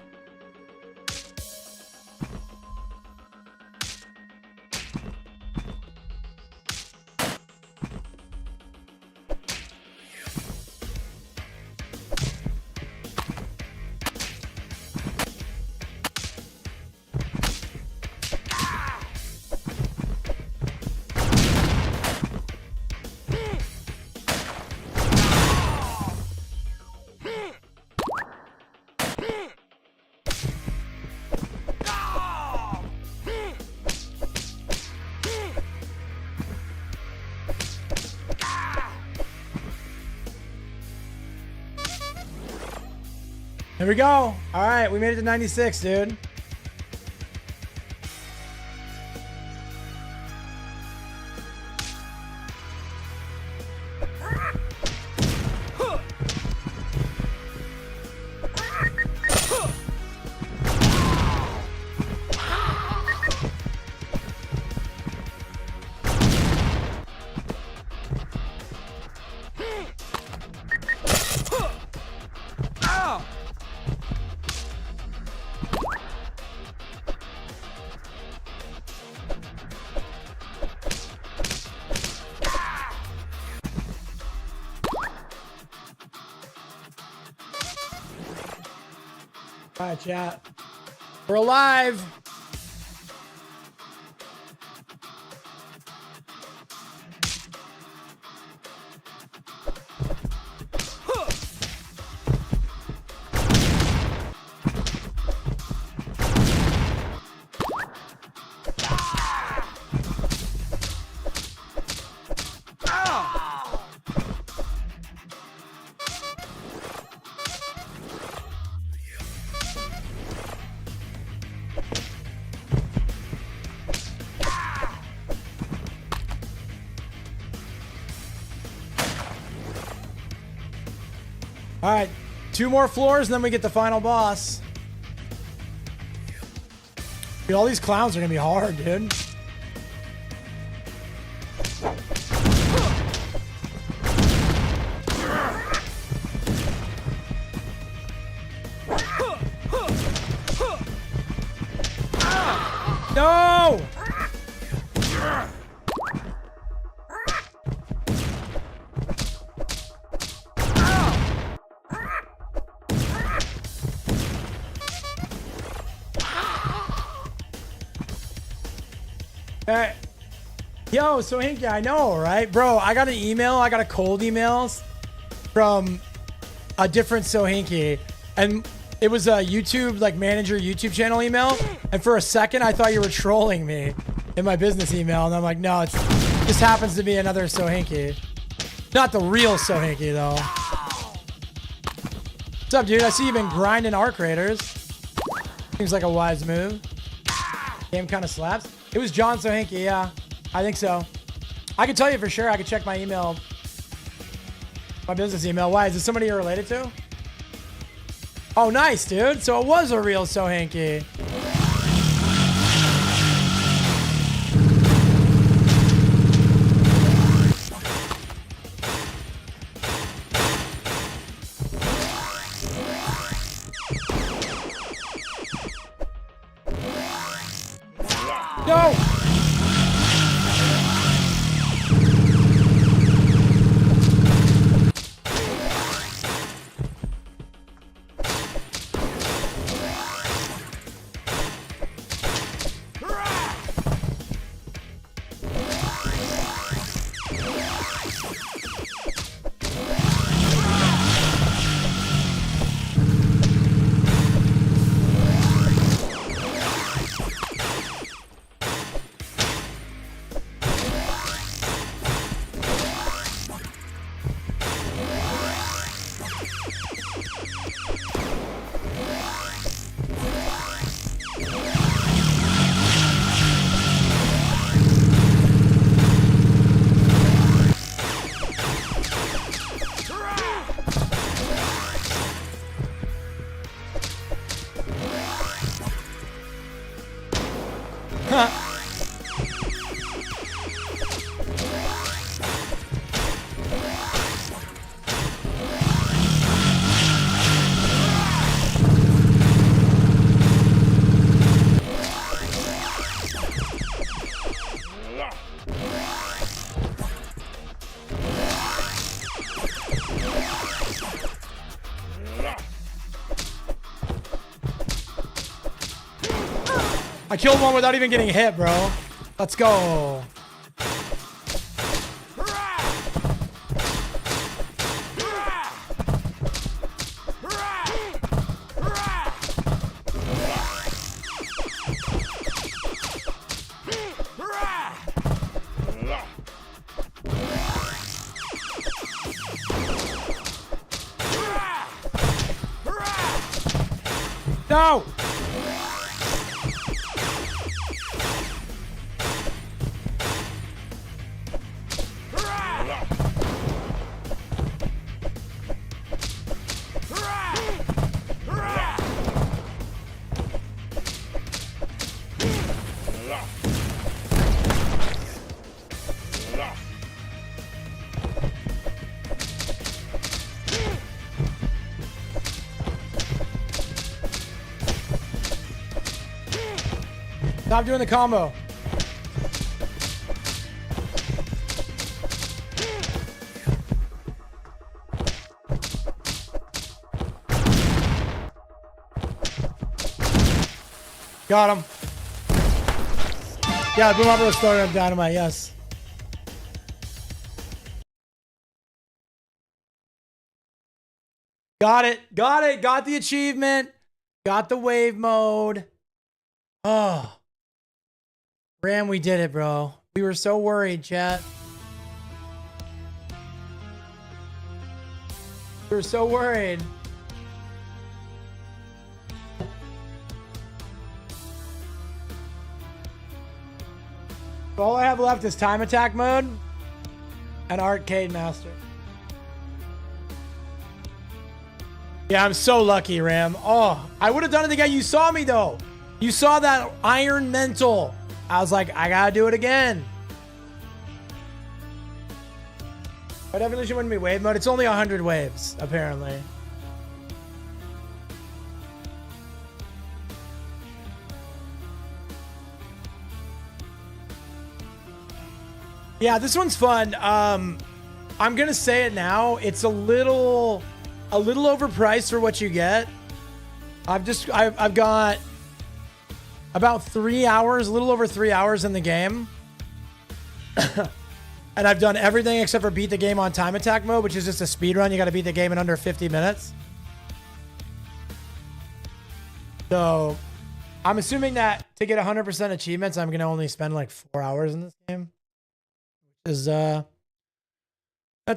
Here we go. All right, we made it to 96, dude. All right, chat. We're alive. All right, 2 more floors, and then we get the final boss. Dude, all these clowns are gonna be hard, dude. No! Hey. Yo, so Hinky, I know, right? Bro, I got an email. I got a cold emails from a different Sohinky. And it was a YouTube, like, manager YouTube channel email. And for a second, I thought you were trolling me in my business email. And I'm like, no, it just happens to be another Sohinky. Not the real Sohinky, though. What's up, dude? I see you've been grinding Arc Raiders. Seems like a wise move. Game kind of slaps. It was John Sohinky, yeah. I think so. I can tell you for sure. I can check my email. My business email. Why? Is it somebody you're related to? Oh, nice, dude. So it was a real Sohinky. No! I killed one without even getting hit, bro. Let's go. No! Stop doing the combo. Got him. Yeah, boom up with a starter of dynamite, yes. Got it. Got it. Got the achievement. Got the wave mode. Oh. Ram, we did it, bro. We were so worried, chat. We were so worried. All I have left is time attack mode and arcade master. Yeah, I'm so lucky, Ram. Oh, I would have done it again. You saw me, though. You saw that iron mental. I was like, I gotta do it again. What evolution wouldn't be wave mode? It's only 100 waves, apparently. Yeah, this one's fun. I'm gonna say it now. It's a little overpriced for what you get. I've got about 3 hours, a little over 3 hours in the game. And I've done everything except for beat the game on time attack mode, which is just a speed run. You got to beat the game in under 50 minutes. So I'm assuming that to get 100% achievements, I'm going to only spend like 4 hours in this game. Which is, that's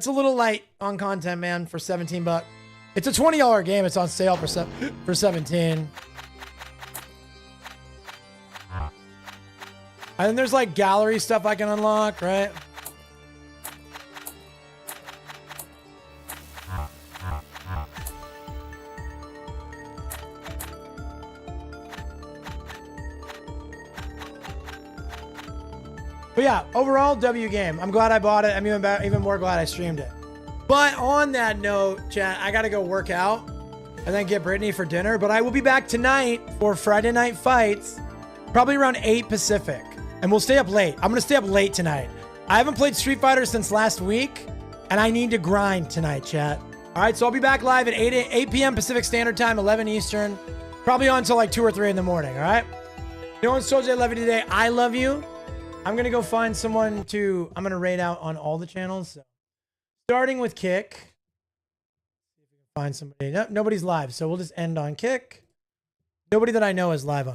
a little light on content, man, for 17 bucks. It's a $20 game. It's on sale for 17. And then there's like gallery stuff I can unlock, right? But yeah, overall, W game. I'm glad I bought it. I'm even more glad I streamed it. But on that note, chat, I got to go work out and then get Brittany for dinner. But I will be back tonight for Friday Night Fights, probably around 8 Pacific. And we'll stay up late. I'm going to stay up late tonight. I haven't played Street Fighter since last week, and I need to grind tonight, chat. All right, so I'll be back live at 8 p.m. Pacific Standard Time, 11 Eastern. Probably on until like 2 or 3 in the morning, all right? No one's told you I love you today. I love you. I'm going to go find someone to... I'm going to raid out on all the channels. So. Starting with Kick. Find somebody. No, nobody's live, so we'll just end on Kick. Nobody that I know is live on